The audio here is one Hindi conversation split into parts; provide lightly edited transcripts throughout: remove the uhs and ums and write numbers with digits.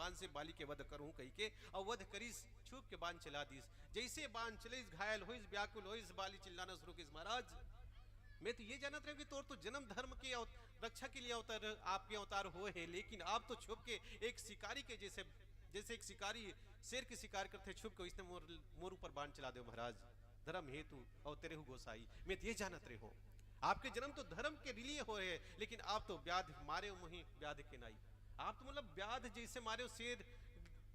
बाण से बाली के वध करूं कही के, और वध करीस छुप के बाण चला दीस। जैसे बाण चले घायल होइस, व्याकुल होइस, बाली चिल्लाना शुरू किस, महाराज मैं तो ये जानत रहा कि तोर तो जन्म धर्म के रक्षा के लिए अवतार, आपके अवतार हो है, लेकिन आप तो छुप के एक शिकारी के जैसे, जैसे एक शिकारी शेर की शिकार करते छुप के, इसने मोर ऊपर बाण चला दो महाराज, धर्म हेतु और तेरे हु गोसाई। मैं तो ये जानत रहे हो आपके जन्म तो धर्म के लिए हो रहे, लेकिन आप तो व्याध मारे वही व्याध के नाई। आप तो मतलब व्याध जैसे मारे हो, शेर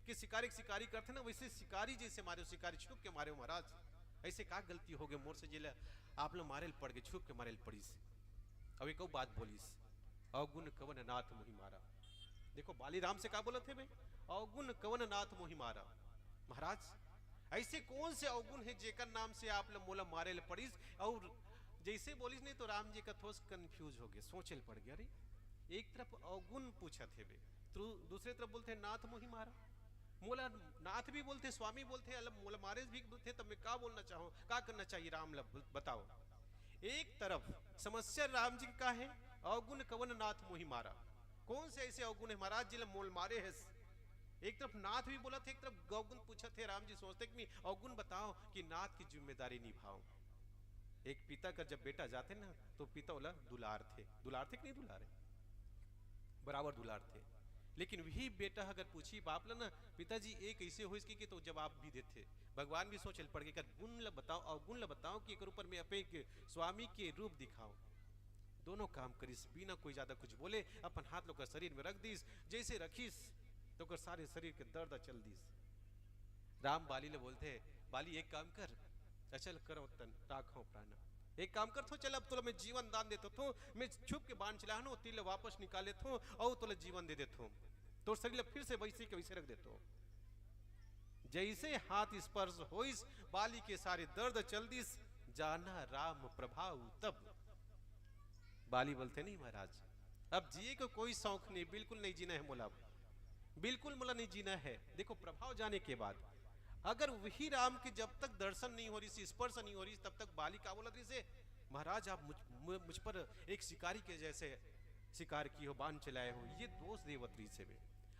के शिकारी करते ना, वैसे शिकारी जैसे मारे हो, शिकारी छुप के मारे हो महाराज। ऐसे का गलती हो गई मोर से, जिले आप लोग मारे पड़ गए, छुप के मारे पड़ीस। अब एक बात बोलीस, अवगुण कवन नाथ मोहि मारा। देखो बाली राम से का बोला थे भाई, अवगुण कवन नाथ मोहि मारा। महाराज ऐसे कौन से अवगुण है जेकर नाम से आप लोग मोला मारे पड़ीस। और जैसे बोलिस नहीं तो राम जी का थोड़ा कंफ्यूज हो गए, सोचे पड़ गया, अरे एक तरफ अवगुण पूछा थे वे, तो दूसरे तरफ बोलते नाथ मोहि मारा। मोला नाथ भी बोलते, स्वामी बोलते, अलग मोला मारे भी बोलते, तब मैं क्या बोलना चाहूं, क्या करना चाहिए राम बताओ। एक तरफ समस्या राम जी का है, अवगुण कवन नाथ मोहि मारा। कौन से ऐसे अवगुण है महाराज जी मोल मारे है। एक तरफ नाथ भी बोला थे, एक तरफ गौगुण पूछा थे। राम जी सोचते कि अवगुण बताओ कि नाथ की जिम्मेदारी निभाओ। एक पिता का जब बेटा जाते ना, तो पिता बोला दुलार थे, दुलार थे कि नहीं दुलार है, बराबर दुलार थे। लेकिन वही बेटा अगर पूछी बाप ला ना, पिताजी एक ऐसे हो इसकी, तो जवाब भी देते। भगवान भी सोचल पड़ गए, गुण ल बताओ, अवगुण ल बताओ कि एक ऊपर में अपे स्वामी के रूप दिखाओ। दोनों काम करीस, बिना कोई ज्यादा कुछ बोले, अपन हाथ लोग शरीर में रख दीस, जैसे रखीस तो कर सारे शरीर के दर्द चल दीस। राम बाली ले बोलते, बाली एक काम कर, अचल करो तन राखो प्राण। एक काम कर थो, चल अब तो मैं जीवन दान देता थो, मैं छुप के बाण चला नो, तिल वापस निकाले थो और तो जीवन दे देता हूं, तो शरीर फिर से वैसे के वैसे रख देता हूं। जैसे हाथ स्पर्श होइस, बाली के सारे दर्द चल दिस, जाना राम प्रभाव तब। बाली बोलते नहीं महाराज अब जिए को कोई शौक नहीं, बिल्कुल नहीं जीना है मोला, बिल्कुल मोला नहीं जीना है। देखो प्रभाव जाने के बाद अगर वही राम के जब तक दर्शन नहीं हो रही, स्पर्श नहीं हो रही, तब तक बाली का बोला रही से, महाराज आप मुझ पर एक शिकारी के जैसे शिकार की हो, बाण चलाए हो, ये दोष देवत रही से वे,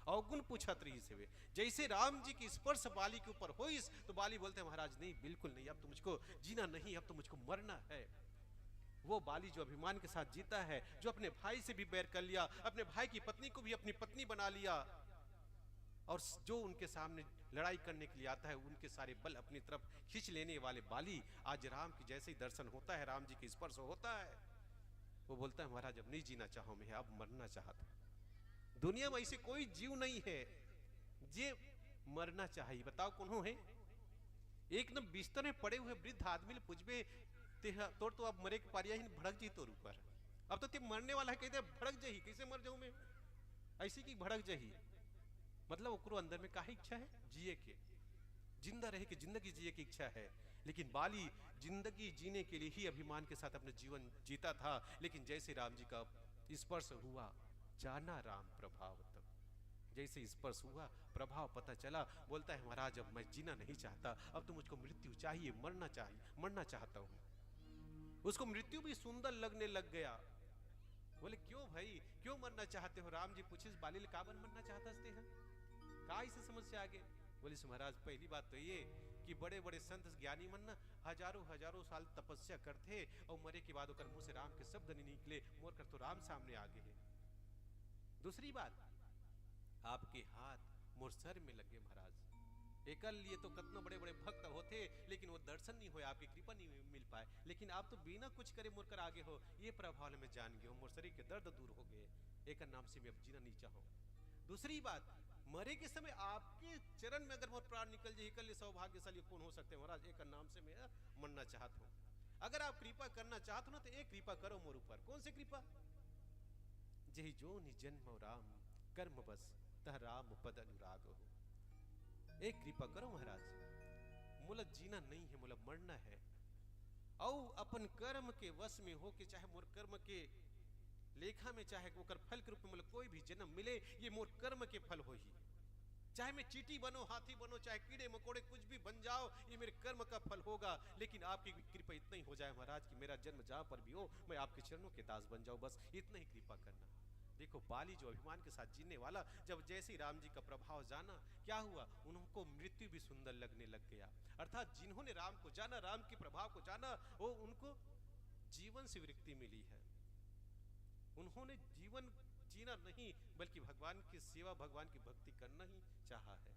अवगुण पूछत रही से वे। जैसे राम जी की स्पर्श बाली के ऊपर हो, तो बाली बोलते हैं महाराज नहीं बिल्कुल नहीं, अब तो मुझको जीना नहीं, अब तो मुझको मरना है। वो बाली जो अभिमान के साथ जीता है, जो अपने भाई से भी बैर कर लिया, अपने भाई की पत्नी को भी अपनी पत्नी बना लिया, और जो उनके सामने लड़ाई करने के लिए आता है उनके सारे बल अपनी तरफ खींच लेने वाले बाली, आज राम की जैसे ही दर्शन होता है, राम जी की स्पर्श होता है, वो बोलता है महाराज अब नहीं जीना चाहूं मैं, अब मरना चाहता। दुनिया में ऐसे कोई जीव नहीं है जे मरना चाहिए, बताओ कौन है। एक न बिस्तर में पड़े हुए वृद्ध आदमी पूछबे तोर तो अब मरे के पारिया ही भड़क जी तोर ऊपर, अब तो ते मरने वाला है, कहते भड़क जाही, कैसे मर जाऊं मैं, ऐसी की भड़क जाही। मतलब ओकरो अंदर में काहे इच्छा है, जिए के, जिंदा रहे के, जिंदगी जिए की इच्छा है। लेकिन बाली जिंदगी जीने के लिए ही अभिमान के साथ अपना जीवन जीता था, लेकिन जैसे राम जी का स्पर्श हुआ, जाना राम प्रभाव तब, जैसे स्पर्श हुआ प्रभाव पता चला, बोलता है महाराज अब मैं जीना नहीं चाहता, अब तो मुझको मृत्यु चाहिए, मरना चाहिए, मरना चाहता हूं। उसको मृत्यु भी सुंदर लगने लग गया। बोले क्यों भाई, क्यों मरना चाहते हो। राम जी पूछे बाली काबर मरना चाहता हैं, का इसे समस्या आगे। बोले महाराज पहली बात तो ये कि बड़े बड़े संत ज्ञानी मन ना हजारों हजारों साल तपस्या करते, और मरे के बाद मुंह से राम के शब्द नहीं निकले, मोर कर तो राम सामने आ गए है। दूसरी बात, आपके हाथ मोर सर में लगे महाराज, एक लिए तो कितना बड़े बड़े भक्त होते, लेकिन वो दर्शन नहीं हुए, आपकी कृपा नहीं मिल पाए, लेकिन आप तो बिना कुछ करे मोर कर आगे हो, ये प्रभाव में जान गए हो, मोर शरीर के दर्द दूर हो गए, एक नाम से मैं अब जीना नहीं चाहूं। दूसरी बात, मरे के समय आपके चरण में अगर मोर प्राण निकल जाए, कल सौभाग्यशाली कौन हो सकते हैं महाराज, एक नाम से मैं मरना चाहता हूं। अगर आप कृपा करना चाहते हो ना, तो एक कृपा करो मोर ऊपर। कौन सी कृपा, जही जो नि जन्म राम कर्म बस तह राम पद अनुराग हो। एक कृपा करो महाराज, मोला जीना नहीं है, मोला मरना है, और अपन कर्म के वश में हो के, चाहे मोर कर्म के लेखा में, चाहे वो कर फल के रूप में मोला कोई भी जन्म मिले, ये मोर कर्म के फल हो ही, चाहे मैं चींटी बनो, हाथी बनो, चाहे कीड़े मकोड़े कुछ भी बन जाओ, ये मेरे कर्म का फल होगा। लेकिन आपकी कृपा इतना ही हो जाए महाराज कि मेरा जन्म जहां पर भी हो, मैं आपके चरणों के दास बन जाऊं, बस इतना ही कृपा करना। देखो बाली जो अभिमान के साथ जीने वाला, जब जैसे ही राम जी का प्रभाव जाना, क्या हुआ, उनको मृत्यु भी सुंदर लगने लग गया। अर्थात जिन्होंने राम को जाना, राम के प्रभाव को जाना, वो उनको जीवन से विरक्ति मिली है। उन्होंने जीवन जीना नहीं बल्कि भगवान की सेवा, भगवान की भक्ति करना ही चाहा है।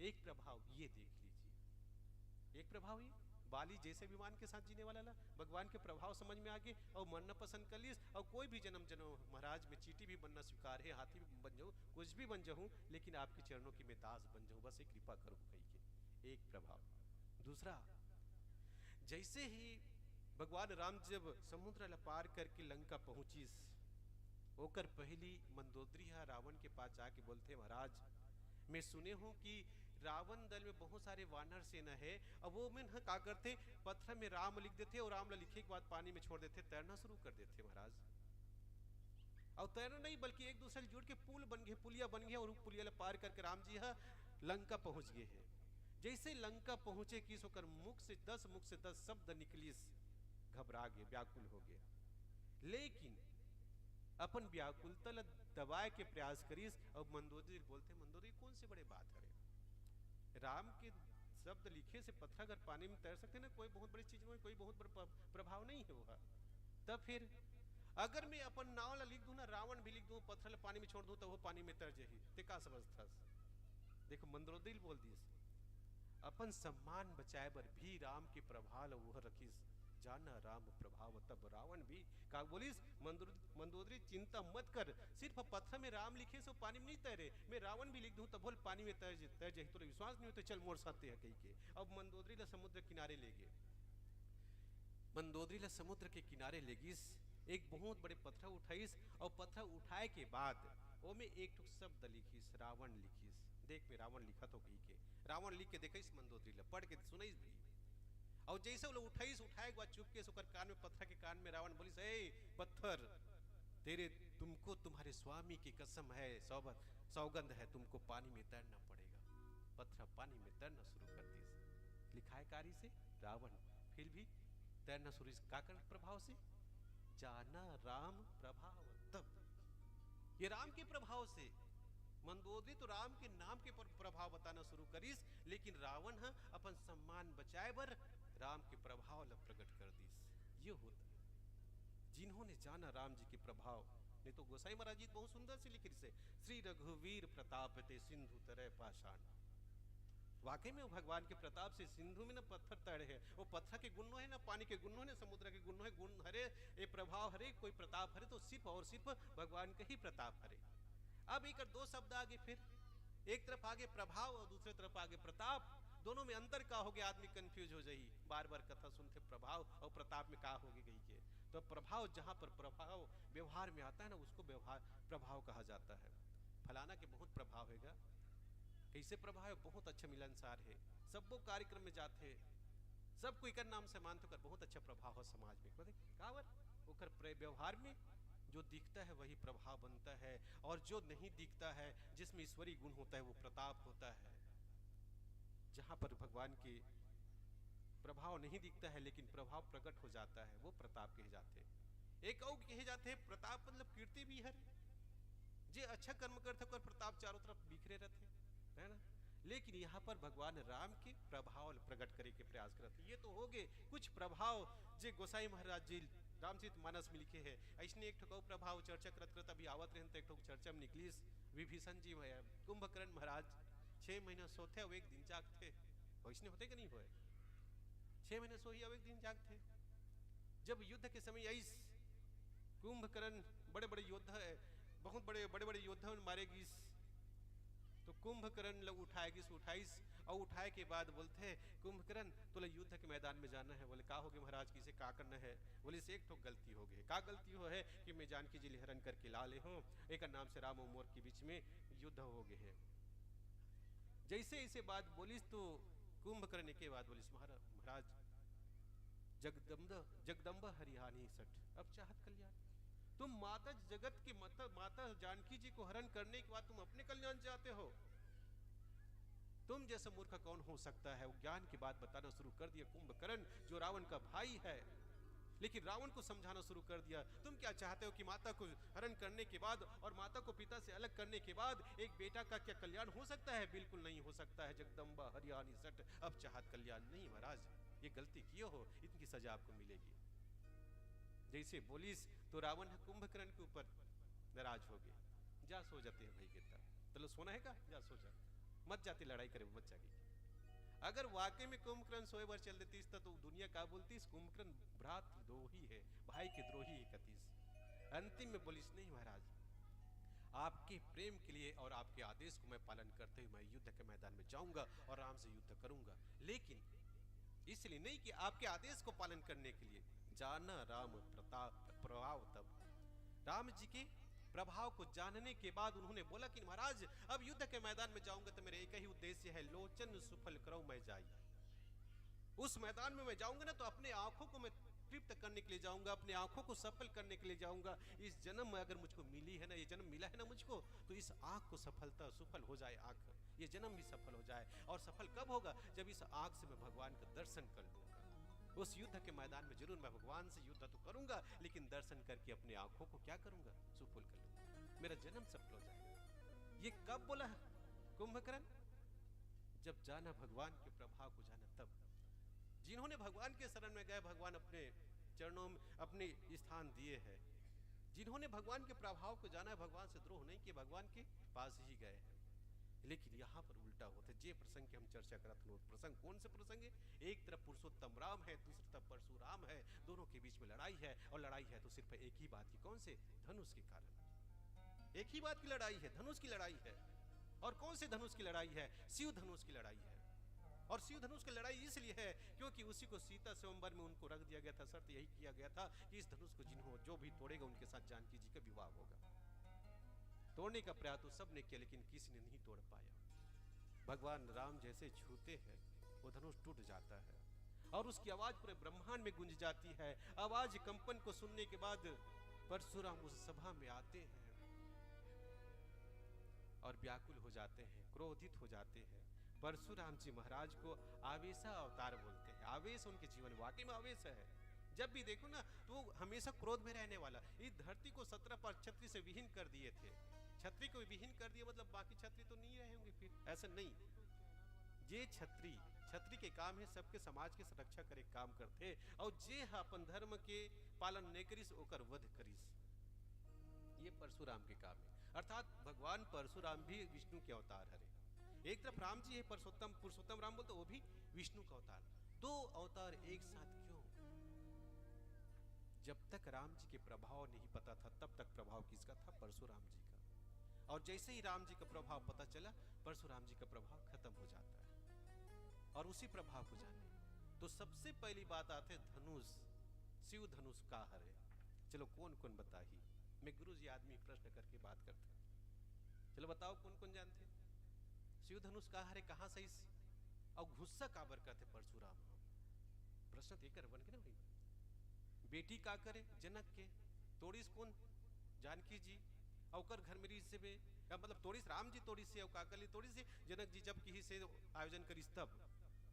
एक प्रभाव ये देख लीजिए, एक प्रभाव ये बाली जैसे विमान के साथ जीने वाला भगवान के प्रभाव समझ में आ गए और मरना पसंद कर ली। और कोई भी जन्म जन्म महाराज में चीटी भी बनना स्वीकार है, हाथी भी बन जाऊं, कुछ भी बन जाऊं, लेकिन आपके चरणों की मैं दास बन जाऊं, बस एक कृपा करो कही के। एक प्रभाव। दूसरा, जैसे ही भगवान राम जब समुद्र पार करके लंका पहुंची, होकर पहली मंदोदरी रावण के पास जाके बोलते, महाराज मैं सुने हूं कि रावण दल में बहुत सारे वानर सेना है, अब वो में क्या करते, पत्थर में राम लिख देते और राम लिखे के बाद पानी में छोड़ देते, तैरना शुरू कर देते महाराज। और तैरना नहीं बल्कि एक दूसरे जुड़ के पुल बन गए, पुलिया बन गया, और पुलिया पार करके राम जी लंका पहुंच गए हैं। जैसे लंका पहुंचे किस होकर मुख से 10 शब्द निकली, घबरा गए, व्याकुल हो गए। लेकिन अपन व्याकुलता दबाए के प्रयास करीस और मंदोदरी बोलते, मंदोदरी कौन से बड़े बात है, राम के शब्द लिखे से पत्थर अगर पानी में तैर सकते ना, कोई बहुत बड़ी चीज नहीं, कोई बहुत बड़ा प्रभाव नहीं है वो। तब फिर अगर मैं अपन नाव ला लिख दूं ना, रावण भी लिख दूं, पत्थर पानी में छोड़ दूं, तो वो पानी में तर जाही, ते का समझता। देखो मंदोदरी बोल दी, अपन सम्मान बचाए बर भी राम के प्रभाव वो रखीस, जाना राम प्रभाव तब रावण भी का बोलिस, मंदोदरी चिंता मत कर, सिर्फ पत्थर में राम लिखे से पानी में नहीं तैरे, मैं रावण भी लिख दूं तब बोल पानी में तैर जाए, तो विश्वास नहीं होते, चल मोर साथ है कही के। अब मंदोदरी ला समुद्र किनारे ले गए, मंदोदरी ला समुद्र के किनारे ले गईस, एक बहुत बड़े पत्थर उठाईस, और पत्थर उठाए के बाद वो में एक टुक शब्द लिखीस, रावण लिखीस। देख में रावण लिखा तो कही के, रावण लिख के देखीस, मंदोदरी ला पढ़ के सुनाईस भी। और जैसे वो उठाईस, उठाए बाद चुपके से कान में, पत्थर के कान में रावण बोलिस, ए पत्थर, तेरे तुमको तुम्हारे स्वामी की कसम है, सौगंध है, तुमको पानी में तैरना पड़ेगा। पत्थर पानी में तैरना शुरू कर दी, लिखाए कारी से रावण, फिर भी तैरना शुरू, का प्रभाव से, जाना राम प्रभाव तब, ये राम के प्रभाव से। मंदोदरी तो राम के नाम के प्रभाव बताना शुरू करीस, लेकिन रावण अपन सम्मान बचाए बर राम के प्रभाव ला प्रकट कर दीस। ये होता है जिन्होंने जाना राम जी के प्रभाव। नहीं तो गोसाई महाराज जी बहुत सुंदर से लिखे से, श्री रघुवीर प्रताप ते सिंधु तरह पाषाण। वाकई में वो भगवान के प्रताप से सिंधु में ना पत्थर तैरे है, वो पत्थर के गुण है ना, पानी के गुण है, समुद्र के गुण है, गुण हरे, ये प्रभाव हरे, कोई प्रताप हरे, तो सिर्फ और सिर्फ भगवान का ही प्रताप हरे। अब एक दो शब्द आगे, फिर एक तरफ आगे प्रभाव और दूसरे तरफ आगे प्रताप, दोनों में अंतर का हो गया, आदमी कंफ्यूज हो जाई, बार बार कथा सुनते प्रभाव और प्रताप में का हो गई के। तो प्रभाव, जहां पर प्रभाव व्यवहार में आता है ना, उसको व्यवहार प्रभाव कहा जाता है। फलाना के बहुत प्रभाव हैगा, कैसे प्रभाव है, बहुत अच्छा मिलनसार है, सब वो कार्यक्रम में जाते, सबको एक नाम से मानते कर, बहुत अच्छा प्रभाव हो समाज में, ओकर व्यवहार में जो दिखता है वही प्रभाव बनता है, और जो नहीं दिखता है, जिसमें ईश्वरीय गुण होता है, वो प्रताप होता है। जहां पर भगवान के प्रभाव नहीं दिखता है लेकिन प्रभाव प्रकट हो जाता है, वो प्रताप कहे जाते हैं। एक और कहे जाते हैं प्रताप मतलब कीर्ति भी है, जे अच्छा कर्म करते कर प्रताप चारों तरफ बिखरे रहते है ना। लेकिन यहाँ पर भगवान राम के प्रभाव प्रकट करे के प्रयास करते। ये तो हो गए कुछ प्रभाव जे गोसाई महाराज जी रामचरित मानस में लिखे हैं। ऐसने एक ठो प्रभाव चर्चा करत करत अभी आवत रहन, एक ठो चर्चा में निकलिस विभीषण जी भैया कुंभकर्ण महाराज 6 महीना सोते और एक दिन जागते, वैसने होते कि नहीं हुए, 6 महीने सोई और एक दिन जागते। जब युद्ध के समय आई कुंभकर्ण बड़े बड़े योद्धा है, बहुत बड़े बड़े योद्धा मारे गई, तो कुंभकर्ण लोग उठाईस और उठाए के बाद बोलते हैं कुंभकर्ण तो युद्ध के मैदान में जाना है। बोले का हो गए महाराज, किसे का करना है? बोले से एक ठोक गलती हो गई। का गलती हो है कि मैं जानकी जी हरण करके ला ले हूँ, एक नाम से राम और मोर के बीच में युद्ध हो गए है। जैसे ऐसे बात बोलिस तो कुंभकर्ण के बाद बोलिस महाराज जगदम्ब हरिहानी सठ, अब चाहत कल्याण, तुम माता जगत की माता जानकी जी को हरण करने के बाद तुम अपने कल्याण चाहते हो? तुम जैसा मूर्ख कौन हो सकता है? वो ज्ञान की बात बताना शुरू कर दिया कुंभकर्ण जो रावण का भाई है। लेकिन रावण को समझाना शुरू कर दिया, तुम क्या चाहते हो कि माता को हरण करने के बाद और माता को पिता से अलग करने के बाद एक बेटा का क्या कल्याण हो सकता है? बिल्कुल नहीं हो सकता है। जगदम्बा हरियाणी सट अब चाहत कल्याण नहीं महाराज, ये गलती किए हो, इनकी सजा आपको मिलेगी। जैसे बोलिस तो रावण कुंभकर्ण के ऊपर नाराज हो गए, जा सो जाते हैं भाई कहता, चलो सोना है का, जा सो जा, मत जाती लड़ाई करे मत जागी। अगर वाकई में कुंभकर्ण सोए भर चल देती तो दुनिया क्या बोलती, कुंभकर्ण भ्रात द्रोही है, भाई के द्रोही है कतीस। अंतिम में बोलिस नहीं महाराज, आपके प्रेम के लिए और आपके आदेश को मैं पालन करते हुए मैं युद्ध के मैदान में जाऊंगा और राम से युद्ध करूंगा, लेकिन इसलिए नहीं कि आपके आदेश को पालन करने के लिए। जाना राम प्रताप प्रभाव, तब राम जी के प्रभाव को जानने के बाद उन्होंने बोला कि महाराज अब युद्ध के मैदान में जाऊंगा तो मेरा एक ही उद्देश्य है, लोचन सुफल करो मैं जाई। उस मैदान में मैं जाऊंगा ना तो अपने आंखों को मैं तृप्त करने के लिए जाऊंगा, अपने आंखों को सफल करने के लिए जाऊंगा। इस जन्म में अगर मुझको मिली है ना, ये जन्म मिला है ना मुझको, तो इस आंख को सफलता सुफल हो जाए, आंख ये जन्म भी सफल हो जाए। और सफल कब होगा? जब इस आंख से मैं भगवान का दर्शन कर लूंगा। उस युद्ध के मैदान में जरूर मैं भगवान से युद्ध तो करूंगा, लेकिन दर्शन करके अपने आंखों को क्या करूंगा, सुफल कर लूंगा, मेरा जन्म सफल हो जाएगा। ये कब बोला कुंभकर्ण? जब जाना भगवान के प्रभाव को जाना तब। जिन्होंने भगवान के शरण में गए, भगवान अपने चरणों में अपने स्थान दिए हैं। जिन्होंने भगवान के प्रभाव को जाना है, भगवान से द्रोह नहीं किया, भगवान के पास ही गए हैं। लेकिन यहाँ पर उल्टा होता है। जे प्रसंग की हम चर्चा करते हैं, प्रसंग कौन से प्रसंग है? एक तरफ पुरुषोत्तम राम है, दूसरी तरफ परशुराम है, दोनों के बीच में लड़ाई है। और लड़ाई है तो सिर्फ एक ही बात की, कौन से? धनुष के कारण। एक ही बात की लड़ाई है, धनुष की लड़ाई है। और कौन से धनुष की लड़ाई है? शिव धनुष की लड़ाई है। और शिव धनुष की लड़ाई इसलिए है क्योंकि उसी को सीता स्वयंवर में उनको रख दिया गया था। शर्त यही किया गया था कि इस धनुष को जो भी तोड़ेगा उनके साथ जानकी जी का विवाह होगा। तोड़ने का प्रयास तो सबने किया, लेकिन किसी ने नहीं तोड़ पाया। भगवान राम जैसे छूते हैं वो धनुष टूट जाता है और उसकी आवाज पूरे ब्रह्मांड में गूंज जाती है। आवाज कंपन को सुनने के बाद परशुराम उस सभा में आते हैं और व्याकुल हो जाते हैं, क्रोधित हो जाते हैं। परशुराम जी महाराज को आवेशा अवतार बोलते हैं। आवेश उनके जीवन वाकई में आवेश है। जब भी देखो ना तो वो हमेशा क्रोध में रहने वाला। इस धरती को 17 पर छत्री से विहीन कर दिए थे। छत्री को विहीन कर दिया मतलब बाकी छत्री तो नहीं रहेंगे फिर, ऐसा नहीं। ये छत्री के काम है सबके समाज के सुरक्षा करे काम करते, और जे अपन धर्म के पालन नहीं करिस ओकर वध करिस, ये परशुराम के काम है। अर्थात भगवान परशुराम भी विष्णु के अवतार है। एक तरफ राम जी है पुरुषोत्तम राम बोलते, वो भी विष्णु का अवतार। दो अवतार एक साथ क्यों? जब तक राम जी के प्रभाव नहीं पता था तब तक प्रभाव किसका था? परशुराम जी का। और जैसे ही राम जी का प्रभाव पता चला परशुराम जी का प्रभाव खत्म हो जाता है। और उसी प्रभाव को जाने तो सबसे पहली बात आते धनुष। शिव धनुष का है, चलो कौन कौन बता ही। मैं गुरु जी आदमी प्रश्न करके बात करते, चलो बताओ कौन कौन जानते? शिव धनुष का है, कहां से इस और गुस्सा काबर करते परशुराम? प्रश्न देकर बन के ना भाई। बेटी का करे जनक के, तोड़ीस कौन? जानकी जी। और घर में से बे मतलब तोड़ीस राम जी, तोड़ी से काकली तोड़ी से जनक जी जब कहीं से आयोजन करिस तब।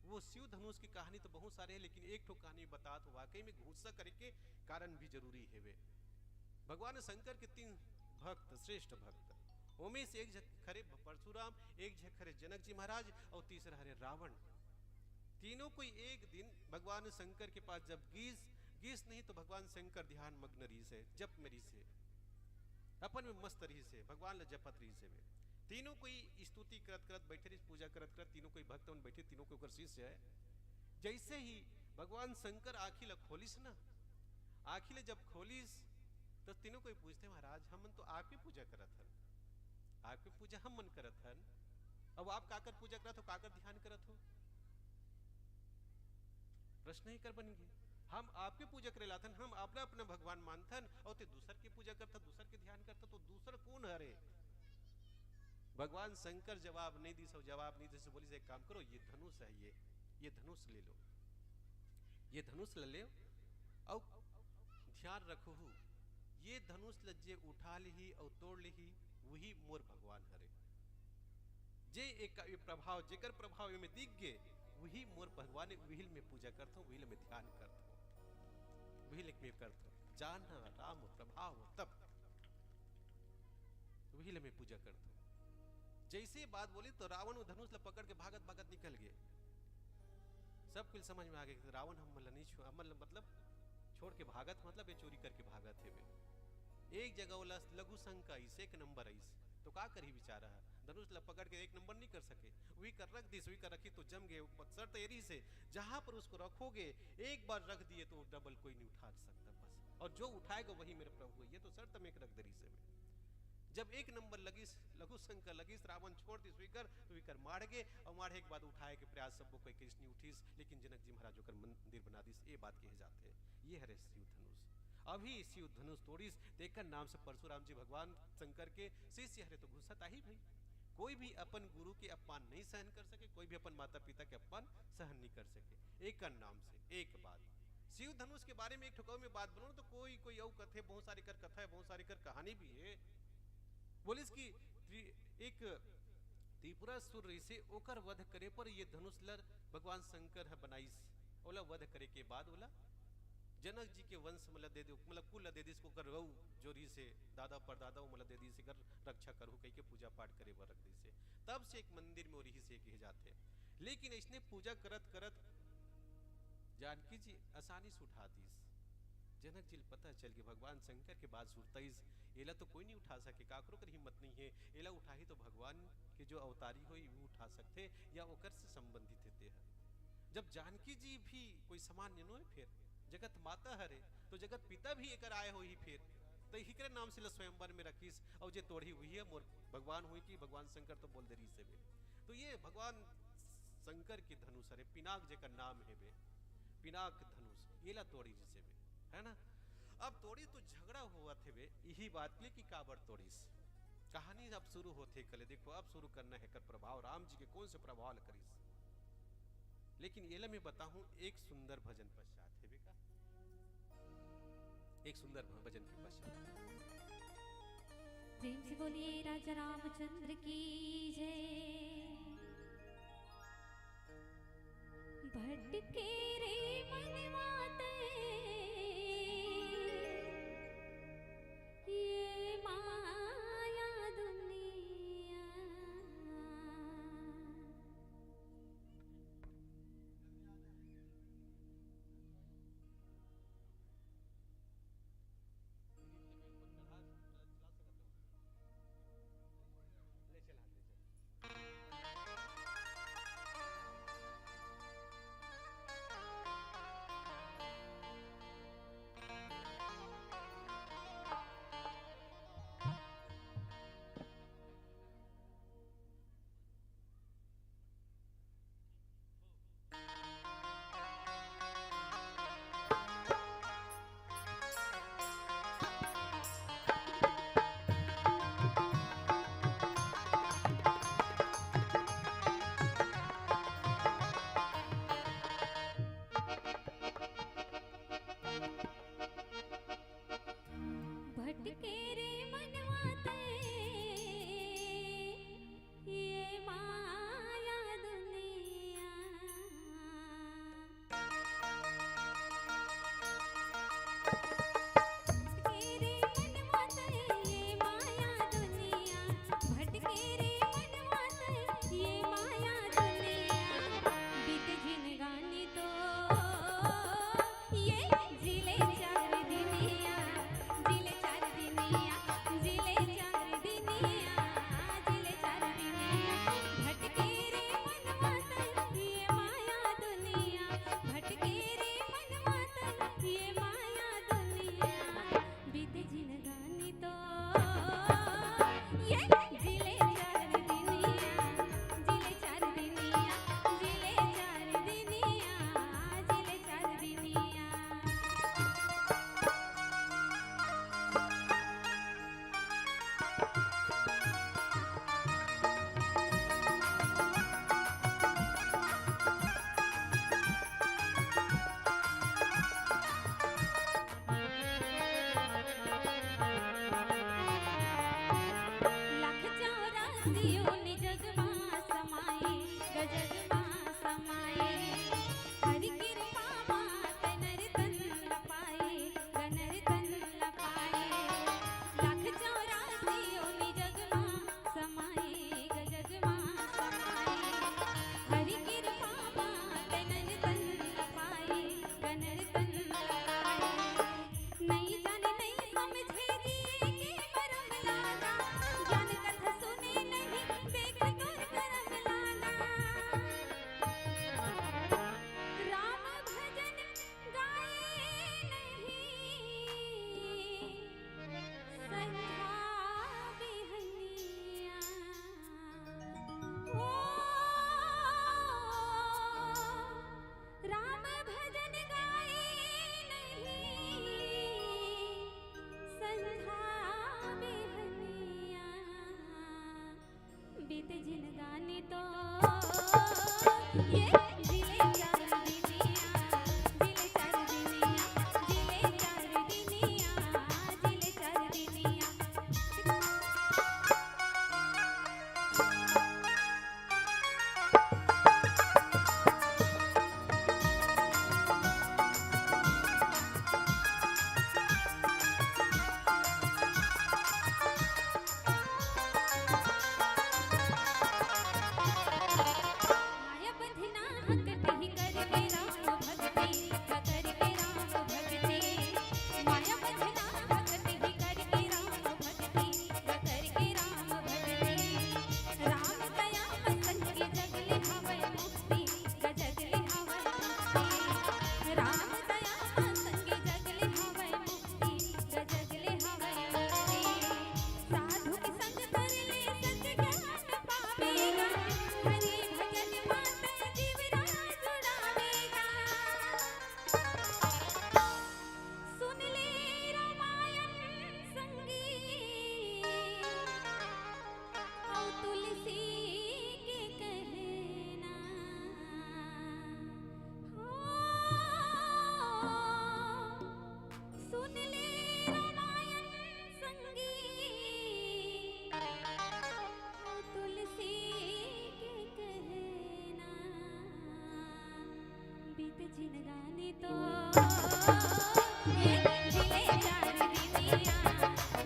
वो शिव धनुष की कहानी तो बहुत सारे है, लेकिन एक ठो कहानी बता तो वाकई में गुस्सा करके कारण भी जरूरी है। वे भगवान शंकर के 3 भक्त, श्रेष्ठ भक्त, उनमें से एक खरे परशुराम, एक खरे जनक जी महाराज और तीसरा हरे रावण। तीनों को एक दिन भगवान शंकर के पास जब गीस नहीं तो भगवान शंकर ध्यान मग्न रही से, जप में रही से, अपन में मस्त रही से, भगवान जपत रही से। तीनों कोई स्तुति करत बैठे रही, पूजा करत तीनों कोई भक्त उन बैठे, तीनों को शिष्य है। जैसे ही भगवान शंकर आखिल खोलिस ना, आखिल जब खोलिस तो तीनों कोई पूछते महाराज हम तो आपकी पूजा करत हन, आपकी पूजा हम मन करत हन, अब आप काकर पूजा करत हो, काकर ध्यान करत हो? प्रश्न ही कर बन गए। हम आपके पूजा करे लाथन, हम अपना अपना भगवान मानथन और ते दूसर की पूजा करता, दूसर के ध्यान करता, तो दूसर कौन हरे? भगवान शंकर जवाब नहीं दी, सब जवाब नहीं दी। बोली से एक काम करो, ये धनुष है, ये धनुष ले लो, ये धनुष ले लो और ध्यान रखो, ये धनुष लज्जे उठा ली और तोड़ ली, वही मोर भगवान हरे। जे एक प्रभाव जेकर प्रभाव में दिख गए वही मोर भगवान, वही में पूजा करता हूँ, वही में ध्यान करता हूँ। वही लिख में करते जाना राम प्रभाव तब, वही ले मैं पूजा करता हूँ। जैसे बात बोली तो रावण धनुष ला पकड़ के भागत भागत निकल गए। सब कुछ समझ में आ गया कि रावण हम मतलब छोड़ के भागत मतलब ये चोरी करके भागत है वे। एक जगह वाला लघु संघ का इस एक नंबर इस तो का करी बेचारा है, धनुष ला पकड़ के एक नंबर नहीं कर सके, वही कर रख दी, वही कर रखी तो जम गए। शर्त एरी से जहां पर उसको रखोगे एक बार रख दिए तो डबल कोई नहीं उठा सकता बस, और जो उठाएगा वही मेरे प्रभु, ये तो शर्त में एक रख दरी से। जब एक नंबर लगी लघु शंकर लगी रावण छोड़ दी स्वीकर तो विकर मार गए, और मारे के बाद उठाए के प्रयास सब कोई कृष्ण उठीस, लेकिन जनक जी महाराज होकर मंदिर बना दिस, ये बात कहे जाते हैं। ये हरे शिव धनुष, अभी शिव धनुष तोड़ीस देखकर नाम से परशुराम जी भगवान शंकर के शिष्य हरे तो घुसता ही भाई। कोई भी अपन गुरु के अपमान नहीं सहन कर सके, कोई भी अपन माता पिता के अपमान सहन नहीं कर सके। एक नाम से एक बात शिव धनुष के बारे में एक ठोकाव में बात बोलो तो कोई कोई और कथे, बहुत सारी कर कथा है, बहुत सारी कर कहानी भी है। बोले इसकी एक त्रिपुरासुर से ओकर वध करे पर ये धनुष लर भगवान शंकर है बनाईस, ओला वध करे के बाद बोला जनक जी के वंश मतलब दे दो, मतलब कुल दे दी इसको कर रहू जोरी से दादा परदादा मतलब दे दी से कर रक्षा करू कह के पूजा पाठ करे वर रख दी से, तब से एक मंदिर में रही से कहे जाते। लेकिन इसने पूजा करत करत जानकी जी आसानी से उठा दी। जनक जी पता चल के भगवान शंकर के बाद सुरताईस एला तो कोई नहीं उठा सके, काकरो कर हिम्मत नहीं है, एला उठाही तो भगवान के जो अवतारी हो वो उठा सकते या ओकर से संबंधित होते हैं। जब जानकी जी भी कोई सामान्य नो है, फिर जगत माता हरे तो जगत पिता भी एक आए हो ही, फिर तो हिकरे नाम से स्वयंवर में रखीस, और जे तोड़ी हुई है मोर भगवान हुई कि भगवान शंकर तो बोल दे रही से बे। तो ये भगवान शंकर की धनुष हरे पिनाक जेकर नाम है बे, पिनाक धनुष एला तोड़ी जिसे बे है ना। अब तोड़ी तो झगड़ा हुआ थे वे यही बात के कि काबर तोड़ीस। कहानी अब शुरू होते कले, देखो अब शुरू करना है कर प्रभाव राम जी के कौन से प्रभाव करीस। लेकिन ये मैं बताऊं एक सुंदर भजन पश्चात है बेका, एक सुंदर भजन के पश्चात प्रेम से बोलिए राजा रामचंद्र की जय। भटके रे मनवाते ये माया दुनिया, भटके रे मनवाते ये माया दुनिया, भटके रे मनवाते ये माया दुनिया, भटके रे मनवाते ये माया दुनिया। बीत जिनगानी तो ये जिले चार दिनिया, जिले चार दिनिया, जिले चार दिनिया, जिले चार दिनिया। भटके रे मनवाते ये माया दुनिया, भटके रे मनवाते ये माया दुनिया। बीते जिनगानी तो ये जिले चार दिनिया, जिले चार दिनिया, जिले चार दिनिया, जिले चार दिनिया। लाख चौरासियों ने जगमा समाए, गजगमा समाए। हरि कृपा मात नर तन न पाए, ये जिले चार दिनिया जिले चार दिनिया जिले चार दिनिया जिले चार दिनिया माया बंधना कटहि करके राम भक्ति करके राम भक्ति माया बंधना कटहि करके राम भक्ति करके राम भक्ति राम दया संगे जगले हवै मुक्ति जगले हवै मुक्ति राम दया संगे जगले हवै मुक्ति जगले हवै मुक्ति साधु के संग कर ले सच ज्ञान पावेगा हरि भजन माता जीवना जुड़ावेगा सुन ले रामायण संगीत और तुलसी के कहना हो सुन ले रामायण संगीत और तुलसी के कहना बीत जिनगाने तो ये जिले चार दिनिया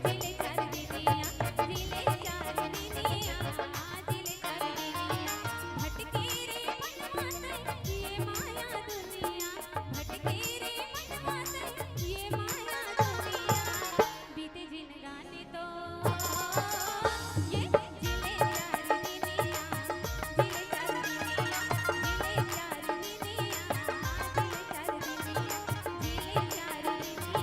जिले चार दिनिया जिले चार दिनिया जिले चार दिनिया भटके रे मनवा से ये माया दुनिया भटके रे मनवा से ये माया दुनिया बीते जिनगाने तो ये जिले चार दिनिया जिले चार दिनिया जिले चार दिनिया जिले चार दिनिया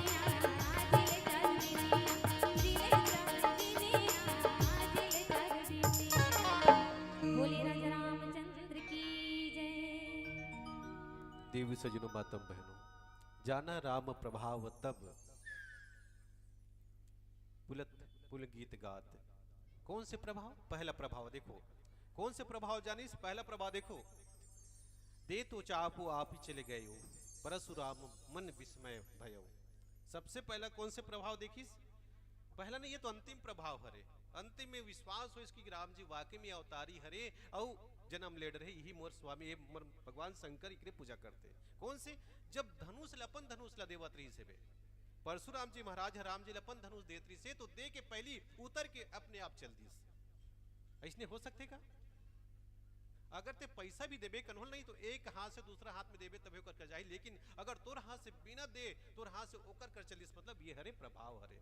जिले चार दिनिया जिले चार दिनिया जिले चार दिनिया जिले चार दिनिया बोले राजा रामचंद्र की जय देवी सजनों मातम बहनों, जाना राम प्रभाव तब पुलत पुल गीत गात। कौन से प्रभाव? पहला प्रभाव देखो, कौन से प्रभाव जानी? पहला प्रभाव देखो, दे तो चापो आप ही चले गए हो, परशुराम मन विस्मय भयो। सबसे पहला कौन से प्रभाव देखिस? पहला नहीं, ये तो अंतिम प्रभाव हरे। अंतिम में विश्वास हो इसकी राम जी वाकई में अवतारी हरे और जन्म ले रहे, यही मोर स्वामी ये मोर भगवान शंकर इकरे पूजा करते। कौन से? जब धनुष लपन धनुष ला देवत रही से परशुराम जी महाराज राम जी लपन धनुष देत रही से, तो दे के पहली उतर के अपने आप चल दीस। ऐसने हो सकते का? अगर ते पैसा भी देबे कन्होल नहीं तो एक हाथ से दूसरा हाथ में देबे तबे कर जाए, लेकिन अगर तोर हाथ से बिना दे तोर हाथ से ओकर कर चलिस, मतलब ये हरे प्रभाव हरे।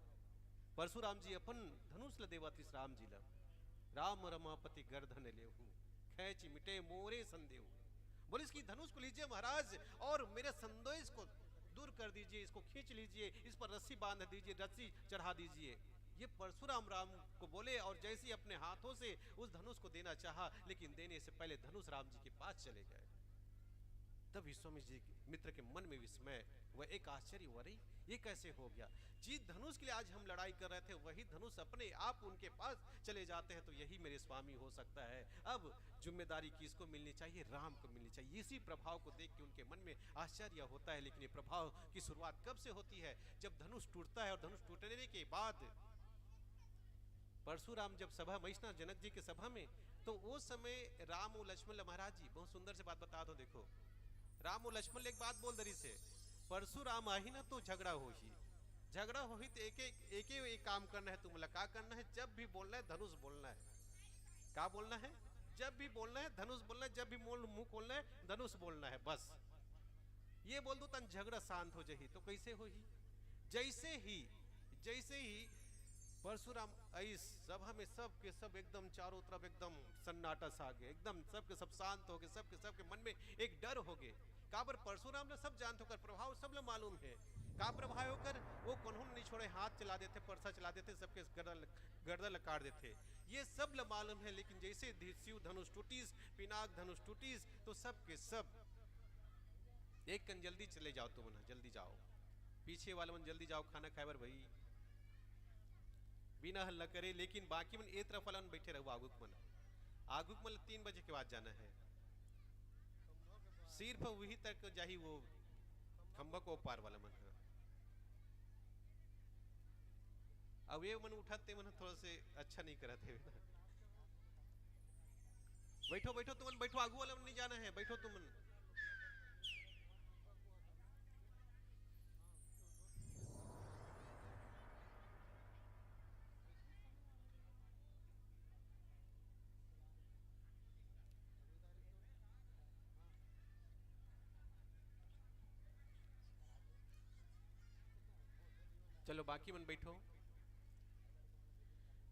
परशुराम जी अपन धनुष ल देवतीस राम जी ला, राम रमापति गर्दन लेहू खैच मिटे मोरे संदेहू। बोले इसकी धनुष को लीजिए महाराज और मेरे संदेश को दूर कर दीजिए, इसको खींच लीजिए, इस पर रस्सी बांध दीजिए, रस्सी चढ़ा दीजिए। ये परशुराम राम को बोले और जैसे ही अपने हाथों से उस धनुष को देना चाहा, लेकिन देने से पहले धनुष राम जी के पास चले गए। तब विश्वामित्र जी मित्र के मन में विस्मय, वह एक आश्चर्य हुआ, रही ये कैसे हो गया? जिस धनुष के लिए आज हम लड़ाई कर रहे थे वही धनुष अपने आप उनके पास चले जाते हैं, तो यही मेरे स्वामी हो सकता है। अब जिम्मेदारी किसको मिलनी चाहिए? राम को मिलनी चाहिए। इसी प्रभाव को देख के उनके मन में आश्चर्य होता है। लेकिन ये प्रभाव की शुरुआत कब से होती है? जब धनुष टूटता है। और धनुष टूटने के बाद परशुराम जब सभा महिष्णा जनक जी के सभा में, तो वो समय राम और लक्ष्मण महाराज जी बहुत सुंदर से बात बता दो। देखो, राम और लक्ष्मण एक बात बोल दरी से, परशुराम आही ना तो झगड़ा हो ही, झगड़ा हो ही तो एक काम करना है, तुम्हें क्या करना है? जब भी बोलना है धनुष बोलना है। क्या बोलना है? जब भी बोलना है धनुष बोलना है, जब भी मुंह खोलना है धनुष बोलना है, बस ये बोल दो तन झगड़ा शांत हो जाही। तो कैसे हो ही? जैसे ही परशुराम इस सभा में सब के सब एकदम चारों तरफ एकदम सन्नाटा सा गया, एकदम सब के सब शांत हो गए, सबके मन में एक डर हो गए। काबर परशुराम ने सब जानते होकर, प्रभाव सब ने मालूम है का प्रभाव होकर वो कन्हून नहीं छोड़े, हाथ चला देते, परसा चला देते, सबके गर्दन काट देते, ये सब ल मालूम है। लेकिन जैसे शिव धनुष टूटीस, पिनाक धनुष टूटीस, तो सब के सब एक कन जल्दी चले जाओ, तुम ना जल्दी जाओ, पीछे वाले मन जल्दी जाओ, खाना खाए बर भाई बिना हल्ला करे। लेकिन बाकी मन एक तरफ वाला बैठे रहो, आगुक मन 3 बजे के बाद जाना है। सिर्फ वही तक जाही वो खंबा को पार वाला मन है। अब ये मन उठाते मन थोड़ा से अच्छा नहीं करते ना। बैठो बैठो तुमन, बैठो, आगू वाला नहीं जाना है, बैठो तुमन। चलो बाकी मन बैठो।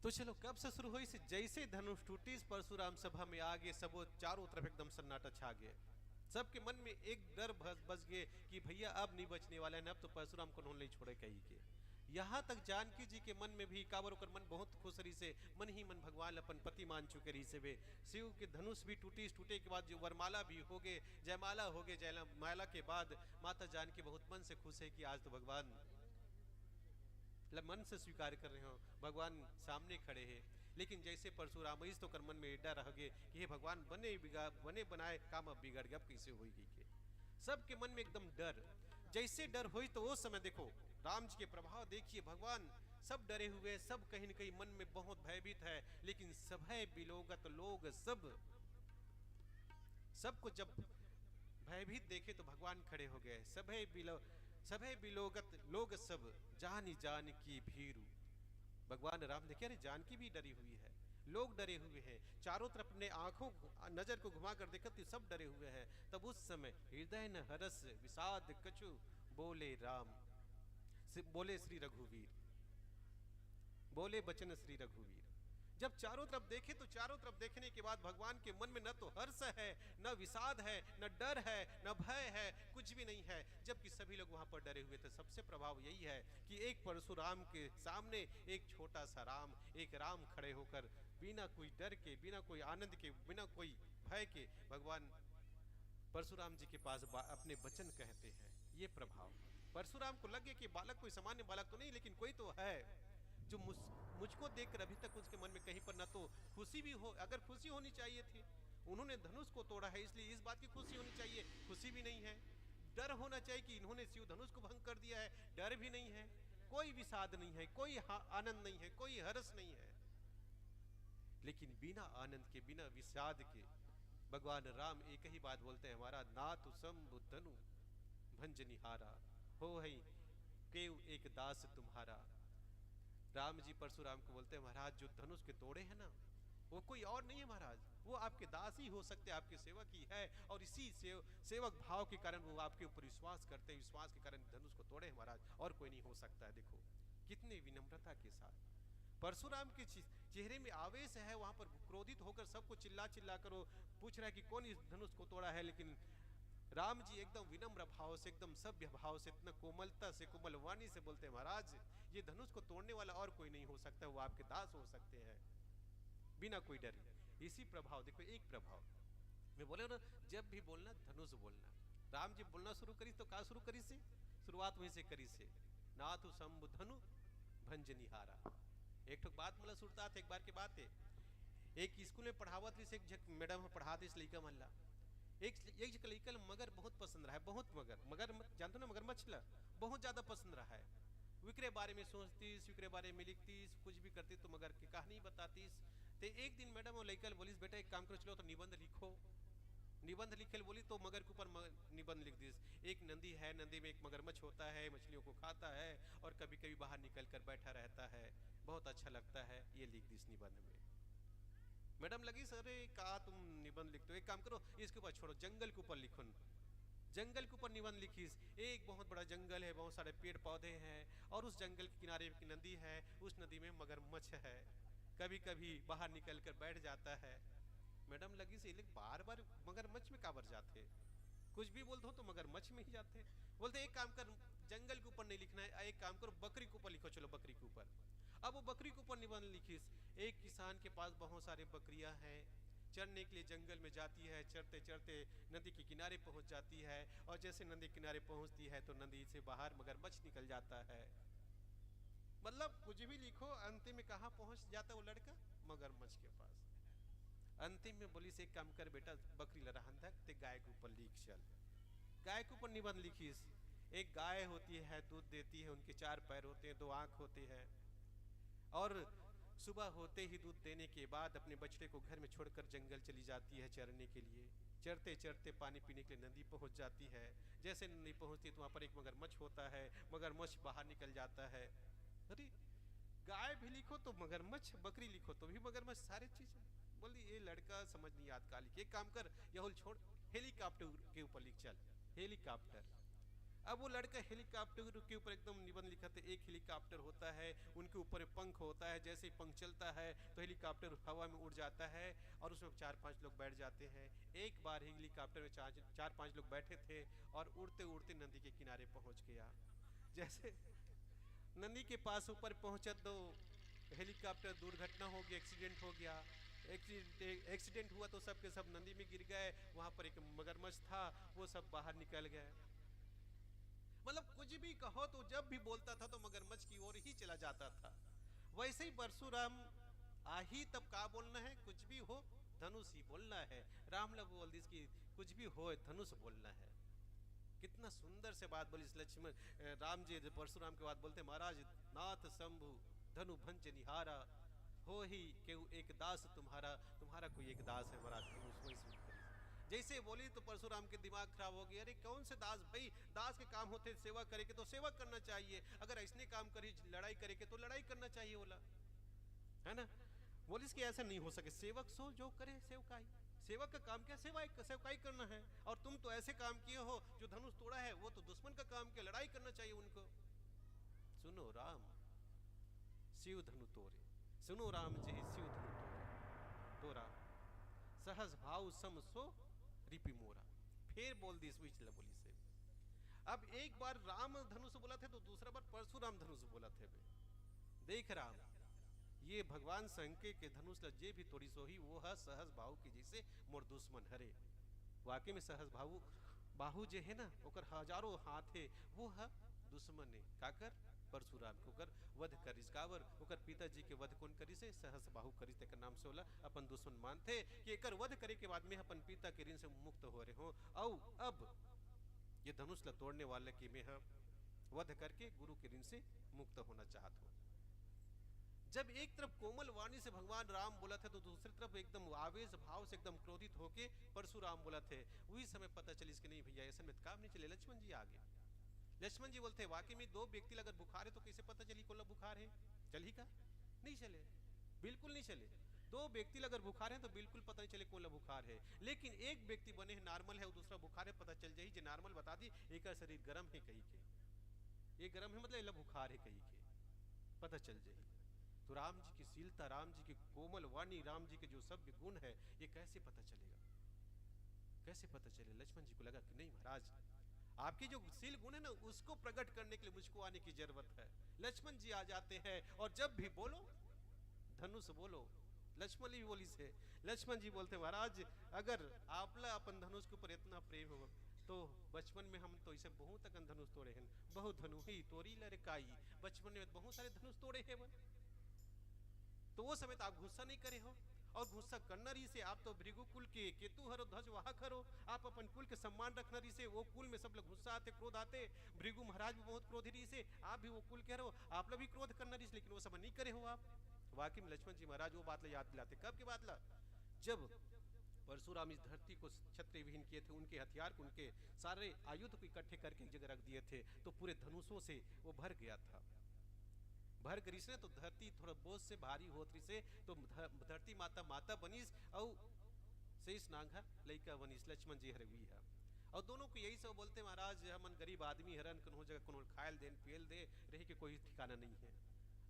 तो चलो कब से शुरू हुई? जैसे धनुष टूटी परशुराम सभा में आगे सब चारों तरफ एकदम सन्नाटा छा गए। सबके मन में एक डर बस गए कि भैया अब नहीं बचने वाला है, अब तो परशुराम को नहीं छोड़े कहीं के। यहाँ तक जानकी जी के मन में भी काबर कर मन बहुत खुश रही से, मन ही मन भगवान अपन पति मान चुके रही से वे। शिव के धनुष भी टूटी, टूटे के बाद जो वरमाला भी हो गए, जयमाला हो गए, जयमाला के बाद माता जानकी बहुत मन से खुश है कि आज तो भगवान मन से स्वीकार कर रहे हो, भगवान सामने खड़े हैं। लेकिन जैसे परशुराम इस तो कर मन में डर रह गए कि हे भगवान बने बनाए काम अब बिगड़ गया, अब कैसे होगी के। सबके मन में एकदम डर। जैसे डर हुई तो वो समय देखो राम जी के प्रभाव देखिए, भगवान सब डरे हुए, सब कहीं न कहीं मन में बहुत भयभीत है। लेकिन सभय बिलोगत लोग सबको जब भयभीत देखे तो भगवान खड़े हो गए। सभय बिलोगत लोग सब जान जान की भीरू। भगवान राम देखिए अरे जानकी भी डरी हुई है, लोग डरे हुए हैं, चारों तरफ अपने आंखों नजर को घुमा कर देखते तो सब डरे हुए हैं। तब उस समय हृदय न हरस विषाद कछु बोले राम, बोले श्री रघुवीर, बोले बचन श्री रघुवीर। जब चारों तरफ देखे तो चारों तरफ देखने के बाद भगवान के मन में न तो हर्ष है, न विषाद है, न डर है, न भय है, कुछ भी नहीं है। जबकि सभी लोग वहां पर डरे हुए थे। सबसे प्रभाव यही है कि एक परशुराम के सामने एक छोटा सा राम, एक राम खड़े होकर बिना कोई डर के, बिना कोई आनंद के, बिना कोई भय के भगवान परशुराम जी के पास अपने वचन कहते हैं। ये प्रभाव परशुराम को लगे कि बालक कोई सामान्य बालक तो नहीं, लेकिन कोई तो है जो मुझको देखकर अभी तक उसके मन में कहीं पर ना तो खुशी भी हो, अगर खुशी होनी चाहिए थी, उन्होंने धनुष को तोड़ा है इसलिए इस बात की खुशी होनी चाहिए, खुशी भी नहीं है। डर होना चाहिए कि इन्होंने शिव धनुष को भंग कर दिया है, डर भी नहीं है। कोई विषाद नहीं है, कोई आनंद नहीं है, कोई हर्ष नहीं है। लेकिन बिना आनंद के, बिना विषाद के भगवान राम एक ही बात बोलते हैं, हमारा नाथ शंभु धनु भंजनिहारा हो है केव एक दास तुम्हारा। राम जी परशुराम को बोलते हैं महाराज जो धनुष के तोड़े हैं ना, वो कोई और नहीं है महाराज, वो आपके दास ही हो सकते हैं, आपके सेवक ही है। और इसी सेवक भाव के कारण वो आपके ऊपर विश्वास करते हैं, विश्वास के कारण धनुष को तोड़े हैं महाराज, और कोई नहीं हो सकता है। देखो कितनी विनम्रता के साथ परशुराम के चेहरे में आवेश है, वहां पर क्रोधित होकर सबको चिल्ला चिल्ला कर पूछ रहा है कि कौन इस धनुष को तोड़ा है। लेकिन राम जी एकदम विनम्र भाव से, एकदम सभ्य भाव से, इतना कोमलता से, कोमल वाणी से बोलते हैं महाराज ये धनुष को तोड़ने वाला और कोई नहीं हो सकता, वो आपके दास हो सकते हैं बिना कोई डर। इसी प्रभाव देखो, एक प्रभाव मैं बोले ना, जब भी बोलना धनुष बोलना। राम जी बोलना शुरू करी तो कहा शुरू करी से, शुरुआत वहीं से करी से, नाथ शंभु धनु भंजनिहारा। एक ठोक बात मतलब सुनता था, एक बार की बात है, एक स्कूल में पढ़ावत रही से एक मैडम पढ़ाती इस लड़का मन ला, एक लड़का मगर बहुत पसंद रहा है, बहुत मगर जानते ना मगरमच्छ ला बहुत ज्यादा पसंद रहा है। विक्रे बारे में सोचतीस, विक्रे बारे में लिखतीस, कुछ भी करती तो मगर की कहानी बतातीस। तो एक दिन मैडम और लड़का बोलीस बेटा एक काम करो, चलो तो निबंध लिखो। निबंध लिखे बोली तो मगर के ऊपर निबंध लिख दीस। एक नदी है, नदी में एक मगरमच्छ होता है, मछलियों को खाता है और कभी कभी बाहर निकल कर बैठा रहता है, बहुत अच्छा लगता है, ये लिख दीस निबंध में। मैडम लगी सर कहा तुम निबंध लिखते हो, एक काम करो इसके ऊपर छोड़ो, जंगल के ऊपर लिखो। जंगल के ऊपर निबंध लिखीस। एक बहुत बड़ा जंगल है, बहुत सारे पेड़ पौधे हैं और उस जंगल के किनारे एक नदी है, उस नदी में मगरमच्छ है, कभी कभी बाहर निकल कर बैठ जाता है। मैडम लगी से बार बार मगरमच्छ में काबर जाते, कुछ भी बोल दो तो मगरमच्छ में ही जाते। बोलते एक काम कर, जंगल के ऊपर नहीं लिखना है, एक काम करो बकरी के ऊपर लिखो, चलो बकरी के ऊपर। अब वो बकरी के ऊपर निबंध लिखीस। एक किसान के पास बहुत सारे बकरियां हैं, चरने के लिए जंगल में जाती है, चरते चरते नदी के किनारे पहुंच जाती है और जैसे नदी किनारे पहुंचती है तो नदी से बाहर मगरमच्छ निकल जाता है। मतलब कुछ भी लिखो, अंतिम में कहाँ पहुंच जाता वो लड़का, मगरमच्छ के पास। अंतिम में बोली से एक काम कर बेटा, बकरी लड़ाहन तक ते गाय के ऊपर लिख चल। गाय के ऊपर निबंध लिखी। एक गाय होती है, दूध देती है, उनके 4 पैर होते हैं, 2 आंख होते हैं, और सुबह होते ही दूध देने के बाद अपने बछड़े को घर में छोड़कर जंगल चली जाती है चरने के लिए। चरते चरते पानी पीने के लिए नदी पहुंच जाती है। जैसे नदी पहुंचती है तो वहां पर एक मगरमच्छ होता है, मगरमच्छ बाहर निकल जाता है। अरे गाय भी लिखो तो मगरमच्छ, बकरी लिखो तो भी मगरमच्छ, सारी चीज। बोली ये लड़का समझ नहीं याद का लिखे, एक काम कर यहुल छोड़, हेलीकॉप्टर के ऊपर लिख चल, हेलीकॉप्टर। अब वो लड़का हेलीकॉप्टर के ऊपर एकदम निबंध लिखा था। एक हेलीकॉप्टर होता है, उनके ऊपर पंख होता है, जैसे ही पंख चलता है तो हेलीकॉप्टर हवा में उड़ जाता है और उसमें 4-5 लोग बैठ जाते हैं। एक बार हेलीकॉप्टर में 4-5 लोग बैठे थे और उड़ते उड़ते नदी के किनारे पहुंच गया। जैसे नदी के पास ऊपर पहुंचा तो हेलीकॉप्टर दुर्घटना हो गई, एक्सीडेंट हो गया। एक्सीडेंट हुआ तो सब के सब नदी में गिर गए। वहां पर एक मगरमच्छ था, वो सब बाहर निकल गए। मतलब कुछ भी कहो तो जब भी बोलता था तो मगरमच्छ की ओर ही चला जाता था। वैसे ही परशुराम आही तब का बोलना है, कुछ भी हो धनुष ही बोलना है। राम लोग बोल दिस की कुछ भी हो धनुष बोलना है। कितना सुंदर से बात बोली लक्ष्मण राम जी परशुराम के बात बोलते, महाराज नाथ शंभु धनु भंज निहारा, हो ही केहू एक दास तुम्हारा, तुम्हारा कोई एक दास है महाराज धनुष। जैसे बोली तो परशुराम के दिमाग खराब हो गया। अरे कौन से दास भाई, दास के काम होते सेवा करे के तो सेवा करना चाहिए, अगर ऐसने काम करी लड़ाई करे के तो लड़ाई करना चाहिए बोला, है ना। बोली इसके ऐसा नहीं हो सके, सेवक सो जो करे सेवकाई, सेवक का काम क्या सेवकाई करना है। और तुम तो ऐसे काम किए हो, जो धनुष तोड़ा है वो तो दुश्मन का काम किया, लड़ाई करना चाहिए उनको। सुनो राम शिव धनु तोरे, सुनो राम जी शिव धनु तोरे, तोरा सहज भाव सम सो रिपि मोरा। फिर बोल दी स्विच बोली से। अब एक बार राम धनुष बोला थे तो दूसरा बार परशुराम धनुष बोला थे। देख राम ये भगवान शंकर के धनुष जे भी तोड़ी सोही वो है सहज बाहु की जैसे मोर दुश्मन हरे। वाकई में सहज बाहु बाहु जे है ना ओकर हजारों हाथ है, वो है दुश्मन ने काकर परशुराम को कर वध करिस। कावर ओकर पिताजी के वध कौन करी से सहस बाहु करिस, तेकर नाम से होला अपन दुश्मन मानते कि एकर वध करे के बाद में अपन पिता के ऋण से मुक्त हो रहे हो। औ अब ये धनुष ला तोड़ने वाले की मैं वध करके गुरु के ऋण से मुक्त होना चाहत हो। जब एक तरफ कोमल वाणी से भगवान राम बोला था तो दूसरी तरफ एकदम आवेश भाव से एकदम क्रोधित होके परशुराम बोला थे। वही समय पता चली कि नहीं भैया ऐसा में काम नहीं चले। लक्ष्मण जी आगे, लक्ष्मण जी बोलते वाकई में 2 व्यक्ति अगर बुखार है तो कैसे पता चली कौन बुखार है, चली का नहीं चले, बिल्कुल नहीं चले। 2 व्यक्ति अगर बुखार है तो बिल्कुल पता नहीं चले कौन बुखार है। लेकिन एक व्यक्ति बने हैं नॉर्मल है और दूसरा बुखार है, पता चल जाए जो नॉर्मल बता दी एक शरीर गर्म है कही के, ये गर्म है मतलब बुखार है कही के पता चल जाए। तो राम जी की शीलता, राम जी की कोमल वाणी, राम जी के जो सभ्य गुण है ये कैसे पता चलेगा, कैसे पता चले। लक्ष्मण जी को लगा कि नहीं महाराज आपके जो शील गुण है ना उसको प्रकट करने के लिए मुझको आने की जरूरत है। लक्ष्मण जी आ जाते हैं और जब भी बोलो धनुष बोलो। लक्ष्मण जी बोली से लक्ष्मण जी बोलते महाराज अगर आपला अपन धनुष के ऊपर इतना प्रेम हो तो बचपन में हम तो इसे बहुत अकन धनुष तोड़े हैं, बहुत धनु ही तोरी लड़काई, बचपन में बहुत सारे धनुष तोड़े हैं वो। तो वो समय तो आप गुस्सा नहीं करे हो, और गुस्सा करना रही से आप तो भृगु कुल के केतु हरो ध्वज वाहक हरो, आप अपन कुल के सम्मान रखना रही से वो कुल में सब लोग गुस्सा आते क्रोध आते। भृगु महाराज भी बहुत क्रोधी रही से, आप भी वो कुल कह रहे हो, आप लोग भी क्रोध करना रही, लेकिन वो सब नहीं करे हो आप। वाकई में लक्ष्मण जी महाराज वो बात याद दिलाते, कब की बात ला जब परशुराम इस धरती को छत्र विहीन किए थे, उनके हथियार को उनके सारे आयुध को इकट्ठे करके एक जगह रख दिए थे तो पूरे धनुषों से वो भर गया था। भर करिस ने तो धरती थोड़ा बोझ से भारी होत रही से तो धरती माता माता बनीस और शेष नांगा लइका बनीस। लक्ष्मण जी हरे हुई है और दोनों को यही सब बोलते महाराज हमन गरीब आदमी हरन कौन जगह कौन खायल देन पियल दे रही के कोई ठिकाना नहीं है।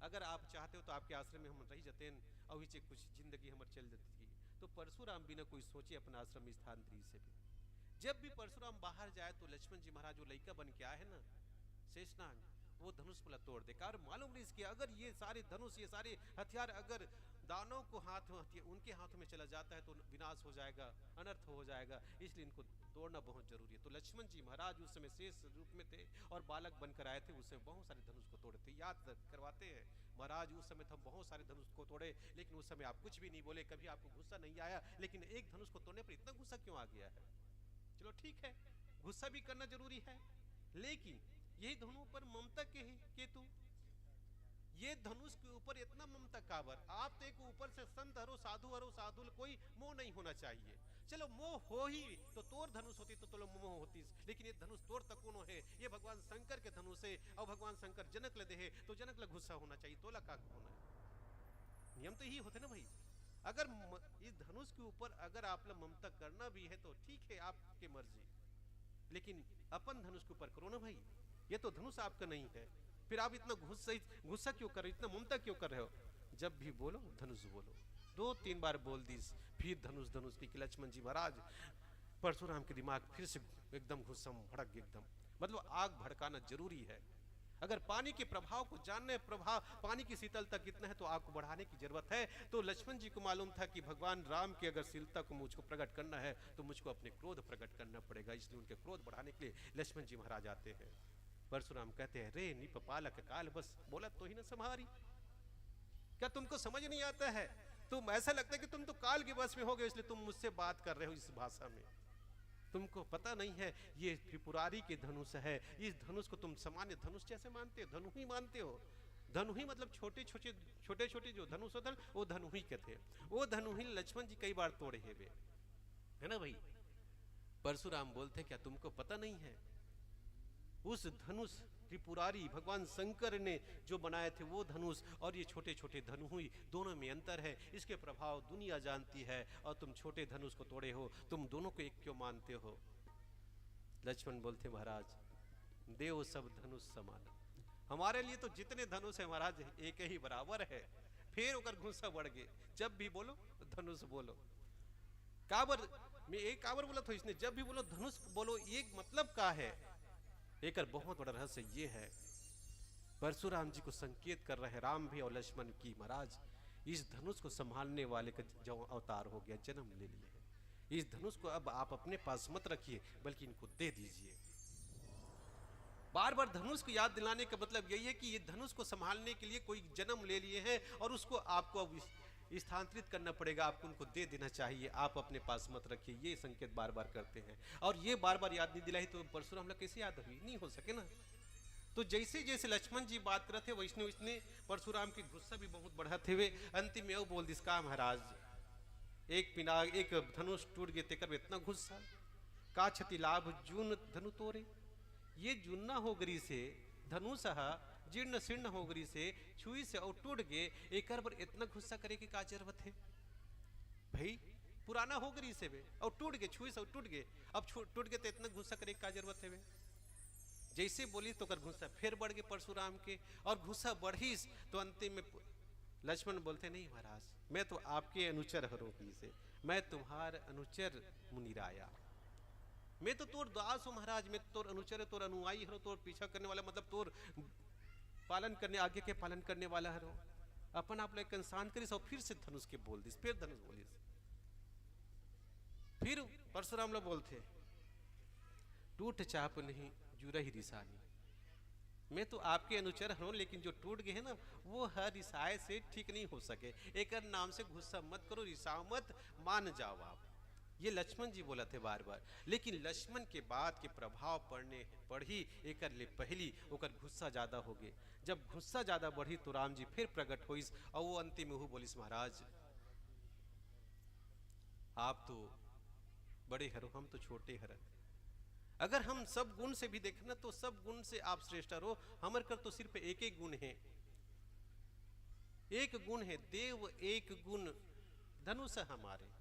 अगर आप चाहते हो तो आपके आश्रम में हम रही जाते और विचे कुछ जिंदगी हमारे चल जाती थी। तो परशुराम बिना कोई सोचे अपना आश्रम स्थानांतरित से भी जब भी परशुराम बाहर जाए तो लक्ष्मण जी महाराज वो लइका बन के आए है ना शेषनाग, वो धनुष वाला तोड़ देगा। और मालूम नहीं इसके अगर ये सारे धनुष ये सारे हथियार अगर दानव को उनके हाथों में चला जाता है तो विनाश हो जाएगा, अनर्थ हो जाएगा, इसलिए इनको तोड़ना बहुत जरूरी है। तो लक्ष्मण जी महाराज उस समय शेष रूप में थे और बालक बनकर आए थे, उस समय बहुत सारे धनुष को तोड़े थे। याद करवाते हैं महाराज उस समय हम बहुत सारे धनुष को तोड़े, लेकिन उस समय आप कुछ भी नहीं बोले, कभी आपको गुस्सा नहीं आया, लेकिन एक धनुष को तोड़ने पर इतना गुस्सा क्यों आ गया है। चलो ठीक है गुस्सा भी करना जरूरी है, लेकिन यही धनु पर ममता के केतु, ये धनुष के ऊपर इतना ममता काबर। आप तो एक ऊपर से संत हरो साधु कोई मोह नहीं होना चाहिए। चलो मोह हो ही तो तोर धनुष होती तो चलो मोह होती, लेकिन ये धनुष तोर तक कोनो है, ये भगवान शंकर के धनुष है और भगवान शंकर जनक ले दे है, तो जनक ला गुस्सा होना चाहिए, तोला का होना है। नियम तो यही होते ना भाई। अगर इस धनुष के ऊपर अगर आप लोग ममता करना भी है तो ठीक है, आपकी मर्जी, लेकिन अपन धनुष के ऊपर करो ना भाई। ये तो धनुष आपका नहीं है, फिर आप इतना गुस्सा क्यों कर रहे हो, इतना ममता क्यों कर रहे हो। जब भी बोलो धनुष बोलो, 2-3 बार बोल दी, फिर धनुष धनुष की लक्ष्मण जी महाराज परशुराम के दिमाग फिर से एकदम गुस्सा भड़क गया एकदम। मतलब आग भड़काना जरूरी है। अगर पानी के प्रभाव को जानने, प्रभाव पानी की शीतलता कितना है तो आग को बढ़ाने की जरूरत है। तो लक्ष्मण जी को मालूम था कि भगवान राम की अगर शीलता को मुझको प्रकट करना है तो मुझको अपने क्रोध प्रकट करना पड़ेगा, इसलिए उनके क्रोध बढ़ाने के लिए लक्ष्मण जी महाराज आते हैं। परशुराम कहते हैं, रे निप पालक काल, बस बोला तो ही ना संहारी। क्या तुमको समझ नहीं आता है? तुम ऐसा लगता है कि तुम तो काल के बस में हो गए, इसलिए तुम मुझसे बात कर रहे हो इस भाषा में। तुमको पता नहीं है ये त्रिपुरारी के धनुष है। इस धनुष को तुम सामान्य धनुष जैसे मानते हो, धनु ही मानते हो। धनु ही मतलब छोटे छोटे जो धनुष होते हैं वो धनु ही कहते। वो धनु ही लक्ष्मण जी कई बार तोड़े हुए है ना भाई। परशुराम बोलते क्या तुमको पता नहीं है, उस धनुष त्रिपुरारी भगवान शंकर ने जो बनाए थे वो धनुष और ये छोटे छोटे धनु हुई, दोनों में अंतर है। इसके प्रभाव दुनिया जानती है और तुम छोटे धनुष को तोड़े हो, तुम दोनों को एक क्यों मानते हो। लक्ष्मण बोलते महाराज देव सब धनुष समान, हमारे लिए तो जितने धनुष है महाराज एक ही बराबर है। फिर ओकर गुस्सा बढ़ गए, जब भी बोलो धनुष बोलो। काबर में एक काबर बोला था इसने, जब भी बोलो धनुष बोलो, एक मतलब का है। एक बहुत बड़ा रहस्य ये है, परशुराम जी को संकेत कर रहे राम भी और लक्ष्मण की, महाराज इस धनुष को संभालने वाले का जो अवतार हो गया, जन्म ले लिए है। इस धनुष को अब आप अपने पास मत रखिए बल्कि इनको दे दीजिए। बार बार धनुष को याद दिलाने का मतलब यही है कि ये धनुष को संभालने के लिए कोई जन्म ले लिए हैं और उसको आपको अब स्थानांतरित करना पड़ेगा, आपको उनको दे देना चाहिए, आप अपने पास मत रखिए। ये संकेत बार बार करते हैं और ये बार बार याद नहीं दिलाई तो परशुराम लोग कैसे याद हुई, नहीं हो सके ना। तो जैसे जैसे लक्ष्मण जी बात करते वैष्णव इसने परशुराम की गुस्सा भी बहुत बढ़ाते हुए अंतिम में वो बोल दिस का महाराज एक पिनाग एक धनुष टूट गए तेकर इतना गुस्सा का क्षति लाभ जून धनु तोरे। ये जुन्ना हो गरी से धनुष जीर्ण शीर्ण हो गरी से छुई से और टूट गए, एक बार इतना गुस्सा करे की का जरूरत है भाई। पुराना हो गरी से वे और टूट गए, छुई से और टूट गए, अब टूट गए तो इतना गुस्सा करे की का जरूरत है वे। जैसे बोली तो कर गुस्सा फिर बढ़ गए परशुराम के, और गुस्सा बढ़ी तो अंतिम में लक्ष्मण बोलते नहीं महाराज मैं तो आपके अनुचर हरो से, मैं तुम्हार अनुचर मुनिराया, मैं तो तोर दास हूं महाराज, मैं तोर अनुचर है, तोर अनुयायी हरो, तोर पीछा करने वाला मतलब तोर पालन करने आगे के पालन करने वाला हरो। अपन आप लोग इंसान करिस और फिर से धनुष के बोल दिस, फिर धनुष बोलिस। फिर परशुराम लोग बोलते टूट चाप नहीं जुरही रिसानी, मैं तो आपके अनुचर हूं लेकिन जो टूट गए हैं ना वो हर रिसाए से ठीक नहीं हो सके। एक नाम से गुस्सा मत करो, रिसाओ मत, मान जाओ आप। ये लक्ष्मण जी बोला थे बार बार, लेकिन लक्ष्मण के बाद के प्रभाव पढ़ी एक ले पहली ओकर गुस्सा ज्यादा हो गए। जब गुस्सा ज्यादा बढ़ी तो राम जी फिर प्रकट होइस और वो अंतिम में बोलिस महाराज आप तो बड़े हरो, हम तो छोटे हर। अगर हम सब गुण से भी देखना तो सब गुण से आप श्रेष्ठ हो, हमर कर तो सिर्फ एक एक गुण है, एक गुण है देव, एक गुण धनुष हमारे।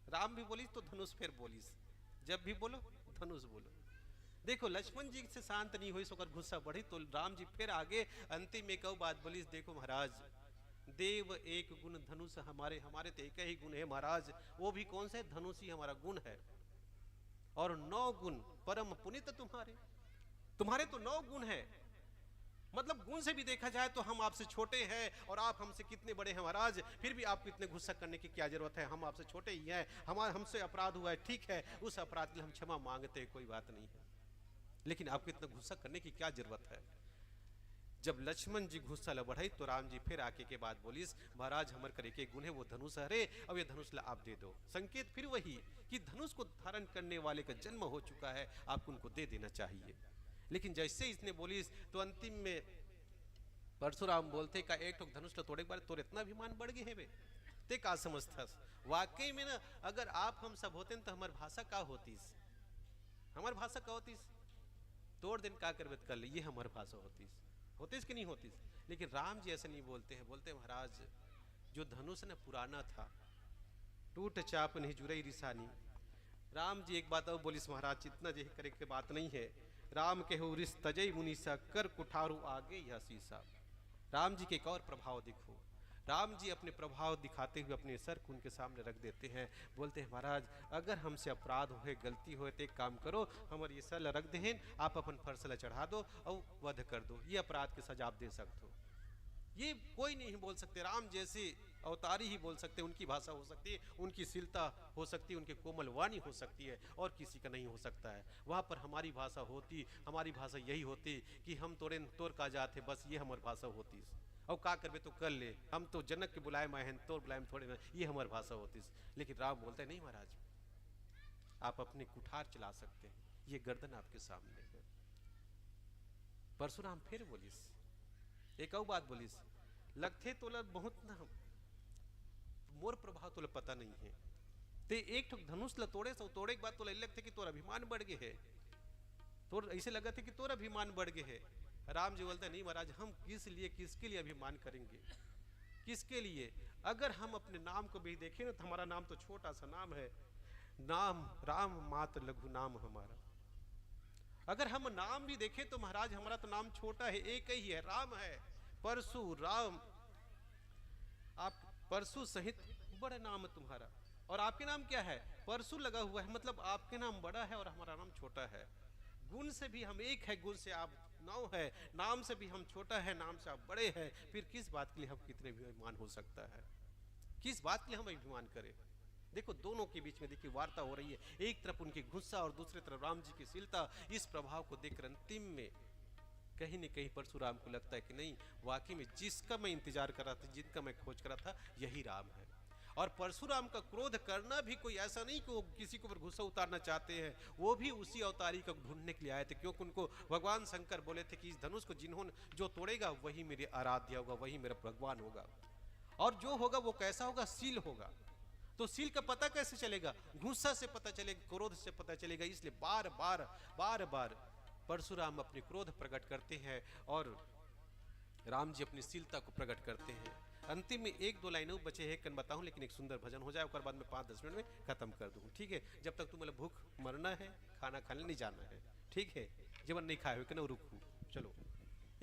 राम भी बोलिस तो धनुष फिर बोलिस, जब भी बोलो धनुष बोलो। देखो लक्ष्मण जी से शांत नहीं हुई सोकर गुस्सा बढ़ी तो राम जी फिर आगे अंतिम में एक बात बोलिस, देखो महाराज देव एक गुण धनुष हमारे, हमारे तो एक ही गुण है महाराज, वो भी कौन सा है, धनुष ही हमारा गुण है। और 9 गुण परम पुनित तुम्हारे, तुम्हारे तो 9 गुण है, मतलब गुण से भी देखा जाए तो हम आपसे छोटे हैं और आप हमसे कितने बड़े हैं महाराज, फिर भी आपको इतने गुस्सा करने की क्या जरूरत है, हम आपसे छोटे ही हैं, हमसे अपराध हुआ है ठीक है, उस अपराध के लिए हम क्षमा मांगते हैं, कोई बात नहीं है, लेकिन आपको इतना गुस्सा करने की क्या जरूरत है। जब लक्ष्मण जी गुस्सा ला बढ़ाई तो राम जी फिर आके के बाद बोलिस महाराज हमर करे के गुण है वो धनुष हरे, अब ये धनुष ला आप दे दो। संकेत फिर वही कि धनुष को धारण करने वाले का जन्म हो चुका है, आपको उनको दे देना चाहिए। लेकिन जैसे इसने बोलिस तो अंतिम में परशुराम बोलते का एक ठोक धनुष ला तोड़े के बाद तोर इतना अभिमान बढ़ गए है बे, ते का समझथस। वाकई में ना अगर आप हम सब होते तो हमार भाषा का होतीस, हमार भाषा का होतीस, तोड़ दिन का करबे कर ले, ये हमार भाषा होतीस कि नहीं होतीस। लेकिन राम जी ऐसे नहीं बोलते हैं, बोलते महाराज जो धनुष ना पुराना था, टूट चाप नहीं जुड़ई रिसानी। राम जी एक बात और बोलिस महाराज, इतना जे करे के बात नहीं है। राम के हो रिस तजई मुनीसा कर कुठारू आगे यह शीशा। राम जी के एक और प्रभाव देखो, राम जी अपने प्रभाव दिखाते हुए अपने सर को उनके सामने रख देते हैं, बोलते हैं महाराज अगर हमसे अपराध होए गलती होए तो एक काम करो, हमारे ये सर रख दें, आप अपन फरसला चढ़ा दो और वध कर दो, ये अपराध की सजा आप दे सकते हो। ये कोई नहीं बोल सकते, राम जैसे अवतारी ही बोल सकते, उनकी भाषा हो सकती है, उनकी शीलता हो सकती है, उनकी कोमल वाणी हो सकती है, और किसी का नहीं हो सकता है। वहाँ पर हमारी भाषा होती, हमारी भाषा यही होती कि हम तोड़े तोड़ का जाते, बस ये हमारी भाषा होती। और का करबे तो कर ले, हम तो जनक के बुलाए में हैं, तोड़ बुलाए में थोड़े ना, ये हमारी भाषा होती। लेकिन राम बोलते नहीं महाराज आप अपने कुठार चला सकते हैं, ये गर्दन आपके सामने है। परशुराम फिर बोलिस एक और बात बोलिस, लगते तोला बहुत ना मोर प्रभाव तोला पता नहीं है, ते एक ठोक धनुष ला तोड़े सो तोड़े के बाद तोला लगते कि तोर अभिमान बढ़ गए है, तोर ऐसे लगा थे कि तोर अभिमान बढ़ गए है। राम जी बोलते नहीं महाराज हम किस लिए किसके लिए अभिमान करेंगे, किसके लिए? अगर हम अपने नाम को भी देखें ना तो हमारा नाम तो छोटा सा नाम है, नाम राम मात्र लघु नाम हमारा। अगर हम नाम भी देखें तो महाराज हमारा तो नाम छोटा है, एक ही है, राम है, परशु राम। आप परशु सहित बड़ा नाम है तुम्हारा, और आपके नाम क्या है? परशु लगा हुआ है, मतलब आपके नाम बड़ा है और हमारा नाम छोटा है। गुण से भी हम एक है, गुण से आप 9 है, नाम से भी हम छोटा है, नाम से आप बड़े हैं। फिर किस बात के लिए हम कितने भी अभिमान हो सकता है, किस बात के लिए हम अभिमान करें? देखो दोनों के बीच में देखिए वार्ता हो रही है, एक तरफ उनकी गुस्सा और दूसरी तरफ राम जी की शीलता। इस प्रभाव को देखकर अंतिम में कहीं न कहीं परशुराम को लगता है कि नहीं वाकई में जिसका मैं इंतजार कर रहा था, जिनका मैं खोज कर रहा था, यही राम है। और परशुराम का क्रोध करना भी कोई ऐसा नहीं कि वो किसी के ऊपर गुस्सा उतारना चाहते हैं, वो भी उसी अवतारी को ढूंढने के लिए आए थे, क्योंकि उनको भगवान शंकर बोले थे कि इस धनुष को जिन्होंने जो तोड़ेगा वही मेरे आराध्य होगा, वही मेरा भगवान होगा, और जो होगा वो कैसा होगा? शील होगा। तो शील का पता कैसे चलेगा? गुस्सा से पता चलेगा, क्रोध से पता चलेगा। इसलिए बार बार परशुराम अपने क्रोध प्रकट करते हैं और राम जी अपनी शीलता को प्रकट करते हैं। अंतिम में 1-2 लाइनें बचे हैं, कन बताऊं, लेकिन एक सुंदर भजन हो जाए, उसके बाद में 5-10 मिनट में खत्म कर दूं, ठीक है? जब तक तुम्हें भूख मरना है, खाना खाने नहीं जाना है, ठीक है? जब नहीं खाए हुए कि रुकू, चलो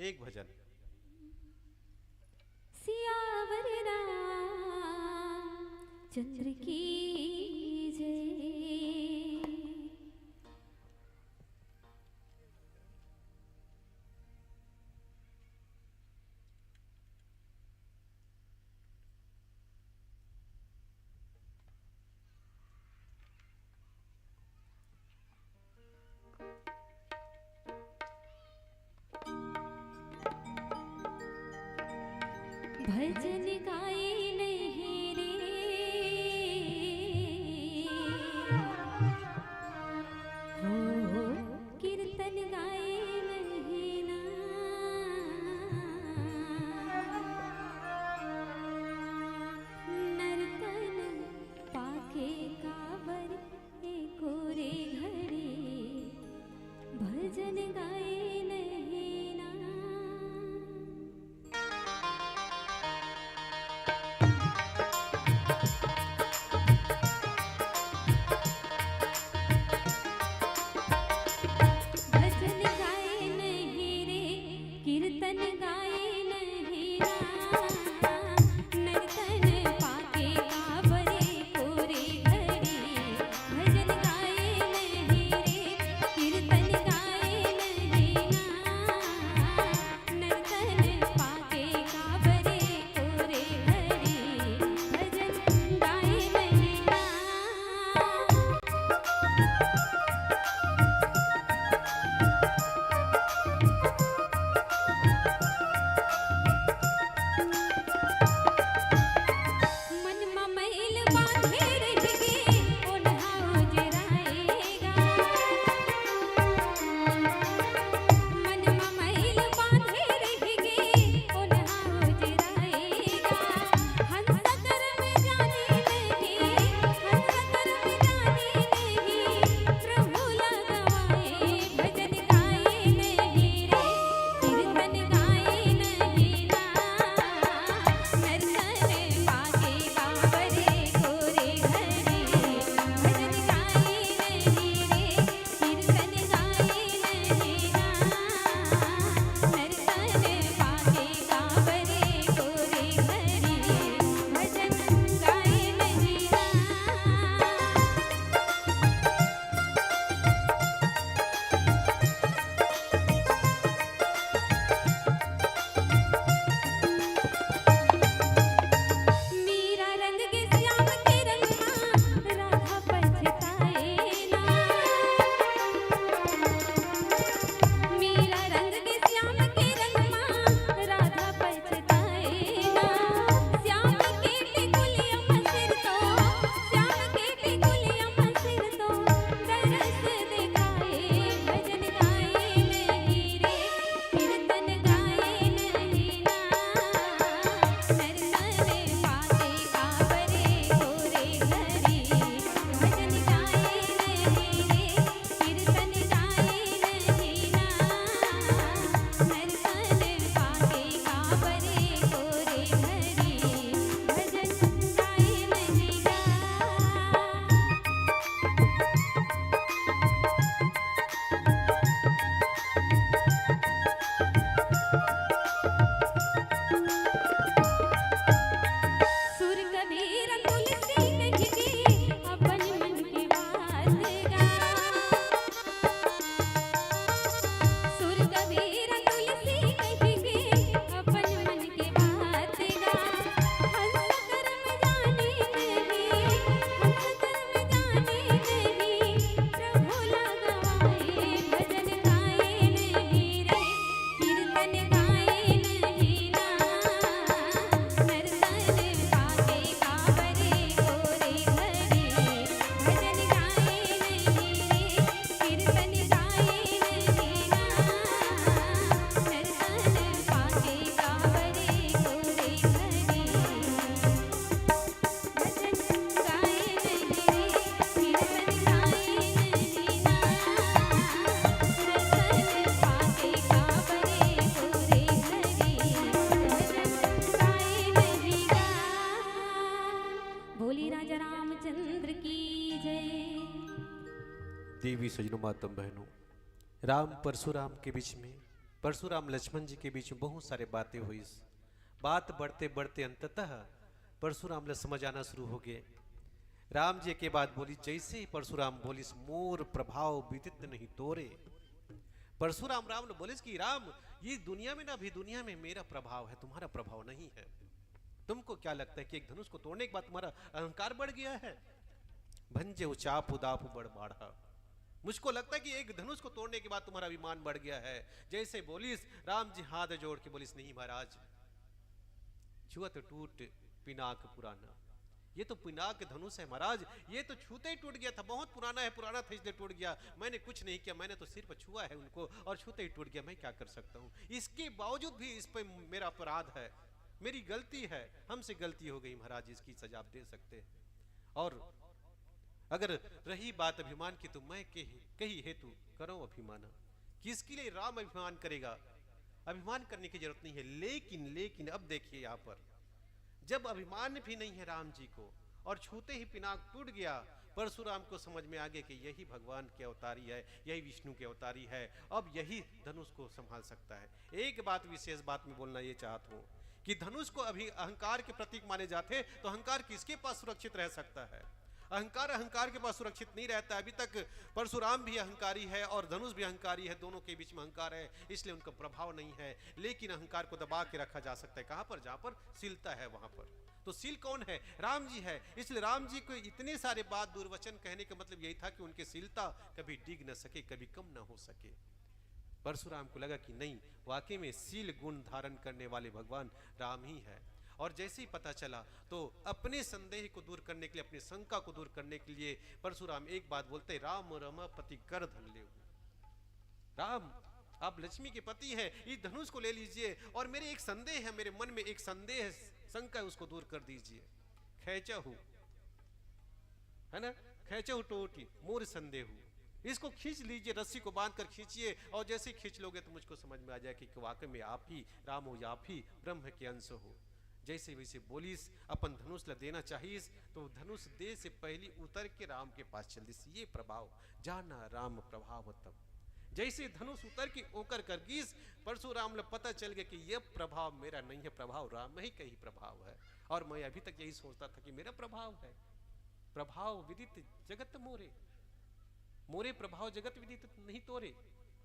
एक भजन। सियावर चंद्र की जय। भजन गाए नहीं रे, हो कीर्तन गाए नहीं ना, नर्तन पाके काबर एको रे घड़ी, भजन गाए नहीं ना। भजन गाए नहीं रे, कीर्तन गाए नहीं ना, नर्तन पाके काबरे कोरे घड़ी, भजन गाए नहीं रे, कीर्तन गाए नहीं देवी सजनों मातम बहनों, राम परशुराम के बीच में, परशुराम लक्ष्मण जी के बीच में बहुत सारे बातें हुई। बात बढ़ते बढ़ते अंततः परशुराम ने समझ आना शुरू हो गए। राम जी के बाद बोली, जैसे ही परशुराम बोली, मोर प्रभाव विदित नहीं तोरे। परशुराम राम ने बोले कि राम, ये दुनिया में ना, अभी दुनिया में मेरा प्रभाव है, तुम्हारा प्रभाव नहीं है। तुमको क्या लगता है कि एक धनुष को तोड़ने के बाद तुम्हारा अहंकार बढ़ गया है? भंजे उचाप उदाप बढ़ बाढ़ा। मुझको लगता है कि एक धनुष को तोड़ने के बाद तुम्हारा अभिमान बढ़ गया है। जैसे बोलिस, राम जी हाथ जोड़ के बोलिस, नहीं महाराज, छुअत टूट पिनाक पुराना। ये तो पिनाक धनुष है महाराज, ये तो छूते ही टूट गया था, बहुत पुराना है, पुराना था इसलिए टूट गया। मैंने कुछ नहीं किया, मैंने तो सिर्फ छुआ है उनको और छूते ही टूट गया, मैं क्या कर सकता हूँ? इसके बावजूद भी इस पे मेरा अपराध है, मेरी गलती है, हमसे गलती हो गई महाराज, इसकी सजा आप दे सकते हैं। और अगर रही बात अभिमान की, तो मैं कही हेतु करो अभिमान। किसके लिए राम अभिमान करेगा? अभिमान करने की जरूरत नहीं है। लेकिन अब देखिए, यहाँ पर जब अभिमान भी नहीं है राम जी को और छूते ही पिनाक टूट गया, परशुराम को समझ में आ गया कि यही भगवान के अवतारी है, यही विष्णु के अवतारी है, अब यही धनुष को संभाल सकता है। एक बात, विशेष बात में बोलना ये चाहता हूं कि धनुष को अभी अहंकार के प्रतीक माने जाते, तो अहंकार किसके पास सुरक्षित रह सकता है? अहंकार के पास सुरक्षित नहीं रहता। अभी तक परशुराम भी अहंकारी है और धनुष भी अहंकारी है, दोनों के बीच में अहंकार है, इसलिए उनका प्रभाव नहीं है। लेकिन अहंकार को दबा के रखा जा सकता है, कहां पर? जहां पर शीलता है वहां पर। तो शील कौन है? राम जी है। इसलिए राम जी को इतने सारे बात दुर्वचन कहने का मतलब यही था कि उनकी शीलता कभी डिग न सके, कभी कम न हो सके। परशुराम को लगा कि नहीं, वाकई में शील गुण धारण करने वाले भगवान राम ही है। और जैसे ही पता चला, तो अपने संदेह को दूर करने के लिए, अपनी शंका को दूर करने के लिए परशुराम एक बात बोलते, राम रमापति कर धन ले। राम, आप लक्ष्मी के पति हैं, इस धनुष को ले लीजिए और मेरे एक संदेह है, मेरे मन में एक संदेह शंका है, उसको दूर कर दीजिए। खैचहु है ना, खैचहु टोटी मोर संदेह, इसको खींच लीजिए, रस्सी को बांध कर खींचिए, और जैसे ही खींच लोगे तो मुझको समझ में आ जाए कि वाकई में आप ही राम हो, आप ही ब्रह्म के अंश हो। जैसे वैसे बोलिस, अपन धनुष ला देना चाहिए, तो धनुष दे से पहले उतर के राम के पास चल दिस। ये प्रभाव जाना राम प्रभाव तब। जैसे धनुष उतर के ओकर कर गीस, परशुराम ला पता चल गया कि यह प्रभाव मेरा नहीं है, प्रभाव राम ही का ही प्रभाव है। और मैं अभी तक यही सोचता था कि मेरा प्रभाव है। प्रभाव विदित जगत मोरे, मोरे प्रभाव जगत विदित नहीं तोरे।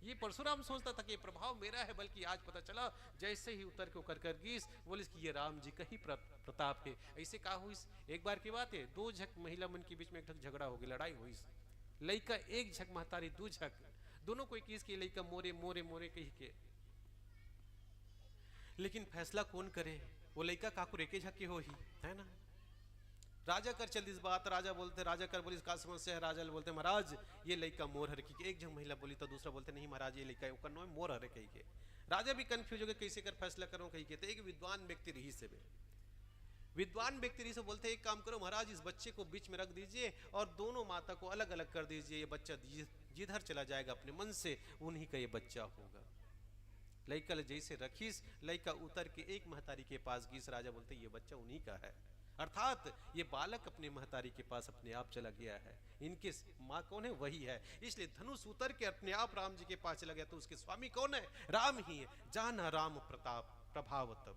ये परशुराम सोचता था कि ये प्रभाव मेरा है, बल्कि आज पता चला जैसे ही उतर के कर गीस, बोले कि ये राम जी का ही प्रताप है। ऐसे कहा हुई, एक बार की बात है, दो झक महिला मन के बीच में एक झगड़ा हो गया, लड़ाई हुई। लइका एक झक, महतारी दो झक, दोनों कोई किस के लइका मोरे मोरे मोरे कही के। लेकिन फैसला कौन करे? वो लइका काकुर एके झक के हो ही, है ना। राजा कर चल इस बात, राजा बोलते, राजा कर बोली इसका समस्या है। राजा बोलते, महाराज ये लइका मोर हर की। एक जन महिला बोली तो दूसरा बोलते, नहीं महाराज ये लइका ओकर नाम मोर हरे कही के। राजा भी कंफ्यूज हो गए, कैसे कर फैसला करो कही के। तो एक विद्वान व्यक्ति रही से बोलते, एक काम करो महाराज, इस बच्चे को बीच में रख दीजिए और दोनों माता को अलग अलग कर दीजिए। ये बच्चा जिधर चला जाएगा अपने मन से, उन्हीं का ये बच्चा होगा। लइका जैसे रखीस, लइका उतर के एक महतारी के पास गीस। राजा बोलते, ये बच्चा उन्हीं का है, अर्थात ये बालक अपने महतारी के पास अपने आप चला गया है। इनके माँ कौन है? वही है। इसलिए धनुष उतर के अपने आप राम जी के पास चला गया, तो उसके स्वामी कौन है? राम ही है। जाना राम प्रताप प्रभाव तब।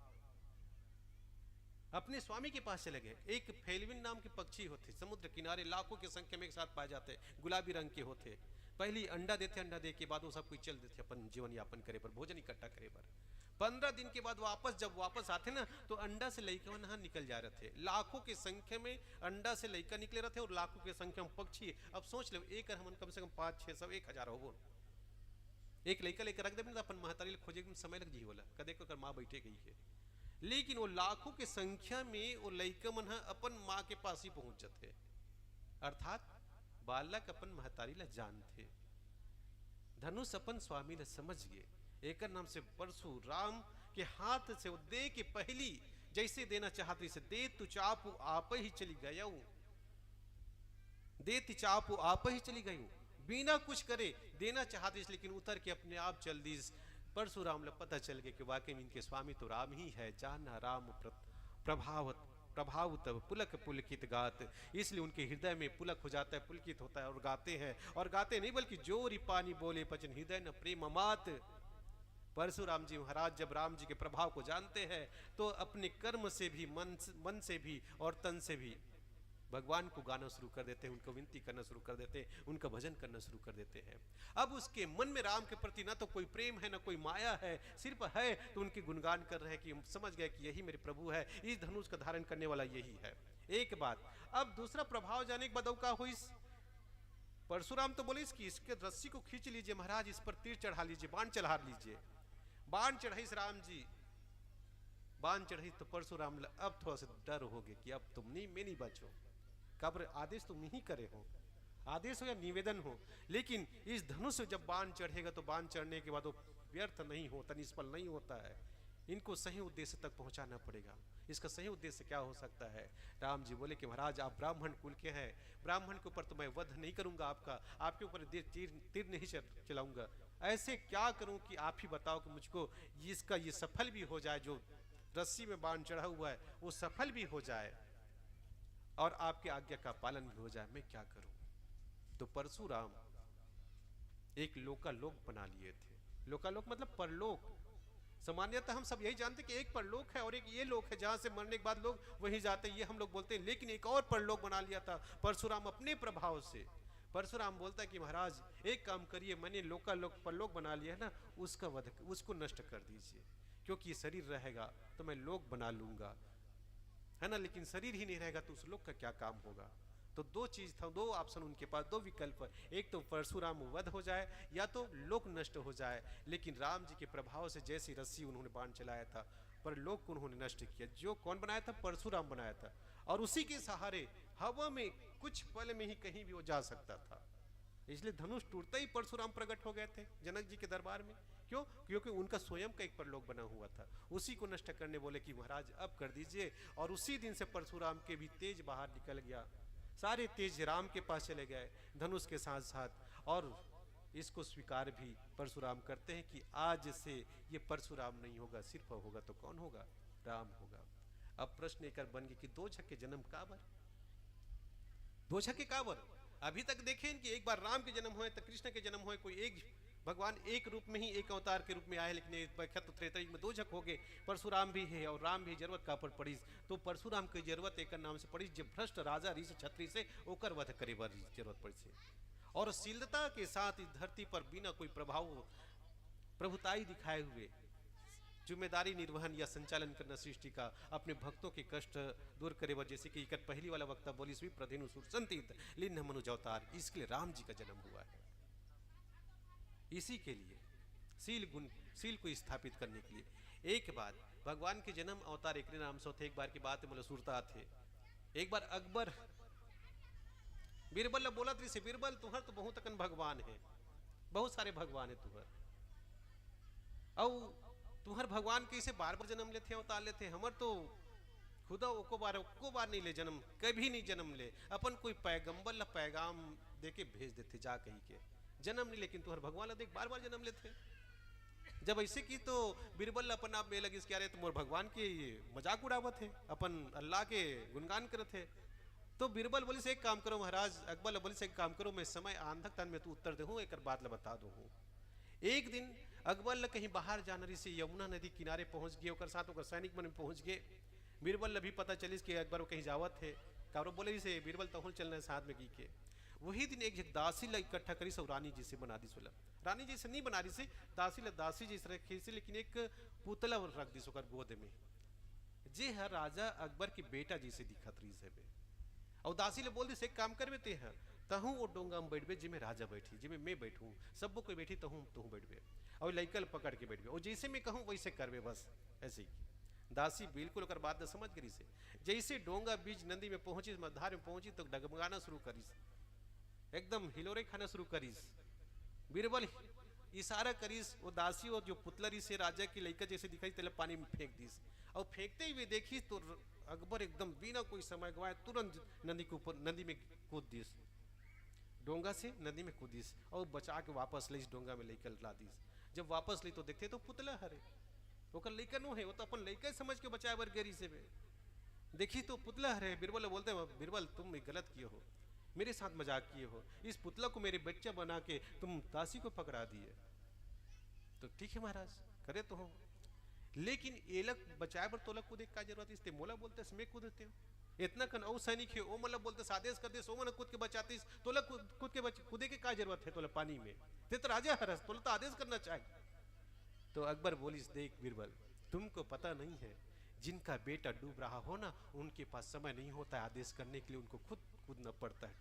अपने स्वामी के पास चले गए। एक फेलविन नाम के पक्षी होते, समुद्र किनारे लाखों की संख्या में एक साथ पाए जाते, गुलाबी रंग के होते। पहली अंडा देते, अंडा दे के बाद वो सब कोई चल देते अपन जीवन यापन करे पर, भोजन इकट्ठा करे पर। 15 दिन के बाद जब वापस आते ना, तो अंडा से लइका वहां निकल जा रहे थे। लाखों की संख्या में अंडा से लइका निकले रहे थे और लाखों की संख्या में पक्षी। अब सोच लो, एक हम कम से कम 500-600 1000 हो। एक लइका लेकर रख दे, अपन महतारी खोजे समय लग जी बोला, कदे को कर माँ बैठे गई है। लेकिन वो लाखों की संख्या में वो लइका मन अपन माँ के पास ही पहुंच जाते, अर्थात बालक अपन महतारी ला जानते। धनुष अपन स्वामी ला समझ गए। एक नाम से परशुराम के हाथ से वो दे के पहली जैसे देना चाहते से, दे तु चापू आप ही चली गया, दे ति चापू आप ही चली गई, बिना कुछ करे देना चाहते, लेकिन उतर के अपने आप चल दी। परशुराम ला पता चल गया कि वाकई में इनके स्वामी तो राम ही है। जाना राम प्रभाव प्रभाव तब पुलक पुलकित गात, इसलिए उनके हृदय में पुलक हो जाता है, पुलकित होता है और गाते हैं। और गाते नहीं बल्कि जोरी पानी बोले पचन हृदय न प्रेम अमात। परशुराम जी महाराज जब राम जी के प्रभाव को जानते हैं तो अपने कर्म से भी, मन से भी और तन से भी भगवान को गाना शुरू कर देते हैं, उनको विनती करना शुरू कर देते हैं, उनका भजन करना शुरू कर देते हैं। अब उसके मन में राम के प्रति ना तो कोई प्रेम है ना कोई माया है, सिर्फ है तो उनके गुणगान कर रहे हैं कि समझ गए कि यही मेरे प्रभु है, इस धनुष का धारण करने वाला यही है। एक बात। अब दूसरा प्रभाव जाने के बाद का हुई, परशुराम तो बोले कि इसके रस्सी को खींच लीजिए महाराज, इस पर तीर चढ़ा लीजिए, बाण चढ़ा लीजिए। बाण चढ़ाई राम जी, बाण चढ़ाई तो परशुराम अब थोड़ा सा डर हो गए कि अब तुम नहीं, मैं नहीं बचो, कब्र आदेश तुम नहीं करे हो, आदेश हो या निवेदन हो, लेकिन इस धनुष से जब बाण चढ़ेगा तो बाण चढ़ने के बाद वो व्यर्थ नहीं होता, निष्फल नहीं होता है, इनको सही उद्देश्य तक पहुंचाना पड़ेगा। इसका सही उद्देश्य क्या हो सकता है? राम जी बोले कि महाराज आप ब्राह्मण कुल के हैं, ब्राह्मण के ऊपर तो मैं वध नहीं करूंगा, आपके ऊपर तीर नहीं चलाऊंगा, ऐसे क्या करूं कि आप ही बताओ कि मुझको इसका ये सफल भी हो जाए, जो रस्सी में बाण चढ़ा हुआ है वो सफल भी हो जाए और आपकी आज्ञा का पालन भी हो जाए, मैं क्या करूं? तो परशुराम एक लोकालोक बना लिए थे। लोकालोक मतलब परलोक। सामान्यतः हम सब यही जानते कि एक परलोक है और एक ये लोक है जहां से मरने के बाद लोग वहीं जाते हैं, ये हम लोग बोलते हैं, लेकिन एक और परलोक बना लिया था परशुराम अपने प्रभाव से। परशुराम बोलता है कि महाराज एक काम करिए, मैंने लोकालोक परलोक बना लिया है ना, उसका वध, उसको नष्ट कर दीजिए, क्योंकि ये शरीर रहेगा तो मैं लोक बना लूंगा, है ना, लेकिन शरीर ही नहीं रहेगा तो उस लोक का क्या काम होगा? तो दो चीज था, दो ऑप्शन उनके पास, दो विकल्प, एक तो परशुराम वध हो जाए या तो लोक नष्ट हो जाए। लेकिन राम जी के प्रभाव से जैसी रस्सी उन्होंने बाण चलाया था, पर लोक को उन्होंने नष्ट किया। जो कौन बनाया था? परशुराम बनाया था, और उसी के सहारे हवा में कुछ पल में ही कहीं भी वो जा सकता था। इसलिए धनुष टूटते ही परशुराम प्रकट हो गए थे जनक जी के दरबार में। क्यों? क्योंकि उनका स्वयं का एक परलोक बना हुआ था, उसी को नष्ट करने बोले कि महाराज अब कर दीजिए। और उसी दिन से परशुराम के भी तेज बाहर निकल गया, सारे तेज राम के पास चले गए धनुष के साथ साथ। और इसको स्वीकार भी परशुराम करते हैं कि आज से ये परशुराम नहीं होगा, सिर्फ होगा तो कौन होगा? राम होगा। अब प्रश्न एक बन गया कि दो झक्के जन्म काबर, दो झक्के काबर? अभी तक देखें कि एक बार राम के जन्म हुए तो कृष्ण के जन्म हुए, कोई एक भगवान एक रूप में ही एक अवतार के रूप में आए, लेकिन तो त्रेता युग में दो झक हो गए, परशुराम भी है और राम भी। जरूरत का पड़ी तो परशुराम की जरूरत एक नाम से पड़ी, जब भ्रष्ट राजा ऋषि छत्री से ओकर वध करे जरूरत पड़ी से। और शीलता के साथ इस धरती पर बिना कोई प्रभाव प्रभुताई दिखाए हुए जिम्मेदारी निर्वहन या संचालन करना सृष्टि का, अपने भक्तों के कष्ट दूर करे वर, जैसे कि पहली वाला वक्ता बोली स्वी प्रधेनु सुरसंतित लिन्न मनुज अवतार, इसके लिए राम जी का जन्म हुआ है। इसी के लिए सील को स्थापित करने के लिए। एक बात, भगवान के जन्म अवतार एक नाम से होते, एक बार की बात मतलब सुरता थे। एक बार अकबर बीरबल बोला से बीरबल तुहर तो बहुत अकन भगवान है, बहुत सारे भगवान है तुहर, और तुहर भगवान कैसे बार बार जन्म लेते अवतार लेते, हमर तो खुदा ओको बार नहीं ले जन्म, कभी नहीं जन्म ले, अपन कोई पैगंबर ला पैगाम देके भेज देते जा कहीं के जन्म नहीं, लेकिन तुहर भगवान ला देख बार बार जन्म लेते। जब ऐसे की तो बीरबल अपन आप में लगी क्या रहे, तुम भगवान के मजाक उड़ावत है, अपन अल्लाह के गुणगान करते है। तो बीरबल बोली से एक काम करो महाराज, अकबर बोली से एक काम करो, मैं समय आंधक तन में तू उत्तर दे एक बात ला बता दो। एक दिन अकबर ला कहीं बाहर जाना रही से यमुना नदी किनारे पहुंच गए, और साथ ओकर सैनिक मन में पहुंच गए। बीरबल भी पता चलिस कि अकबर कहीं जावत है, कारो बोले से बीरबल तहुल चलना है साथ में की के। वही दिन एक दासी ला इकट्ठा करी सब रानी जी से बना दी सोला, रानी जी से नहीं बना रही से दासी ला दासी जी से रखी से, लेकिन एक पुतला रख दी सोकर गोद में, जे है राजा अकबर की बेटा जी से दिखत रही से। और दासी ले बोल दी से एक काम करवे ते हैं तहूँ वो डोंगा में बैठबे जिमें राजा बैठी, जिमें मैं बैठूँ, सब कोई बैठी तहूँ तू बैठबे, और लइकल पकड़ के बैठबे, और जैसे मैं कहूँ वैसे करबे, बस ऐसे ही। दासी बिल्कुल ओकर बात न समझ करी से, जैसे डोंगा बीच नदी में पहुंची, मधार में पहुंची तो डगमगाना शुरू करीस, एकदम हिलोरे खाना शुरू करीस। बीरबल इशारा करीस, वो दासी और जो पुतलरी से राजा की लइका जैसे दिखाई तेल पानी में फेंक दीस, और फेंकते हुए देखी तो अकबर एकदम बिना कोई समय गवाए तुरंत नदी के ऊपर, नदी में कूद दीस, डोंगा से नदी में कूदीस, और बचा के वापस ले डोंगा में लेकर ला दीस। जब वापस ली तो देखते तो पुतला हरे, ओकर लइका नो है, वो तो अपन लइका समझ के बचाए बर गेरी से बे। देखी तो पुतला है। बीरबल बोलते हैं, बीरबल तुम गलत किए हो, मेरे साथ मजाक किए हो, इस पुतला को मेरे बच्चा बना के तुम दासी को पकड़ा दिए। तो ठीक है महाराज, करे तो हो, लेकिन एलक बचाए बर तोलक कूदे का जरूरत है? इसते मोला बोलते समय कूदते हो, इतना कन औ सैनिक है ओ मतलब बोलते आदेश कर दे, सो मन कूद के बचातीस, तोला कूद के कूदे के का जरूरत है? तोला पानी में ते तो राजा हरस, तोला तो आदेश करना चाहिए। तो अकबर बोलिस, देख बीरबल, तुमको पता नहीं है, जिनका बेटा डूब रहा हो ना, उनके पास समय नहीं होता है आदेश करने के लिए, उनको खुद कूदना पड़ता है,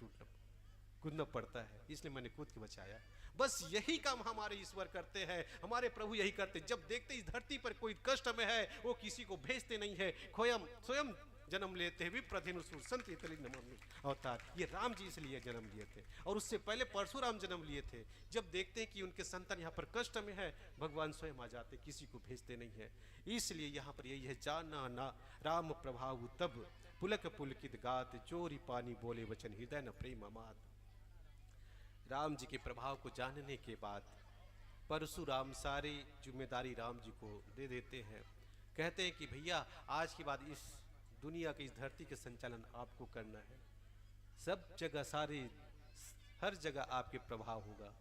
कूदना पड़ता है, इसलिए मैंने कूद के बचाया। बस यही काम हमारे ईश्वर करते हैं, हमारे प्रभु यही करते हैं। जब देखते इस धरती पर कोई कष्ट में है, वो किसी को भेजते नहीं है, स्वयं जन्म लेते हैं। विप्रधेनुसुर संत इतली नमामि अवतार, ये राम जी इसलिए जन्म लिए थे, और उससे पहले परशुराम जन्म लिए थे। जब देखते हैं कि उनके संतान यहाँ पर कष्ट में है, भगवान स्वयं आ जाते, किसी को भेजते नहीं है। इसलिए यहाँ पर यही है, जाना ना राम प्रभाव तब, पुलक पुलकित गात, चोरी पानी बोले वचन, हृदय न प्रेम अमात। राम जी के प्रभाव को जानने के बाद परशुराम सारी जिम्मेदारी राम जी को दे देते हैं। कहते हैं कि भैया आज के बाद इस दुनिया के, इस धरती के संचालन आपको करना है, सब जगह हर जगह आपके प्रभाव होगा,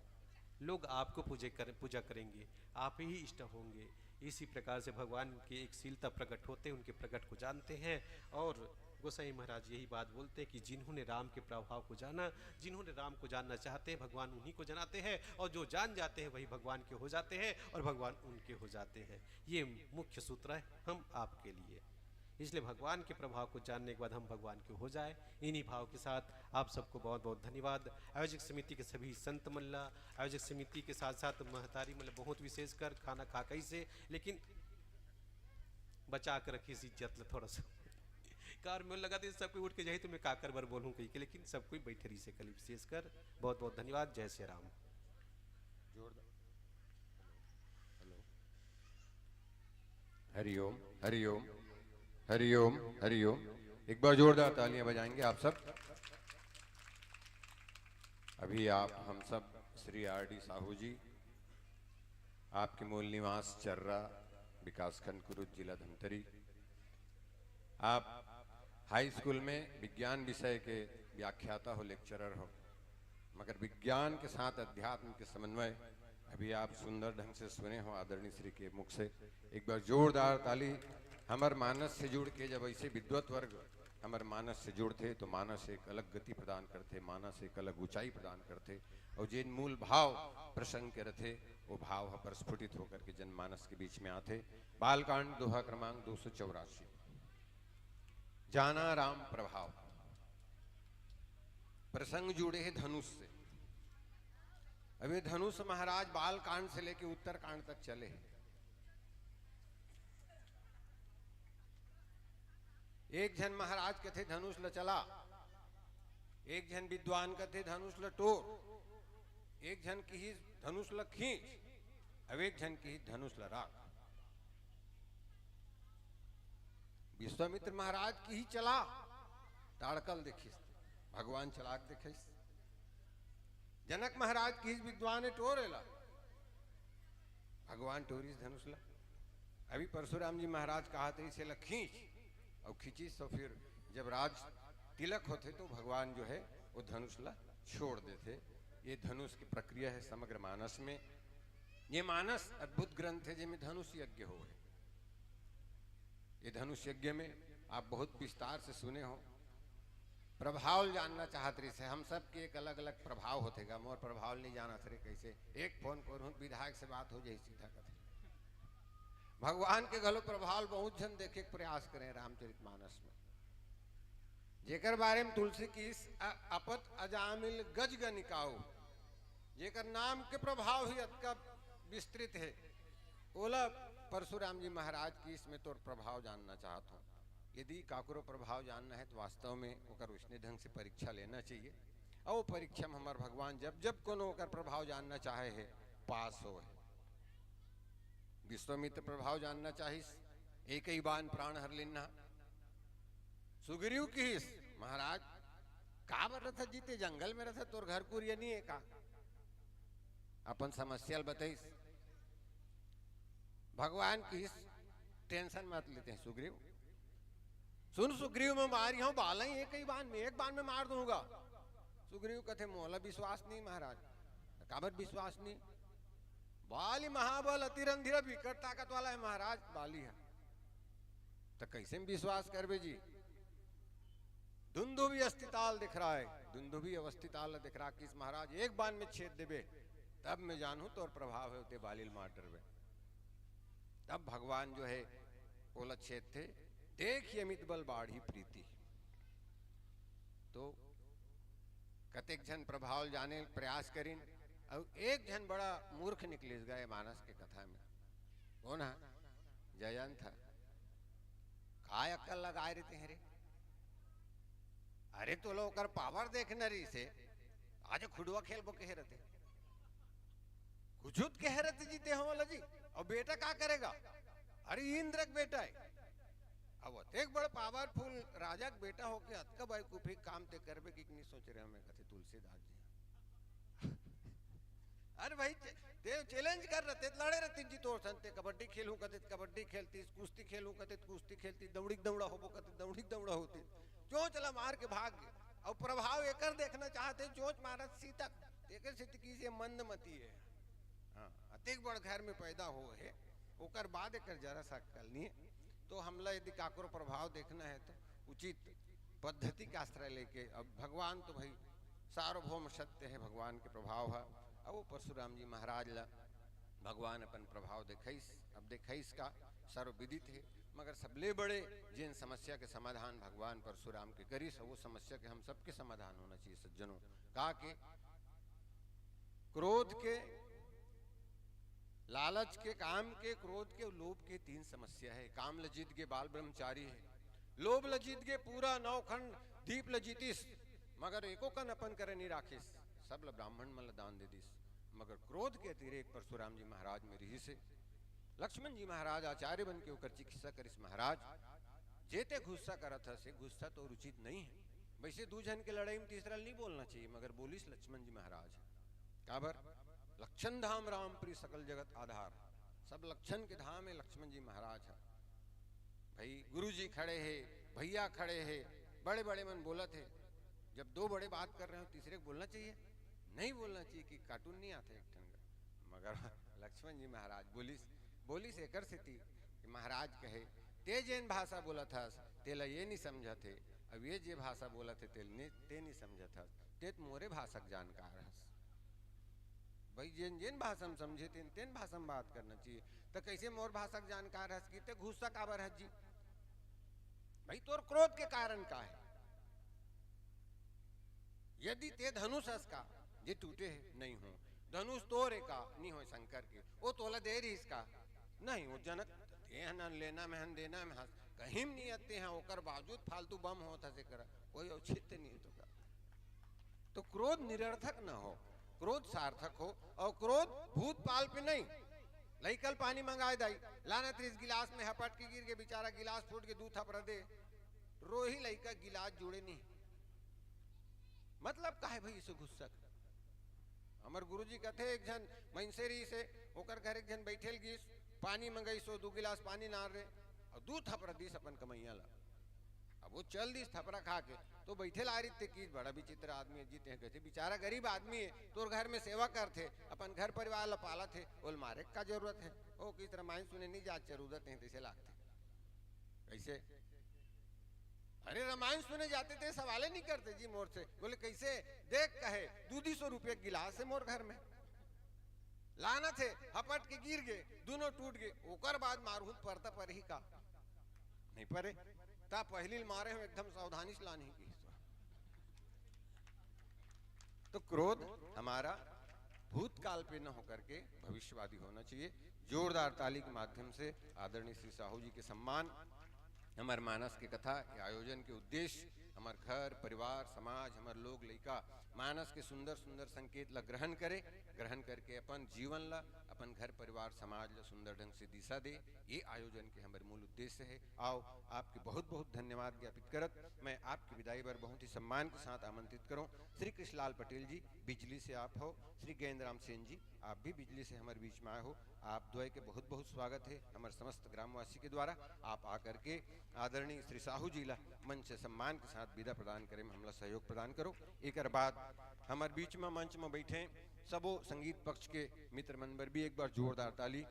लोग आपको पूजा करेंगे, आप ही इष्ट होंगे। इसी प्रकार से भगवान की एक शीलता प्रकट होते हैं, उनके प्रकट को जानते हैं। और गोसाई महाराज यही बात बोलते हैं कि जिन्होंने राम के प्रभाव को जाना, जिन्होंने राम को जानना चाहते हैं, भगवान उन्हीं को जनाते हैं, और जो जान जाते हैं वही भगवान के हो जाते हैं, और भगवान उनके हो जाते हैं। ये मुख्य सूत्र है हम आपके लिए। इसलिए भगवान के प्रभाव को जानने के बाद हम भगवान के हो जाए। इन्हीं भाव के साथ आप सबको बहुत बहुत धन्यवाद। आयोजक समिति के सभी संत मल्ला, आयोजक समिति के साथ साथ महतारी मतलब बहुत विशेष कर खाना खा कहीं से, लेकिन बचा कर रखी इस इज्जत थोड़ा सा कार में लगा दे, सब कोई उठ के जाए तो मैं काकर बर बोलूँ कहीं के, लेकिन सब कोई बैठे रही से कल विशेष कर। बहुत बहुत धन्यवाद। जय श्री राम। हरिओम हरिओम हरिओम हरिओम। एक बार जोरदार तालियां बजाएंगे आप सब। अभी आप हम सब श्री आर.डी. साहू जी, आपके मूल निवास चर्रा, विकासखंड कुरुद, जिला धमतरी। आप हाई स्कूल में विज्ञान विषय के व्याख्याता हो, लेक्चरर हो, मगर विज्ञान के साथ अध्यात्म के समन्वय अभी आप सुंदर ढंग से सुने हो आदरणीय श्री के मुख से। एक बार जोरदार ताली। हमार मानस से जुड़ के जब ऐसे विद्वत वर्ग हमारे मानस से जुड़ते तो मानस एक अलग गति प्रदान करते, मानस एक अलग ऊंचाई प्रदान करते, और जिन मूल भाव प्रसंग के रथे वो भाव प्रस्फुटित होकर के जनमानस के बीच में आते। बालकांड दोहा क्रमांक 284, जाना राम प्रभाव। प्रसंग जुड़े हैं धनुष से। अभी धनुष महाराज बालकांड से लेकर उत्तरकांड तक चले हैं। एक जन महाराज कहते धनुष ल चला, एक जन विद्वान कहते धनुष ल तोड़, एक जन की धनुष ल खींच, अब एक जन की धनुष ल राख। विश्वामित्र महाराज की ही चला, ताड़कल देखिस, भगवान चलाक देखिस। जनक महाराज की विद्वान टोरेला, भगवान टोरिस धनुष ला। अभी परशुराम जी महाराज कहा थे इसे ला खींच, और खींची तो फिर जब राज तिलक होते तो भगवान जो है वो धनुष ला छोड़ देते। ये धनुष की प्रक्रिया है समग्र मानस में। ये मानस अद्भुत ग्रंथ है जिसमें धनुष यज्ञ हो है। ये धनुष यज्ञ में आप बहुत विस्तार से सुने हो। प्रभाव जानना चाहते रहे, हम सब के एक अलग अलग प्रभाव होते गा, मोर प्रभाव नहीं जाना थे कैसे। एक फोन करूँ विधायक से बात हो जाए सीधा कथे। भगवान के गलो प्रभाव बहुत जन देखे के प्रयास करें रामचरितमानस में, जेकर बारे में तुलसी की अपत अजामिल गज गनिकाऊ, जेकर नाम के प्रभाव ही अतका विस्तृत है। ओला परशुराम जी महाराज की इसमें तो प्रभाव जानना चाहता हूँ। यदि काकरो प्रभाव जानना है तो वास्तव में ओकर उसने ढंग से परीक्षा लेना चाहिए, और वो परीक्षा में हमार भगवान जब जब कोनो ओकर प्रभाव जानना चाहे है पास हो है। विश्वामित्र प्रभाव जानना चाहिए, एक ही बाण प्राण हर लेना। सुग्रीव की महाराज का बर था जीते जंगल में रहता, तोर घर कुरिया नहीं है का, अपन समस्या बताइस। भगवान की टेंशन मत लेते हैं सुग्रीव, सुन सुग्रीव में मारी हूं बाला ही एक ही बाण में, एक बाण में मार दूंगा। सुग्रीव कथे मोला विश्वास नहीं महाराज, काबर विश्वास नहीं, बाली महाबल अतिरंधिर विकट ताकत वाला है महाराज बाली है, तो कैसे में विश्वास करबे जी। दुंदुभी अस्थिताल दिख रहा है, दुंदुभी अवस्थिताल दिख रहा कि इस महाराज एक बाण में छेद देबे तब मैं जानू तो और प्रभाव है उते बालिल मार डरबे। तब भगवान जो है बोला छेद थे, देख अमित बल बाढ़ी प्रीति। तो कतेक जन प्रभाव जाने प्रयास करीन, और एक जन बड़ा मूर्ख निकलिस गए मानस के कथा में। कौन है? जयंत था। काय अक्कल लगाए रहते हैं रे, अरे तो लोग कर पावर देखने रही से आज खुडवा खेल बो कह रहते, कुछ कह रहते जीते हो वाला जी। और बेटा क्या करेगा? अरे इंद्र का बेटा है, अब एक बड़ा पावरफुल राजा का बेटा होके अतका भाई कुफी काम ते करबे कि नहीं सोच रहे हमें कथे तुलसीदास जी। अरे भाई ते चैलेंज कर रहे थे, लड़े रहते जी तोर संते, कबड्डी खेलूं कते कबड्डी खेलती, कुश्ती खेलूं कते कुश्ती खेलती, दौड़ी दौड़ा होबो कते दौड़ी दौड़ा होती, जो चला मार के भाग गए। और प्रभाव एकर देखना चाहते, जोच मारत सीता एकर से की से मंदमती है। हाँ, अतेक बड़ घर में पैदा हो है, ओकर बाद एकर जरा सा करनी है। तो हमला यदि काकरो प्रभाव देखना है तो उचित पद्धति का आश्रय लेके, अब भगवान तो भाई सार्वभौम सत्य है, भगवान के प्रभाव है। अब वो परशुराम जी महाराज ला भगवान अपन प्रभाव देखैस, अब देखैस का सर्वविदित है, मगर सबले बड़े जिन समस्या के समाधान भगवान परशुराम के करिस, वो समस्या के हम सबके समाधान होना चाहिए सज्जनों। कहा के क्रोध के, लालच के, काम के, क्रोध के, लोभ के तीन समस्या है। काम लजित के बाल ब्रह्मचारी है, लोभ लजित के पूरा नौखंड दीप लजितिस, मगर एको कन अपन करे नहीं राखिस, सब ल ब्राह्मण मन दान दे दिस। मगर क्रोध के अतिरेक परशुराम जी महाराज में रही से लक्ष्मण जी महाराज आचार्य बन के ओकर चिकित्सा करिस महाराज। जेते गुस्सा करत है से गुस्सा तो उचित नहीं है, वैसे दू जन के लड़ाई में तीसरा नहीं बोलना चाहिए, मगर बोलिस लक्ष्मण जी महाराज काबर लक्षण धाम राम प्रिय सकल जगत आधार, सब लक्षण के धाम है लक्ष्मण जी महाराज है। भाई गुरु जी खड़े हैं, भैया खड़े हैं, बड़े बड़े मन बोला थे, जब दो बड़े बात कर रहे हो तीसरे को बोलना चाहिए? नहीं बोलना चाहिए कि कार्टून नहीं आते एक ठन का। मगर लक्ष्मण जी महाराज बोलिस एकर से थी कि महाराज कहे ते जैन भाषा बोला था तेला ये नहीं समझा थे, अब ये जे भाषा बोला थे ते नहीं समझा था, ते मोरे भाषा जानकार है भाई, जिन भाषा में समझे तेन भाषा में बात करना चाहिए। तो कैसे मोर भाषा जानकार है कि ते गुस्सा काबर है जी? भाई तोर क्रोध के कारण का है, यदि ते धनुष का जे टूटे है नहीं हो, धनुष तोरे का नहीं हो शंकर के, वो तोला दे रही इसका नहीं, वो जनक न लेना में हन देना में हंस कहीं नहीं आते हैं, ओकर बावजूद फालतू बम होता से करा कोई औचित्य नहीं तो का। तो क्रोध निरर्थक ना हो, क्रोध सार्थक हो, और क्रोध भूतपाल पे नहीं। लईकल पानी मंगाए दाई लाना 30 गिलास में हपट के गिर के बेचारा गिलास फूट के दूध थपड़ा दे, रोही लईका गिलास जुड़े नहीं, मतलब का है भाई इसे गुस्सा। हमार गुरुजी कहते एक जन मैंसेरी से ओकर घर एक जन बैठेल गिस, पानी मंगाई सो 2 गिलास पानी नार रे और दूध थपड़ा दिस अपन कमैया ला। अब वो चल दिस थपड़ा खा के तो बैठे ला रही थे कि बड़ा विचित्र आदमी जीते हैं, कहते बेचारा गरीब आदमी है, तोर घर में सेवा करते अपन घर परिवार ला पाला थे, बोल मारे का जरूरत है, ओ किस तरह माइन सुने नहीं जात जरूरत है तैसे लागते कैसे। अरे रामायण सुने जाते थे सवाल नहीं करते जी मोर से, बोले कैसे देख कहे 200 रुपये गिलास है मोर घर में, लाना थे हपट के गिर गए दोनों टूट गए, ओकर बाद मारहूत परता पर ही का नहीं परे ता पहली मारे हम एकदम सावधानी से लानी की। तो क्रोध हमारा भूतकाल पे न होकर के भविष्यवादी होना चाहिए। जोरदार ताली के माध्यम से आदरणीय श्री साहू जी के सम्मान, हमारे मानस की कथा के आयोजन के उद्देश्य हमार घर परिवार समाज हमार लोग लइका मानस के सुंदर सुंदर संकेत ला ग्रहण करे, ग्रहण करके अपन जीवन ला, अपन घर परिवार समाज ला सुंदर ढंग से दिशा दे, ये आयोजन के हमारे मूल उद्देश्य है। आओ आपके बहुत बहुत धन्यवाद ज्ञापित करत मैं आपकी विदाई पर बहुत ही सम्मान के साथ आमंत्रित करूं श्री कृष्णलाल पटेल जी, बिजली से आप हो, श्री गजेंद्र राम सेन जी, आप भी बिजली से हमारे बीच में आए हो, आप द्वय के बहुत बहुत स्वागत है हमारे समस्त ग्रामवासी के द्वारा। आप आकर के आदरणीय श्री साहू जी ला मंच से सम्मान के साथ विदा प्रदान करें में हमला सहयोग प्रदान करो। एक बाद हमारे बीच में मंच में बैठे सबो संगीत पक्ष के मित्र मनबर भी एक बार जोरदार ताली।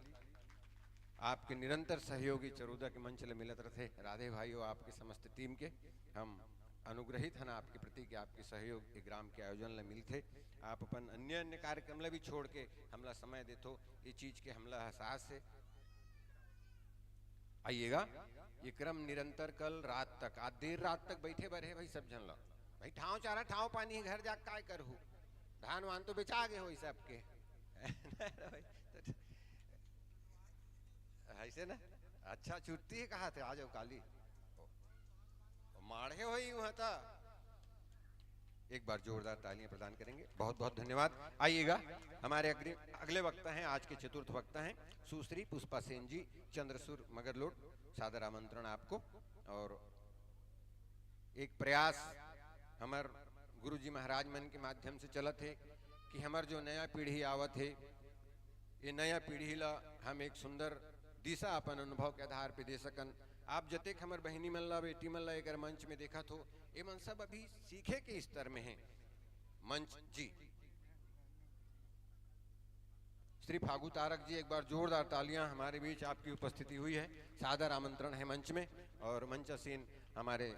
आपके निरंतर सहयोगी चरोदा के मंच ले मिलत रहे राधे भाई हो, आपके समस्त टीम के हम अनुग्रहित हैं आपके प्रति कि आपके सहयोग के ग्राम के आयोजन ला मिलते। आप अपन अन्य अन्य कार्यक्रम ला भी छोड़ के हमला समय देतो, ये चीज के हमला एहसास है। आइएगा, ये क्रम निरंतर कल रात तक, आज देर रात तक बैठे बरे भाई सब जन लो भाई, ठाव चारा ठाव पानी घर जा काय करहु, धान वान तो बेचा गए हो सबके ऐसे ना। अच्छा छुट्टी है, कहा थे आ जाओ काली माढ़े हो ही वहां था। एक बार जोरदार तालियां प्रदान करेंगे, बहुत बहुत धन्यवाद। आइएगा, हमारे अगले वक्ता हैं, आज के चतुर्थ वक्ता हैं सुश्री पुष्पा सेन जी, चंद्रसूर मगरलोड, सादर आमंत्रण आपको। और एक प्रयास हमार गुरुजी महाराज मन के माध्यम से चलत है कि हमार जो नया पीढ़ी आवत है, ये नया पीढ़ी ला हम एक सुंदर दिशा अपन अनुभव के आधार पे दे सकन। आप जतेक हमार बहनी मन ला, बेटी मन ला एक मंच में देखा तो ये मन सब अभी सीखे के स्तर में है। मंच जी श्री फागु तारक जी, एक बार जोरदार तालियां हमारे बीच आपकी उपस्थिति हुई है, सादर आमंत्रण है मंच में। और मंचासीन हमारे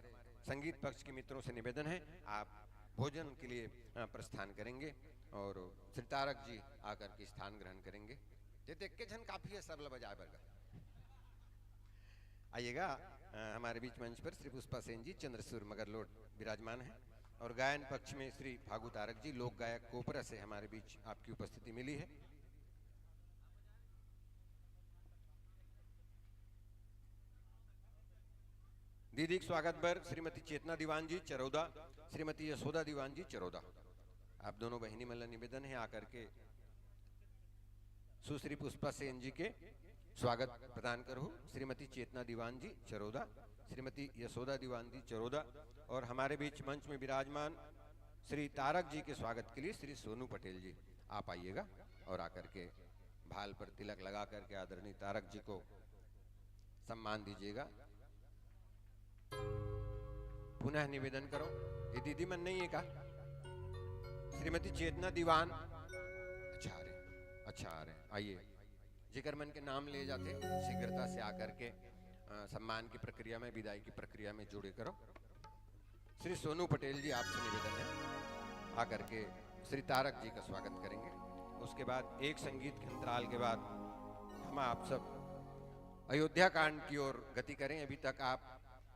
संगीत पक्ष के मित्रों से निवेदन है आप भोजन के लिए प्रस्थान करेंगे और श्री तारक जी आकर के स्थान ग्रहण करेंगे। देख के जन काफी है सब बजाए बरगा। आइएगा, हमारे बीच मंच पर श्री पुष्पा सेन जी, चंद्रसूर मगरलोड विराजमान है। और गायन पक्ष में श्री फागु तारक जी, लोक गायक कोपरा से हमारे बीच आपकी उपस्थिति मिली है। दीदी स्वागत पर श्रीमती चेतना दीवान जी चरौदा, श्रीमती यशोदा दीवान जी चरौदा, आप दोनों बहनी मल्ला निवेदन है आकर के सुश्री पुष्पा सेन जी के स्वागत प्रदान करो। श्रीमती चेतना दीवान जी चरौदा, श्रीमती यशोदा दीवान जी चरौदा। और हमारे बीच मंच में विराजमान श्री तारक जी के स्वागत के लिए श्री सोनू पटेल जी, आप आइएगा और आकर के भाल पर तिलक लगा करके आदरणीय तारक जी को सम्मान दीजिएगा। पुनः निवेदन करो, ये दीदी मन नहीं है का? श्रीमती चेतना दीवान अच्छा आ रहे, आइए। जिगर मन के नाम ले जाते शीघ्रता से आकर के सम्मान की प्रक्रिया में, विदाई की प्रक्रिया में जुड़े करो। श्री सोनू पटेल जी, आपसे निवेदन है आकर के श्री तारक जी का स्वागत करेंगे। उसके बाद एक संगीत के अंतराल के बाद हम आप सब अयोध्या कांड की ओर गति करें। अभी तक आप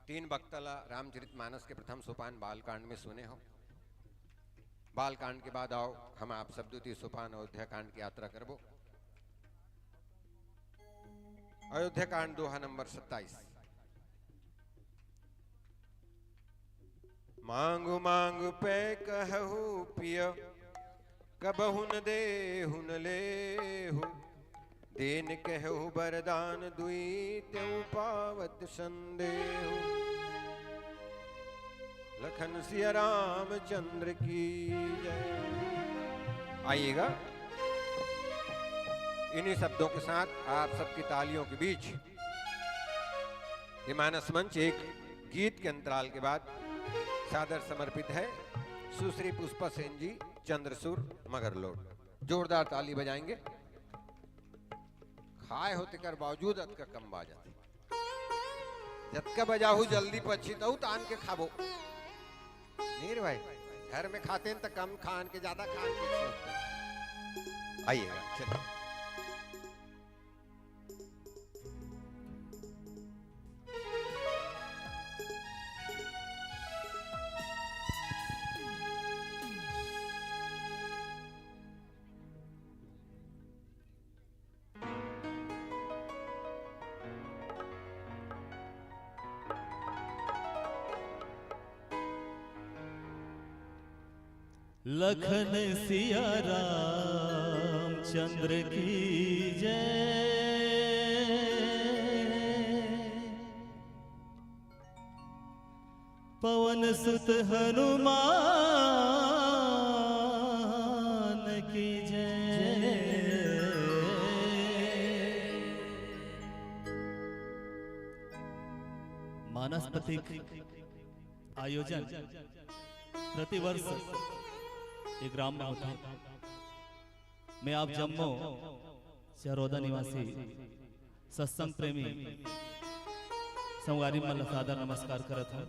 3 वक्तला रामचरितमानस के प्रथम सोपान बालकांड में सुने हो। बालकांड के बाद आओ हम आप सब द्वितीय सोपान अयोध्या कांड की यात्रा करबो। अयोध्या कांड दोहा नंबर 27। मांगु मांगु पे कहु पिय, कबहु न देहु न लेहु, देन कहु वरदान दुई, त्यों पावत संदेहु। लखन सिया रामचंद्र की जय। आइएगा, इन्हीं शब्दों के साथ आप सबकी तालियों के बीच ये मानस मंच एक गीत के अंतराल के बाद सादर समर्पित है सुश्री पुष्पा सेन जी, चंद्रसूर मगरलोड। जोरदार ताली बजाएंगे। खाए होते कर बावजूद अतका कम बाजाते, जतका बजाहू जल्दी पछी तो तान के खाबो नीर भाई। घर में खाते हैं तो कम खान के, ज्यादा खान के। आइएगा, चलिए। लखन सिया राम रामचंद्र की जय। पवन सुत हनुमान की जय। मानसपथिक आयोजन प्रतिवर्ष एक ग्राम में होता है। मैं आप जम्मू चरोदा निवासी सत्संग प्रेमी संगवारी मल्ल सादर नमस्कार करत हूँ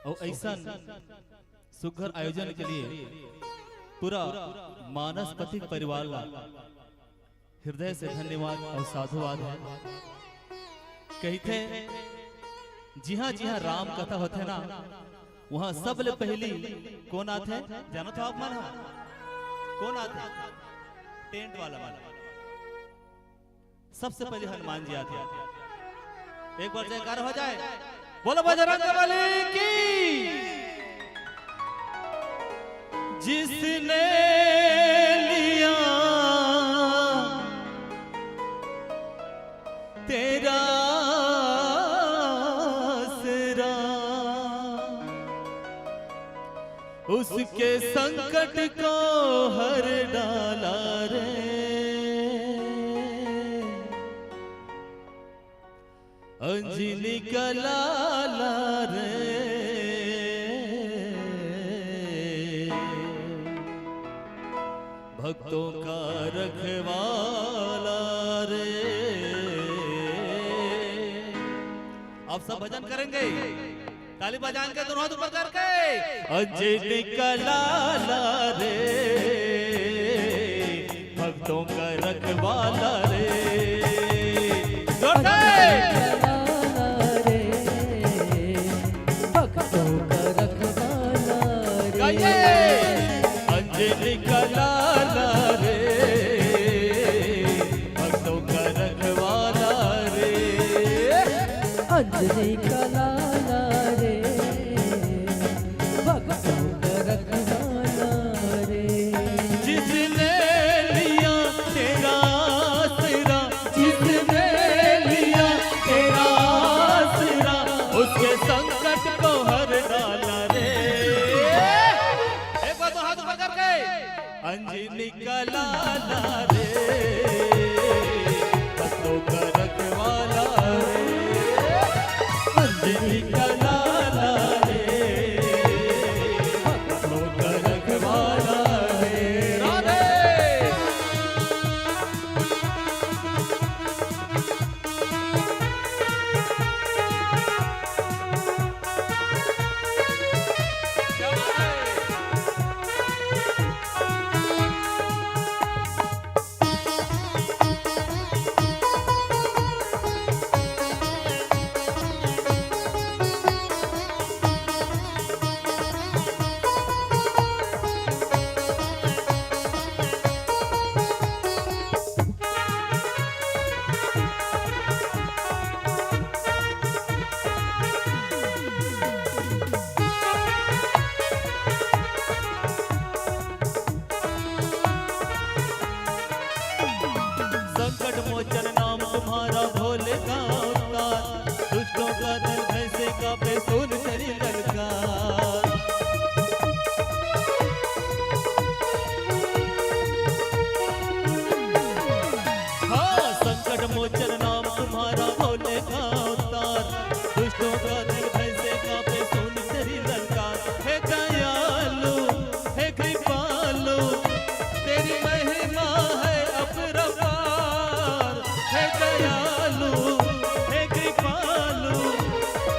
और ऐसा सुघर आयोजन के लिए पूरा मानसपथिक परिवार ला हृदय से धन्यवाद और साधुवाद है। कहते जी हाँ राम कथा होते ना वहां सबले पहली कौन आते जानो तो आप मन कौन आते टेंट वाला सबसे पहले हनुमान जी आते। एक बार जयकार हो जाए, बोलो बजरंगबली की। जिसने लिया तेरा आसरा उसके संकट को हर डाला रे। अंजलि का लाला रे। भक्तों का रखवाला रे। आप सब भजन करेंगे ताली बजान के दोनों हाथ ऊपर करके। अंजलि का लाला रे भक्तों का रखवाला रे। अंजलि का लाला रे भक्तों का रखवाला रे। अंजलि का लाला रे भक्तों का रखवाला रे। जिसने लिया तेरा आसरा जिसने लिया तेरा आसरा उसके संकट को हर डाला रे। एक बार तो हाथ ऊपर करके। अंजलि का लाला रे भक्तों का रखवाला रे। अंजलि का लाला रे भक्तों का रखवाला रे। राधे संकट मोचन नाम तुम्हारा भोले का अवतार। दुष्टों का दल भैसे का पे सुन तेरी ललकार। हाँ संकट मोचन नाम तुम्हारा भोले का अवतार। दुष्टों का दल भैसे का पे सुन तेरी ललकार। हे दयालु हे कृपालु तेरी महिमा है अपरंपार। हे दयालु हे कृपालु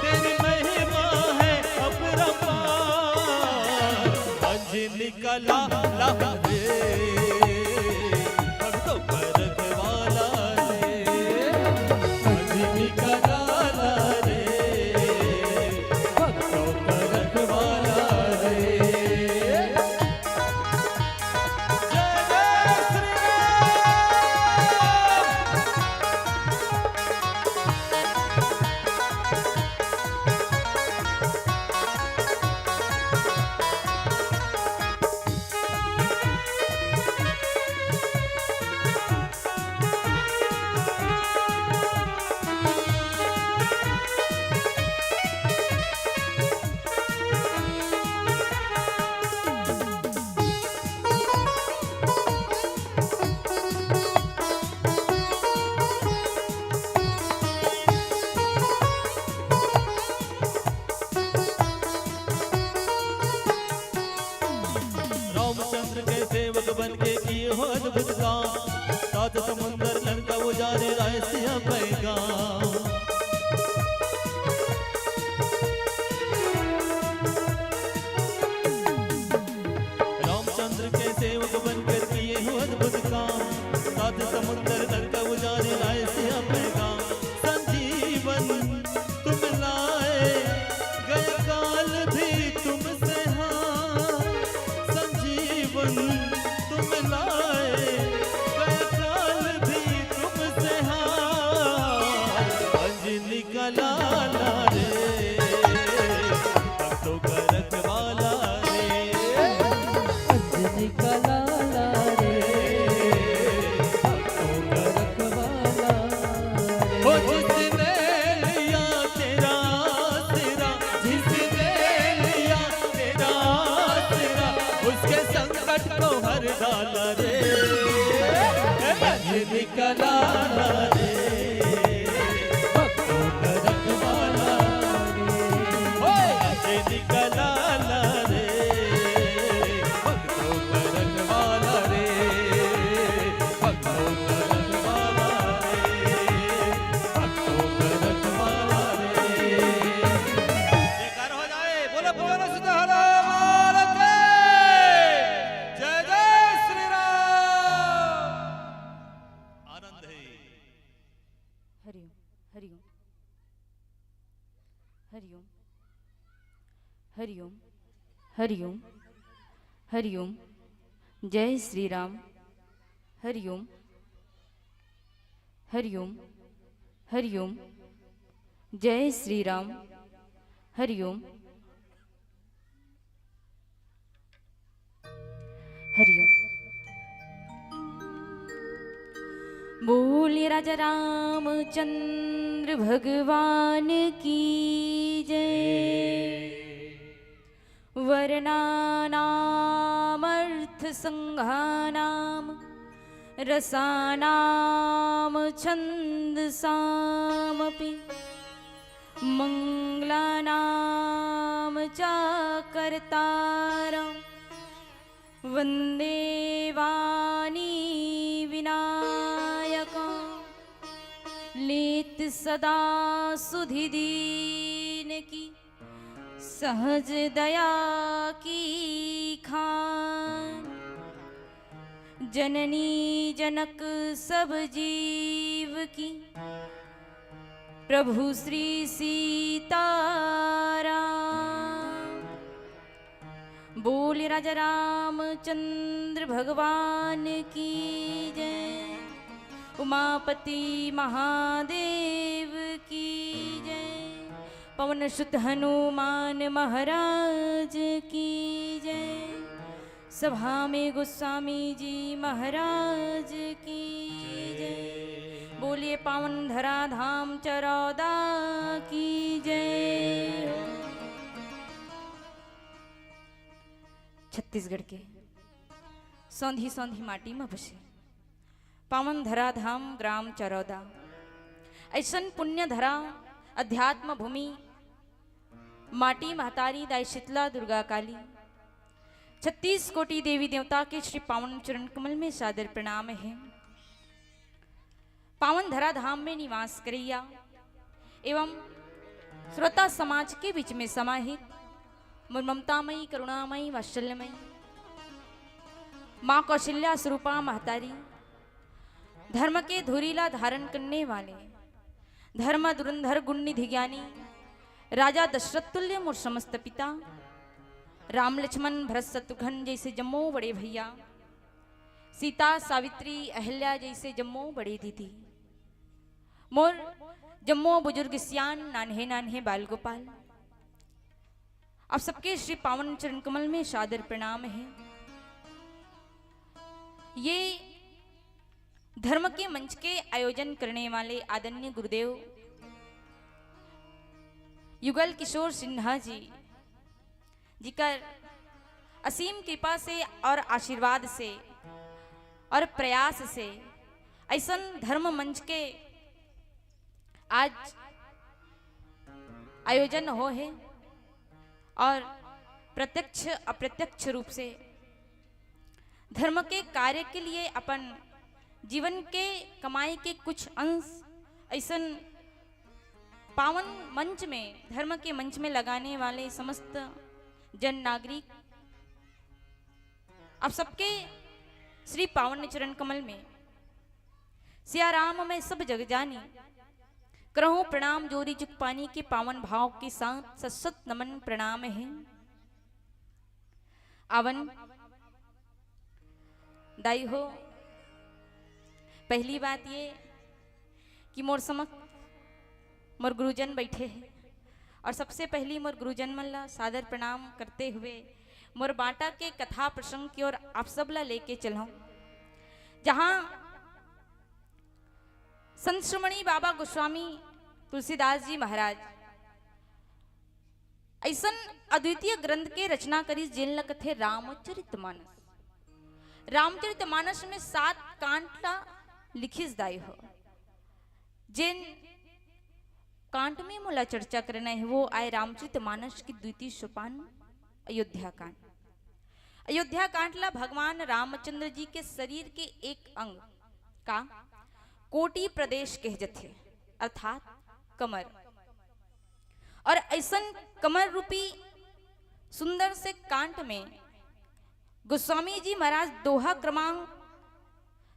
तेरी महिमा है अपरंपार। अंजलि का लाला रे भक्तों का रखवाला रे। अंजलि का लाला रे भक्तों का रखवाला रे। जय जय श्री राम। सात समुंदर लंका उजारे राय सिया पैगाम। रामचंद्र के सेवक बनकर किए हो अद्भुत काम, सात समुंदर लंका उजारे राय सिया पैगाम। संजीवन तुम लाए गए काल भी तुमसे हार, संजीवन तुम लाए गए काल भी तुमसे हार। अंजलि का लाला रे भक्तों का रखवाला रे, अंजनी का लाला रे भक्तों का रखवाला ओ रे। जिसने लिया तेरा सिरा, जिसने लिया तेरा सिरा, उसके संकट को हर डाला रे। अंजलि का लाला रे भक्तों का रखवाला रे। अंजलि का लाला रे भक्तों का रखवाला रे, भक्तों का रखवाला रे, भक्तों का रखवाला रे। जयकार हो जाए, बोलो बोलो सीताहरण माल के जय जय श्री राम। आनंद है। हरिओम हरिओम हरिओम हरिओम हरिओम हरिओम। जय श्री राम। हरिओम हरिओम हरिओम। जय श्री राम। हरिओम हरिओम। बोलिए राजा रामचंद्र भगवान की जय। वर्णानामर्थ संघानाम रसानाम छंदसामपि मंगलानाम च कर्तारं वन्दे वाणी विनायकं। लेत सदा सुधि दीन की सहज दया की खान। जननी जनक सब जीव की प्रभु श्री सीताराम। बोल राजा रामचंद्र भगवान की जय। उमापति महादेव की जय। पवन सुत हनुमान महाराज की जय। सभा में गोस्वामी जी महाराज की जय। बोलिए पावन धरा धाम चरौदा की जय। छत्तीसगढ़ के सौंधी सौंधी माटी में बसे पावन धरा धाम ग्राम चरौदा, ऐसन पुण्य धरा अध्यात्म भूमि माटी महतारी दाई शीतला दुर्गा काली 36 कोटि देवी देवता के श्री पावन चरण कमल में सादर प्रणाम है। पावन धरा धाम में निवास करैया एवं श्रोता समाज के बीच में समाहित ममतामयी करुणामयी वात्सल्यमयी माँ कौशल्या स्वरूपा महतारी, धर्म के धुरीला धारण करने वाले धर्म धुरंधर गुण निधि ज्ञानी राजा दशरथ तुल्य मोर समस्त पिता, राम लक्ष्मण भरत शत्रुघ्न जैसे जम्मो बड़े भैया, सीता सावित्री अहल्या जैसे जम्मो बड़े दीदी, मोर जम्मो बुजुर्ग सियान नान्हे नान्हे बाल गोपाल, आप सबके श्री पावन चरण कमल में सादर प्रणाम है। ये धर्म के मंच के आयोजन करने वाले आदरणीय गुरुदेव युगल किशोर सिन्हा जी का असीम कृपा से और आशीर्वाद से और प्रयास से ऐसा धर्म मंच के आज आयोजन हो है और प्रत्यक्ष अप्रत्यक्ष रूप से धर्म के कार्य के लिए अपन जीवन के कमाई के कुछ अंश ऐसन पावन मंच में, धर्म के मंच में लगाने वाले समस्त जन नागरिक आप सबके श्री पावन चरण कमल में सिया राम में सब जग जानी करहूं प्रणाम जोरी चुक पानी के पावन भाव के साथ सशत नमन प्रणाम है। आवन दाई हो, पहली बात ये कि मोर समक्ष मोर गुरुजन बैठे हैं और सबसे पहली मोर गुरुजन मन ला सादर प्रणाम करते हुए मोर बाटा के कथा प्रसंग की ओर आप सब ला लेके चलाऊं, जहां संत श्रोमणी बाबा गोस्वामी तुलसीदास जी महाराज ऐसन अद्वितीय ग्रंथ के रचना करी जिन लग थे रामचरितमानस। रामचरितमानस में 7 कांड लिखिस दाई हो, जिन कांड में मोला चर्चा करना है वो आए रामचरितमानस की द्वितीय सोपान अयोध्या कांड। अयोध्या कांड ला भगवान रामचंद्र जी के शरीर के एक अंग का कोटि प्रदेश कह जथे, अर्थात कमर। और ऐसन कमर रूपी सुंदर से कांट में गोस्वामी जी महाराज दोहा क्रमांक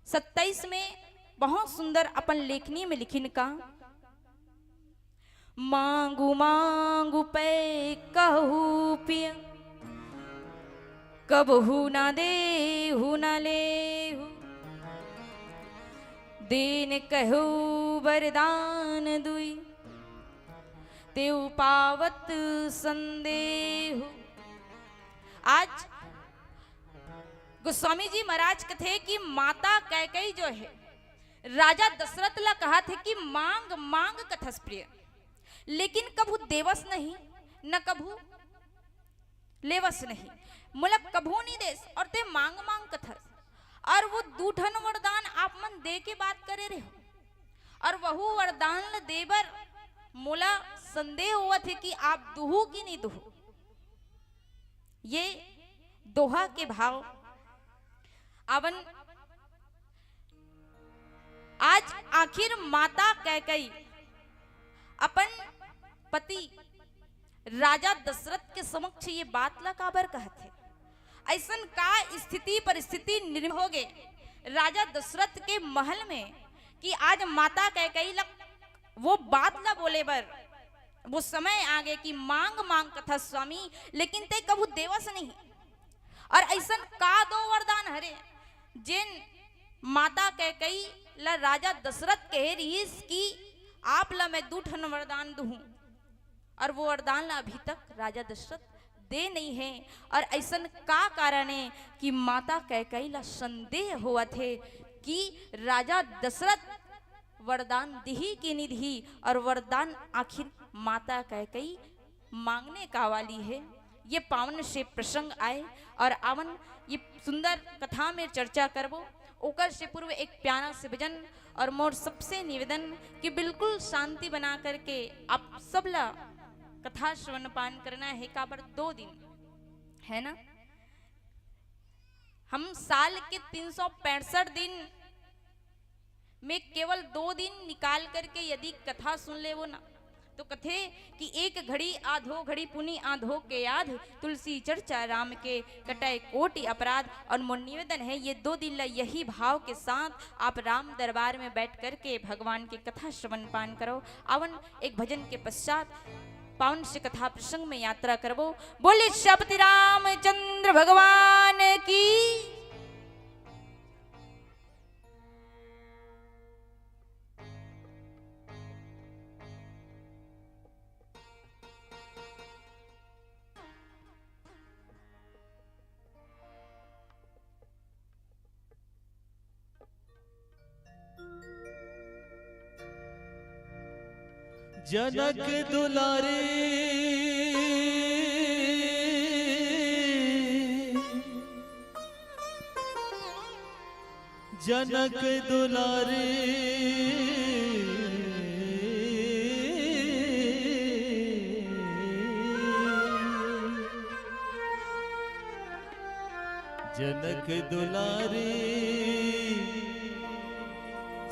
27 में बहुत सुंदर अपन लेखनी में लिखिन का, मांगू मांगू पे कहू पिय कबहू ना देहू ना लेहू, देन कहू वरदान दुई तेऊ पावत संदेहु। आज गोस्वामी जी महाराज कथे कि माता कैकेयी जो है राजा दशरथ ला कहा थे कि मांग मांग कथस प्रिय, लेकिन कभू देवस नहीं न कभू लेवस नहीं, मतलब कभू नहीं देस और ते मांग मांग कथस। और वो दूठन वरदान आप मन दे के बात करे रहे हो और वहु वरदान देवर मोला संदेह हुआ थे कि आप दुहू कि नहीं दुहू। ये दोहा के भाव आवन आज आखिर माता कैकेयी अपन पति राजा दशरथ के समक्ष ये बात ला काबर कहते, ऐसन का स्थिति परिस्थिति निर्मित हो गए राजा दशरथ के महल में कि आज माता कैकेयी ला वो बात ना बोले बर वो समय आ गए कि मांग मांग कथा स्वामी, लेकिन ते कभू देवस नहीं। और ऐसन का दो वरदान हरे जिन माता कैकेयी ला राजा दशरथ कह रही कि आप ला मैं दूठन वरदान दूं, और वो वरदान ला अभी तक राजा दशरथ दे नहीं है। और ऐसन का कारण है कि माता कैकेयी ला संदेह हुआ थे कि राजा दशरथ वरदान दिही की निधि, और वरदान आखिर माता कैकेयी मांगने का वाली है। ये पावन से प्रसंग आए और आवन ये सुंदर कथा में चर्चा करबो, ओकर से पूर्व एक प्यारा से भजन और मोर सबसे निवेदन कि बिल्कुल शांति बना करके आप सब ला कथा श्रवण पान करना है। काबर 2 दिन है ना, हम साल के 365 दिन में केवल 2 दिन निकाल करके यदि कथा सुन ले वो ना तो कथे कि एक घड़ी आधो घड़ी पुनि आधो के याद, तुलसी चर्चा राम के कटाए कोटि अपराध। और मोर निवेदन है ये 2 दिन ला यही भाव के साथ आप राम दरबार में बैठ करके भगवान की कथा श्रवण पान करो। आवन एक भजन के पश्चात पावन से कथा प्रसंग में यात्रा करबो। बोले श्रीपति रामचंद्र भगवान की। जनक दुलारे जनक दुलारे जनक दुलारे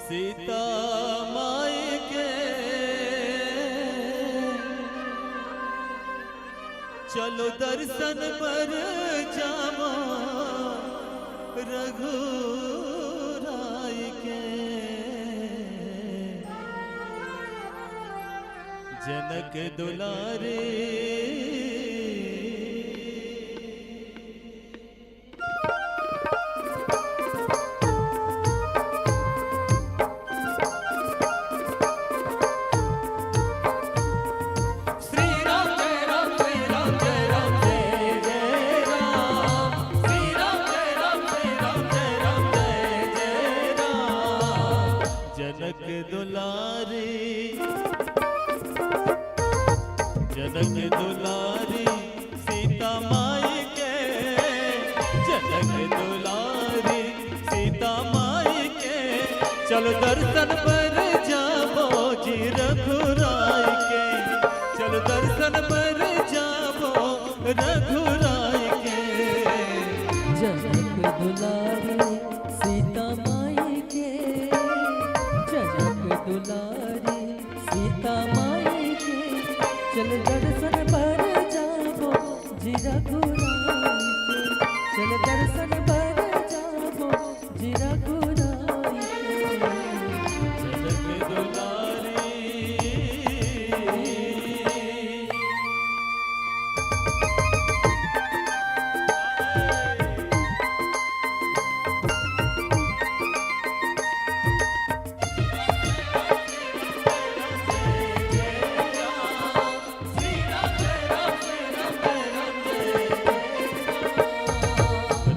सीता माई के चलो दर्शन पर जावा रघुराई के जनक दुलारे जनक दुलारी जनक दुलारी सीता माई के जनक दुलारी सीता माई के चलो दर्शन पर जाबो जी रघुराई के चलो दर्शन पर जाबो रघुराई के जनक दुलारी सीता माई के जनक दुलारी सीता माई के चल दर्शन पर जाबो जी रघुराई के चल दर्शन पर जाबो जी रघुराई के जनक दुलारी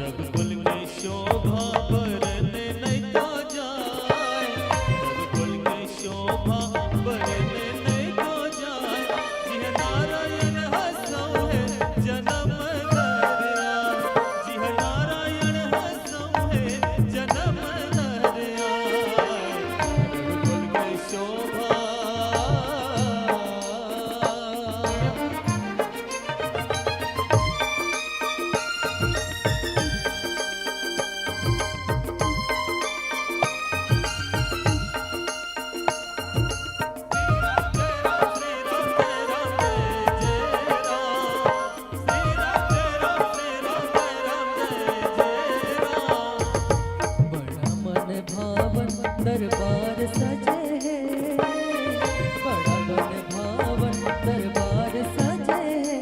रघुकुल की शोभा बरने नहीं तो जाए रघुकुल की शोभा बरने नहीं तो जाए जिह नारायण हंसो है जन्म धरिया जिह नारायण हंसो है जन्म धरिया रघुकुल की शोभा बड़ा मन भावन दरबार सजे है बड़ा मन भावन दरबार सजे है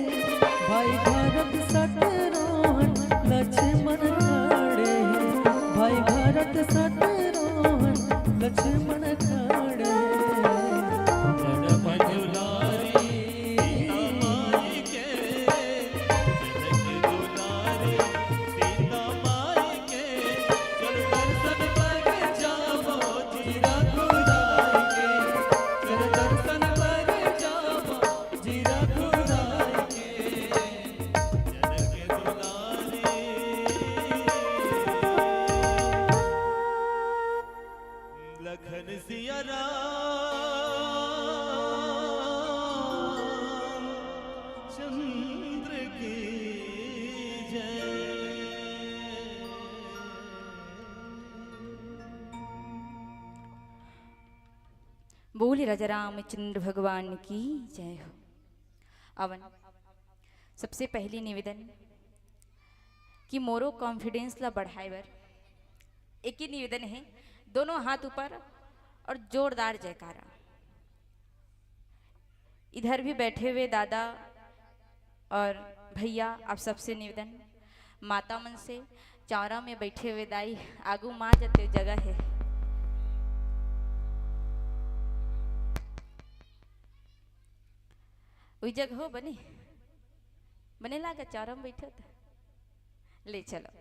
भाई भारत सतरोहन लक्ष्मण खड़े हैं भाई भारत सतरोहन लक्ष्मण खड़े हैं जनक दुलारी सीता माई के जनक दुलारी सीता माई के चल दर्शन पर जाबो जी रघुराई के चल दर्शन पर जाबो जी रघुराई के जनक दुलारी लखन सिया राम चंद्र की जय बोले राजा रामचंद्र भगवान की जय हो। अवन सबसे पहली निवेदन कि मोरो कॉन्फिडेंस ला बढ़ाए बर एक ही निवेदन है, दोनों हाथ ऊपर और जोरदार जयकारा। इधर भी बैठे हुए दादा और भैया आप सबसे निवेदन, माता मन से चौरा में बैठे हुए दाई आगू माँ जाते जगह है, वही जगह हो बने बने लागा चौरा में बैठे था। ले चलो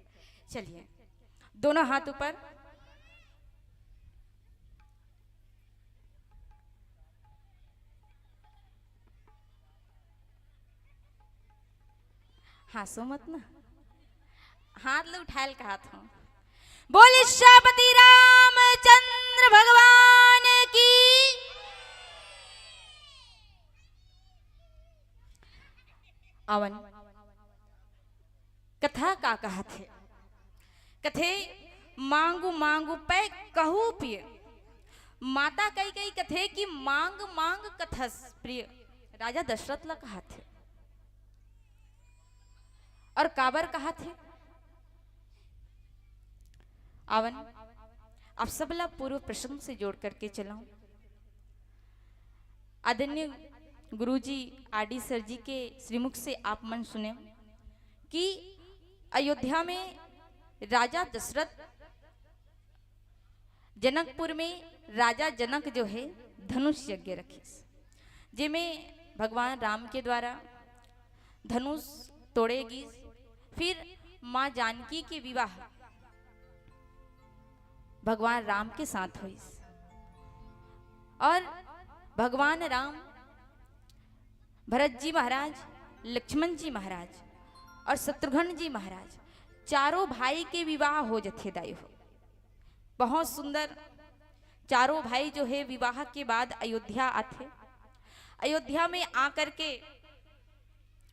चलिए दोनों हाथ ऊपर, हंसो मत ना, हाथ लो उठायल का हाथ हो। बोले श्रीपति रामचंद्र भगवान की। अवन कथा का कहा थे, कथे मांगू मांगू पे कहू पिए, माता कई कई कथे कि मांग मांग कथस प्रिय राजा दशरथ ला कहा थे और काबर कहा थे। आवन आप सबला पूर्व प्रसंग से जोड़ करके चलाऊं। आदरणीय गुरुजी आरडी सर जी के श्रीमुख से आप मन सुने कि अयोध्या में राजा दशरथ जनकपुर में राजा जनक जो है धनुष यज्ञ रखे, जिसमें भगवान राम के द्वारा धनुष तोड़ेगी, फिर मां जानकी के विवाह भगवान राम के साथ हुई और भगवान राम भरत जी महाराज, लक्ष्मण जी महाराज और शत्रुघ्न जी महाराज चारों भाई के विवाह हो जथेदाई हो। बहुत सुंदर चारों भाई जो है विवाह के बाद अयोध्या आते, अयोध्या में आकर के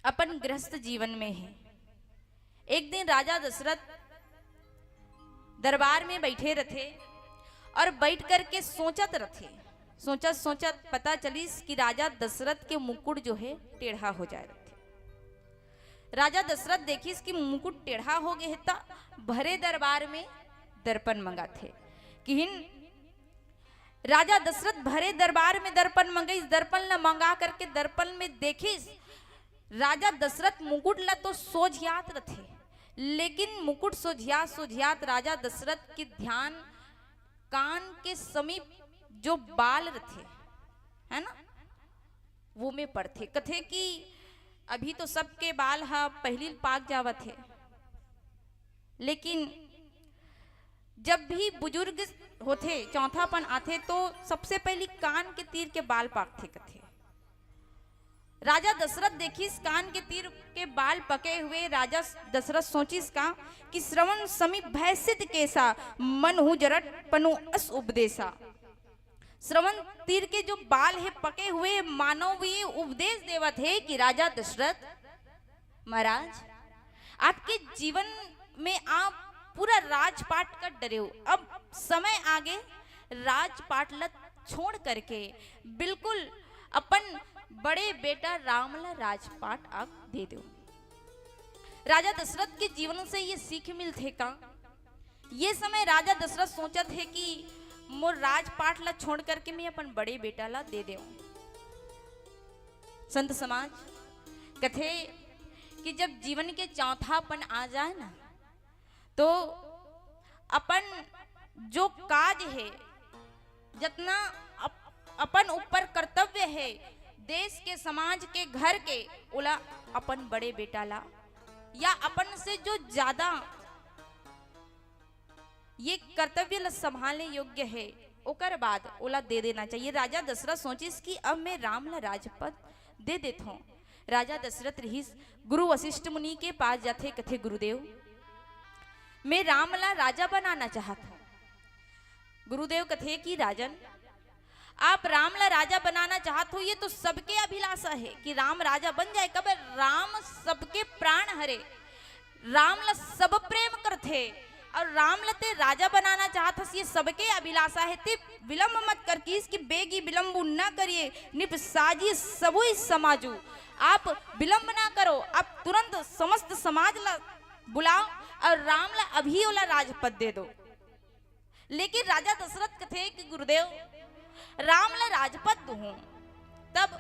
अपन गृहस्थ जीवन में है। एक दिन राजा दशरथ दरबार में बैठे रहे और बैठ करके सोचत रहे, सोचत सोचत पता चलीस कि राजा दशरथ के मुकुट जो है टेढ़ा हो जाए रहे। राजा दशरथ देखिस कि मुकुट टेढ़ा हो गए तो भरे दरबार में दर्पण मंगाथे कि राजा दशरथ भरे दरबार में दर्पण मंगाई, दर्पण ला मंगा करके दर्पण में देखिस राजा दशरथ मुकुट ला तो सोझियात रथे, लेकिन मुकुट सोझियात राजा दशरथ के ध्यान कान के समीप जो बाल रथे है ना वो में पड़थे। कथे कि अभी तो सबके बाल हा पहली पाक जावत है, लेकिन जब भी बुजुर्ग होते चौथापन आते तो सबसे पहली कान के तीर के बाल पाकथे। कथे राजा दशरथ देखिस कान के तीर के बाल पके हुए, राजा दशरथ सोचिस का कि श्रवण समीप भय सिद्ध केसा मन हूं जरट पनु अस उपदेशा। श्रवण तीर के जो बाल है पके हुए, मानव ये उपदेश देवत है कि राजा दशरथ महाराज आपके जीवन में आप पूरा राजपाट कर डरे हो, अब समय आगे राजपाट ला छोड़ करके बिल्कुल अपन बड़े बेटा राम ला राजपाट आप दे दो। राजा दशरथ के जीवन से ये सीख मिलते का, ये समय राजा दशरथ सोचत है कि मोर राजपाट ला छोड़ करके मैं अपन बड़े बेटा ला दे दे। संत समाज कथे कि जब जीवन के चौथापन आ जाए ना तो अपन जो काज है जितना अपन ऊपर कर्तव्य है देश के समाज के घर के उला अपन बड़े बेटा ला या अपन से जो ज्यादा ये कर्तव्य ला संभालने योग्य है ओकर बाद ओला दे देना चाहिए। राजा दशरथ सोचिस कि अब मैं राम ला राजपद दे देता हूँ। राजा दशरथ रहीस गुरु वशिष्ठ मुनि के पास जाते, कथे गुरुदेव मैं राम ला राजा बनाना चाहता हूँ। गुरुदेव कथे कि राजन आप राम ला राजा बनाना चाहते हो, ये तो सबके अभिलाषा है कि राम राजा बन जाए। कब राम सबके प्राण हरे, राम ला सब प्रेम करते और राम लते राजा बनाना चाहता, ये सबके अभिलाषा है। ते विलंब मत कर कि इसकी बेगी विलंब न करिए, निप साजिए सबु समाजू। आप विलंब ना करो, आप तुरंत समस्त समाज ला बुलाओ और राम ला अभी वाला राजपद दे दो। लेकिन राजा दशरथ कथे कि गुरुदेव राम ला राजपद दूं तब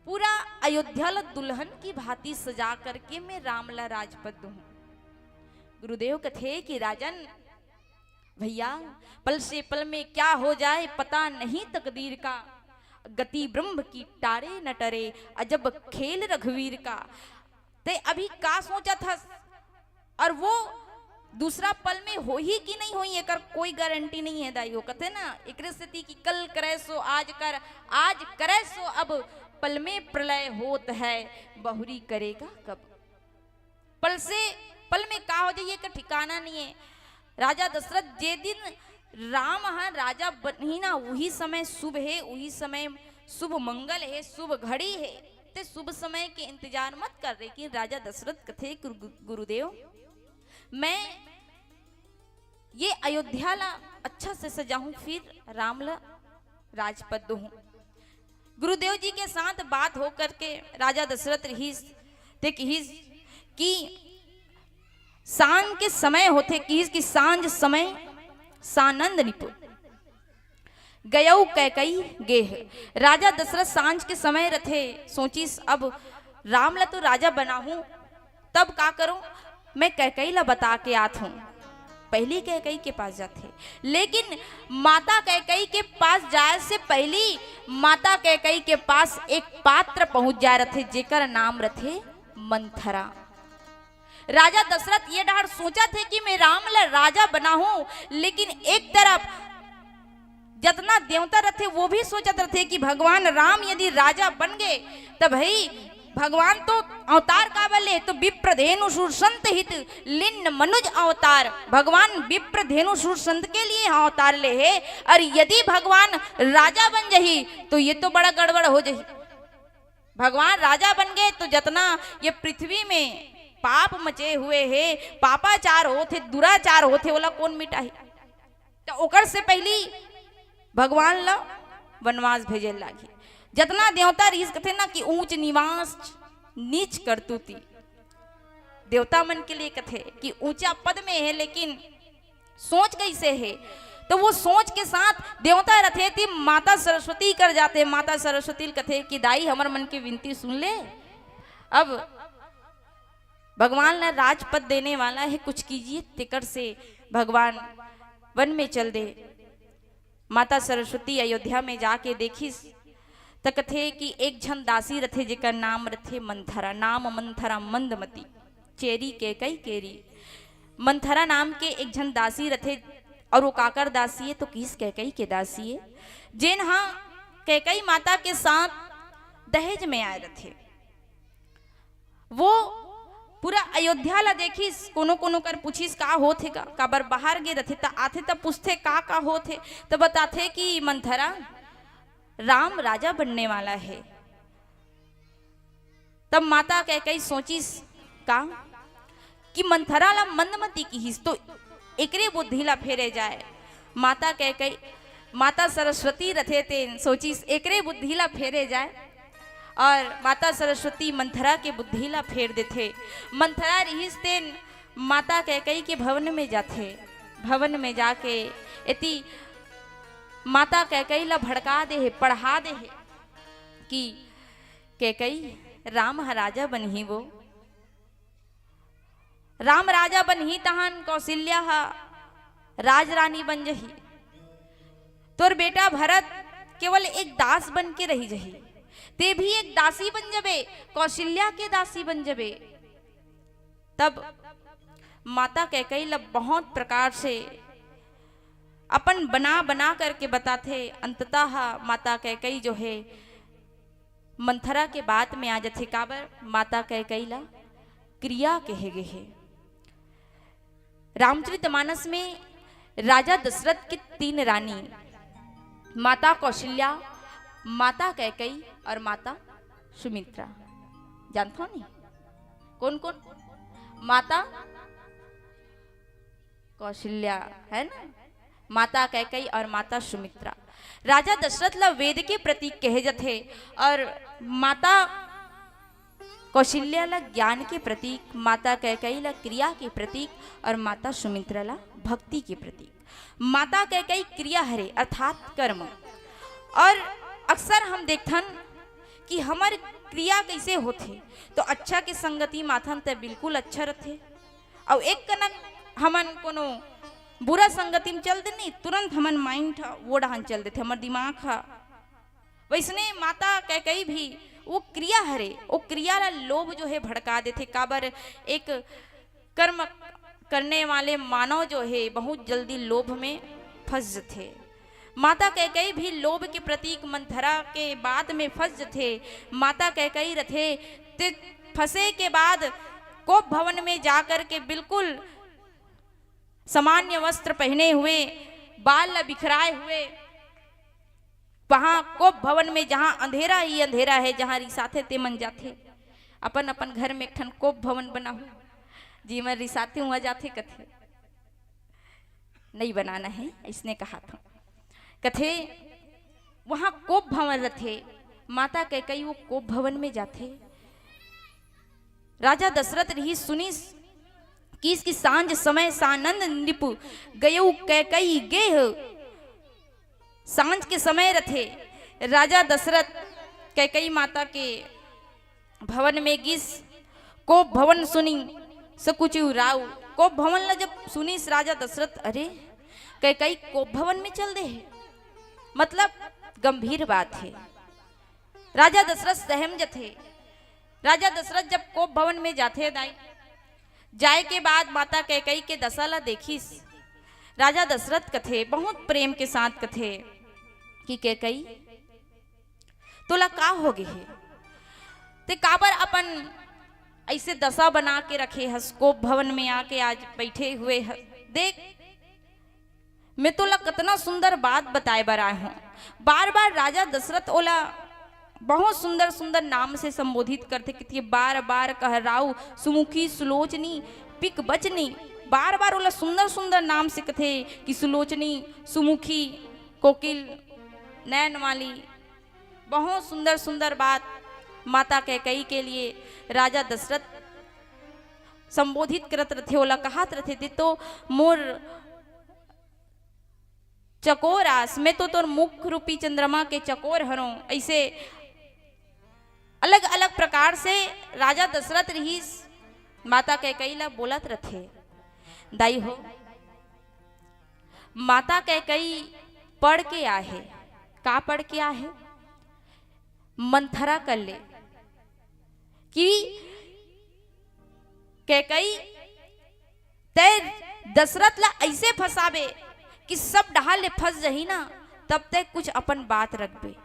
पूरा अयोध्या ला दुल्हन की भांति सजा करके मैं राम ला राजपद दूं। गुरुदेव कथे कि राजन भैया पल से पल में क्या हो जाए पता नहीं तकदीर का, गति ब्रह्म की टारे न टरे अजब खेल रघुवीर का। ते अभी का सोचा था और वो दूसरा पल में हो ही कि नहीं होई एकर कोई गारंटी नहीं है दाइयो। कहते ना एक स्थिति की कल करे सो आज कर, आज करे सो अब पल में प्रलय होत है बहुरी करेगा कब। पल से पल में का हो जाइए का ठिकाना नहीं है। राजा दशरथ जे दिन राम हाँ राजा बनी ना वही समय शुभ है, वही समय शुभ मंगल है, शुभ घड़ी है। ते शुभ समय के इंतजार मत कर रहे। कि राजा दशरथ कथे गुरुदेव मैं ये अयोध्या ला अच्छा से सजाऊं, फिर राम ला राजपद दूं। गुरुदेव जी के साथ बात हो करके राजा दशरथ रहीस ते कहीस कि सांझ के समय होते, कहीस कि सांझ समय सानंद निपुण गयऊ कैकई गेह। राजा दशरथ सांझ के समय रथे, सोचिस अब राम ला तो राजा बना हूं, तब का करूं, मैं कैकई ला बता के आत हूं। पहली कैकई के पास जाते, लेकिन माता कैकई के पास जाए से पहली माता कैकई के पास एक पात्र पहुंच जाए रथे, जेकर नाम रथे मंथरा। राजा दशरथ ये डार सोचा थे कि मैं राम ला राजा बना हूं, लेकिन एक तरफ जितना देवता रथे वो भी सोचत रथे कि भगवान राम यदि राजा बन गए तो भाई भगवान तो अवतार का बले तो विप्रधेनु सुरसंत हित लिन्न मनुज अवतार, भगवान विप्रधेनु सुरसंत के लिए अवतार ले है, और यदि भगवान राजा बन जही तो ये तो बड़ा गड़बड़ हो जही। भगवान राजा बन गए तो जितना ये पृथ्वी में पाप मचे हुए है, पापाचार होते, दुराचार होते, वाला कौन मिटाही। तो ओकर से पहली भगवान ला वनवास भेजे लागी। जितना देवता रीस कथे ना कि ऊंच निवास नीच करतूती, देवता मन के लिए कथे कि ऊंचा पद में है लेकिन सोच कैसे है, तो वो सोच के साथ देवता रथे थी माता सरस्वती कर जाते। माता सरस्वती कथे कि दाई हमर मन की विनती सुन ले, अब भगवान ला राजपद देने वाला है, कुछ कीजिए। टिकट से भगवान वन में चल दे। माता सरस्वती अयोध्या में जाके देखी तो कथे कि एक झन दासी रथे जेकर नाम रथे मंथरा। नाम मंथरा मंदमती चेरी के कई केरी। मंथरा नाम के एक झन दासी रथे, और वो काकर दासी है तो किस कैकई के दासी है, जिन हाँ कैकई माता के साथ दहेज में आए रथे। वो पूरा अयोध्या ला देखिस, कोनो कोनो कर पूछिस का होथे का, काबर बाहर गे रथे त आथे त पूछते का होथे, तो बताथे कि मंथरा राम राजा बनने वाला है। तब माता कैकई सोचिस का कि मंथरा ला मंदमती की हिस तो एकरे बुद्धि ला फेरे जाए। माता कैकई माता सरस्वती रथे तेन सोचिस एकरे बुद्धि ला फेरे जाए, और माता सरस्वती मंथरा के बुद्धि ला फेर देथे। मंथरा रहीस तेन माता कैकई के भवन में जाथे। भवन में जाके इति माता कैकई ला भड़का दे है, पढ़ा दे है कि कैकई राम राजा बनही, वो राम राजा बनही तहन कौशल्या राजरानी बन जही। तोर बेटा भरत केवल एक दास बन के रही जही, ते भी एक दासी बन जबे, कौशल्या के दासी बन जबे। तब माता कैकई ला बहुत प्रकार से अपन बना बना करके बताते। अंततः माता कैकई जो है मंथरा के बात में आ जाते। काबर माता कैकई ला क्रिया कहे गए है। रामचरितमानस में राजा दशरथ की 3 रानी, माता कौशल्या, माता कैकई और माता सुमित्रा, जानते हो नहीं कौन कौन? माता कौशल्या है ना, माता कैकई और माता सुमित्रा। राजा दशरथ ला वेद के प्रतीक कहे जाते, और माता कौशल्या ला ज्ञान के प्रतीक, माता कैकई ला क्रिया के प्रतीक, और माता सुमित्रा ला भक्ति के प्रतीक। माता कैकई क्रिया हरे अर्थात कर्म, और अक्सर हम देखथन कि हमारे क्रिया कैसे होते तो अच्छा के संगति माथन ते बिल्कुल अच्छा रहते, और एक कनक हमन कोनो बुरा संगति में चल देनी तुरंत हमन माइंड वो डहान चल देते, हमार दिमाग हा। वैसने माता कैकई भी वो क्रिया हरे, वो क्रिया ला लोभ जो है भड़का देते। काबर एक कर्म करने वाले मानव जो है बहुत जल्दी लोभ में फंस जाते। माता कैकई भी लोभ के प्रतीक मंथरा के बाद में फंस जाते। माता कैकई रथे ते फंसे के बाद कोप भवन में जाकर के बिल्कुल सामान्य वस्त्र पहने हुए, बाल बिखराए हुए, वहां कोप भवन में जहां अंधेरा ही अंधेरा है, जहां रिसाते ते मन जाते। अपन अपन घर में एक ठन कोप भवन बना हुआ जी, मैं रिसाते हुआ जाते कथे। नहीं बनाना है, इसने कहा था। कथे वहां कोप भवन रथे, माता कैकई वो कोप भवन में जाते। राजा दशरथ रही सुनी कि इसकी सांझ समय सानंद निप गयऊ कैकई गेह। सांझ के समय रथे राजा दशरथ कैकई माता के भवन में गिस। कोप भवन सुनी सकुचु राव। कोप भवन ला जब सुनी राजा दशरथ, अरे कैकई कोप भवन में चल दे है, मतलब गंभीर बात है। राजा दशरथ सहमज थे। राजा दशरथ जब कोप भवन में जाते दाई, जाए के बाद माता कैकई के दशा ला देखिस। राजा दशरथ कथे बहुत प्रेम के साथ कथे कि कैकई तोला का हो गए है, ते काबर अपन ऐसे दशा बना के रखे हस, कोप भवन में आके आज बैठे हुए हस। देख मैं तोला कितना सुंदर बात बताए बर आए हूं। बार बार राजा दशरथ ओला बहुत सुंदर सुंदर नाम से संबोधित करते कि बार बार कह राउ सुमुखी सुलोचनी पिक बचनी। बार बार ओला सुंदर सुंदर नाम से कथे कि सुलोचनी, सुमुखी, कोकिल, नैन वाली। बहुत सुंदर सुंदर बात माता कैकई के लिए राजा दशरथ संबोधित करत रथे। ओला कहत रथे ते तो मोर चकोर आस, मैं तो तोर मुख रूपी चंद्रमा के चकोर हरो। ऐसे अलग अलग प्रकार से राजा दशरथ रही माता कैकई ला बोलत रथे। दाई हो माता कैकई पढ़ के आहे, का पढ़ के आहे, मंथरा कर ले कि कैकई तय दशरथ ला ऐसे फसाबे कि सब डहाल ले फंस जही ना, तब तक कुछ अपन बात रखबे।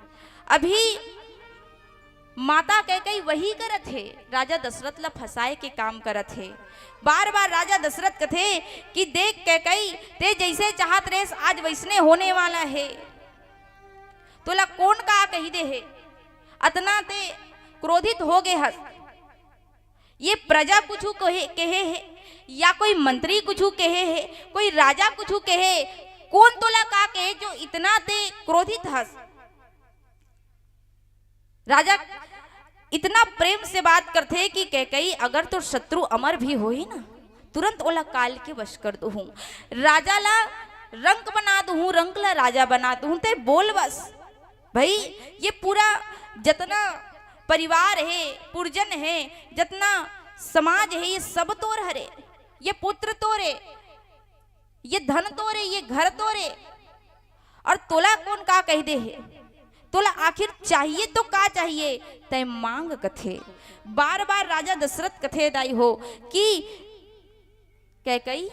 अभी माता कैकई वही करत है, राजा दशरथ ला फसाए के काम करत है। बार बार राजा दशरथ कथे कि देख कैकई ते जैसे चाहत रेस आज वैसने होने वाला है। तोला कौन का कही दे है, अतना ते क्रोधित हो गए हस। ये प्रजा कुछ कहे है या कोई मंत्री कुछ कहे है, कोई राजा कुछ कहे, कौन तोला का कहे जो इतना ते क्रोधित हस। राजा इतना प्रेम से बात करते कि कैकई अगर तो शत्रु अमर भी हो ही ना, तुरंत ओला काल के वश कर दू हूं, राजा ला रंक बना दू हूं, रंक ला राजा बना दू हूं। ते बोल बस भाई, ये पूरा जितना परिवार है, पुरजन है, जितना समाज है, ये सब तोर हरे, ये पुत्र तोरे, ये धन तोरे, ये घर तोरे, और तोला कौन का कह दे है। तोला आखिर चाहिए तो का चाहिए, तय मांग कथे। बार बार राजा दशरथ कथे दाई हो कि कैकई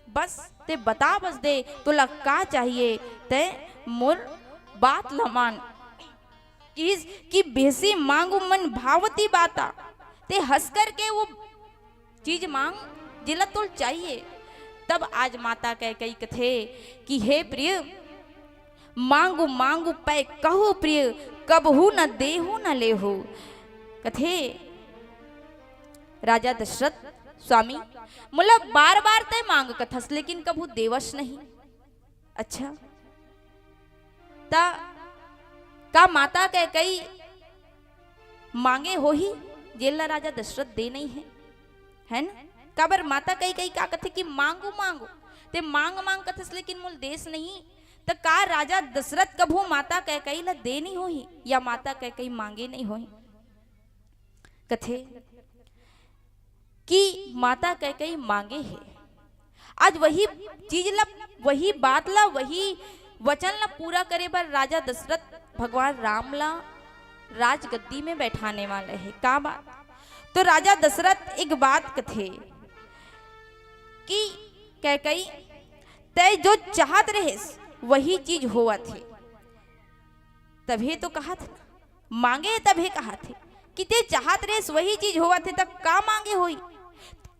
बस ते बता बस दे तोला का चाहिए, तय मोर बात ल मान कि बेसी मांगू मन भावती बाता, ते हंस करके वो चीज मांग जिला तो चाहिए। तब आज माता कैकई कथे कि हे प्रिय मांगू मांगू पै कहू प्रिय, कबहू न देहू न लेहू। कथे राजा दशरथ स्वामी मतलब बार बार तय मांग कथस, लेकिन कबू देवश नहीं। अच्छा ता का माता कैकई मांगे हो ही जेला राजा दशरथ दे नहीं है ना। काबर माता कैकई का कथे कि मांगू मांगू, ते मांग मांग कथस लेकिन मूल देश नहीं। तो का राजा दशरथ कभू माता कैकई ला दे नहीं हो ही, या माता कैकई मांगे नहीं हो ही। कथे कि माता कैकई मांगे है, आज वही चीज ला, वही बात ला, वही वचन ला पूरा करे पर राजा दशरथ भगवान राम ला राजगद्दी में बैठाने वाले है। का बात, तो राजा दशरथ एक बात कथे कि कैकई तय जो चाहत रहे वही चीज हुआ थे। तभी तो कहा था, मांगे तभी कहा थे कि ते चाहत रहे वही चीज हुआ थे, तब का मांगे होई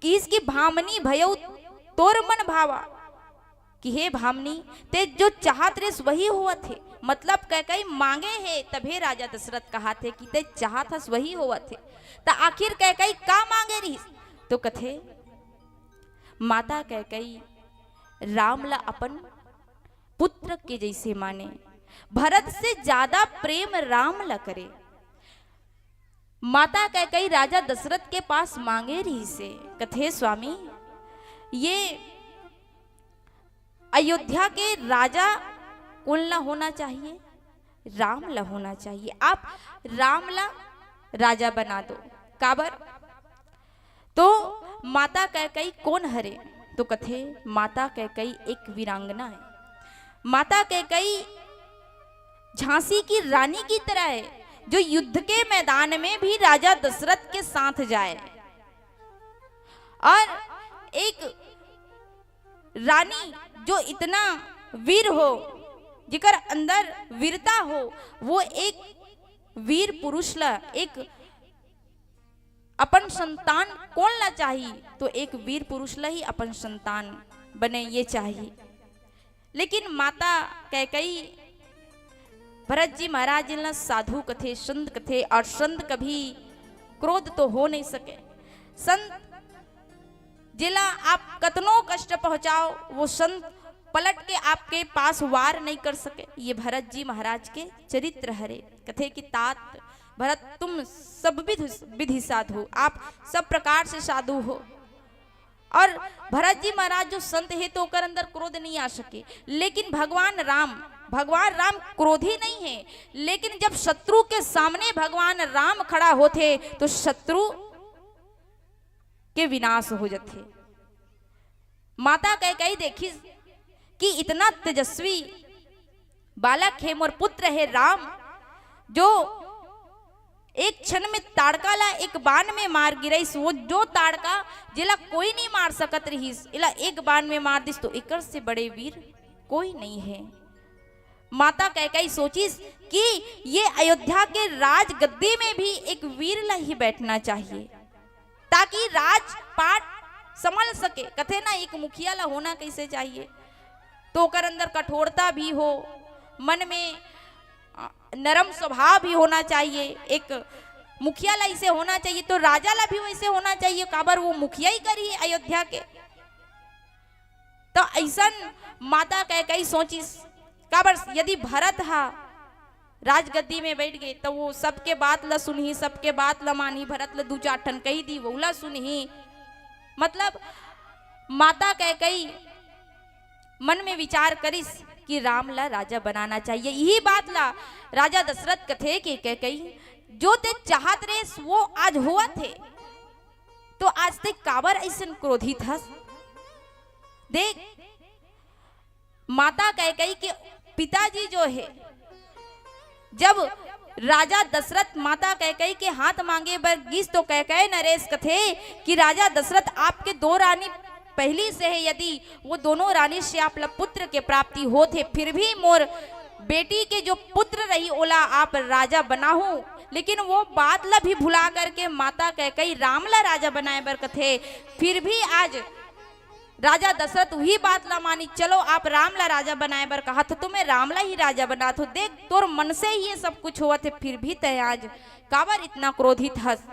कि इसकी भामनी भयउ तोर मन भावा, कि हे भामनी ते जो चाहत रहे वही हुआ थे। मतलब कैकई मांगे है तभी राजा दशरथ कहा थे कि ते चाहत हस वही हुआ थे। तो आखिर कैकई का मांगे रही, तो कथे माता कैकई राम ला अपन पुत्र के जैसे माने, भरत से ज्यादा प्रेम राम ला करे। माता कैकेयी राजा दशरथ के पास मांगे रही से, कथे स्वामी ये अयोध्या के राजा कौन ला होना चाहिए? राम ला होना चाहिए। आप राम ला राजा बना दो। काबर? तो माता कैकेयी कौन हरे? तो कथे माता कैकेयी एक वीरांगना है। माता कैकेयी झांसी की रानी की तरह है, जो युद्ध के मैदान में भी राजा दशरथ के साथ जाए। और एक रानी जो इतना वीर हो, जिकर अंदर वीरता हो, वो एक वीर पुरुष ला, एक अपन संतान कौन ला चाहिए? तो एक वीर पुरुष ला ही अपन संतान बने, ये चाहिए। लेकिन माता कैकेयी भरत जी महाराज जी साधु कथे, संत कथे, और संत कभी क्रोध तो हो नहीं सके। संत जिला आप कतनो कष्ट पहुंचाओ, वो संत पलट के आपके पास वार नहीं कर सके। ये भरत जी महाराज के चरित्र हरे। कथे कि तात भरत तुम सब विधि साधु, आप सब प्रकार से साधु हो। और भरत जी महाराज जो संत है तो ओकर अंदर क्रोध नहीं आ सके। लेकिन भगवान राम क्रोधी नहीं है, लेकिन जब शत्रु के सामने भगवान राम खड़ा होते तो शत्रु के विनाश हो जाते। माता कैकेयी देखी कि इतना तेजस्वी बालक है, मोर पुत्र है राम, जो एक क्षण में ताड़का ला एक बाण में मार गिरईस। वो जो ताड़का जिला कोई नहीं मार सकत रहीस, इला एक बाण में मार दिस, तो एकर से बड़े वीर कोई नहीं है। माता कैकेयी सोचिस कि ये अयोध्या के राज गद्दी में भी एक वीर ला ही बैठना चाहिए, ताकि राजपाट संभल सके। कथे ना एक मुखिया ला होना कैसे चाहिए? तो ओकर अंदर कठोरता भी हो, मन में नरम स्वभाव भी होना चाहिए। एक मुखिया ला इसे होना चाहिए, तो राजा ला भी वैसे होना चाहिए। काबर वो मुखिया ही करी अयोध्या के। तो ऐसा माता कैकेयी सोचिस, काबर यदि भरत हा राजगद्दी में बैठ गए तो वो सबके बात ला सुनही, सबके बात ला मानी। भरत ला दू चार ठन कही दी, वो ला सुनही। मतलब माता कैकेयी मन में विचार करिस कि राम ला राजा बनाना चाहिए। यही बात ला राजा दशरथ कथे कि कैकेयी जो ते चाहत रे वो आज हुआ थे, तो आज ते काबर ऐसन क्रोधित हस? देख माता कैकेयी के पिताजी जो है, जब राजा दशरथ माता कैकेयी के हाथ मांगे बर गिस, तो कैकेयी नरेश कथे कि राजा दशरथ आपके दो रानी पहली से है, यदि वो दोनों रानी से आप पुत्र के प्राप्ति होते, फिर भी मोर बेटी के जो पुत्र रही ओला आप राजा बनाहू। लेकिन वो बात ला भी भुला करके माता कैकेयी राम ला राजा बनाए बर कथे। फिर भी आज राजा दशरथ वही बात ला मानी, चलो आप राम ला राजा बनाए बर कहा तो तुम्हें राम ला ही राजा बना। तो देख तोर मन से ही ये सब कुछ हुआ थे, फिर भी तय आज काबर इतना क्रोधित हस?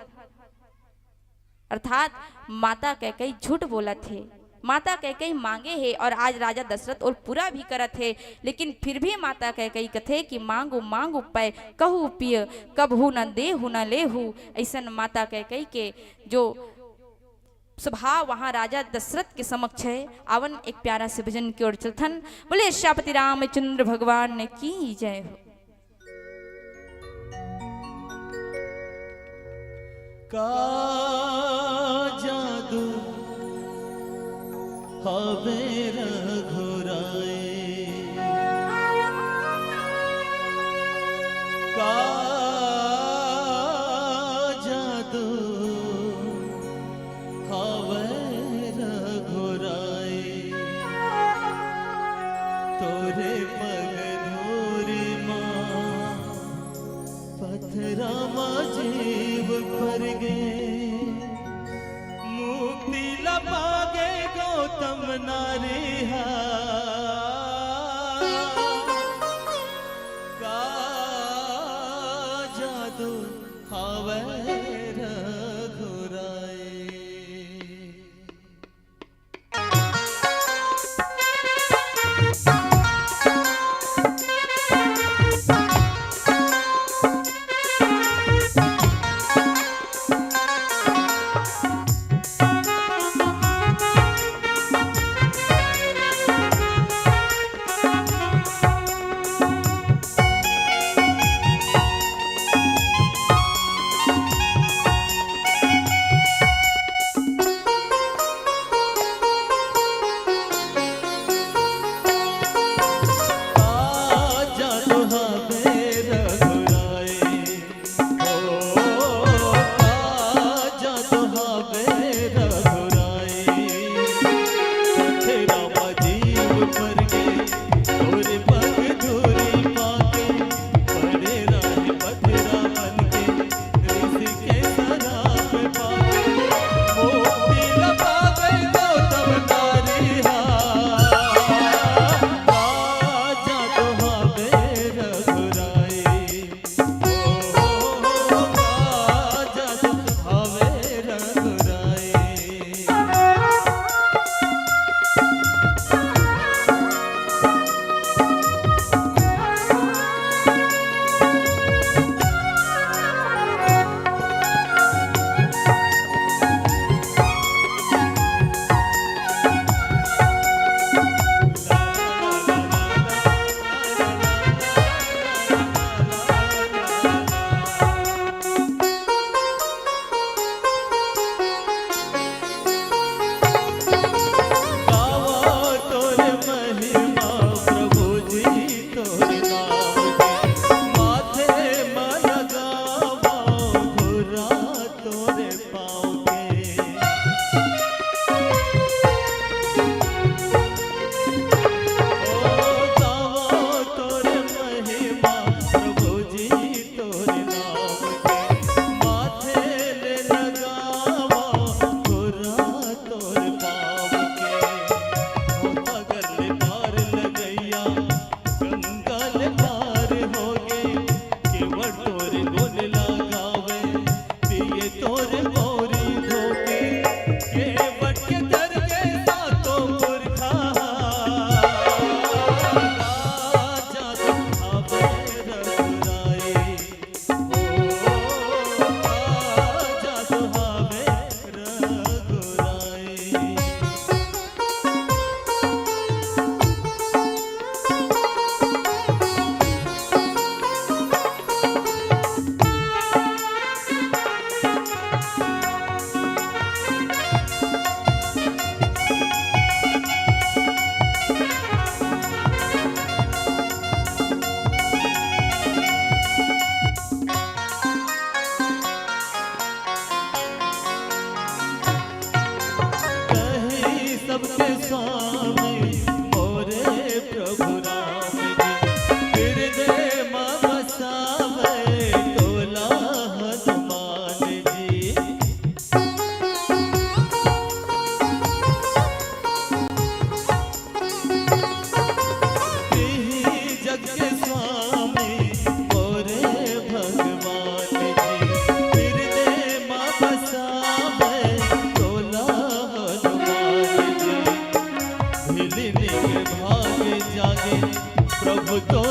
अर्थात माता कैकेयी झूठ बोला थे। माता कैकेयी मांगे है और आज राजा दशरथ और पूरा भी करत है, लेकिन फिर भी माता कैकेयी कथे कि मांगू मांगू पै कहू पिय, कबहू न देहू न लेहू। ऐसन माता कैकेयी के जो स्वभाव वहां राजा दशरथ के समक्ष है। आवन एक प्यारा से भजन की ओर चलथन। बोले श्यापति रामचंद्र भगवान ने की जय हो। का जादू हवे रघुराए, का जादू हवे रघुराए, तोरे पग धोरे माँ पथरा जीव पर गे, मुक्ति लपागे गौतम नारिहा, का जादू हवे रघुराए।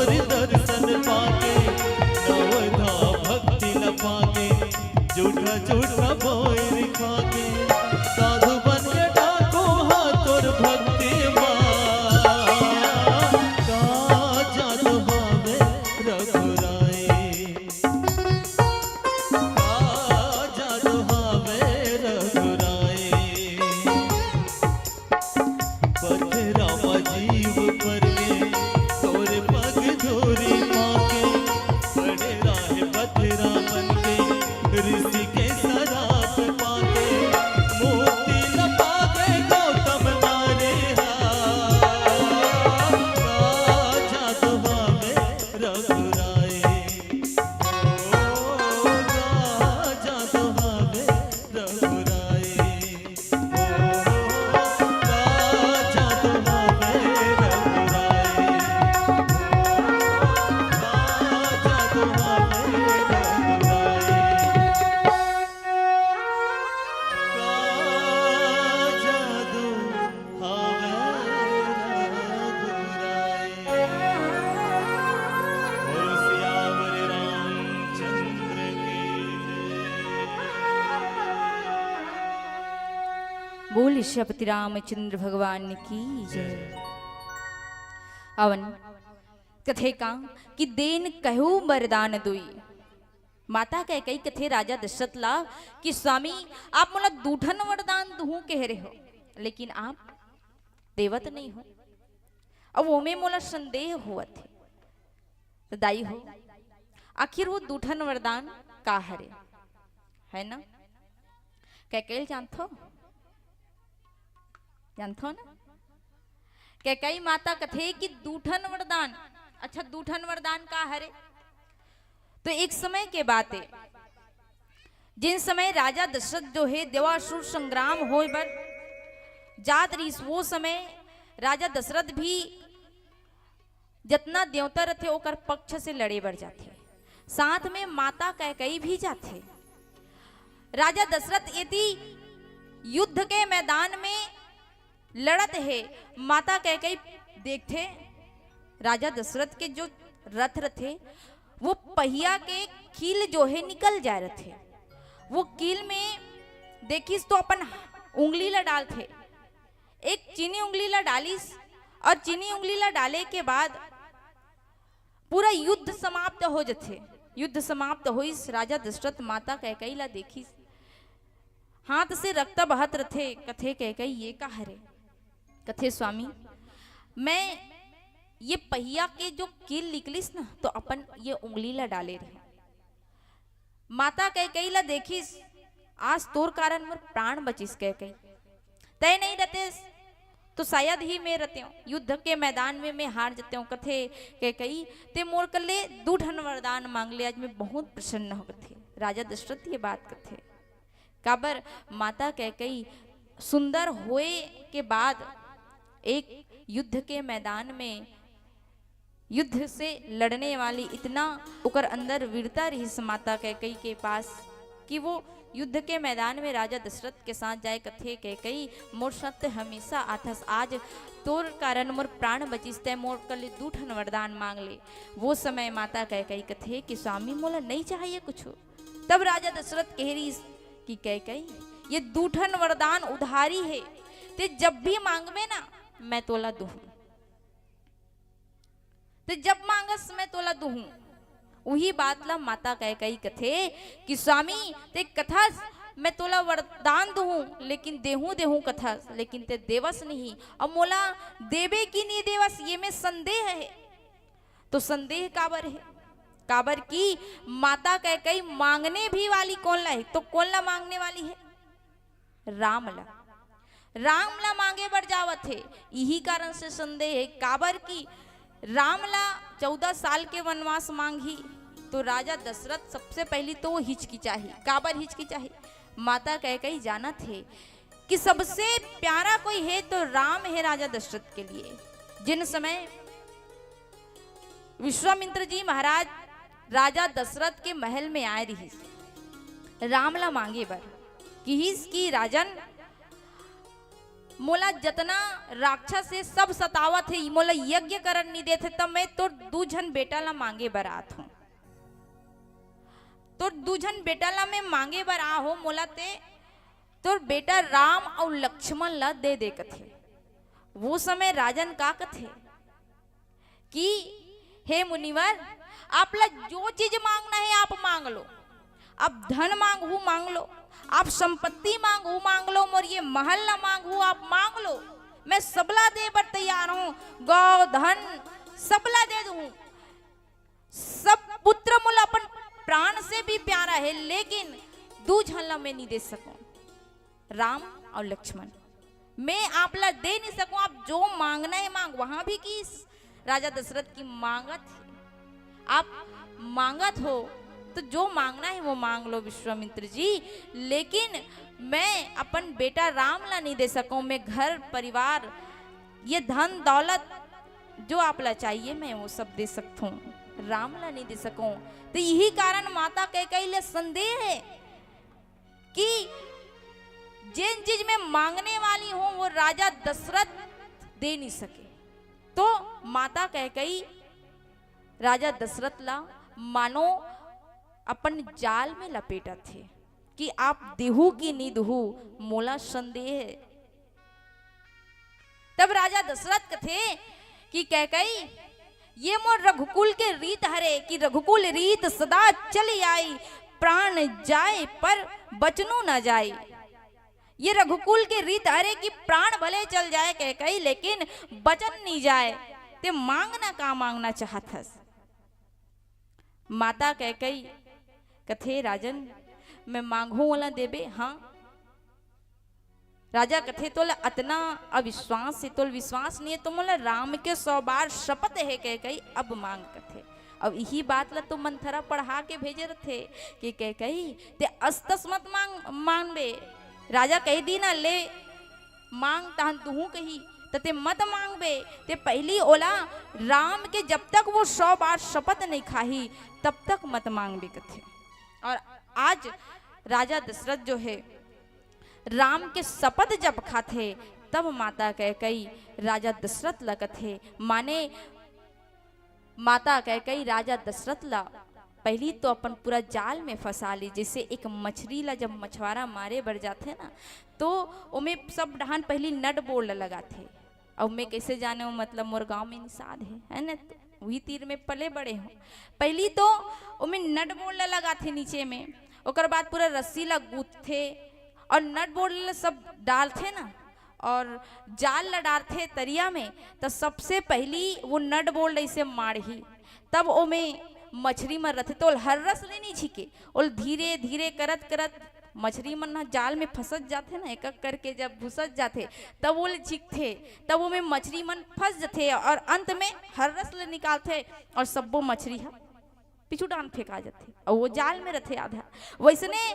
तोर दर्शन पाके नवधा भक्ति न पाके झूठा झूठा बोर खाके साधु बन के डाको हाँ तोर भक्ति माँ का जादू भावे रघुराई का जादू भावे रघुराई पथरामा जीव पर के तोर पग धोरी पाके बड़े राह पथरा बन के ऋषि के सराप पाके मुक्ति न पाके गौतम नारे जादू भावे रघुराई जादू भावे रघुराई जादू भावे रघुराई जादू भावे बोल श्रीपति रामचंद्र भगवान की जय। अवन कथे का कि देन कहू वरदान दुई माता कह कही कथे राजा दशरथ ला कि स्वामी आप मोला दूठन वरदान दूं कह रहे हो लेकिन आप देवत नहीं हो। अब वो में मोला संदेह हुआ थे तो दाई हो आखिर वो दूठन वरदान का हरे है ना कह कह जानथो ना कैकई माता कथे कि दूठन वरदान। अच्छा दूठन वरदान का हरे तो एक समय के बात है जिन समय राजा दशरथ जो है देवासुर संग्राम हो बर जात रहीस वो समय राजा दशरथ भी जितना देवता रथे ओकर पक्ष से लड़े बर जाते साथ में माता कैकई भी जाते। राजा दशरथ यदि युद्ध के मैदान में लड़त है माता कैकई देखते राजा दशरथ के जो रथ रथे वो पहिया के कील जो है निकल जा रहे थे। वो कील में देखिस तो अपन उंगली ला डालते एक चीनी उंगली ला डालिस और चीनी उंगली ला डाले के बाद पूरा युद्ध समाप्त हो जाते। युद्ध समाप्त होइस राजा दशरथ माता कैकई ला देखिस हाथ से रक्त बहत रथे कथे कैकई ये का हरे कथे स्वामी मैं ये पहिया के जो कील निकलिस ना तो अपन ये उंगली ला डाले रहे। माता कैकई ला देखिस आज तोर कारण मोर प्राण बचिस कैकई तय नहीं रहते तो शायद ही मैं रहते हूँ युद्ध के मैदान में मैं हार जाते हूँ कथे कैकई ते मोर कर ले दूठन वरदान मांग ले आज मैं बहुत प्रसन्न हो कथे। राजा दशरथ ये बात कथे काबर माता कैकई सुंदर होए के बाद एक युद्ध के मैदान में युद्ध से लड़ने वाली इतना उकर अंदर वीरता रही माता कैकई के पास कि वो युद्ध के मैदान में राजा दशरथ के साथ जाए कथे कैकई मोर सत्य हमेशा आथस आज तोर कारण मोर प्राण बचिस तय मोर कर ले दूठन वरदान मांग ले। वो समय माता कैकई कथे कि स्वामी मोला नहीं चाहिए कुछ। तब राजा दशरथ कह रही कि कैकई ये दूठन वरदान उधारी है ते जब भी मांगवे ना मैं तोला दूं ते जब मांगस मैं तोला दूं। वही बात ला माता कैकई कथे कि स्वामी ते कथा मैं तोला वरदान दूं लेकिन देहूं कथा लेकिन ते देवस नहीं और मोला देवे की नहीं देवस ये में संदेह है। तो संदेह काबर है काबर की माता कैकई मांगने भी वाली कौन ला है तो कौन ला मांगने वाली है राम ला मांगे बर जावत है। यही कारण से संदेह है काबर की राम ला 14 साल के वनवास मांगी तो राजा दशरथ सबसे पहली तो वो हिचकिचाही काबर हिचकिचाही माता कैकई जाना थे कि सबसे प्यारा कोई है तो राम है राजा दशरथ के लिए। जिन समय विश्वामित्र जी महाराज राजा दशरथ के महल में आए रही रामला मांगे बर कि राजन मोला जतना राक्षस से सब सतावत है मोला यज्ञ करन नहीं देते तब मैं तो दूजन बेटा ला मांगे बरात हूँ तो दूजन बेटा ला मैं मांगे बर आ हो मोला ते तो बेटा राम और लक्ष्मण ला दे कथे। वो समय राजन का कथे कि हे मुनिवर आप ला जो चीज मांगना है आप मांग लो, आप धन मांगू मांग लो, आप संपत्ति मांगू मांग लो, मोर ये महल ना मांगू आप मांग लो, मैं सबला दे बर तैयार हूँ, गौ धन सबला दे दूं, सब पुत्र मोला अपन प्राण से भी प्यारा है, लेकिन दूज हल्ला मैं नहीं दे सकूं। राम और लक्ष्मण मैं आप ला दे नहीं सकूं, आप जो मांगना है मांग। वहां भी की राजा दशरथ की मांगत है, आप मांगत हो तो जो मांगना है वो मांग लो विश्वामित्र जी, लेकिन मैं अपन बेटा राम ला नहीं दे सकूं। मैं घर परिवार ये धन दौलत जो आप ला चाहिए मैं वो सब दे सकता हूँ, राम ला नहीं दे सकूं। तो यही कारण माता कैकेयी ले संदेह है कि जिन चीज में मांगने वाली हूं वो राजा दशरथ दे नहीं सके। तो माता कैकेयी राजा दशरथ ला मानो अपन जाल में लपेटा थे कि आप देहू की नहीं देहू, मोला संदेह है। तब राजा दशरथ कथे कि कैकेयी ये मोर रघुकुल के रीत हरे कि रघुकुल रीत सदा चली आई, प्राण जाए पर बचनू न जाए। ये रघुकुल के रीत हरे कि प्राण भले चल जाए कैकेयी लेकिन बचन नहीं जाए। ते मांगना का मांगना चाहतस। माता कैकेयी कथे राजन मैं मांगू वाला देबे। हाँ राजा कथे तोला अतना अविश्वास से तोल विश्वास नहीं है तो मोला राम के 100 बार शपथ है कैकेयी अब मांग कथे। अब यही बात ला तो मंथरा पढ़ा के भेजे थे कि कैकेयी ते अस्तस मत मांगबे। राजा कह दी ना ले मांग तहन तुहू कही ते मत मांगबे। ते पहली ओला राम के जब तक वो 100 बार शपथ नहीं खाही तब तक मत मांगबे कथे। और आज राजा दशरथ जो है राम के शपथ जब खाते तब माता कैकेयी राजा दशरथ ला कथे। माने माता कैकेयी राजा दशरथ ला पहली तो अपन पूरा जाल में फंसा ली। जैसे एक मछली ला जब मछुआरा मारे बढ़ जाते ना तो उमें सब डहान पहली नट बोल्ड लगाते। और मैं कैसे जाने हो मतलब मोर गांव में निषाद है ना, तो वही तीर में पले बड़े हो। पहली तो उमें नट बोल्ड लगाते नीचे में, ओकर बाद पूरा रस्सी ला गूंथते और नट बोल्ड सब डालते ना और जाल ला डालते तरिया में। तो सबसे पहली वो नट बोल्ड ऐसे मारही तब ओमे मछली मन रहते तो हर रस लेनी छिके और धीरे धीरे करत करत मछली मन ना जाल में फंसत जाते ना, एक एक करके जब घुसत जाते तब वो झिकते, तब वो में मछली मन फंस जाते और अंत में हर रस ले निकालते और सबो मछली है पिछू डान फेंका जाते और वो जाल में रहते आधा। वैसने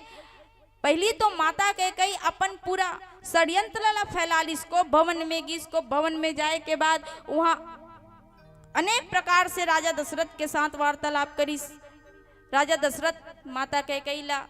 पहली तो माता कैकेयी अपन पूरा षड्यंत्र ला फैला ली। इसको भवन में गिस को भवन में जाए के बाद वहाँ अनेक प्रकार से राजा दशरथ के साथ वार्तालाप करी। राजा दशरथ माता कैकेयी ला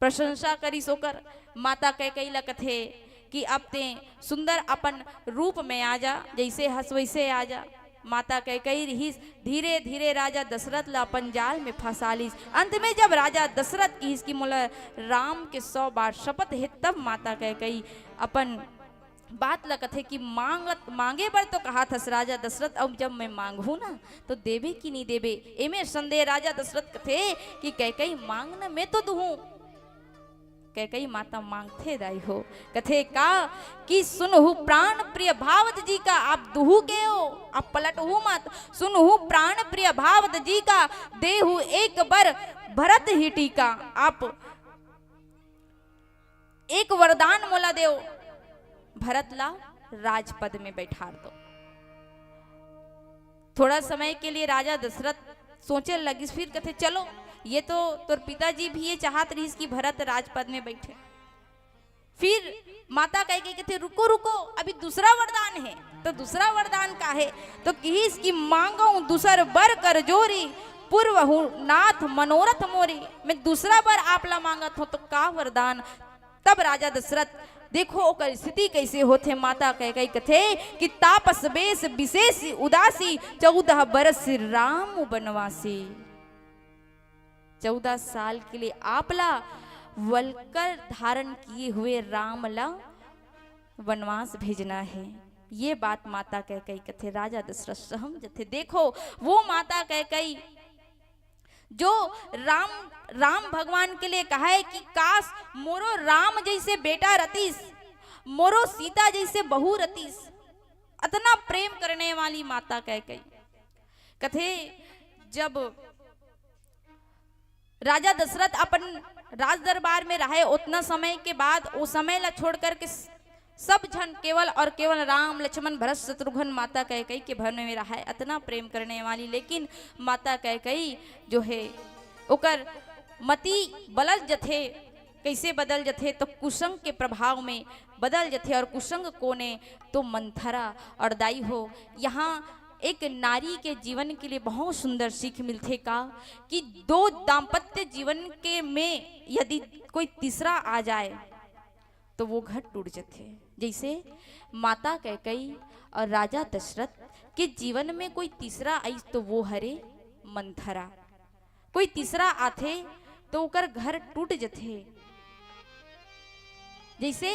प्रशंसा करी सोकर माता कैकेयी ला कथे कि अब ते सुंदर अपन रूप में आ जा, जैसे हंस वैसे आ जा। माता कैकेयी रही धीरे धीरे राजा दशरथ ला अपन जाल में फंसा ली। अंत में जब राजा दशरथ की इसकी मोला राम के 100 बार शपथ है तब माता कैकेयी अपन बात ला कथे कि मांगे बर तो कहा था राजा दशरथ, अब जब मैं मांगू ना तो देवे कि नहीं देवे एमे संदेह। राजा दशरथ कथे कि कैकेयी मांगना मैं तो दूं। कैकेयी माता मांगते दाई हो कथे का कि सुनहु प्राण प्रिय भावत जी का आप दुहू के हो, आप पलटहु मत। सुनहु प्राण प्रिय भावत जी का देहु एक बार भरत ही टीका। आप एक वरदान मोला देव, भरत ला राजपद में बैठा दो। थोड़ा समय के लिए राजा दशरथ सोचे लगी, फिर कहते चलो ये तो तोर पिताजी भी ये चाहत रही कि भरत राजपद में बैठे। फिर माता कैकेयी कहते रुको रुको अभी दूसरा वरदान है। तो दूसरा वरदान का है तो किस की मांगो दूसर बर कर जोरी, पूर्व हूँ नाथ मनोरथ मोरी। मैं दूसरा बार आप ला मांगत हूँ तो का वरदान। तब राजा दशरथ देखो ओकर स्थिति कैसे होथे। माता कह कही कथे कि तापस बेस विशेष उदासी 14 बरस राम बनवासी। 14 साल के लिए आपला वलकर धारण किए हुए रामला वनवास भेजना है। ये बात माता कह कही कथे राजा दशरथ सहम जथे। देखो वो माता कह कही जो राम भगवान के लिए कहा है कि काश मोरो राम जैसे बेटा रतीस, मोरो सीता जैसे बहू रतीस। इतना प्रेम करने वाली माता कह कही कथे जब राजा दशरथ अपन राज दरबार में रहे उतना समय के बाद वो समय ला छोड़ करके सब जन केवल और केवल राम लक्ष्मण भरत शत्रुघ्न माता कैकेयी के भवन में रहा है। इतना प्रेम करने वाली, लेकिन माता कैकेयी जो है ओकर मति बदल जथे। कैसे बदल जथे तो कुसंग के प्रभाव में बदल जथे। और कुसंग कोने तो मंथरा और दाई हो। यहाँ एक नारी के जीवन के लिए बहुत सुंदर सीख मिलते का कि दो दाम्पत्य जीवन के में यदि कोई तीसरा आ जाए तो वो घर टूट जाते। जैसे माता कैकेयी और राजा दशरथ के जीवन में कोई तीसरा आई तो वो हरे मंथरा। कोई तीसरा आथे तो ओकर घर टूट जाते। जैसे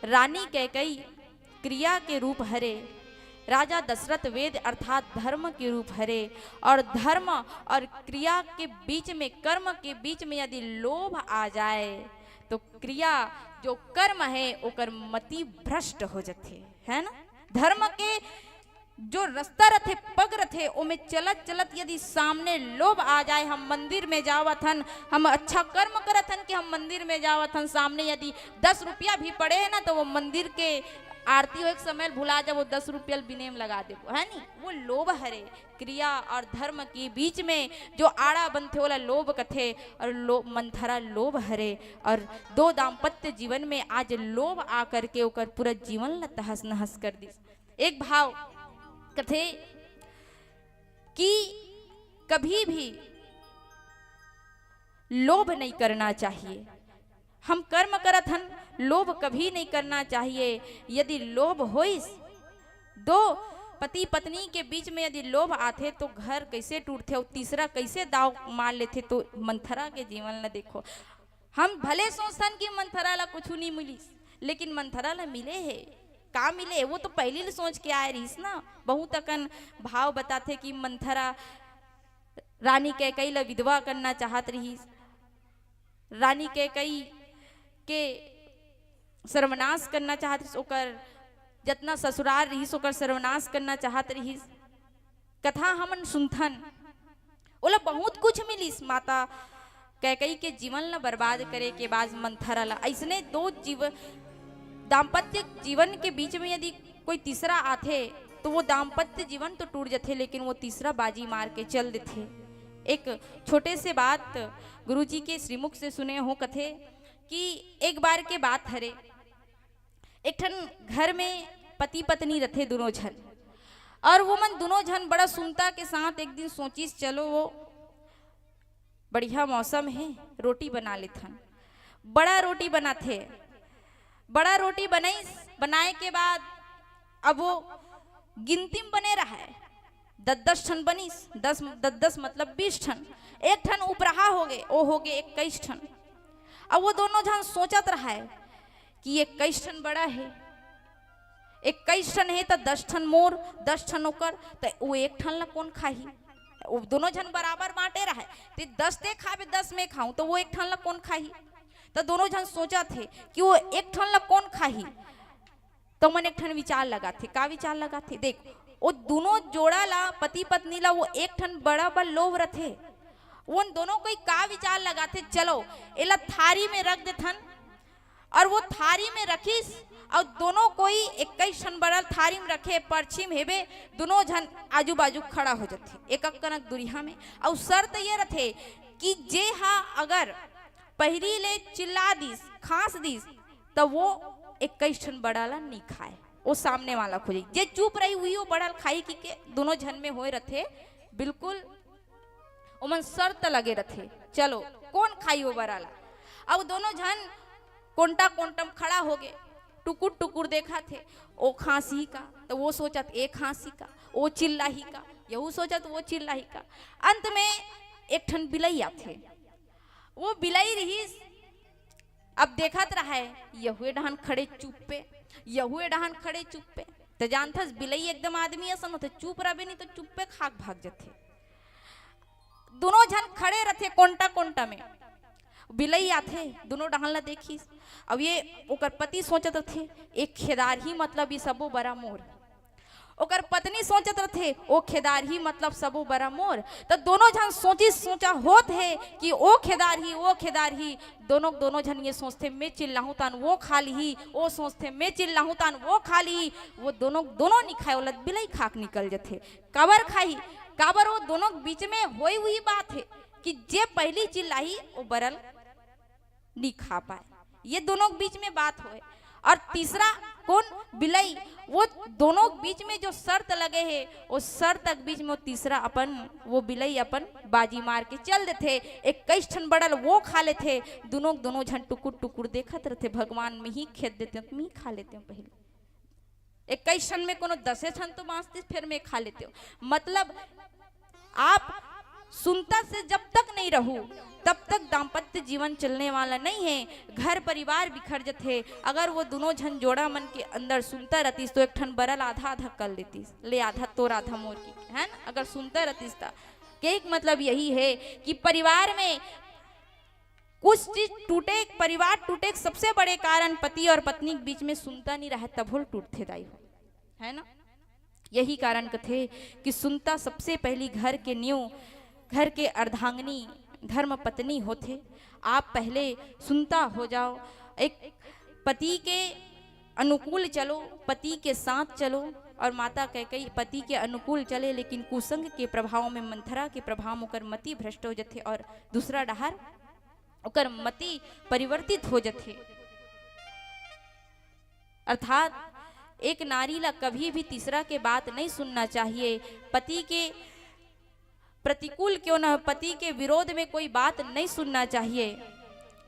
रानी कैकेयी क्रिया के रूप हरे, राजा दशरथ वेद अर्थात धर्म के रूप हरे। और धर्म और क्रिया के बीच में, कर्म के बीच में यदि लोभ आ जाए तो क्रिया जो कर्म है ओकर मति भ्रष्ट हो जाते है ना। धर्म के जो रास्ता रथे पग रथे ओमे चलत चलत यदि सामने लोभ आ जाए, हम मंदिर में जावत हन, हम अच्छा कर्म करत हन कि हम मंदिर में जावत हन, सामने यदि 10 रुपया भी पड़े है ना तो वो मंदिर के आरती हो एक समय भुला जब वो 10 रुपया बिनेम लगा दे है नी। वो लोभ हरे। क्रिया और धर्म के बीच में जो आड़ा बनते वाला लोभ कथे और मंथरा लोभ हरे। और दो दाम्पत्य जीवन में आज लोभ आकर के ओकर पूरा जीवन ल तहस नहस कर दी। एक भाव कथे कि कभी भी लोभ नहीं करना चाहिए। हम कर्म करत हन, लोभ कभी नहीं करना चाहिए। यदि लोभ होइस, दो पति पत्नी के बीच में यदि लोभ आथे तो घर कैसे टूटते और तीसरा कैसे दाव मार लेते। तो मंथरा के जीवन ला देखो। हम भले सोचन कि मंथरा ला कुछ नहीं मिलिस, लेकिन मंथरा ला मिले है। का मिले वो तो पहले सोच के आए रहीस ना। बहुत अकन भाव बताते कि मंथरा रानी कैकेयी ला विधवा करना चाहत रहीस, रानी कैकेयी के सर्वनाश करना चाहत रहीस, ओकर जितना ससुराल रहीस ओकर सर्वनाश करना चाहत रहीस। कथा हमन सुनथन ओला बहुत कुछ मिलिस। माता कैकेयी के जीवन ला बर्बाद करे के बाद मंथरा ला ऐसने दो दाम्पत्य जीवन के बीच में यदि कोई तीसरा आथे तो वो दाम्पत्य जीवन तो टूट जाते, लेकिन वो तीसरा बाजी मार के चल देते। एक छोटे से बात गुरुजी के श्रीमुख से सुने हो कथे कि एक बार के बात हरे, एक ठन घर में पति पत्नी रथे दोनों जन। और वो मन दोनों जन बड़ा सुनता के साथ एक दिन सोचिस चलो वो बढ़िया मौसम है रोटी बना लेथन। बड़ा रोटी बनाथे, बड़ा रोटी बनाए के बाद अब वो गिनती में बने रहा है। 10 ठन बनीस, 10 मतलब 20 ठन। एक ठन उपरहा हो गए, वो हो गए 21 ठन। अब वो दोनों जन सोचत रहा है कि 21 ठन बड़ा है, 21 ठन है तो 10 ठन मोर 10 ठन ओकर, तो वो एक ठन ला कौन खाही। वो दोनों जन बराबर बांटे रहा है। तो 10 ते खावे 10 में खाऊं तो वो एक ठन ला कौन खाही। तो दोनों जन सोचा थे कि वो एक ठन ला कौन खाही। तो मन एक ठन विचार लगा थे। का विचार लगा थे देख, वो दोनों जोड़ा ला पति पत्नी ला वो एक ठन बड़ा बड़ लोभ रथे। उन दोनों कोई का विचार लगा थे चलो एला थारी में रख देथन। और वो थारी में रखीस और दोनों कोई 21 ठन बड़ा थारी में रखे, परछी में हेबे दोनों जन आजू बाजू खड़ा हो जाते एक कनक दुरिया में। और शर्त ये रथे कि जे हा अगर पहली ले चिल्ला दीस खांस दीस तो वो 21 ठन बड़ाला नहीं खाए, वो सामने वाला खोजी। जे चुप रही हुई वो बड़ाल खाई की के दोनों जन में होए रथे। बिल्कुल उमन शर्त लगे रथे चलो कौन खाई वो बड़ाला। अब दोनों जन कोंटा कोंटम खड़ा हो गए, टुकुर टुकुर देखा थे, ओ खांसी का तो वो सोचत ए खांसी का, ओ चिल्लाही का यहू सोचत वो चिल्लाही का। अंत में एक ठन बिलैया थे, वो बिलई रही अब देखत रहा है यहुए डहान खड़े चुप पे, यहुए डहान खड़े चुप पे। तो जानथस बिलई एकदम आदमी ऐसा होते, चुप रहे नहीं तो चुप पे खाक भाग जाते। दोनों जन खड़े रहते कोंटा कोंटा में, बिलई आथे दोनों डहान ला देखी। अब ये ओकर पति सोचत थे एक खेदार ही मतलब ये सबो बड़ा मोर, ओकर पत्नी सोचत रथे ओ खेदार ही मतलब सबो बड़ा मोर। तो दोनों जन सोचा होत है कि ओ खेदार ही दोनों जन ये सोचते मैं चिल्लाहूं तान वो खा ली, वो सोचते मैं चिल्लाहूं तान वो खा ली। वो दोनों नहीं खाए ओलत बिलई खाक निकल जथे। काबर खाई काबर वो दोनों बीच में होई हुई बात है कि जे पहली चिल्लाई वो बरल नहीं खा पाए, ये दोनों बीच में बात होए। और तीसरा कौन बिलई, वो दोनों बीच में जो शर्त लगे है वो शर्त तक बीच में वो तीसरा अपन वो बिलई अपन बाजी मार के चल देते। एक कई ठन बड़ल वो खा लेते, दोनों झन टुकुर टुकुर देखत रहते, भगवान में ही खेत देते मैं ही खा लेते हूँ पहले। एक कई क्षण में कोनो 10 क्षण तो बांचते फिर मैं खा लेते हो। मतलब आप सुनता से जब तक नहीं रहू तब तक दाम्पत्य जीवन चलने वाला नहीं है, घर परिवार बिखर जथे। अगर वो दोनों झन जोड़ा मन के अंदर सुनता रहतीस तो एक ठन बरल आधा आधा कर लेतीस, ले आधा तोर आधा मोर की है ना। अगर सुनता रहतीस तो एक मतलब यही है कि परिवार में कुछ चीज टूटे, परिवार टूटे सबसे बड़े कारण पति और पत्नी के बीच में सुनता नहीं रहे तब होल टूटते दाई हो, है ना। यही कारण कथे कि सुनता सबसे पहली घर के नींव, घर के अर्धांगिनी धर्म पत्नी होते। आप पहले सुनता हो जाओ, एक पति के अनुकूल चलो, पति के साथ चलो। और माता कैकेयी पति के अनुकूल चले लेकिन कुसंग के प्रभाव में, मंथरा के प्रभाव में ओकर मति भ्रष्ट हो जाते और दूसरा डहार ओकर मति परिवर्तित हो जाते। अर्थात एक नारी ला कभी भी तीसरा के बात नहीं सुनना चाहिए। पति के प्रतिकूल क्यों न, पति के विरोध में कोई बात नहीं सुनना चाहिए।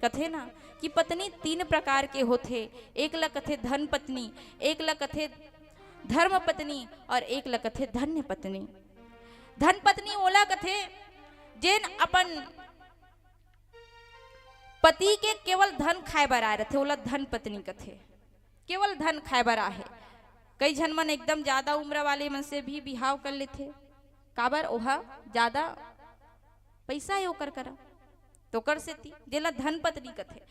कथे ना कि पत्नी 3 प्रकार के होते, एक ला कथे धन पत्नी, एक ला कथे धर्म पत्नी और एक ला कथे धन्य पत्नी। धन पत्नी ओला कथे जेन अपन पति के केवल धन खाए बर आए रहते, ओला धन पत्नी कथे, केवल धन खाए बर आहे। कई झन मन एकदम ज्यादा उम्र वाले मन से भी बिहाव कर लेते, काबर ओहा ज्यादा पैसा है ओकर करा तो कर सेती, देला धन पत्नी कथे।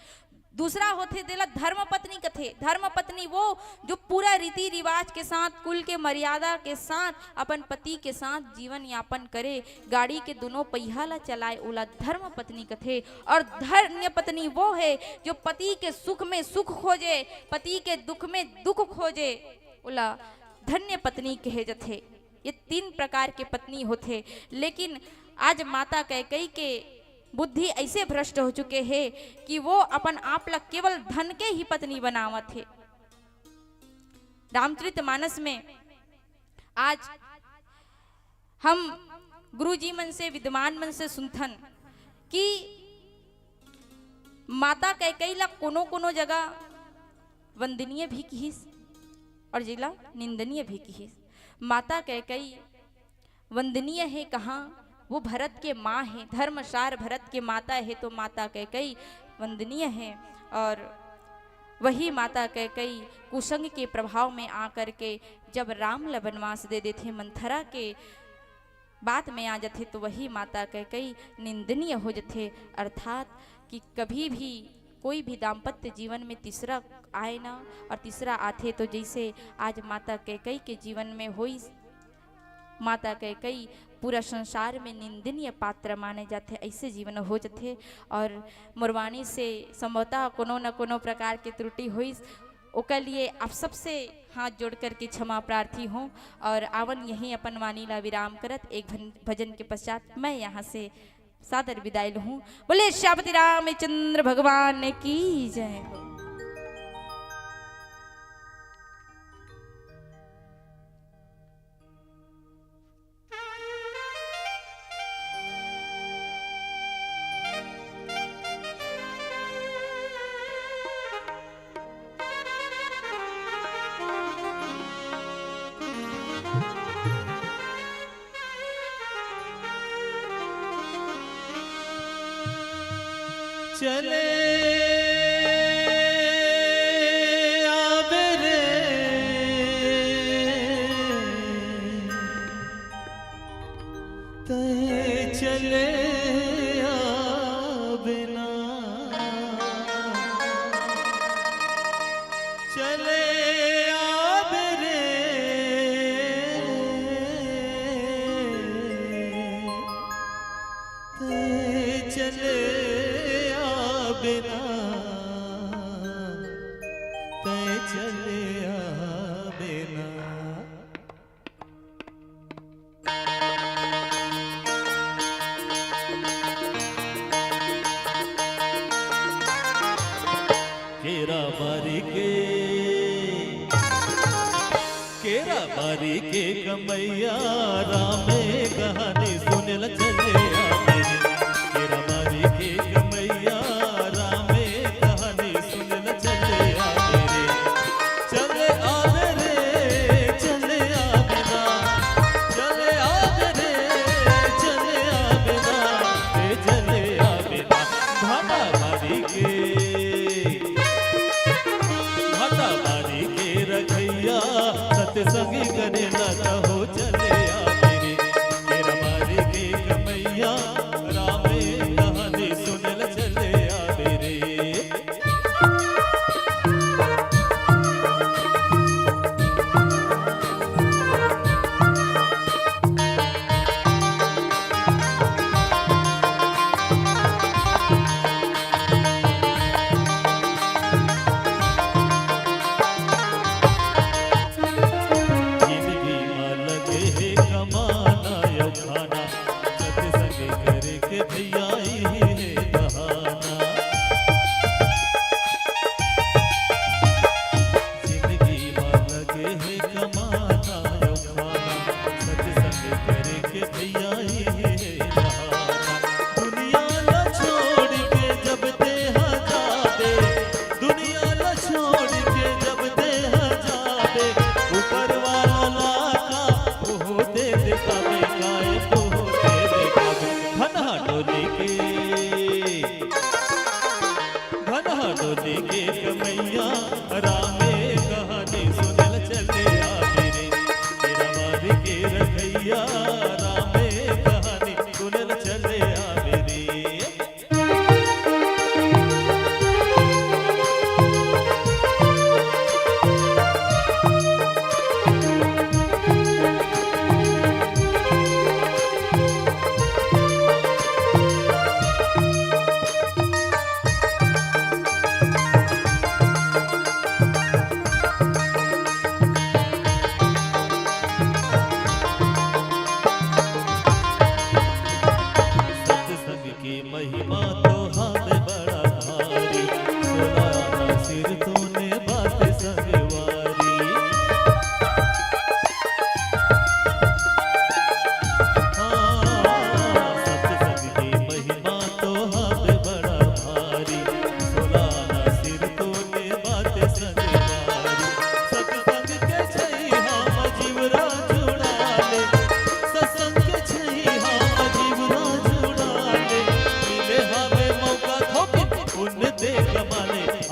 दूसरा होते देला धर्म पत्नी कथे। धर्म पत्नी वो जो पूरा रीति रिवाज के साथ, कुल के मर्यादा के साथ अपन पति के साथ जीवन यापन करे, गाड़ी के दोनों पहिया ला चलाए, ओला धर्म पत्नी कथे। और धन्य पत्नी वो है जो पति के सुख में सुख खोजे, पति के दुख में दुख खोजे, ओला धन्य पत्नी कहे जथे। ये 3 प्रकार के पत्नी होते। लेकिन आज माता कैकेयी के बुद्धि ऐसे भ्रष्ट हो चुके हैं कि वो अपन आप ला केवल धन के ही पत्नी बनावत है। रामचरितमानस में आज हम गुरुजी मन से, विद्वान मन से सुनथन कि माता कैकेयी ला कोनो कोनो जगह वंदनीय भी कहिस और जिला निंदनीय भी कहिस। माता कैकेयी वंदनीय है कहाँ, वो भरत के माँ है, धर्मसार भरत के माता है, तो माता कैकेयी वंदनीय है। और वही माता कैकेयी कुसंग के प्रभाव में आकर के जब राम ला वनवास दे देते, मंथरा के बात में आ जाते, तो वही माता कैकेयी निंदनीय हो जाते। अर्थात कि कभी भी कोई भी दाम्पत्य जीवन में तीसरा आए ना, और तीसरा आते तो जैसे आज माता कैकेयी के जीवन में हुई, माता कैकेयी पूरा संसार में निंदनीय पात्र माने जाते, ऐसे जीवन हो जाते। और मुरवानी से संभवतः कोनो न कोनो प्रकार के त्रुटि हुई, ओकर लिए आप सबसे हाथ जोड़ कर के क्षमा प्रार्थी हूँ। और आवन यहीं अपन वाणी ला विराम करत एक भजन के पश्चात मैं यहाँ से सादर विदाई लूँ। बोले श्यामति रामचंद्र भगवान की जय हो। चले आवे रे तहे चले आवे ना चले आवे रे तहे चले आवे ना तहे चले आवे ना केरा बारी के कमैया रामे कहानी सुनल चले आवे रे केरा बारी के कमैया रामे कहानी सुनल चले आवे रे चले आवे रे चले आवे ना चले आवे रे चले आवे ना चले आवे ना भाटा बारी के रखैया सत्संगी करे ना हो चले आवे रे तेरा मारी के कमैया रामे कहानी सुनल चले आवे रे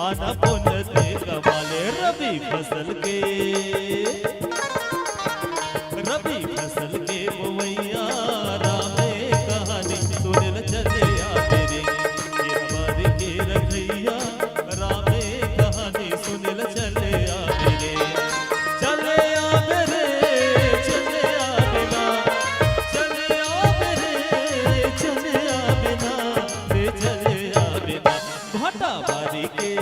आना पुन दे कमाले रबी फसल के बुवैया रामे कहानी सुनल चले आवे रे तेरा बारी के रखैया रामे कहानी सुनल चले आवे रे चले आवे रे चले आवे ना चले आवे रे चले आवे ना रे चले आवे ना भाटा बारी के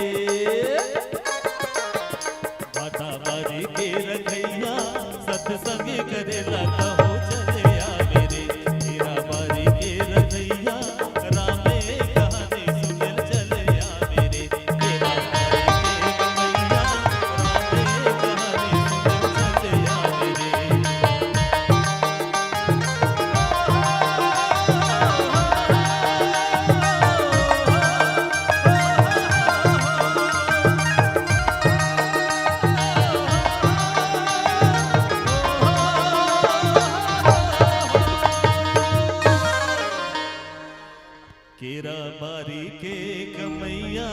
बारी के कमैया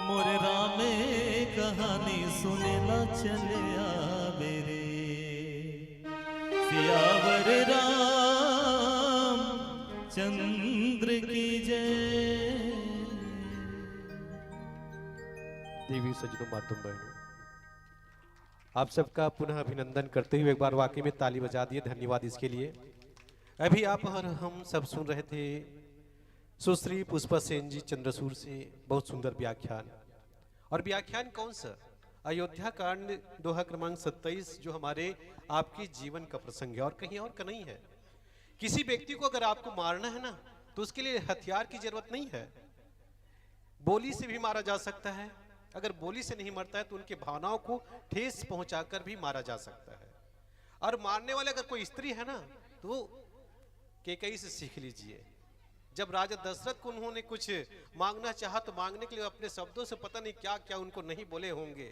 मोरे रामे कहानी सुनेला चले आवे रे सियावर राम चंद्र की जय। देवी सज्जनों मातुम बहनों, आप सबका पुनः अभिनंदन करते हुए एक बार वाकई में ताली बजा दिए, धन्यवाद इसके लिए। अभी आप और हम सब सुन रहे थे सुश्री पुष्पा सेन जी चंद्रसूर से बहुत सुंदर व्याख्यान। और व्याख्यान कौन सा? अयोध्या कांड दोहा क्रमांक 27 जो हमारे आपके जीवन का प्रसंग है और कहीं और का नहीं है। किसी व्यक्ति को अगर आपको मारना है ना तो उसके लिए हथियार की जरूरत नहीं है, बोली से भी मारा जा सकता है। अगर बोली से नहीं मरता है तो उनके भावनाओं को ठेस पहुंचाकर भी मारा जा सकता है। और मारने वाले अगर कोई स्त्री है ना तो वो कैकेयी से सीख लीजिए। जब राजा दशरथ को उन्होंने कुछ मांगना चाहा तो मांगने के लिए अपने शब्दों से पता नहीं क्या क्या उनको नहीं बोले होंगे,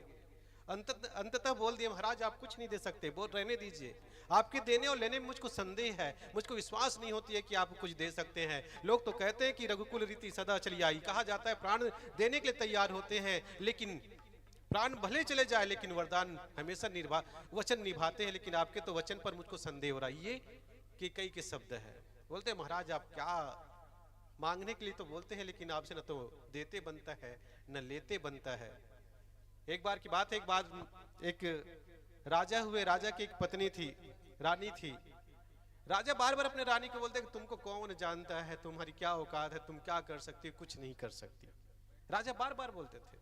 अंततः बोल दिए महाराज आप कुछ नहीं दे सकते, बोल रहने दीजिए, आपके देने और लेने में मुझको संदेह है, मुझको विश्वास नहीं होती है कि आप कुछ दे सकते हैं। लोग तो कहते हैं कि रघुकुल रीति सदा चली आई, कहा जाता है प्राण देने के लिए तैयार होते हैं, लेकिन प्राण भले चले जाए लेकिन वरदान हमेशा वचन निभाते हैं। लेकिन आपके तो वचन पर मुझको संदेह हो रहा है। ये कैकेयी के शब्द है। बोलते हैं महाराज आप क्या मांगने के लिए तो बोलते हैं लेकिन आपसे न तो देते बनता है न लेते बनता है। एक बार की बात है, एक बार एक राजा हुए, राजा की एक पत्नी थी, रानी थी। राजा बार बार अपने रानी को बोलते कि तुमको कौन जानता है, तुम्हारी क्या औकात है, तुम क्या कर सकती हो, कुछ नहीं कर सकती। राजा बार बार बोलते थे।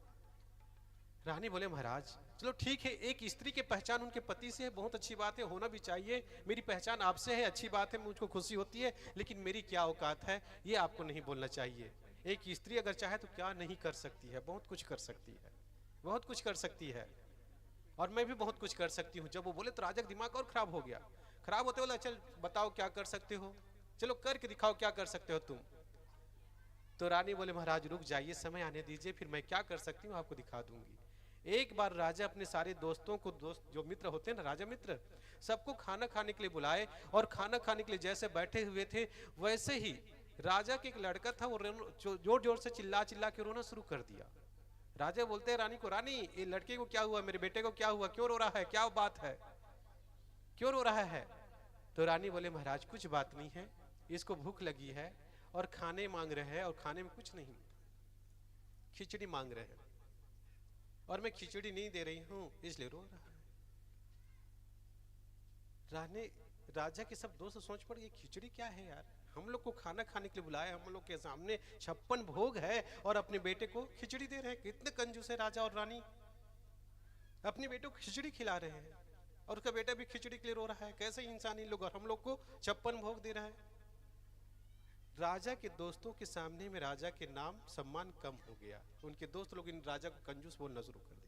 रानी बोले महाराज चलो ठीक है, एक स्त्री की पहचान उनके पति से है, बहुत अच्छी बात है, होना भी चाहिए। मेरी पहचान आपसे है, अच्छी बात है, मुझको खुशी होती है, लेकिन मेरी क्या औकात है ये आपको नहीं बोलना चाहिए। एक स्त्री अगर चाहे तो क्या नहीं कर सकती है, बहुत कुछ कर सकती है, बहुत कुछ कर सकती है, और मैं भी बहुत कुछ कर सकती हूँ। जब वो बोले तो राजा का दिमाग और खराब हो गया। खराब होते बोला चल बताओ क्या कर सकते हो, चलो करके दिखाओ क्या कर सकते हो तुम। तो रानी बोले महाराज रुक जाइए, समय आने दीजिए, फिर मैं क्या कर सकती हूँ आपको दिखा दूंगी। एक बार राजा अपने सारे दोस्तों को, दोस्त जो मित्र होते हैं ना राजा मित्र, सबको खाना खाने के लिए बुलाए, और खाना खाने के लिए जैसे बैठे हुए थे वैसे ही राजा के एक लड़का था, वो जोर जोर से चिल्ला चिल्ला के रोना शुरू कर दिया। राजा बोलते हैं रानी को, रानी ये लड़के को क्या हुआ, मेरे बेटे को क्या हुआ, क्यों रो रहा है, क्या बात है, क्यों रो रहा है। तो रानी बोले महाराज कुछ बात नहीं है, इसको भूख लगी है और खाने मांग रहे हैं, और खाने में कुछ नहीं, खिचड़ी मांग रहे हैं, और मैं खिचड़ी नहीं दे रही हूं इसलिए रो रहा है। राजा के सब दोस्त सोच पड़े ये खिचड़ी क्या है यार, हम लोग को खाना खाने के लिए बुलाया, हम लोग के सामने 56 भोग है और अपने बेटे को खिचड़ी दे रहे हैं। कितने कंजूस है राजा और रानी, अपने बेटे को खिचड़ी खिला रहे हैं और उसका बेटा भी खिचड़ी के लिए रो रहा है। कैसे इंसान इन लोग, और हम लोग को 56 भोग दे रहा है। राजा के दोस्तों के सामने में राजा के नाम सम्मान कम हो गया, उनके दोस्त लोग इन राजा को कंजूस बोलना शुरू कर दिए।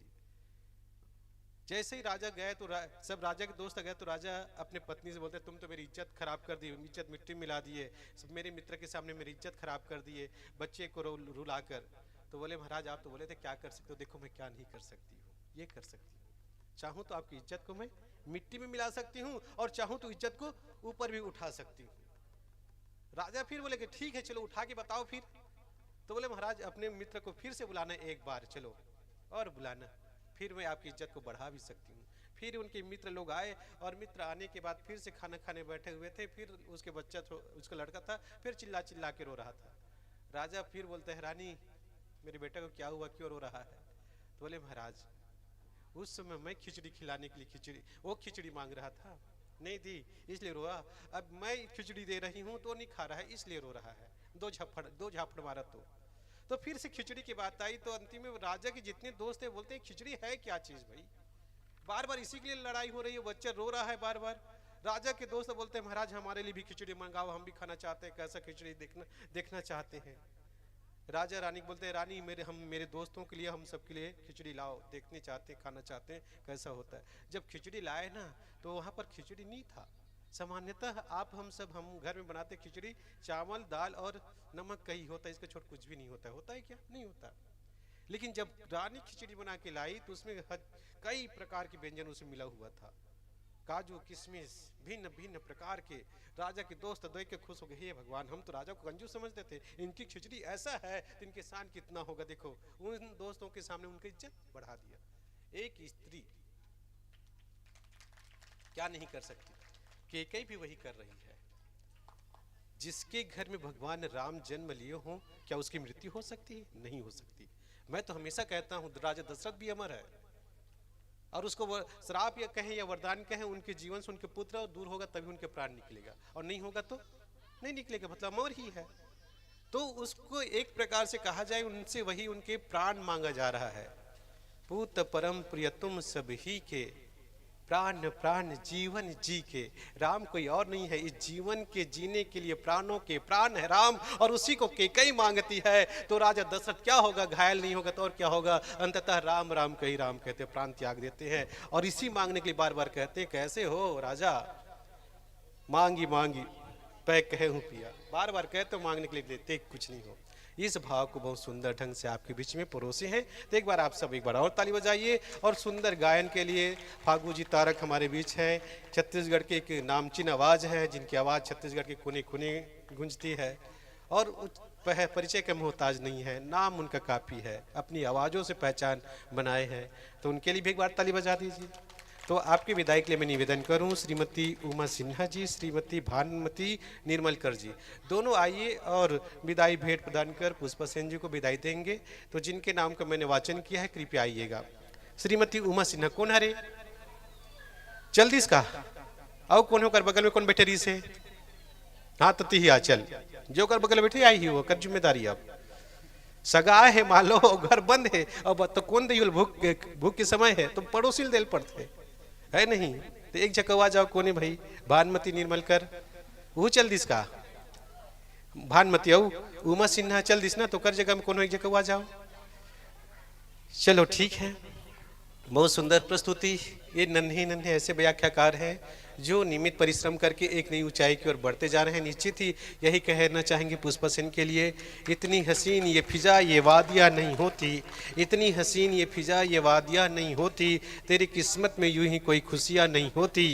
जैसे ही राजा गए तो सब राजा के दोस्त गए तो राजा अपने पत्नी से बोलते तुम तो मेरी इज्जत खराब कर दी, इज्जत मिट्टी मिला दिए, मेरे मित्र के सामने मेरी इज्जत खराब कर दिए, बच्चे को रुला कर। तो बोले महाराज आप तो बोले थे क्या कर सकते हो, देखो मैं क्या नहीं कर सकती हूँ, ये कर सकती हूँ, चाहूँ तो आपकी इज्जत को मैं मिट्टी में मिला सकती हूँ और चाहूँ तो इज्जत को ऊपर भी उठा सकती हूँ। राजा फिर बोले कि ठीक है चलो उठा के बताओ फिर। तो बोले महाराज अपने मित्र को फिर से बुलाना एक बार, चलो और बुलाना, फिर मैं आपकी इज्जत को बढ़ा भी सकती हूँ। फिर उनके मित्र लोग आए और मित्र आने के बाद फिर से खाना खाने बैठे हुए थे। फिर उसके बच्चा उसका लड़का था, फिर चिल्ला चिल्ला के रो रहा था। राजा फिर बोलते हैं रानी मेरे बेटे को क्या हुआ, क्यों रो रहा है। तो बोले महाराज उस समय मैं खिचड़ी खिलाने के लिए वो खिचड़ी मांग रहा था, नहीं दी इसलिए रोआ, अब मैं खिचड़ी दे रही हूँ तो नहीं खा रहा है इसलिए रो रहा है। दो झापड़ मारा तो फिर से खिचड़ी की बात आई। तो अंतिम में राजा के जितने दोस्त है बोलते हैं खिचड़ी है क्या चीज भाई, बार बार इसी के लिए लड़ाई हो रही है, बच्चा रो रहा है बार बार। राजा के दोस्त बोलते हैं महाराज हमारे लिए भी खिचड़ी मंगाओ, हम भी खाना चाहते हैं, कैसा खिचड़ी देखना चाहते हैं। राजा रानी बोलते हैं रानी मेरे दोस्तों के लिए, हम सबके लिए खिचड़ी लाओ, देखने चाहते हैं, खाना चाहते हैं कैसा होता है। जब खिचड़ी लाए ना तो वहाँ पर खिचड़ी नहीं था। सामान्यतः हम घर में बनाते खिचड़ी चावल दाल और नमक का ही होता है, इसका छोड़ कुछ भी नहीं होता है। होता है क्या, नहीं होता। लेकिन जब रानी खिचड़ी बना के लाई तो उसमें कई प्रकार के व्यंजन उसमें मिला हुआ था। काजू किशमिश भिन्न भिन्न प्रकार के राजा के दोस्त देख के खुश हो गए, हे भगवान हम तो राजा को कंजूस समझते थे, इनकी खिचड़ी ऐसा है तो इनके शान कितना होगा। देखो उन दोस्तों के सामने उनकी इज्जत बढ़ा दिया। एक स्त्री क्या नहीं कर सकती, केकई भी वही कर रही है। जिसके घर में भगवान राम जन्म लिए हों, क्या उसकी मृत्यु हो सकती है? नहीं हो सकती। मैं तो हमेशा कहता हूं राजा दशरथ भी अमर है, और उसको श्राप या कहें या वरदान कहें, उनके जीवन से उनके पुत्र और दूर होगा तभी उनके प्राण निकलेगा, और नहीं होगा तो नहीं निकलेगा, मतलब अमर ही है। तो उसको एक प्रकार से कहा जाए उनसे वही उनके प्राण मांगा जा रहा है। पूत परम प्रिय तुम सब ही के, प्राण प्राण जीवन जी के। राम कोई और नहीं है, इस जीवन के जीने के लिए प्राणों के प्राण है राम, और उसी को केकई मांगती है। तो राजा दशरथ क्या होगा, घायल नहीं होगा तो और क्या होगा, अंततः राम राम कही राम कहते, प्राण त्याग देते हैं। और इसी मांगने के लिए बार बार कहते हैं, कैसे हो राजा, मांगी मांगी पै कहे हूँ पिया। बार बार कहते मांगने के लिए देते कुछ नहीं हो। इस भाव को बहुत सुंदर ढंग से आपके बीच में परोसे हैं। तो एक बार आप सब एक बार और ताली बजाइए। और सुंदर गायन के लिए फागू जी तारक हमारे बीच हैं। छत्तीसगढ़ के एक नामचीन आवाज़ है, जिनकी आवाज़ छत्तीसगढ़ के कोने कोने गूंजती है, और परिचय का मोहताज नहीं है, नाम उनका काफ़ी है, अपनी आवाज़ों से पहचान बनाए हैं। तो उनके लिए भी एक बार ताली बजा दीजिए। तो आपके विदाई के लिए मैं निवेदन करूं, श्रीमती उमा सिन्हा जी, श्रीमती भानुमती निर्मलकर जी, दोनों आइए और विदाई भेंट प्रदान कर पुष्पा सेन जी को विदाई देंगे। तो जिनके नाम का मैंने वाचन किया है कृपया आइएगा। श्रीमती उमा सिन्हा कौन हरे, जल्दी इसका आओ, कौन होकर बगल में कौन बैठे रही से, हाँ तो ही आ चल, जो कर बगल बैठे आई ही वो कर जिम्मेदारी। अब सगा है मान लो, घर बंद है, अब तो कौन दे भूख के समय है तो पड़ोसी देल पड़ते है नहीं। तो एक जगह आ जाओ, कोने भाई भानुमती निर्मलकर वो चल दिस का, भानुमती आओ, उमा सिन्हा चल दिस ना, तो कर जगह में कोनो एक जगह आ जाओ। चलो ठीक है, बहुत सुंदर प्रस्तुति। ये नन्हे नन्हे ऐसे व्याख्याकार हैं जो नियमित परिश्रम करके एक नई ऊंचाई की ओर बढ़ते जा रहे हैं। निश्चित ही यही कहना चाहेंगे पुष्पा सेन के लिए, इतनी हसीन ये फिजा ये वादियाँ नहीं होती, इतनी हसीन ये फिजा ये वादियाँ नहीं होती, तेरी किस्मत में यूं ही कोई खुशियाँ नहीं होती,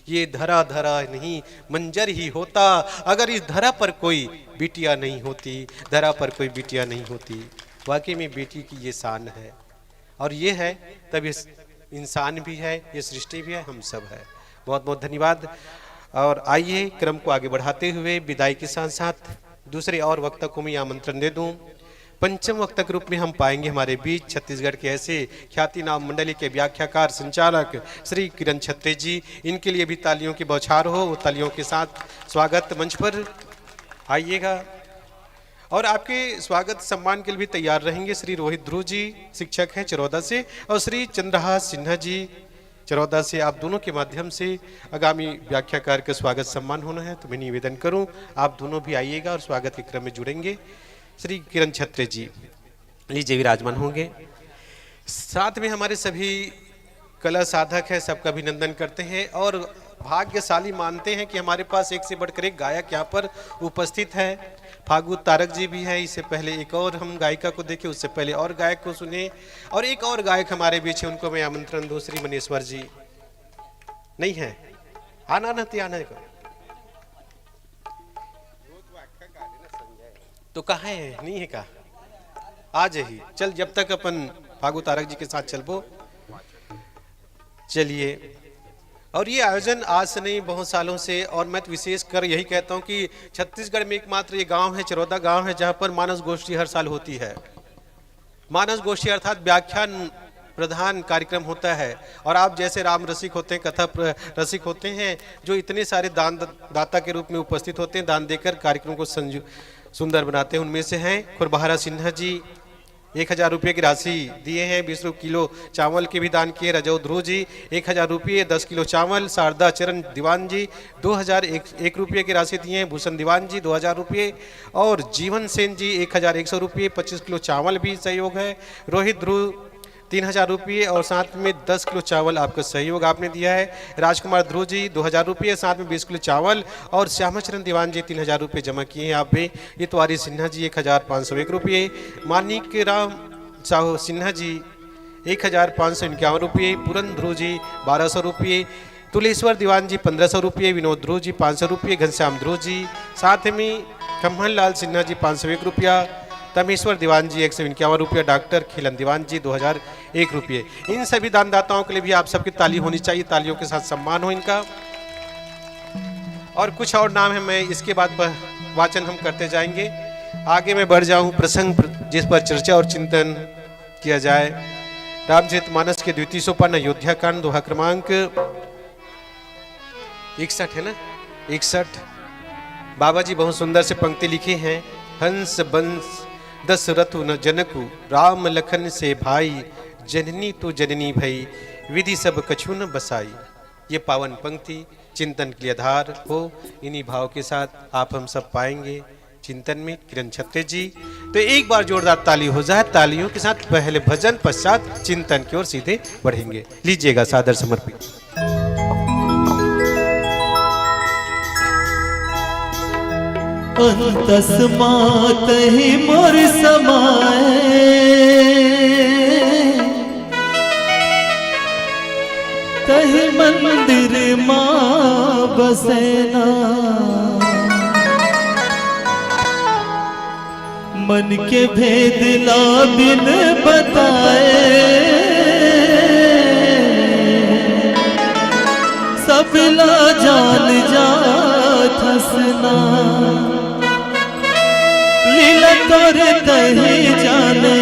ये धरा धरा नहीं मंजर ही होता, अगर इस धरा पर कोई बिटिया नहीं होती, धरा पर कोई बिटिया नहीं होती। वाकई में बेटी की ये शान है, और ये है तब ये इंसान भी है, ये सृष्टि भी है, हम सब है। बहुत बहुत धन्यवाद। और आइए क्रम को आगे बढ़ाते हुए विदाई के साथ साथ दूसरे और वक्ता को मैं आमंत्रण दे दूं। पंचम वक्ता के रूप में हम पाएंगे हमारे बीच छत्तीसगढ़ के ऐसे ख्याति नाम मंडली के व्याख्याकार संचालक श्री किरण छत्रे जी। इनके लिए भी तालियों की बौछार हो, वो तालियों के साथ स्वागत मंच पर आइएगा। और आपके स्वागत सम्मान के लिए भी तैयार रहेंगे श्री रोहित ध्रुव जी, शिक्षक हैं चरौदा से, और श्री चंद्रहास सिन्हा जी चरौदा से। आप दोनों के माध्यम से आगामी व्याख्याकार का स्वागत सम्मान होना है। तो मैं निवेदन करूं आप दोनों भी आइएगा और स्वागत के क्रम में जुड़ेंगे। श्री किरण छत्रे जी लीजिए विराजमान होंगे। साथ में हमारे सभी कला साधक है, सबका अभिनंदन करते हैं और भाग्यशाली मानते हैं कि हमारे पास एक से बढ़कर एक गायक यहाँ पर उपस्थित है। फागू तारक जी भी है, इससे पहले एक और हम गायिका को देखे, उससे पहले और गायक को सुने, और एक और गायक हमारे बीच है, उनको मैं आमंत्रण दूं। श्री मनेश्वर जी नहीं है, आना नहीं आना को तो कहाँ है, नहीं है का आज ही चल, जब तक अपन फागू तारक जी के साथ चलबो। चलिए, और ये आयोजन आज से नहीं बहुत सालों से, और मैं तो विशेष कर यही कहता हूँ कि छत्तीसगढ़ में एकमात्र ये गांव है, चरौदा गांव है, जहाँ पर मानस गोष्ठी हर साल होती है। मानस गोष्ठी अर्थात व्याख्यान प्रधान कार्यक्रम होता है, और आप जैसे राम रसिक होते हैं, कथा रसिक होते हैं, जो इतने सारे दान दाता के रूप में उपस्थित होते हैं, दान देकर कार्यक्रम को सुंदर बनाते हैं, उनमें से हैं खुरबहारा सिन्हा जी 1000 रुपये की राशि दिए हैं। 20 किलो चावल के भी दान किए। रजौ ध्रुव जी 1000 रुपये 10 किलो चावल। शारदा चरण दीवान जी 2001 रुपये की राशि दिए हैं। भूषण दीवान जी 2000 रुपये, और जीवन सेन जी 1100 रुपये 25 किलो चावल भी सहयोग है। रोहित ध्रुव 3000 रुपये और साथ में 10 किलो चावल आपका सहयोग आपने दिया है। राजकुमार ध्रुव जी 2000 रुपये साथ में 20 किलो चावल, और श्यामाचरण दीवान जी 3000 रुपये जमा किए हैं आप भी। इतवारी सिन्हा जी 1501 रुपये। मानिक राम साहू सिन्हा जी 1551 रुपये। पूरन ध्रुव जी 1200 रुपये। तुलेश्वर दीवान जी 1500 रुपये, विनोद ध्रुव जी 500 रुपये, घनश्याम ध्रुव जी, साथ में खम्हन लाल सिन्हा जी 501 रुपया, तमेश्वर दीवान जी 151 रुपया, डॉक्टर खिलन दीवान जी 2001 रुपये। इन सभी दानदाताओं के लिए भी आप सबकी ताली होनी चाहिए, तालियों के साथ सम्मान हो इनका। और कुछ और नाम है, मैं इसके बाद वाचन हम करते जाएंगे। आगे मैं बढ़ जाऊं, प्रसंग जिस पर चर्चा और चिंतन किया जाए। रामचरितमानस के द्वितीय सोपान अयोध्या कांड, दोहा क्रमांक 61 है ना, 61। बाबा जी बहुत सुंदर से पंक्ति लिखे हैं। हंस बंस दशरथ न जनकु, राम लखन से भाई, जननी तो जननी भई, विधि सब कछु न बसाई। ये पावन पंक्ति चिंतन के लिए आधार हो। इन्हीं भाव के साथ आप हम सब पाएंगे चिंतन में किरण छत्ते जी। तो एक बार जोरदार ताली हो जाए, तालियों के साथ पहले भजन, पश्चात चिंतन की ओर सीधे बढ़ेंगे। लीजिएगा सादर समर्पित। अंतस्मात् ही मोर समाए, तहि मंदिर माँ बसेना। मन के भेद ला बिन बताए, सब ला जान जात हसना। लीला तोरे तही जाने,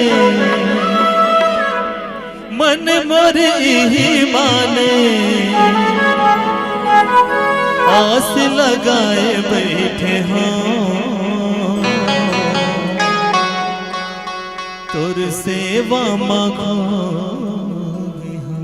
मन मोर ही माने। आस लगाए बैठे हों, तोर सेवा मांगोगे हम।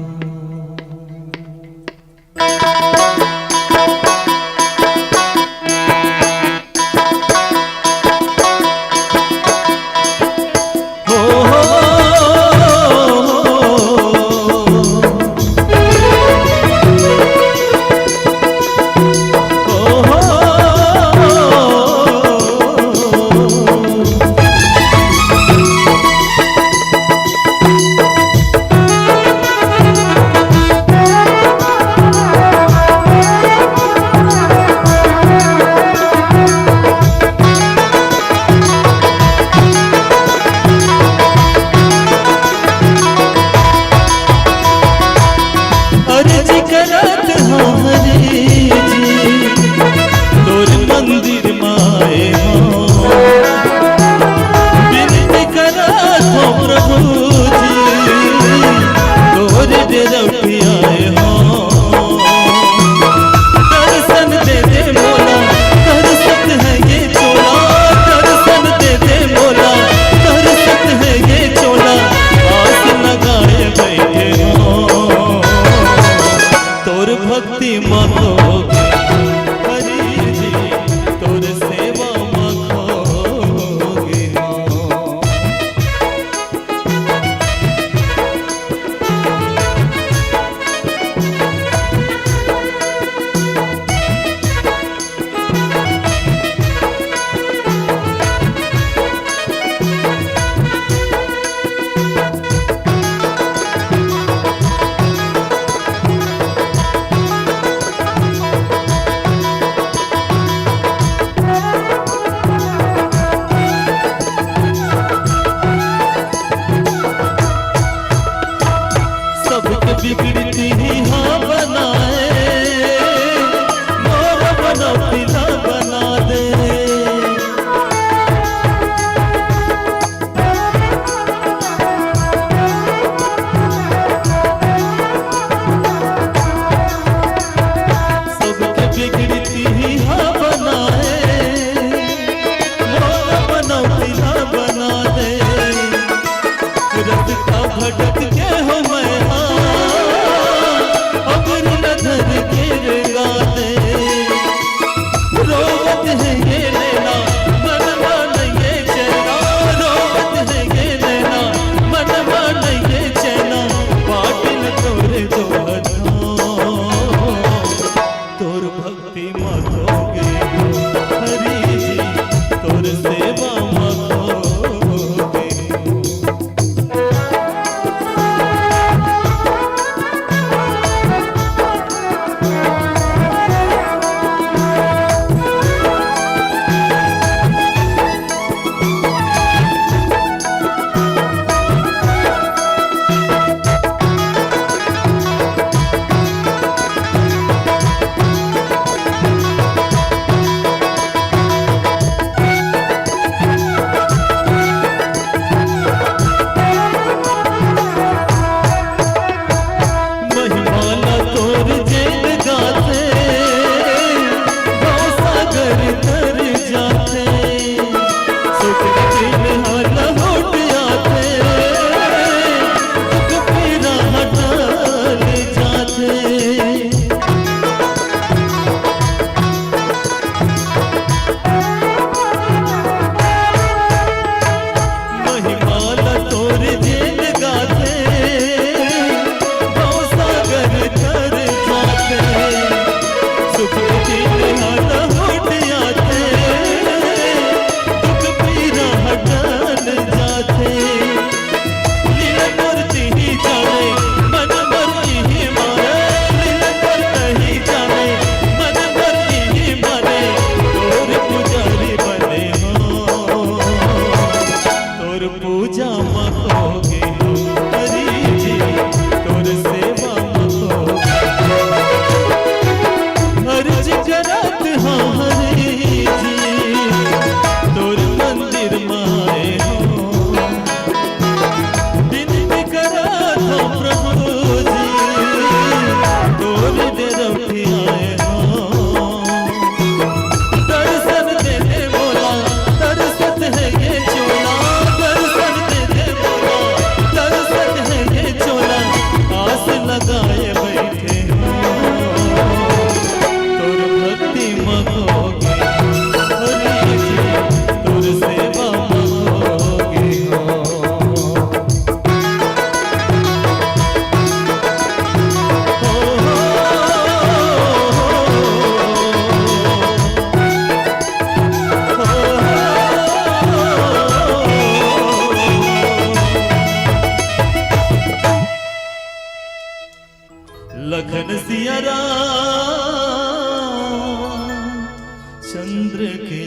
चंद्र के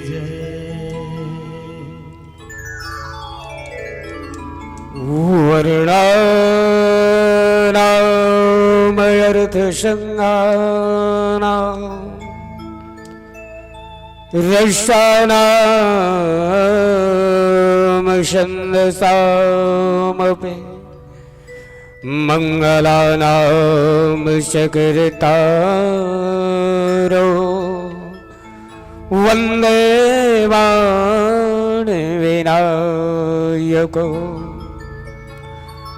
जय। वर्णानामर्थ संज्ञानां रसानां छन्दसामपि मंगलानां चकृतारो वन्दे वाणविनायको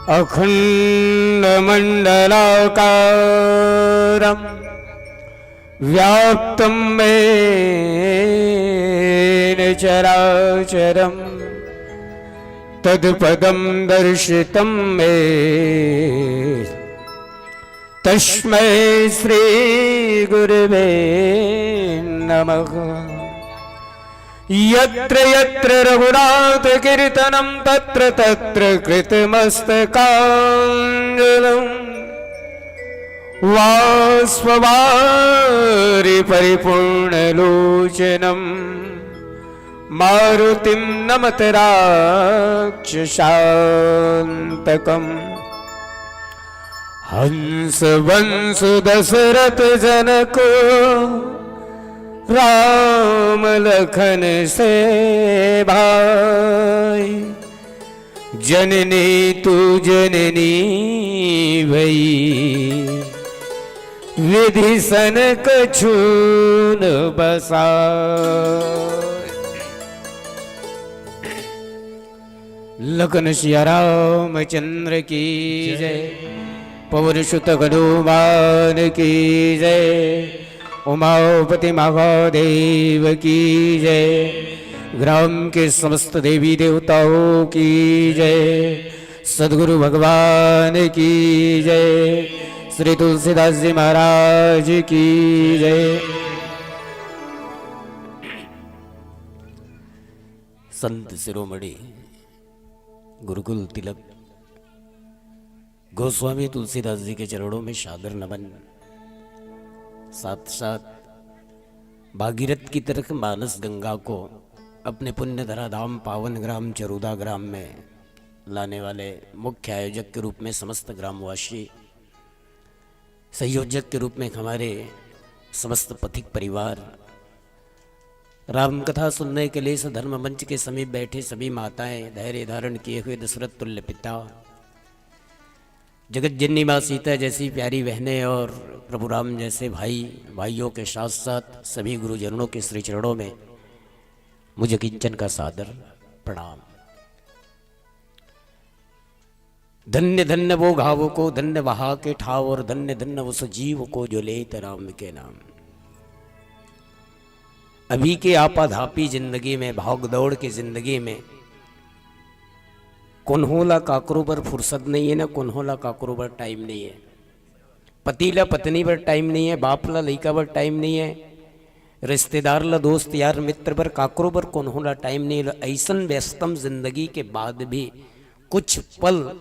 अखण्डमण्डलाकारं व्याप्तं येन चराचरं तत्पदं दर्शितं मे तस्मै श्रीगुरवे नमः। यत्र यत्र रघुनाथ कीर्तनं तत्र तत्र कृतमस्तकाञ्जलिं वाष्पवारि परिपूर्णलोचनं मारुतिं नमत राक्षसान्तकम् हंस वंश दशरथ जनको राम लखन से भाई जननी तू जननी भई विधि सन कछून बसा। लखन सिया रामचंद्र की जय, पवन सुत हनुमान की जय, उमापति महादेव की जय, ग्राम के समस्त देवी देवताओं की जय, सद्गुरु भगवान की जय, श्री तुलसीदास जी महाराज की जय। संत शिरोमणि गुरुकुल तिलक गोस्वामी तुलसीदास जी के चरणों में सादर नमन। साथ साथ भागीरथ की तरह मानस गंगा को अपने पुण्य धरा धाम पावन ग्राम चरूदा ग्राम में लाने वाले मुख्य आयोजक के रूप में समस्त ग्रामवासी, संयोजक के रूप में हमारे समस्त पथिक परिवार, राम कथा सुनने के लिए इस धर्म मंच के समीप बैठे सभी माताएं, धैर्य धारण किए हुए दशरथ तुल्य पिता, जगत जननी माँ सीता जैसी प्यारी बहनें और प्रभु राम जैसे भाइयों के साथ साथ सभी गुरुजनों के श्री चरणों में मुझे किंचन का सादर प्रणाम। धन्य धन्य वो घाव को, धन्य वहा के ठाव, और धन्य धन्य उस जीव को जो लेत राम के नाम। अभी के आपाधापी जिंदगी में, भाग दौड़ की जिंदगी में कुन्होला काकरों पर फुर्सत नहीं है, ना कुन्होला काकरों पर टाइम नहीं है, पतिला पत्नी पर टाइम नहीं है, बापला लइका पर टाइम नहीं है, रिश्तेदार ला दोस्त यार मित्र पर काकरों पर कुन्होला टाइम नहीं है। ऐसन व्यस्तम जिंदगी के बाद भी कुछ पल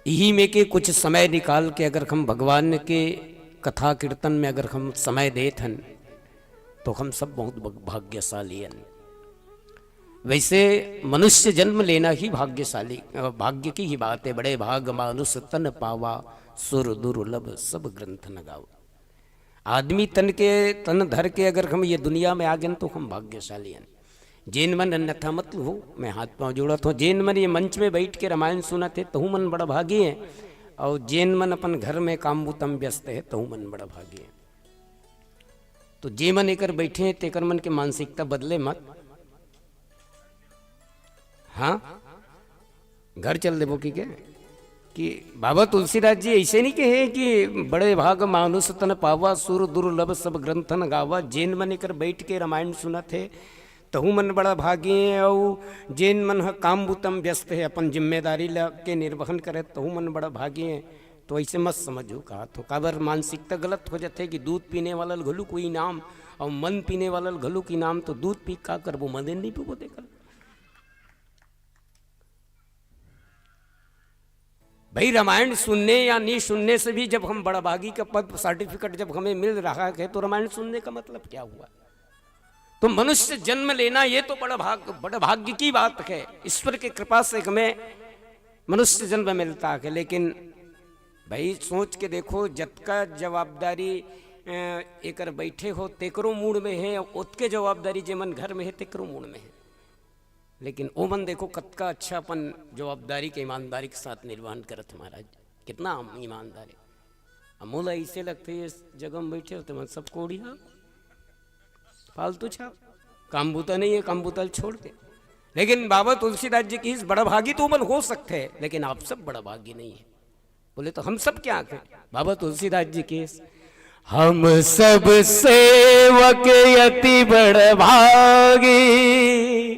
यही में के कुछ समय निकाल के अगर हम भगवान के कथा कीर्तन में अगर हम समय देत हन तो हम सब बहुत भाग्यशाली हैं। वैसे मनुष्य जन्म लेना ही भाग्यशाली भाग्य की ही बात है। बड़े भाग मानुष तन पावा, सुर दुर्लभ सब ग्रंथ न गाओ। आदमी तन धर के अगर हम ये दुनिया में आ गए तो हम भाग्यशाली हैं। जैन मन अन्यथा मत हो, मैं हाथ पांव जोड़ा था। जैन मन ये मंच में बैठ के रामायण सुना थे तहु मन बड़ा भागी है, और जैन मन अपन घर में काम बुतम व्यस्त है तहु मन बड़ा भागी है। तो जे मन एकर बैठे हैं तेकर मन के मानसिकता बदले मत। हाँ, घर चल देबो की क्या कि बाबा तुलसीदास जी ऐसे नहीं कहे कि बड़े भाग मानुष तन पावा, सुर दुर्लभ सब ग्रंथन गावा। जैन मन एकर बैठ के रामायण सुना थे तहु मन बड़ा भागी है, और जैन मन काम बुतम व्यस्त है, अपन जिम्मेदारी ला के निर्वहन करे तहु मन बड़ा भागी है। तो ऐसे मत समझो कहा तो काबर मानसिकता गलत हो जाते कि दूध पीने वाला घलू कोई नाम और मन पीने वाला घलू की नाम। तो दूध पी का कर वो मदे नहीं पीबो देखा। भाई रामायण सुनने या नहीं सुनने से भी जब हम बड़ा भागी का पद सर्टिफिकेट जब हमें मिल रहा है तो रामायण सुनने का मतलब क्या हुआ? तो मनुष्य जन्म लेना ये तो बड़ा भाग्य की बात है। ईश्वर की कृपा से हमें मनुष्य जन्म मिलता है। लेकिन भाई सोच के देखो, जतका जवाबदारी एकर बैठे हो तेकरो मूड में है, उतके जवाबदारी जेमन घर में है तेकरो मूड में है। लेकिन ओ मन देखो कतका अच्छा अपन जवाबदारी के ईमानदारी के साथ निर्वहन करत महाराज, कितना ईमानदारी। अमोला ऐसे लगते है इस जगह में बैठे होते मन सब कोड़िया फालतू छाप, काम बूता नहीं है, काम बूता छोड़ के। लेकिन बाबा तुलसीदास जी की इस बड़ा भागी तो मन हो सकते हैं, लेकिन आप सब बड़ा भागी नहीं है। बोले तो हम सब क्या करें? बाबा तुलसीदास जी की हम सब सेवक यति बड़ भागी,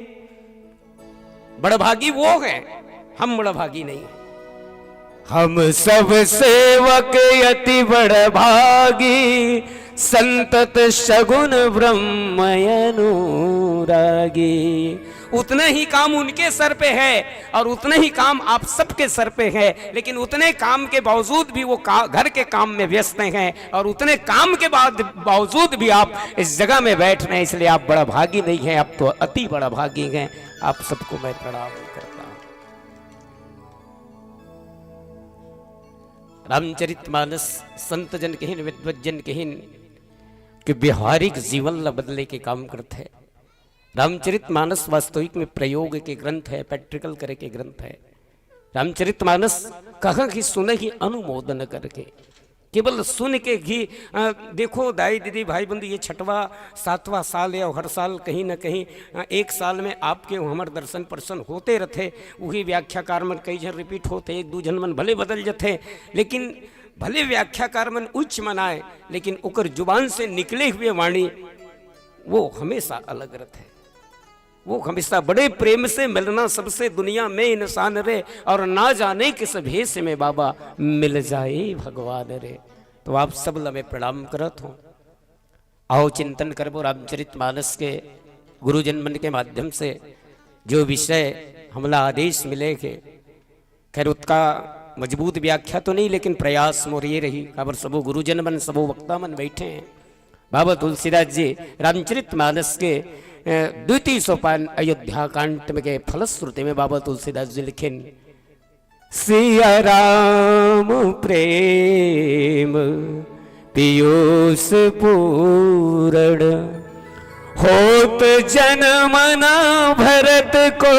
बड़ भागी वो है, हम बड़ भागी नहीं। हम सब सेवक यति बड़ भागी, संतत शगुन ब्रह्म अनुरागी। उतने ही काम उनके सर पे है और उतने ही काम आप सबके सर पे है, लेकिन उतने काम के बावजूद भी वो घर के काम में व्यस्त हैं और उतने काम के बावजूद भी आप इस जगह में बैठ रहे हैं, इसलिए आप बड़ा भागी नहीं हैं, आप तो अति बड़ा भागी हैं। आप सबको मैं प्रणाम करता हूं। रामचरितमानस संत जन कहिन विद्वत जन कहिन कि व्यवहारिक जीवन ला बदले के काम करते हैं। रामचरितमानस वास्तविक में प्रयोग के ग्रंथ है, प्रैक्टिकल करे के ग्रंथ है। रामचरितमानस कहा कि सुन ही अनुमोदन करके, केवल सुन के ही देखो दाई दीदी भाई बंधु, ये 6वां 7वां साल है और हर साल कहीं ना कहीं एक साल में आपके हमारे दर्शन प्रसन्न होते रहते। वही व्याख्याकार मन कई जन रिपीट होते, एक दू जन मन भले बदल जाते, लेकिन भले व्याख्याकार मन उच्च मनाए, लेकिन उकर जुबान से निकले हुए वाणी वो हमेशा अलग रहते। वो हमेशा बड़े प्रेम से मिलना सबसे दुनिया में इंसान रे, और ना जाने किस भेष में बाबा मिल जाए भगवान रे। तो आप सब लमे प्रणाम करत हो। आओ चिंतन करबो रामचरितमानस के गुरुजन मन के माध्यम से जो विषय हमला आदेश मिले के। खैर उसका मजबूत व्याख्या तो नहीं, लेकिन प्रयास मोर ये रही। खबर सबो गुरुजन मन सबो वक्ता मन बैठे हैं। बाबा तुलसीदास जी रामचरितमानस के 32 सोपान अयोध्या कांड में के फलश्रुति में बाबा तुलसीदास जी लिखें, सिया राम प्रेम पीयूष पूरण, होत जन्म भरत को,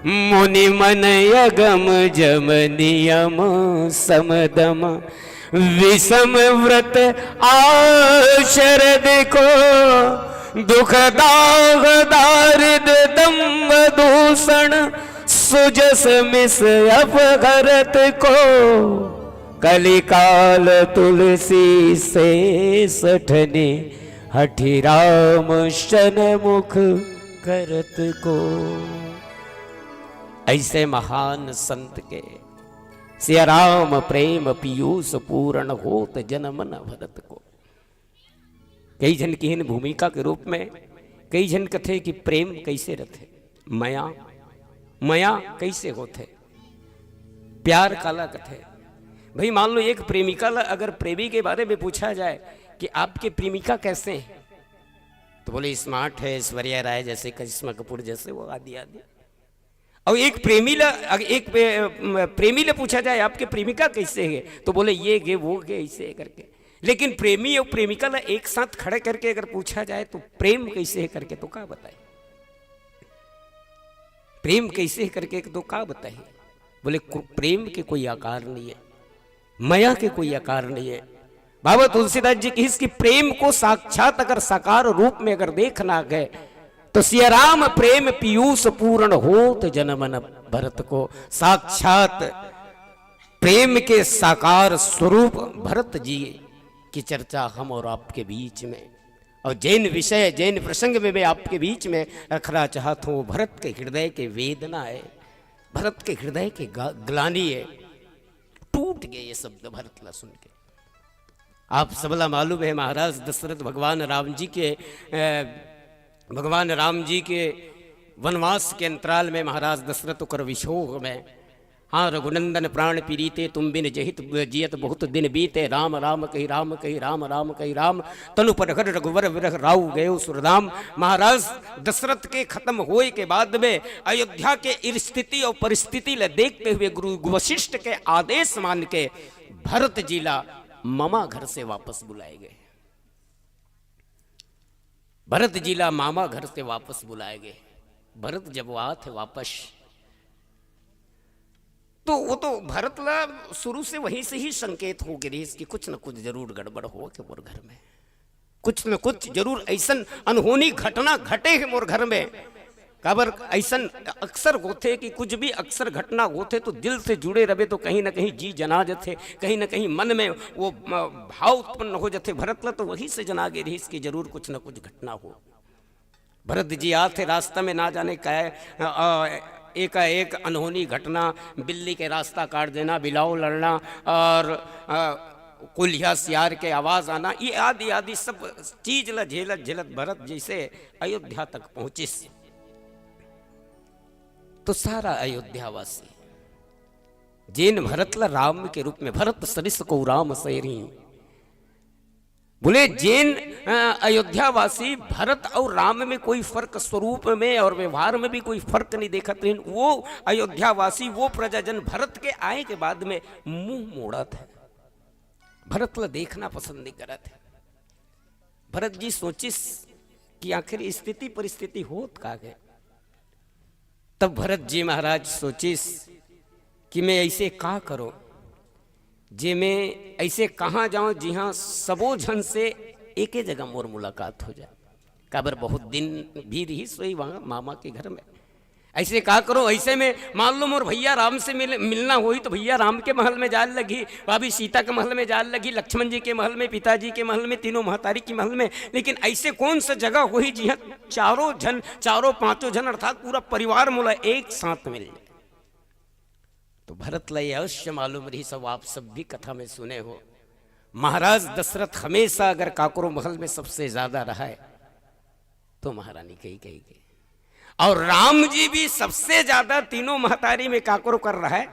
मुनि मन यगम जम नियम समदम, विषम व्रत आशरद को, दुख दाग दारिद दम्भ दूषण, सुजस मिस अपघरत को, कलिकाल तुलसी से सठने, हठि राम शन मुख करत को। ऐसे महान संत के सिया राम प्रेम पीयूष पूर्ण होत जनमन भरत को। कई जन की इन भूमिका के रूप में कई जन कथे कि प्रेम कैसे रथे, माया माया कैसे होते, प्यार काला कथे। भाई मान लो एक प्रेमिका अगर प्रेमी के बारे में पूछा जाए कि आपके प्रेमिका कैसे हैं, तो बोले स्मार्ट है, ऐश्वर्या राय जैसे, करिश्मा कपूर जैसे, वो आदि आदि। और एक प्रेमी ले पूछा जाए आपके प्रेमिका कैसे है, तो बोले ये गे वो गे ऐसे करके। लेकिन प्रेमी और प्रेमिका ला एक साथ खड़े करके अगर पूछा जाए तो प्रेम कैसे है करके तो क्या बताए, प्रेम कैसे है करके तो क्या बताए। बोले प्रेम के कोई आकार नहीं है, माया के कोई आकार नहीं है। बाबा तुलसीदास जी की इसकी प्रेम को साक्षात अगर साकार रूप में अगर देखना गए तो सिया राम प्रेम पीयूष पूर्ण होत जनमन भरत को। साक्षात प्रेम के साकार स्वरूप भरत जी की चर्चा हम और आपके बीच में, और जैन विषय जैन प्रसंग में मैं आपके बीच में रखना चाहता हूँ। भरत के हृदय के वेदना है, भरत के हृदय के ग्लानि है, टूट गए ये शब्द भरत ला सुन के। आप सबला मालूम है महाराज दशरथ भगवान राम जी के वनवास के अंतराल में महाराज दशरथ कर विशोक में हाँ रघुनंदन प्राण पीरीते तुम बिन जहित जियत बहुत दिन बीते राम राम कही राम कही राम राम कही राम तनु पर घर रघुवर विरह राउ गयो सुरधाम। महाराज दशरथ के खत्म होए के बाद में अयोध्या के स्थिति और परिस्थिति ले देखते हुए गुरु वशिष्ठ के आदेश मान के भरत जिला मामा घर से वापस बुलाए गए। भरत जिला मामा घर से वापस बुलाए गए। भरत जब वहां थे वापस तो वो तो भरत ला शुरू से वहीं से ही संकेत हो गए कि कुछ न कुछ जरूर गड़बड़ हो के मोर घर में, कुछ न कुछ जरूर ऐसन अनहोनी घटना घटे है मोर घर में। काबर ऐसन अक्सर होते कि कुछ भी अक्सर घटना होते तो दिल से जुड़े रहे तो कहीं ना कहीं जी जना जाते, कहीं ना कहीं मन में वो भाव उत्पन्न हो जाते। भरत ला तो वहीं से जना गए रही इसकी जरूर कुछ न कुछ घटना हो। भरत जी आते रास्ता में ना जाने का एकाएक अनहोनी घटना, बिल्ली के रास्ता काट देना, बिलाव लड़ना और कुल्हिया सियार के आवाज आना, ये आदि आदि सब चीज ला झेलत झेलत भरत जैसे अयोध्या तक पहुंचिस तो सारा अयोध्यावासी जिन भरत ला राम के रूप में भरत सरिस को राम सैरी बोले जैन अयोध्यावासी भरत और राम में कोई फर्क स्वरूप में और व्यवहार में भी कोई फर्क नहीं देखत रहे। वो अयोध्यावासी वो प्रजाजन भरत के आए के बाद में मुंह मोड़त है, भरत ला देखना पसंद नहीं करत है। भरत जी सोचिस कि आखिर स्थिति परिस्थिति होत का है। तब भरत जी महाराज सोचिस कि मैं ऐसे का करो जे मैं ऐसे कहाँ जाऊं जी हाँ सबो झन से एक ही जगह मोर मुलाकात हो जाए। काबर बहुत दिन भी रही सोई वहाँ मामा के घर में। ऐसे कहा करो ऐसे में मान लो मोर भैया राम से मिलना हुई तो भैया राम के महल में जाल लगी, भाभी सीता के महल में जाल लगी, लक्ष्मण जी के महल में, पिताजी के महल में, तीनों महतारी के महल में। लेकिन ऐसे कौन सा जगह हुई जी हाँ चारों पांचों जन अर्थात पूरा परिवार मोला एक साथ मिल जाए। तो भरत ला अवश्य मालूम रही, सब आप सब भी कथा में सुने हो। महाराज दशरथ हमेशा अगर काकरो महल में सबसे ज्यादा रहा है तो महारानी कही और राम जी भी सबसे ज्यादा तीनों महतारी में काकरो कर रहा है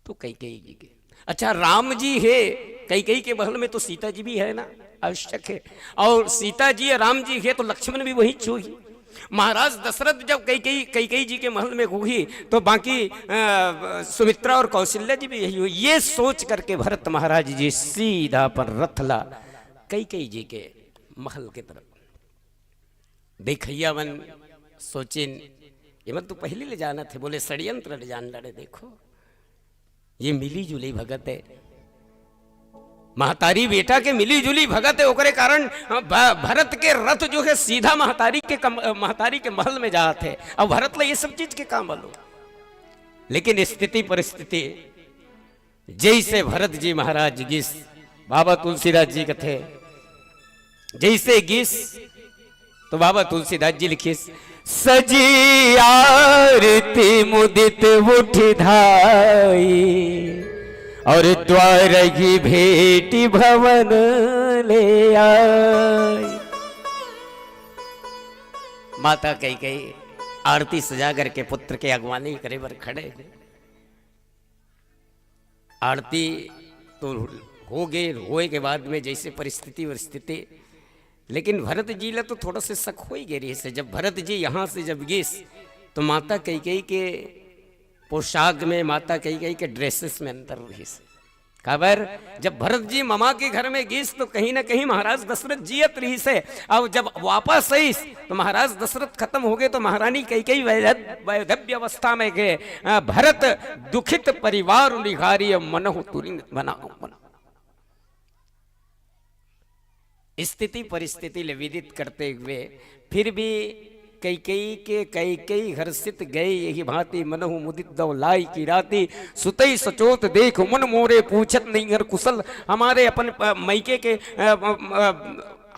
तो कई जी के। अच्छा राम जी है कई के महल में तो सीता जी भी है ना, आवश्यक है। और सीता जी राम जी है तो लक्ष्मण भी वही चूही। महाराज दशरथ जब कई जी के महल में हुई तो बाकी सुमित्रा और कौशल्या जी भी यही हुई। ये सोच करके भरत महाराज जी सीधा पर रथ ला कई जी के महल के तरफ देखैया मन सोचिन ये मत तो पहले ले जाना थे। बोले षड्यंत्र ले जान लड़े, देखो ये मिली जुली भगत है, महतारी बेटा के मिली जुली भगत है। ओकरे कारण भरत के रथ जो है सीधा महतारी के महल में जाते थे। अब भरत ला ये सब चीज के काम बोलो। लेकिन स्थिति परिस्थिति जैसे भरत जी महाराज गिस बाबा तुलसीदास जी कथे जैसे गिस तो बाबा तुलसीदास जी लिखिस सजी आरती मुदित उठ धाई और द्वार की भेटी भवन ले आई। माता कई आरती सजा करके पुत्र के अगवानी करे पर खड़े। आरती तो हो गए, होए के बाद में जैसे परिस्थिति लेकिन भरत जी ला तो थोड़ा से शक हो ही गई से। जब भरत जी यहाँ से जब गिस तो माता कई के पोशाक में, माता कई के ड्रेसेस में अंतर रही से। खबर जब भरत जी मामा के घर में गिस तो कहीं ना कहीं महाराज दशरथ जियत रही से। अब जब वापस आई तो महाराज दशरथ खत्म हो गए तो महारानी कई वैधव्य अवस्था में गए। भरत दुखित परिवार निहारी मनहु तुरित बना। स्थिति परिस्थिति ले विदित करते हुए फिर भी कई हर्षित गए यही भांति मनहु मुदित दौलाई की राती सुतई सचोत देख मन मोरे पूछत नहीं हर कुशल। हमारे अपन मैके के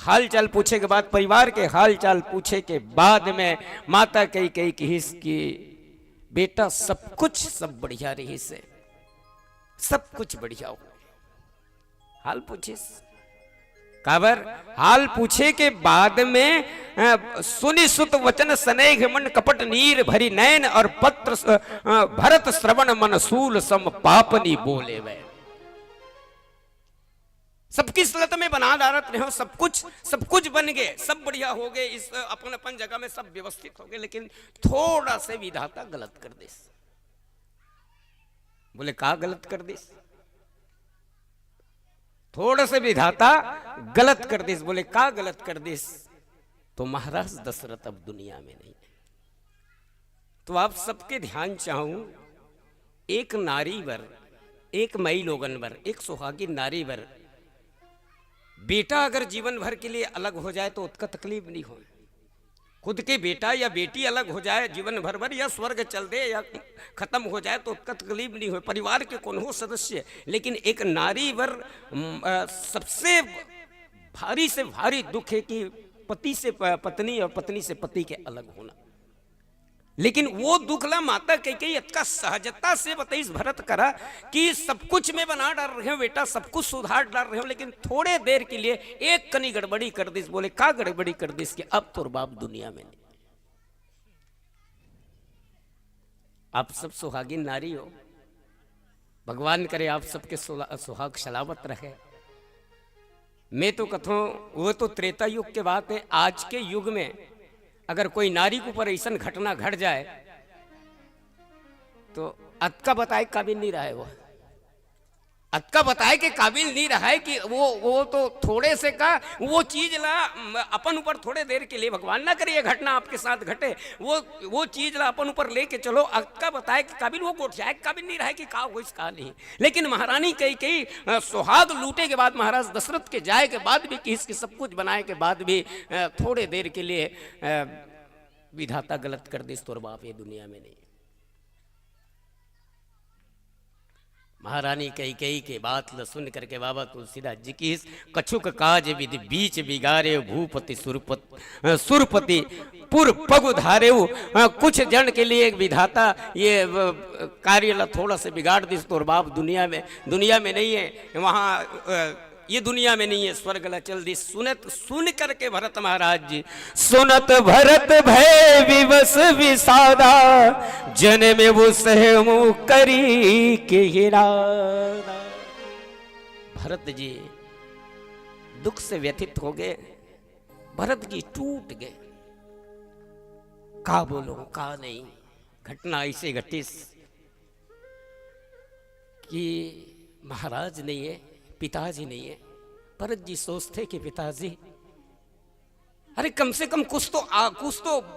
हाल चाल पूछे के बाद, परिवार के हाल चाल पूछे के बाद में माता कई हिस की बेटा सब बढ़िया रही से, सब कुछ बढ़िया हो। हाल पूछिस काबर हाल पूछे के बाद में सुनि सुत वचन स्नेह मन कपट नीर भरी नैन और पत्र भरत श्रवण मन सूल सम पापनी बोले वै। सबकी सलत में बना डालत रहे हो, सब कुछ बन गए, सब बढ़िया हो गए, इस अपन जगह में सब व्यवस्थित हो गए, लेकिन थोड़ा से विधाता गलत कर दे। बोले का गलत कर दे? थोड़ा से विधाता गलत कर दे। बोले का गलत कर दे? तो महाराज दशरथ अब दुनिया में नहीं है। तो आप सबके ध्यान चाहूं, एक नारी वर, एक मई लोगन वर, एक सुहागी नारी वर बेटा अगर जीवन भर के लिए अलग हो जाए तो उसका तकलीफ नहीं हो। खुद के बेटा या बेटी अलग हो जाए जीवन भर या स्वर्ग चल दे या खत्म हो जाए तो उसका तकलीफ नहीं हो, परिवार के कौन हो सदस्य। लेकिन एक नारी वर सबसे भारी से भारी दुख है कि पति से पत्नी और पत्नी से पति के अलग होना। लेकिन वो दुखला माता कई इतना सहजता से बताइस भरत करा कि सब कुछ में बना डाल रहे हो बेटा, सब कुछ सुधार डाल रहे हो, लेकिन थोड़े देर के लिए एक कनी गड़बड़ी कर दिस। बोले का गड़बड़ी कर दिस? कि अब तो बाप दुनिया में नहीं। आप सब सुहागिन नारी हो, भगवान करे आप सबके सुहाग सलामत रहे। मैं तो कथों वो तो त्रेता युग के बात है। आज के युग में अगर कोई नारी के ऊपर ऐसा घटना घट जाए तो अतका बताए काबिल नहीं रहा है। वो अतका बताए के काबिल नहीं रहा है कि वो तो थोड़े से का वो चीज ला अपन ऊपर थोड़े देर के लिए, भगवान ना करे ये घटना आपके साथ घटे, वो चीज ला अपन ऊपर लेके चलो, अतका बताए के काबिल वो गोट जाए काबिल नहीं रहा है कि का हो इसका नहीं। लेकिन महारानी कई सुहाग लूटे के बाद, महाराज दशरथ के जाए के बाद भी, कि इसके सब कुछ बनाए के बाद भी थोड़े देर के लिए विधाता गलत कर दे तोर बाप ये दुनिया में नहीं। महारानी कई के बात ल सुन करके बाबा तुलसीदास जी की कछुक काज विधि बीच बिगारे भूपति सुरपति पुर पगु धारे। कुछ जन के लिए एक विधाता ये कार्य ला थोड़ा से बिगाड़ दिस तोर बाप दुनिया में नहीं है, वहाँ ये दुनिया में नहीं है, स्वर्ग ला चल दी। सुन करके भरत महाराज जी सुनत भरत भय विवश विषादा जन में वो सहमु करी के हीरा। भरत जी दुख से व्यथित हो गए, भरत जी टूट गए। का बोलो का नहीं, घटना ऐसे घटिस कि महाराज नहीं है, पिताजी नहीं है। भरत जी सोचते कि पिताजी अरे कम से कम कुछ तो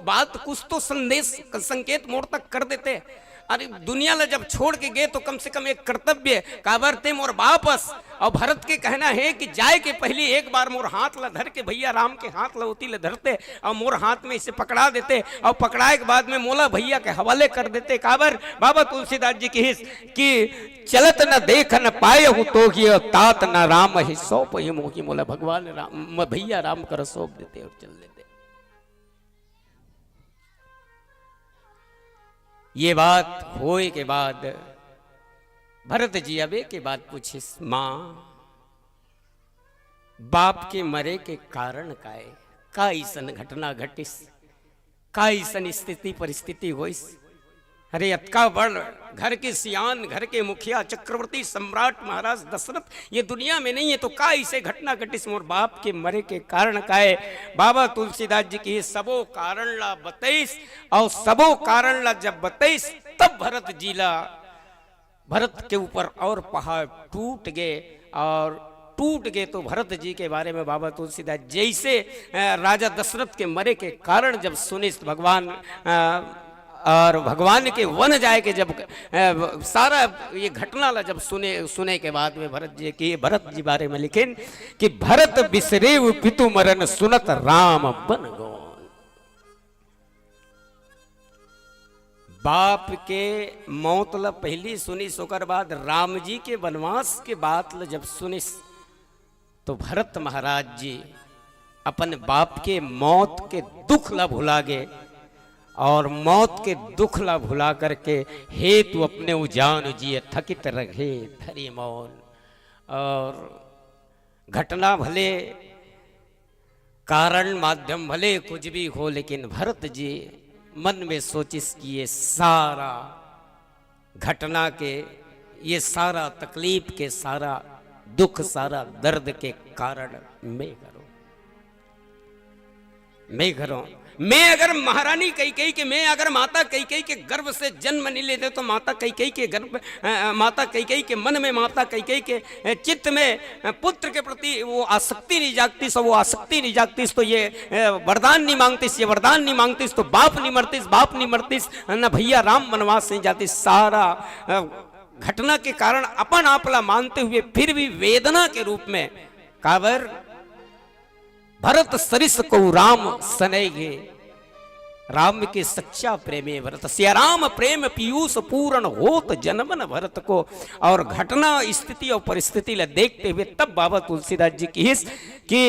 बात, कुछ तो संदेश संकेत मोड़ तक कर देते। अरे दुनिया ला जब छोड़ के गए तो कम से कम एक कर्तव्य काबर ते मोर वापस। और भरत के कहना है कि जाए के पहले एक बार मोर हाथ ला धर के, भैया राम के हाथ ला उती ला धरते और मोर हाथ में इसे पकड़ा देते, और पकड़ाए के बाद में मोला भैया के हवाले कर देते। काबर बाबा तुलसीदास जी की हिस कि चलत न देख न पाए हो तो तात न राम ही सौंप ही मोही। मोला भगवान राम भैया राम कर सौंप देते और चल देते। ये बात होए के बाद भरत जी अबे के बाद पूछिस, मां बाप के मरे के कारण का ऐसन घटना घटिस, का ऐसन स्थिति परिस्थिति होइस। अरे अतका बड़ घर के सियान, घर के मुखिया, चक्रवर्ती सम्राट महाराज दशरथ ये दुनिया में नहीं है, तो का ऐसे घटना घटिस मोर बाप के मरे के कारण का है। बाबा तुलसीदास जी की सबो कारण ला बतैस, और सबो कारण ला जब बतैस तब भरत के ऊपर और पहाड़ टूट गए। और टूट गए तो भरत जी के बारे में बाबा तुलसीदास जैसे राजा दशरथ के मरे के कारण जब सुने भगवान और भगवान के वन जाए के जब सारा ये घटना ला जब सुने के बाद में भरत जी बारे में लिखें कि भरत बिसरेव पितु मरण सुनत राम बन गौन। बाप के मौत ला पहली सुनी, सोकर बाद राम जी के वनवास के बात ला जब सुनिस तो भरत महाराज जी अपन बाप के मौत के दुख ला भुला गए। और मौत के दुख ला भुला करके हेतु अपने उजान जिए थकित रहे धरी मौन। और घटना भले कारण माध्यम भले कुछ भी हो, लेकिन भरत जी मन में सोचिस कि ये सारा घटना के, ये सारा तकलीफ के, सारा दुख, सारा दर्द के कारण मैं करूं, मैं करूं। मैं अगर महारानी कैकेयी के, मैं अगर माता कैकेयी के गर्भ से जन्म नहीं लेते तो माता कैकेयी के गर्भ, माता कैकेयी के मन में, माता कैकेयी के चित्त में पुत्र के प्रति वो आसक्ति नहीं जागती, वो आसक्ति नहीं जागती तो ये वरदान नहीं मांगतीस, ये वरदान नहीं मांगतीस तो बाप नहीं मरतीस, बाप नहीं मरतीस न भैया राम वनवास नहीं जाती। सारा घटना के कारण अपन आपला मानते हुए फिर भी वेदना के रूप में काबर भरत सरिस को राम सनेगे, राम के सच्चा प्रेमी भरत, सिया राम प्रेम पीयूष पूर्ण होत जन्मन भरत को। और घटना स्थिति और परिस्थिति ला देखते हुए तब बाबा तुलसीदास जी की हिस कि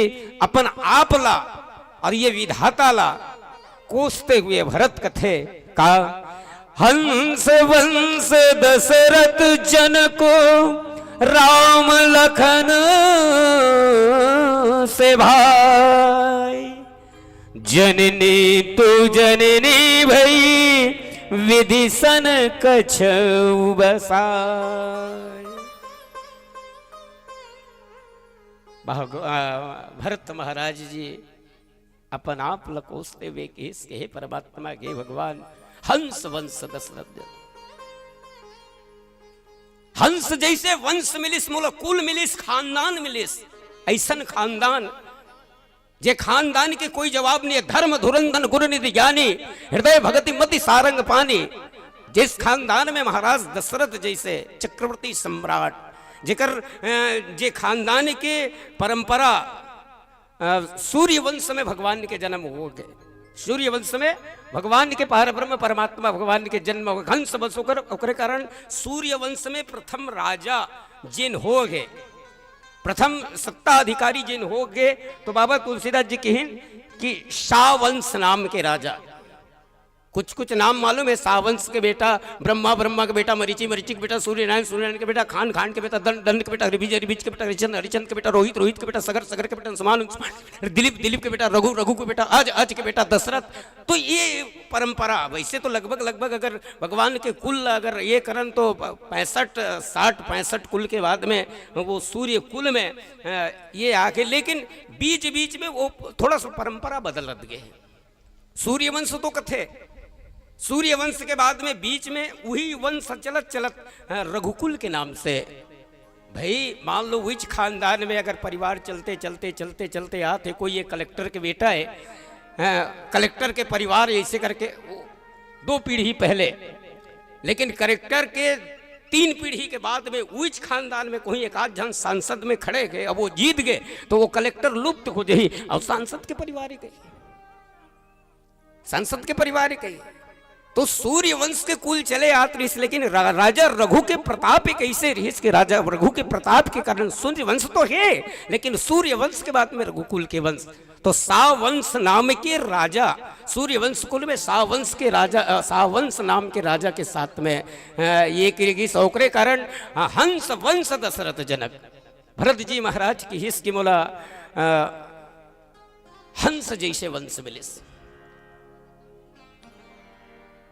अपन आपला और ये विधाता ला कोसते हुए भरत कथे का हंस वंश दशरथ जन को राम लखन से भाई, जननी तू जननी भई विधि सन कछउ बसाई। भरत महाराज जी अपन आप लकोसते हुए के परमात्मा के भगवान हंस वंश दशरथ, हंस जैसे वंश मिलिस, मोला कुल मिलिस, खानदान मिलिस, ऐसन खानदान जे खानदान के कोई जवाब नहीं है। धर्म धुरंधन गुरु निधि ज्ञानी, हृदय भगति मति सारंग पानी। जिस खानदान में महाराज दशरथ जैसे चक्रवर्ती सम्राट, जेकर जे खानदान के परंपरा सूर्य वंश में भगवान के जन्म हो गए, सूर्य वंश में भगवान के पार ब्रह्म परमात्मा भगवान के जन्म हो गए, हंस वंश होकर ओकरे कारण सूर्य वंश में प्रथम राजा जिन हो गए, प्रथम सत्ता अधिकारी जिन हो गए तो बाबा तुलसीदास जी कहें कि शावंश नाम के राजा। कुछ कुछ नाम मालूम है, सावंश के बेटा ब्रह्मा, ब्रह्मा के बेटा मरीचि, मरीचि के बेटा सूर्यनारायण, सूर्यनारायण के बेटा खान, खान के बेटा दंड, दंड के बेटा ऋभिज, ऋभिज के बेटा हरिचंद, हरिचंद के बेटा रोहित, रोहित के बेटा सगर, सगर के बेटा अंशुमान, दिलीप, दिलीप के बेटा रघु, रघु के बेटा आज, आज के बेटा दशरथ। तो ये परंपरा वैसे तो लगभग लगभग अगर भगवान के कुल अगर ये करन तो 65 कुल के बाद में वो सूर्य कुल में ये आके, लेकिन बीच बीच में वो थोड़ा सा परंपरा बदल गए। सूर्यवंश तो कथे, सूर्य वंश के बाद में बीच में वही वंश चलत चलत रघुकुल के नाम से। भाई मान लो विच खानदान में अगर परिवार चलते चलते चलते चलते आते, कोई ये कलेक्टर के बेटा है, कलेक्टर के परिवार ऐसे करके 2 पीढ़ी पहले, लेकिन कलेक्टर के 3 पीढ़ी के बाद में विच खानदान में कोई एक आध जन सांसद में खड़े गए, अब वो जीत गए तो वो कलेक्टर लुप्त हो गई और सांसद के परिवार गए, सांसद के परिवार गए। तो सूर्य वंश के कुल चले आते रहीस, लेकिन राजा रघु के प्रताप एक ऐसे रहीस कि राजा रघु के प्रताप के कारण सूर्य वंश तो है, लेकिन सूर्य वंश के बाद में रघुकुल के वंश। तो सावंश नाम के राजा, सूर्य वंश कुल में सावंश के राजा, सावंश नाम के राजा के साथ में ये किरगी सौकरे कारण हंस वंश दशरथ जनक। भरत जी महाराज की हिस की मोला हंस जैसे वंश मिलिस।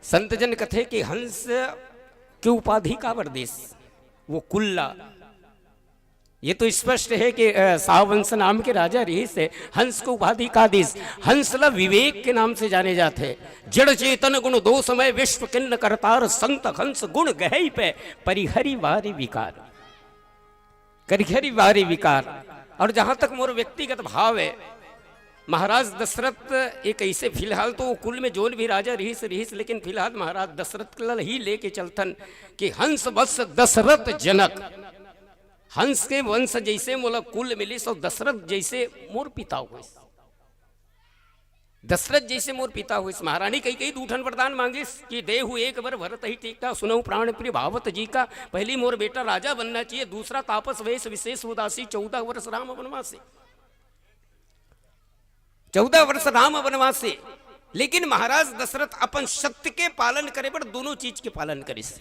संत जन कथे कि हंस की उपाधि का वर्देश वो कुल्ला, ये तो स्पष्ट है कि सावंश नाम के राजा रही से हंस को उपाधि का देश। हंसला विवेक के नाम से जाने जाते, जड़ चेतन गुण 2 समय विश्व किन्न करतार, संत हंस गुण गहई पे परिहरि वारी विकार, करिहरि वारी विकार। और जहां तक मोर व्यक्तिगत भाव है, महाराज दशरथ एक ऐसे फिलहाल तो कुल में जोन भी राजा रहीस, लेकिन फिलहाल महाराज दशरथ लाल ही लेके चलतन कि हंस वंश दशरथ जनक। हंस के वंश जैसे मोला कुल मिलिस और दशरथ जैसे मोर पिता हुए, दशरथ जैसे मोर पिता हुए। महारानी कई दूठन वरदान मांगिस कि देहु एक बार भरत ही टीका, सुनऊ प्राण प्रिय भावत जी का। पहली मोर बेटा राजा बनना चाहिए, दूसरा तापस वेश विशेष उदासी, 14 वर्ष राम वनवासी, 14 वर्ष राम वनवासी। लेकिन महाराज दशरथ अपन सत्य के पालन करे पर दोनों चीज के पालन करिस।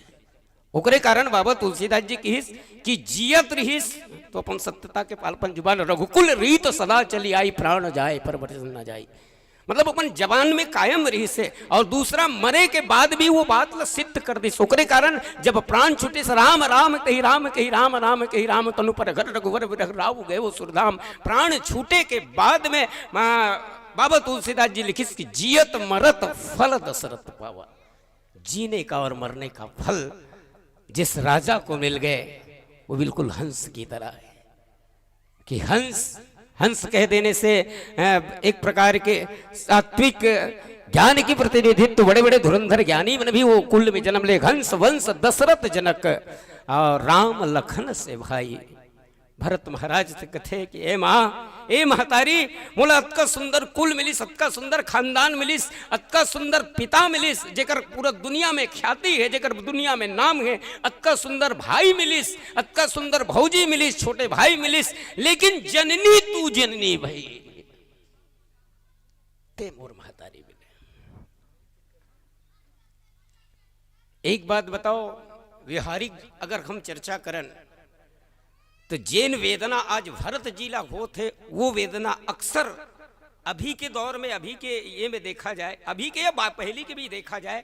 ओकरे कारण बाबा तुलसीदास जी कहिस कि जियत रहिस तो अपन सत्यता के पालपन जुबान रघुकुल रीत सदा चली आई प्राण जाए पर वचन न जाए। मतलब अपन जवान में कायम रही से और दूसरा मरे के बाद भी वो बात ला सिद्ध कर दी। ओकरे कारण जब प्राण छूटे से राम राम कही राम कही राम राम कही राम तनु पर घर रघुवर विरह राव गए वो सुरधाम। प्राण छूटे के बाद में बाबा तुलसीदास जी लिखिस कि जियत मरत फल दशरथ पावा। जीने का और मरने का फल जिस राजा को मिल गए वो बिल्कुल हंस की तरह है कि हंस कह देने से एक प्रकार के सात्विक ज्ञान की प्रतिनिधित्व बड़े बड़े धुरंधर ज्ञानी में भी वो कुल में जन्म ले। हंस वंश दशरथ जनक और राम लखन से भाई। भरत महाराज से कथे कि ए माँ ए महतारी मोला अतका सुंदर कुल मिलिस, अतका सुंदर खानदान मिलिस, अतका सुंदर पिता मिलिस जेकर पूरा दुनिया में ख्याति है, जेकर दुनिया में नाम है, अतका सुंदर भाई मिलिस, अतका सुंदर भौजी मिलिस, छोटे भाई मिलिस, लेकिन जननी तू जननी भाई ते मोर महतारी मिले। एक बात बताओ, व्यवहारिक अगर हम चर्चा करन तो जैन वेदना आज भरत जिला हो थे वो वेदना अक्सर अभी के दौर में, अभी के ये में देखा जाए, अभी के या पहले के भी देखा जाए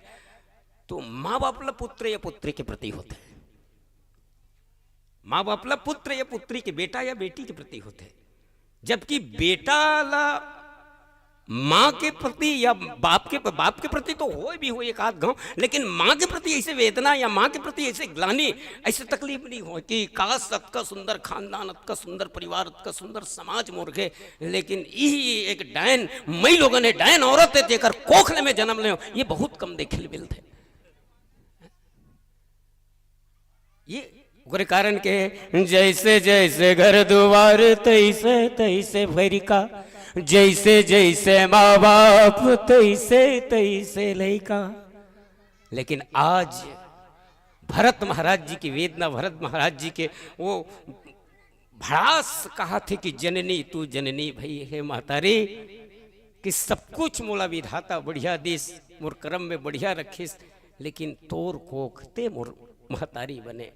तो माँ बाप ला पुत्र या पुत्री के प्रति होते हैं। माँ बाप ला पुत्र या पुत्री के, बेटा या बेटी के प्रति होते हैं। जबकि बेटा ला माँ के प्रति या बाप के प्रति तो हो भी हो एक आध गांव, लेकिन माँ के प्रति ऐसे वेदना या माँ के प्रति ऐसे ग्लानि, ऐसे तकलीफ नहीं हो कि काश अतका सुंदर खानदान, अतका सुंदर परिवार, अतका सुंदर समाज मोरखे, लेकिन यही एक डायन मई लोगों ने डायन औरत है जेकर कोखले में जन्म ले, ये बहुत कम देखे मिलते। ये ओकरे कारण के जैसे जैसे घर द्वार तैसे तैसे भरिका, जैसे जैसे माँ बाप तैसे तैसे लड़का। लेकिन आज भरत महाराज जी की वेदना, भरत महाराज जी के वो भड़ास कहा थे कि जननी तू जननी भई है महतारी, कि सब कुछ मोला विधाता बढ़िया देश मोर कर्म में बढ़िया रखिस, लेकिन तोर कोख ते मोर महतारी बने,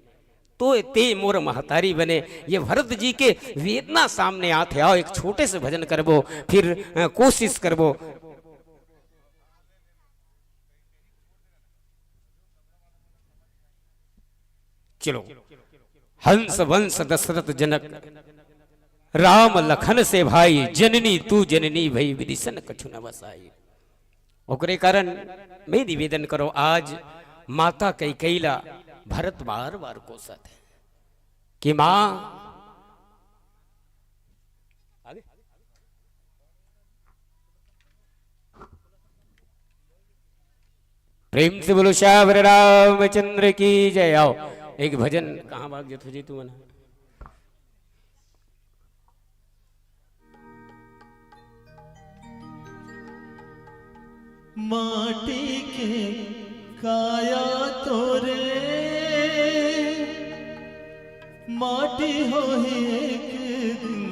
तो ते मोर महतारी बने। ये भरत जी के वेदना सामने आते। आओ एक छोटे से भजन करबो, फिर कोशिश करबो। चलो। हंस वंश दशरथ जनक राम लखन से भाई, जननी तू जननी भई विदिशन कछु न बसाई। ओकरे कारण मैं निवेदन करो, आज माता कैकेयीला भरत बार बार कोसत है कि मां आगे प्रेम से बोलो श्यावर रामचंद्र की जय। आओ एक भजन कहाँ भाग जतो जी तू मना। माटी के काया तोरे माटी हो एक दिन,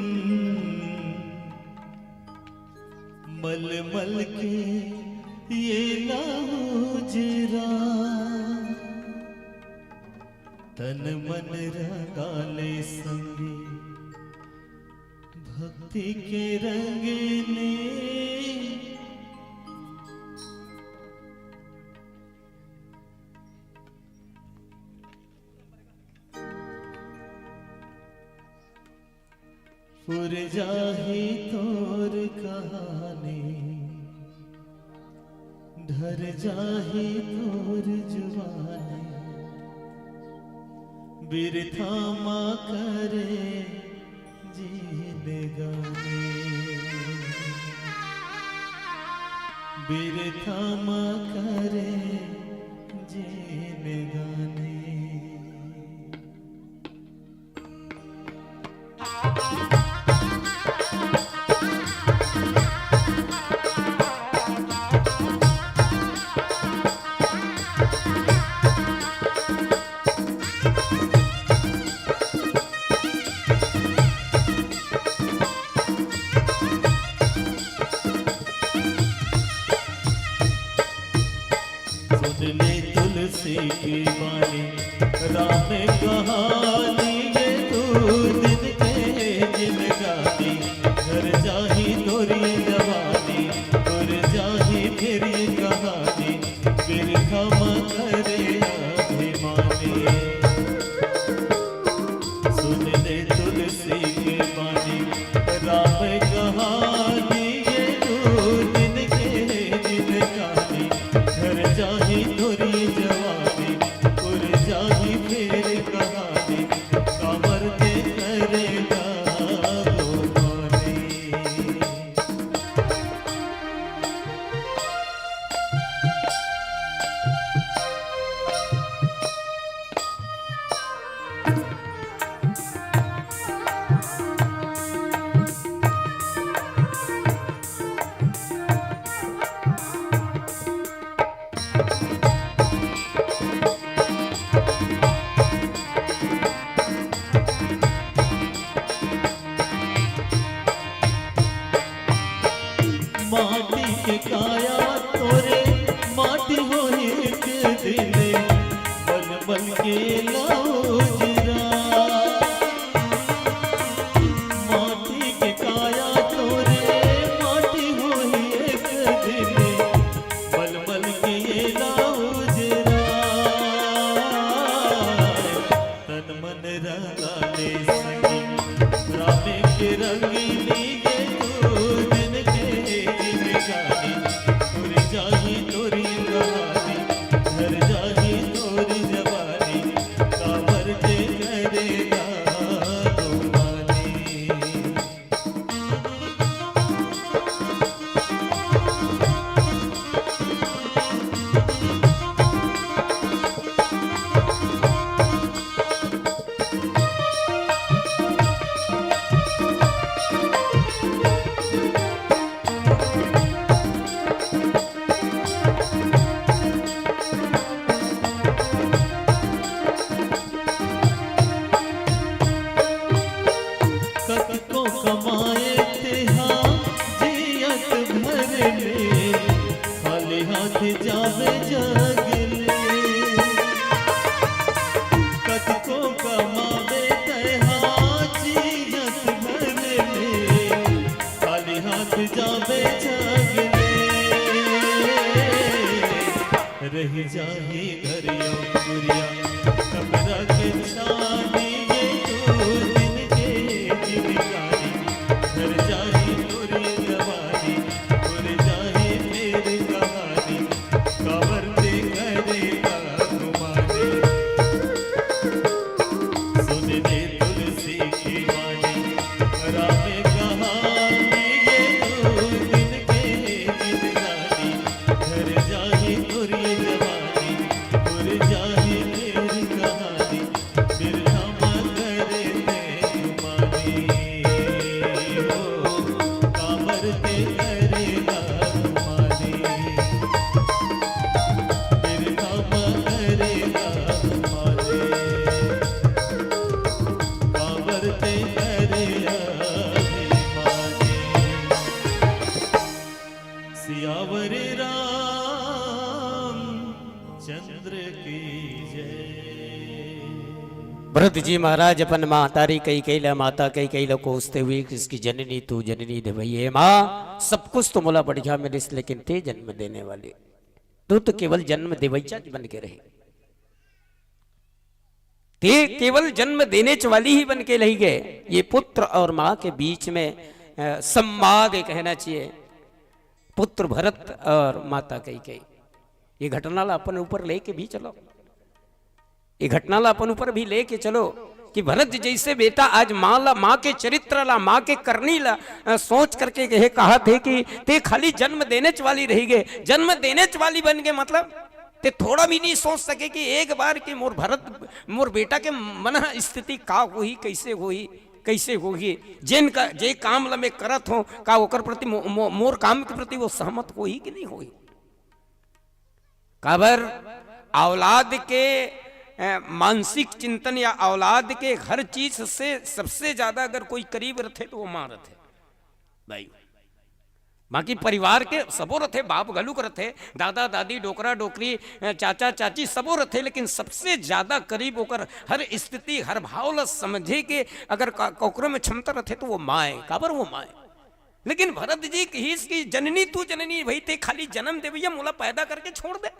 मल मल के ये ना उजरा, तन मन रंगाले संगे भक्ति के रंगने। पुर जाही तोर कहानी, ढर जाही तोर जुबानी, बिरथा माँ करे जीने गाने, बिरथा माँ करे जीने गाने। तुलसी की बानी राम कहानी ये तू दिन के जिन गानी घर जाही तोरी जवानी तुर जाही फिर ये कहानी फिर हम करे अभिमानी सुन ले तुलसी की बानी राम कहानी ये तू दिन के जिन गानी घर जाही तोरी जवानी उर जाही फिर कहानी कांवर ते करेगा गोमानी। माटी के काया तोरे माटी हो एक दिन बल बल के लाओ जरा माटी के काया तोरे माटी हो एक दिन बल बल के लाओ जरा तन मन रंगाले संगी रामे के रंगीली ये तू दिन के दिन गानी तुर जाही तोरी कहानी घर जाही तोरी जवानी कांवर ते करेगा गोमानी। कत को कमाए थे हाँ जियत भर ले खाली हाथ जावे जगले कत को कमाए थे हाँ जियत भर ले खाली हाथ जावे जगले रही जाही घरिया गुरिया कमरा के छानी ये तू दिन के दिन गानी घर जाही तोरी जवानी उर जाही मेरी कहानी कांवर ते करेगा गुमानी। सुन ले तुलसी की वाणी राम कहानी ये तू दिन के दिन गानी घर जाही तोरी जवानी उर जाही मेरी कहानी फिर हम करे ते गुमानी हो कांवर ते करेगा गुमानी फिर हम करेगा गुमानी कांवर ते करेगा गुमानी। सियावर राम चंद्र की जय। भरत जी महाराज अपन माँ तारी कई कैला माता कई कैला को उसते हुए इसकी जननी तू जननी दे भैया माँ सब कुछ तो मोला बढ़िया मिले लेकिन ते जन्म देने वाले तू तो केवल जन्म देवैया बन के रहे ते केवल जन्म देने वाली ही बन के रही गए। ये पुत्र और माँ के बीच में संवाद कहना चाहिए पुत्र भरत और माता कई ये घटना ला अपन ऊपर लेके भी चलो ये घटना ला अपन ऊपर भी लेके चलो कि भरत जैसे बेटा आज माँ के चरित्र ला माँ के करनी ला सोच करके कहे कहा थे कि ते खाली जन्म देने वाली रही गए जन्म देने वाली बन गए मतलब ते थोड़ा भी नहीं सोच सके कि एक बार कि मोर भरत मोर बेटा के मन स्थिति का हुई कैसे होगी जिनका जे काम ला में करत हो का ओकर प्रति मोर काम के प्रति वो सहमत होई कि नहीं होई। काबर औलाद के मानसिक चिंतन या औलाद के हर चीज से सबसे ज्यादा अगर कोई करीब रहे तो वो माँ रहे भाई बाकी परिवार के सबो रथे, बाप गलुक रथे, दादा दादी डोकरा डोकरी चाचा चाची सबो रथे, लेकिन सबसे ज्यादा करीब होकर हर स्थिति हर भाव ला समझे के अगर कोकरो में क्षमता रथे तो वो माँ है। काबर वो माँ है। लेकिन भरत जी की जननी तू जननी भाई ते खाली जन्म दे भैया, मोला पैदा करके छोड़ दे।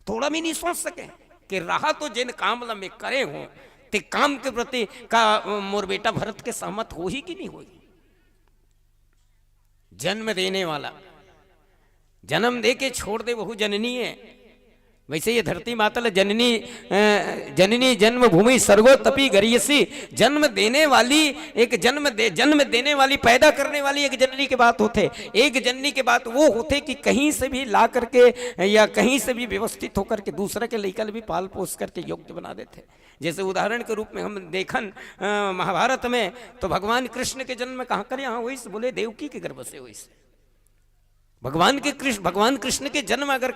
थोड़ा भी नहीं सोच सके कि रहा तो जिन काम ला में करे हो ते काम के प्रति का मोर बेटा भरत के सहमत हो ही कि नहीं होगी। जन्म देने वाला, जन्म दे के छोड़ दे वह जननी है। वैसे ये धरती माता जननी जननी जन्मभूमि सर्वोतपी गरियसी, जन्म देने वाली एक जन्म देने वाली पैदा करने वाली एक जननी के बात होते। एक जननी के बात वो होते कि कहीं से भी ला करके या कहीं से भी व्यवस्थित होकर के दूसरे के लड़का भी पाल पोस करके योग्य बना देते। जैसे उदाहरण के रूप में हम देखन महाभारत में तो भगवान कृष्ण के जन्म कहाँ कर, यहाँ हुई से बोले देवकी के गर्भ से हुई से। भगवान कृष्ण के जन्म अगर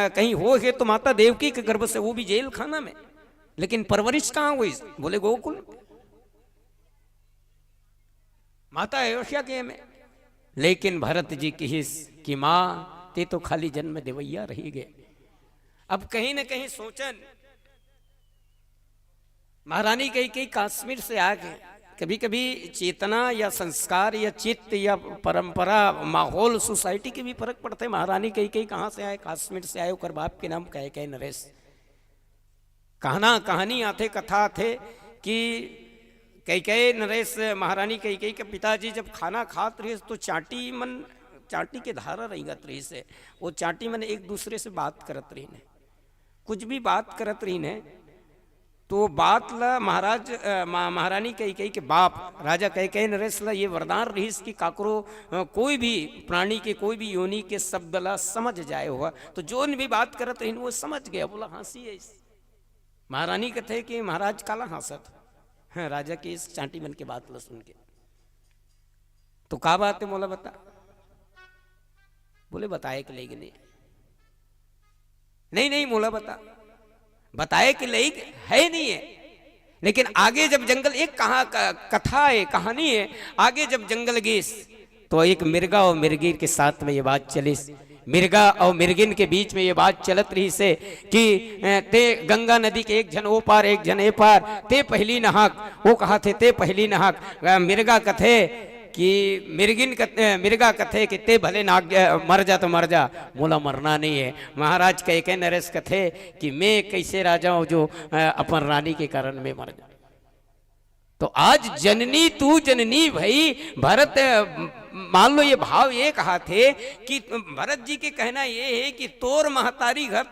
कहीं हो है तो माता देवकी के गर्भ से, वो भी जेल खाना में। लेकिन परवरिश कहाँ हुई, बोले गोकुल, माता अयोध्या के में। लेकिन भरत जी की हिस कि माँ ते तो खाली जन्म देवैया रही गए। अब कहीं न कहीं सोचन महारानी कई कश्मीर से आ गए। कभी कभी चेतना या संस्कार या चित्त या परंपरा माहौल सोसाइटी के भी फर्क पड़ते। महारानी कई कहाँ से आए, कश्मीर से आए। ओकर बाप के नाम कह नरेश। कहानी आते कथा थे कि कई नरेश महारानी कई के पिताजी जब खाना खात रहे तो चाटी के धारा रहीगत रही से, वो चाटी मन एक दूसरे से बात करत रही ने, कुछ भी बात करत रही ने। तो बात ला महारानी कई के बाप राजा कई नरेश ला ये वरदान रहीस कि काकरो कोई भी प्राणी के कोई भी योनि के शब्द ला समझ जाए हुआ तो जो भी बात करत रही वो समझ गया। बोला हंसी है। महारानी कहते कि महाराज काला हंसत है राजा की इस चांटी मन के बात ला सुन के। तो का बात है मोला बता। बोले बताए कि लेकिन नहीं मोला बताए कि लाइक है नहीं है। लेकिन आगे जब जंगल एक कथा है, कहानी है। आगे जब जंगल गए तो एक मिर्गा और मिर्गिन के साथ में ये बात चली। मिर्गा और मिर्गिन के बीच में ये बात चलत रही से कि ते गंगा नदी के एक जन ओ पार एक जन ए पार, ते पहली नहाक। वो कहा थे ते पहली नहाक। मिर्गा कथे कि मिर्गा कथे कि ते भले नाग मर जा तो मर जा। बोला मरना नहीं है। महाराज कह नरेश कथे कि मैं कैसे राजा हूं जो अपन रानी के कारण में मर जा। तो आज जननी तू जननी भाई भरत, मान लो ये भाव ये कहा थे कि भरत जी के कहना ये है कि तोर महतारी है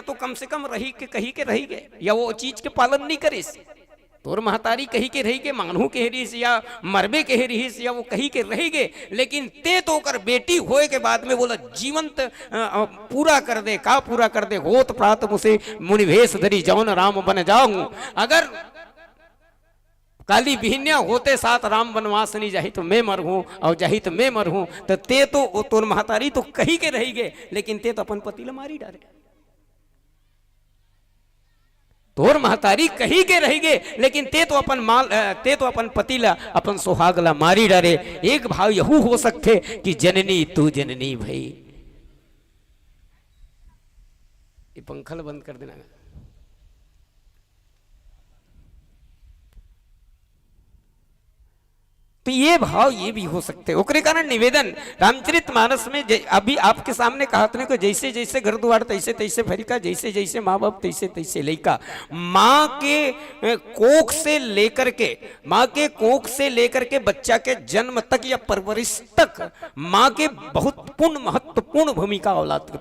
तो कम से कम रही के कही के रही गए, या वो चीज के पालन नहीं करे। तोर महतारी कही के रही के मानहू के रहीस या मरबे के रहीस या वो कही के रही गए। लेकिन ते तो कर बेटी होए के बाद में बोला जीवंत पूरा कर दे। का पूरा कर दे, होत प्रात मुझे मुनिवेश धरी जौन राम बन जाऊं। अगर काली बिहन्या होते साथ राम वनवास नहीं जाही तो मैं मर हूं और जाही तो मैं मर हूं। तो ते तो तोर महतारी तो कही के रही गए, लेकिन ते तो अपन पति ला मारी डाले। तोर महतारी कही के रही गए, लेकिन ते तो अपन पति ला अपन सुहाग ला मारी डाले। एक भाव यहू हो सकते कि जननी तू जननी भाई। ये पंखा बंद कर देना। तो ये भाव ये भी हो सकते। ओकरे कारण निवेदन रामचरितमानस में अभी आपके सामने कहा को जैसे जैसे घर द्वार तैसे तैसे फरिका, जैसे जैसे माँ बाप तैसे तैसे लइका। माँ के कोख से लेकर के बच्चा के जन्म तक या परवरिश तक माँ के बहुत महत्वपूर्ण भूमिका औलाद के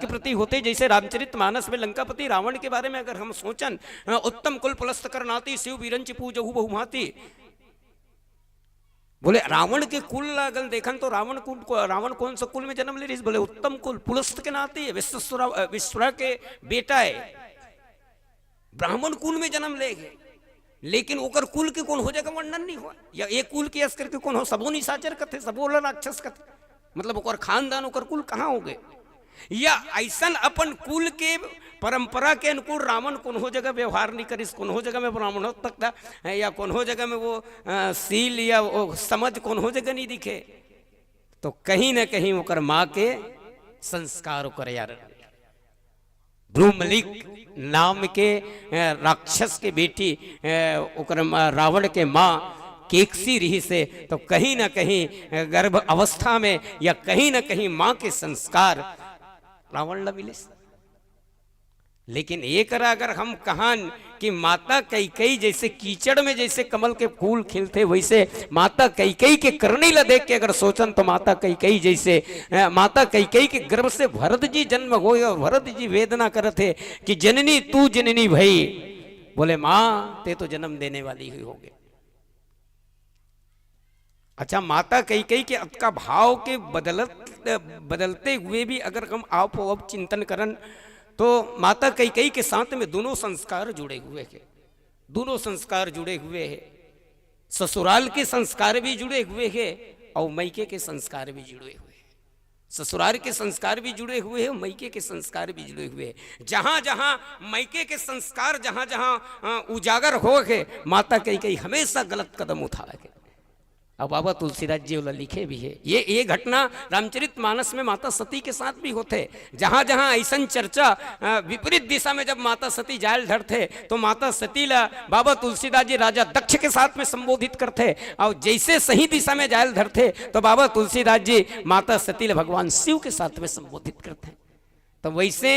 प्रति होते। जैसे रामचरितमानस में लंकापति रावण के बारे में अगर हम सोचन, उत्तम कुल पुलस्त करनाती शिव बीरंच पूजहु बहुमाती। बोले रावण के कुल अगर देखन तो रावण कौन सा कुल में जन्म ले रही? बोले उत्तम कुल पुलस्त के नाते विश्वरा के बेटा है, ब्राह्मण कुल में जन्म ले गए। लेकिन ओकर कुल के कौन हो जाएगा वर्णन नहीं हुआ। या एक कुल के अस्कर के कौन हो, सबो निशाचर कथे, सबो राक्षस कथे। मतलब ओकर खानदान ओकर कुल कहाँ हो गए। या ऐसन अपन कुल के परंपरा के अनुकूल रावण कोनो जगह व्यवहार नहीं करिस, कोनो जगह में ब्राह्मणों तक या कोनो जगह में वो सील या वो समझ कोनो जगह नहीं दिखे, तो कहीं ना कहीं ओकर माँ के संस्कार ओकर यार ब्रूमलिक नाम के राक्षस के बेटी ओकर रावण के माँ केकसी रही से, तो कहीं ना कहीं गर्भ अवस्था में या कहीं ना कहीं माँ के संस्कार रावण ला मिले। लेकिन एक अगर हम कहान कि माता कैकेयी जैसे कीचड़ में जैसे कमल के फूल खिलते वैसे माता कैकेयी के करने ला देख के अगर सोचन तो माता कैकेयी जैसे माता कैकेयी के गर्भ से भरत जी जन्म हो और भरत जी वेदना करते कि जननी तू जननी भई, बोले माँ ते तो जन्म देने वाली ही होगे। अच्छा, माता कैकेयी के का भाव के बदलते हुए भी अगर हम आप चिंतन करन तो माता कैकेयी के साथ में दोनों संस्कार जुड़े हुए हैं, दोनों संस्कार जुड़े हुए हैं। ससुराल के संस्कार भी जुड़े हुए हैं और मैके के संस्कार भी जुड़े हुए हैं। ससुराल के संस्कार भी जुड़े हुए हैं, मैके के संस्कार भी जुड़े हुए हैं। जहां जहां मैके के संस्कार जहां जहां उजागर हो गए, माता कैकेयी हमेशा गलत कदम उठाए। अब बाबा तुलसीदास जी वाला लिखे भी है ये घटना रामचरितमानस में माता सती के साथ भी होते। जहां जहां ऐसा चर्चा विपरीत दिशा में जब माता सती जायल धरते तो माता सती ला बाबा तुलसीदास जी राजा दक्ष के साथ में संबोधित करते, और जैसे सही दिशा में जायल धरते तो बाबा तुलसीदास जी माता सती ला भगवान शिव के साथ में संबोधित करते। तो वैसे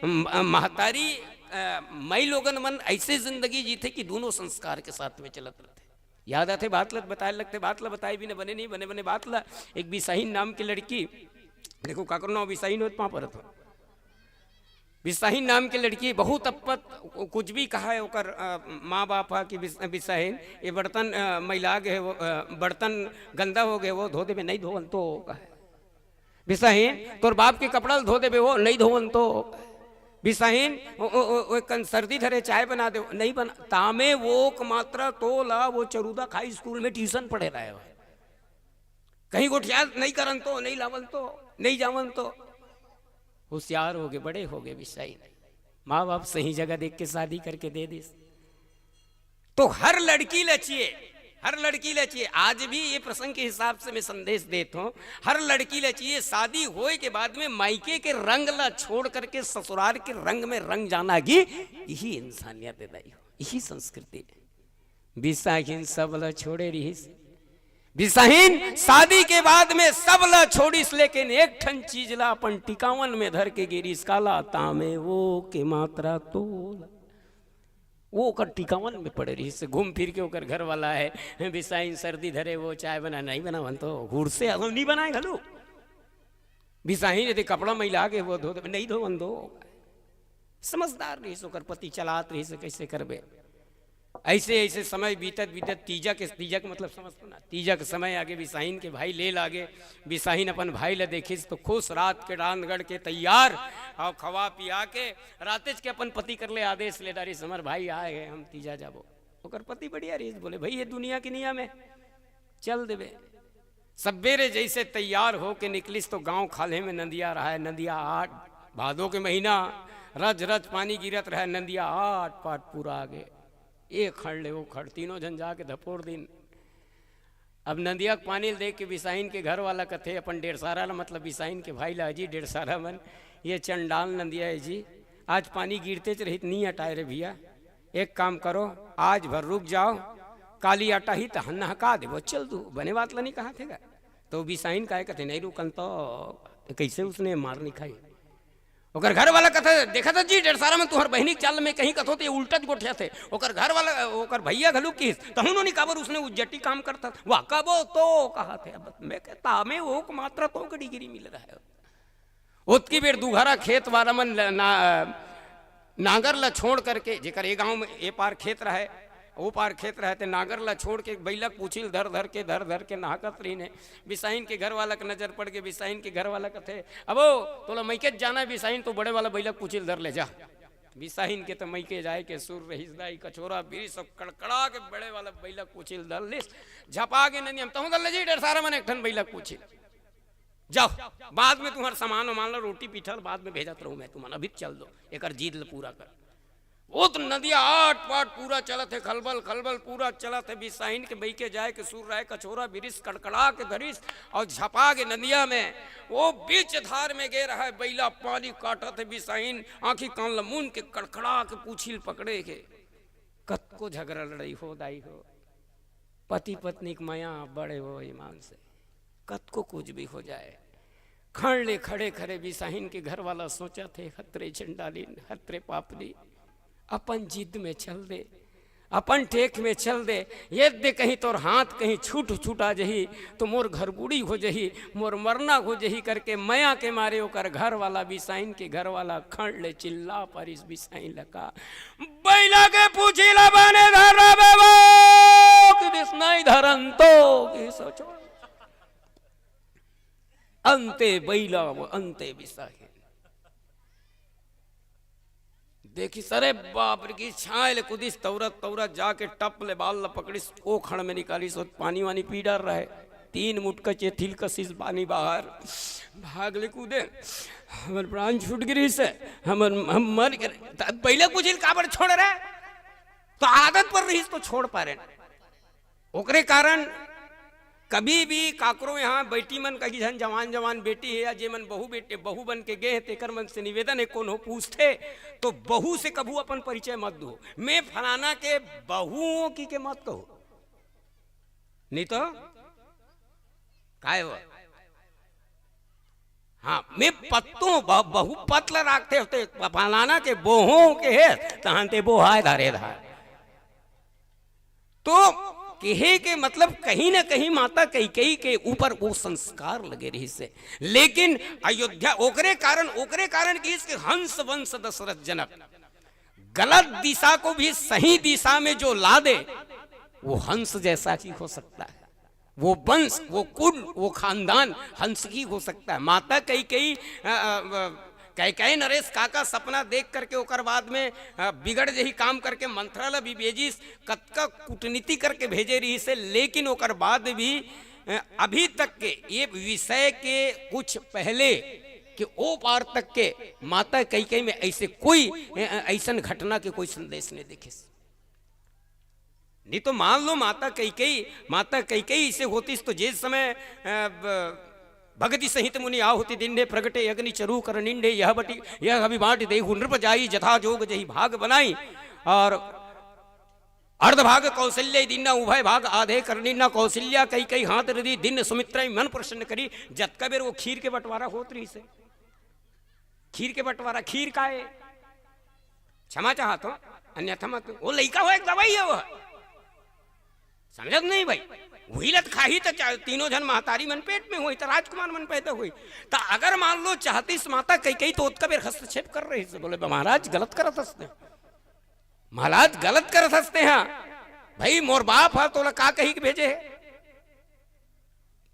महतारी मई लोगन मन ऐसे जिंदगी जीते कि दोनों संस्कार के साथ में चलत रहते। याद आते बात लत बताए लगते, बात ला बताए भी न बने नहीं बने बने बात ला। एक बिसाहीन नाम की लड़की, देखो काकर नाम बिसाहीन होत पा पर था, बिसाहीन नाम की लड़की बहुत अपत कुछ भी कहा है ओकर माँ बाप की बिसाहीन ये बर्तन मैला गए वो बर्तन गंदा हो गए वो धो दे नहीं धोवन तो कहा बिसाहीन तोर बाप के कपड़ा धो दे वो नहीं धोवन तो बिसाहीन सर्दी धरे चाय बना दे नहीं बना तामे वो मात्रा तो ला वो चरूदा खाई स्कूल में ट्यूशन पढ़े रहे हो कहीं गोठिया नहीं करन तो नहीं लावन तो नहीं जावन तो होशियार हो गए बड़े हो गए बिसाहीन माँ बाप सही जगह देख के शादी करके दे दी। तो हर लड़की लचिए आज भी ये प्रसंग के हिसाब से मैं संदेश देता हूँ, हर लड़की लचिए शादी होए के बाद में मायके के रंग ला छोड़ करके ससुराल के रंग में रंग जाना की यही इंसानियत दाई हो, यही संस्कृति। बिसाहीन सब ला छोड़े रही, बिसाहीन शादी के बाद में सब ला छोड़ीस, लेकिन एक ठन चीज ला अपन टिकावन में धर के गिरीस काला तामे वो के मात्रा तो वो ओकर टिकावन में पड़े रही से घूम फिर के ओकर घर वाला है बिसाहीन सर्दी धरे वो चाय बना नहीं बना बन तो घूर से नहीं बनाए घलो बिसाहीन यदि कपड़ा मैला के वो धो नहीं धो बन दो समझदार रही से ओकर पति चलात रही से कैसे करबे। ऐसे ऐसे समय बीतत तीजा के मतलब समझते ना तीजा के समय आगे बिसाहीन के भाई ले लागे, बिसाहीन अपन भाई ला देखिस तो खुश रात के डांगड़ के तैयार और खवा पिया के रातेज के अपन पति कर ले आदेश ले डारी समर भाई आए गए हम तीजा जाबो। ओकर पति बढ़िया रही बोले भाई ये दुनिया की नियम है चल देवे। सवेरे जैसे तैयार हो के निकलिस तो गांव खाले में नदिया रहा है, नदिया 8 भादों के महीना रज रज पानी गिरत रहा, नदिया 8 पाट पूरा आगे एक खड़ ले वो खड़ तीनों जन जाके धपोड़ दिन। अब नदिया के पानी देख के बिसाहीन के घर वाला कथे अपन 1.5 सारा मतलब बिसाहीन के भाई ला जी 1.5 सारा मन ये चंडाल नदिया है जी आज पानी गिरते च रहित नहीं हटाए रे भैया, एक काम करो आज भर रुक जाओ काली आटा ही तो नहका दे वो चल दू बने बात ला नहीं कहा थे। तो बिसाहीन काहे कथे नहीं रुकन तो कैसे उसने मार नहीं खाई। ओकर घर वाला कथा देखा था जी 1.5 सारा में तुहर बहनी चाल में कहीं कथो तो उल्टा गोठिया थे। ओकर घर वाला ओकर भैया घलू किस तहुनो नहीं काबर उसने उज्जटी काम करता था वाह कबो तो कहा थे। अब मैं कहता हमें वो मात्रा तो की डिग्री मिल रहा है। उतकी बेर दुघरा खेत वाला मन नागर ला छोड़ करके जेकर ए गांव में ए पार खेत रहे वो पार खेत रहते नागर ला छोड़ के बैलक पूछिल धर धर के नहाकत रही ने। बिसाहीन के घर वाला के नजर पड़ के बिसाहीन के घर वाला कथे अबो तोला मैके जाना है बिसाहीन तो बड़े वाला बैलक पूछिल धर ले जा। बिसाहीन के तो मैके जाए के सुर रहीसदाई कचोरा बीरी सब कड़कड़ा के बड़े वाला बैलक पूछिल धर ले झपा के नहीं हम तहु दल जी 1.5 सारा मन एक ठन बैलक पूछिल जाओ बाद में तुम्हारा सामान वामान ला रोटी पीठल बाद में भेजत रहूं मैं तुम्हारा, अभी चल दो एक जीत ल पूरा कर। वो तो नदिया आट पाट पूरा चलत है, खलबल खलबल पूरा चलत है। बिसाइन के बई के जाए के सूर रहे कछोरा बिरिस कड़कड़ा के धरिस और झपा के नदिया में वो बीच धार में गे रहा है। बैला पानी काटत है, बिसाइन आंखी कान लमून के कड़कड़ा के पूछिल पकड़े के। कत को झगड़ा लड़ाई हो दाई हो, पति पत्नी के माया बड़े हो ईमान से, कत को कुछ भी हो जाए। खड़ ले खड़े खड़े बिसाइन के घर वाला सोचा थे हतरे चंडालीन हतरे पापनी, अपन जिद में चल दे, अपन टेक में चल दे। ये दे कहीं तोर हाथ कहीं छूटा जही तो मोर घर गुड़ी हो जही, मोर मरना हो जही करके मया के मारे ओकर घर वाला बिसाइन के घर वाला खड़ ले चिल्ला पर इस बिसाइन लगा बैला के पूछी ला बने धरा बेबो कि दिस नहीं धरन तो की सोचो अंते बैला वो अंते बिसाइन देखी सरे बाप रे की छायल कुदिस तौरत तौरत जाके टप ले बाल ला पकड़िस ओ खड़ में निकाली सो पानी वानी पी डर रहे। 3 मुटका चेथिल कसिस पानी बाहर भाग ले कूदे, हमर प्राण छूट गिरी से हम मर गए। पहले कुछ काबर छोड़ रहे तो आदत पर रही तो छोड़ पा रहे। ओकरे कारण कभी भी काकरो यहाँ बेटी मन कही झन जवान जवान बेटी है या जे मन बहू बेटे बहू बन के गए तेकर मन से निवेदन है कोनो पूछते तो बहू से कभू अपन परिचय मत दो। मैं फलाना के बहुओं की के मत कहो, नहीं तो काय वो हाँ मैं पत्तों बहु पतला रखते होते फलाना के बोहों के है तहनते बोहाय धारे धार। तो कहे के मतलब कहीं ना कहीं माता कैकेयी के ऊपर वो संस्कार लगे रही से। लेकिन अयोध्या ओकरे कारण कि इसके हंस वंश दशरथ जनक गलत दिशा को भी सही दिशा में जो ला दे वो हंस जैसा ही हो सकता है, वो वंश वो कुल वो खानदान हंस ही हो सकता है। माता कैकेयी कई नरेश काका सपना देख करके ओकर बाद में बिगड़ जही काम करके मंत्रालय भी भेजिस कतका कूटनीति करके भेजे रही से। लेकिन ओकर बाद भी अभी तक के ये विषय के कुछ पहले कि ओ पार तक के माता कैकेयी में ऐसे कोई ऐसा घटना के कोई संदेश नहीं देखे। नहीं तो मान लो माता कैकेयी से होती तो जिस समय भगति सहित मुनि आहुति दिंडे प्रगटे अग्नि चरु कर निंडे यह बटी यह अभिबाट देहु नृप जाई जथा जोग जही भाग बनाई और अर्ध भाग कौशल्य दीना उभय भाग आधे करनीना कौशल्या कई हाथ रदी दिन सुमित्रा मन प्रसन्न करी। जत का बेर वो खीर के बंटवारा होत रही से, खीर के बंटवारा खीर का है क्षमा चाह तो अन्यथा मत। वो लड़का हो एक दवाई है वो समझत नहीं भाई, वही लत खाही तो तीनों जन महतारी मन पेट में हुई तो राजकुमार मन पैदा हुई। तो अगर मान लो चाहती माता कैकेयी तो उसका बेर हस्तक्षेप कर रही से बोले महाराज गलत करत हंसते, महाराज गलत करत हंसते हैं भाई मोर बाप है तो का कही के भेजे है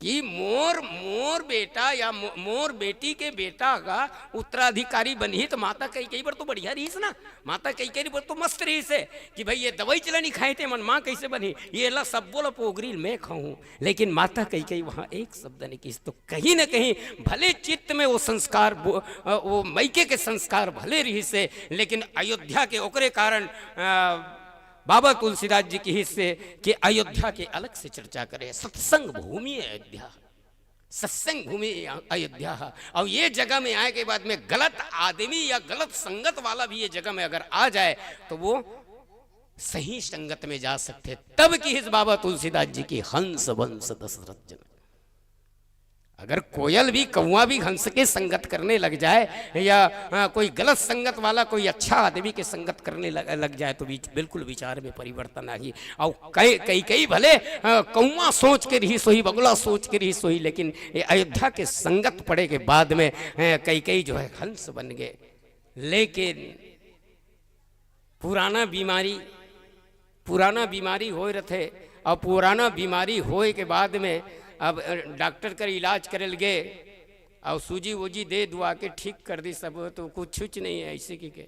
कि मोर बेटा या मोर बेटी के बेटा का उत्तराधिकारी बनी तो माता कैकेयी पर तो बढ़िया रही ना, माता कैकेयी पर तो मस्त रही से कि भाई ये दवाई चला नहीं खाए थे मन माँ कैसे बनी ये ला सब बोला पोगरी मैं खाऊं। लेकिन माता कैकेयी वहां एक शब्द नहीं की तो कहीं ना कहीं भले चित्त में वो संस्कार वो मैके के संस्कार भले रही से। लेकिन अयोध्या के ओकरे कारण बाबा तुलसीदास जी की हिस्से कि अयोध्या के अलग से चर्चा करें। सत्संग भूमि अयोध्या, सत्संग भूमि अयोध्या। और ये जगह में आए के बाद में गलत आदमी या गलत संगत वाला भी ये जगह में अगर आ जाए तो वो सही संगत में जा सकते। तब की हिस बाबा तुलसीदास जी की हंस वंश दशरथ जनक। अगर कोयल भी कौवा भी हंस के संगत करने लग जाए या कोई गलत संगत वाला कोई अच्छा आदमी के संगत करने लग जाए तो बिल्कुल विचार में परिवर्तन आही। और कई भले कौवा सोच के रही सोही बगुला सोच के रही सोही, लेकिन अयोध्या के संगत पड़े के बाद में कई जो है हंस बन गए। लेकिन पुराना बीमारी हो रहे थे और पुराना बीमारी होए के बाद में अब डॉक्टर कर इलाज करल गए और सूजी वूजी दे दुआ के ठीक कर दी सब तो कुछ नहीं है ऐसे की के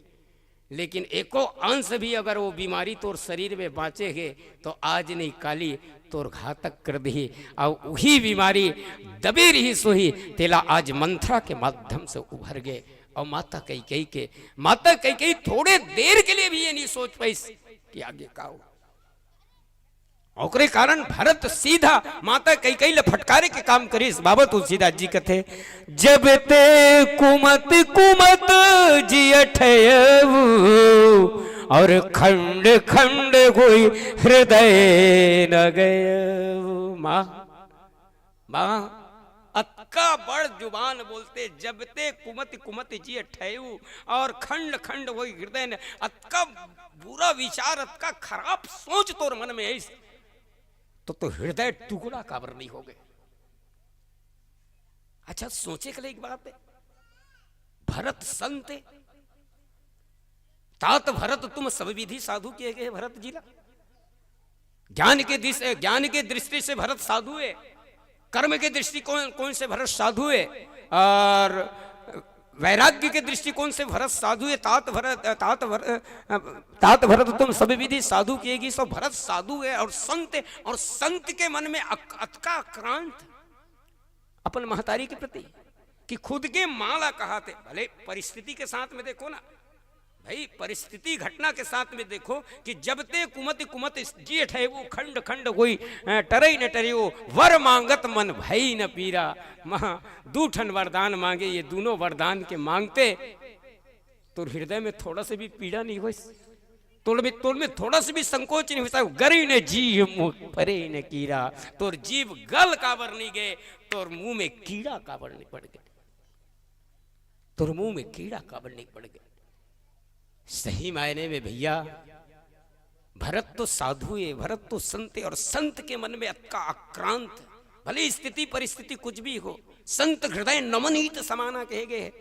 लेकिन एको अंश भी अगर वो बीमारी तोर शरीर में बाँचेगे तो आज नहीं काली तोर घातक कर दी। और वही बीमारी दबे रही सोही तेला आज मंत्रा के माध्यम से उभर गए। और माता कैकेयी थोड़े देर के लिए भी ये नहीं सोच पाई कि आगे का हो। ओकरे कारण भरत सीधा माता कैकेयी ले फटकारे के काम करिस। बाबा तुलसीदास जी कथे जब ते कुमत कुमत जियठयऊ और खंड खंड कोई हृदय न गयऊ। माँ अक्का बड़ जुबान बोलते जब ते कुमत कुमत जियठयऊ और खंड खंड कोई हृदय न। अक्का बुरा विचार अक्का खराब सोच तोर मन में है तो हृदय टुकड़ा काबर नहीं हो गए। अच्छा सोचे के लिए एक बात है, भरत संत तात भरत तुम सब विधि साधु किए गए। भरत जिला ज्ञान के दृष्टि से भरत साधु है, कर्म के दृष्टिकोण से भरत साधु है, और वैराग्य के दृष्टिकोण से भरत साधु है। तात भरत तुम सब विधि साधु किएगी। सो भरत साधु है और संत के मन में अतका आक्रांत अपन महतारी के प्रति कि खुद के माला कहा थे। भले परिस्थिति के साथ में देखो ना भाई, परिस्थिति घटना के साथ में देखो कि जब ते कुमत कुमत जेठ है वो खंड खंड कोई टरई न टरे वो वर मांगत मन भई न पीरा। महा दूठन वरदान मांगे, ये दोनों वरदान के मांगते तो हृदय में थोड़ा से भी पीड़ा नहीं हुई, तोड़ में थोड़ा से भी संकोच नहीं हुआ। गरी ने जीव मुख परे न कीरा, तोर जीव गल काबर नहीं गए, तोर मुंह में कीड़ा काबर नहीं पड़ गए, तोर मुंह में कीड़ा काबर नहीं पड़ गए। सही मायने में भैया भरत तो साधु है, भरत तो संत है, और संत के मन में अक्का आक्रांत, भले स्थिति परिस्थिति कुछ भी हो, संत हृदय नमनीत समाना कहे गए है,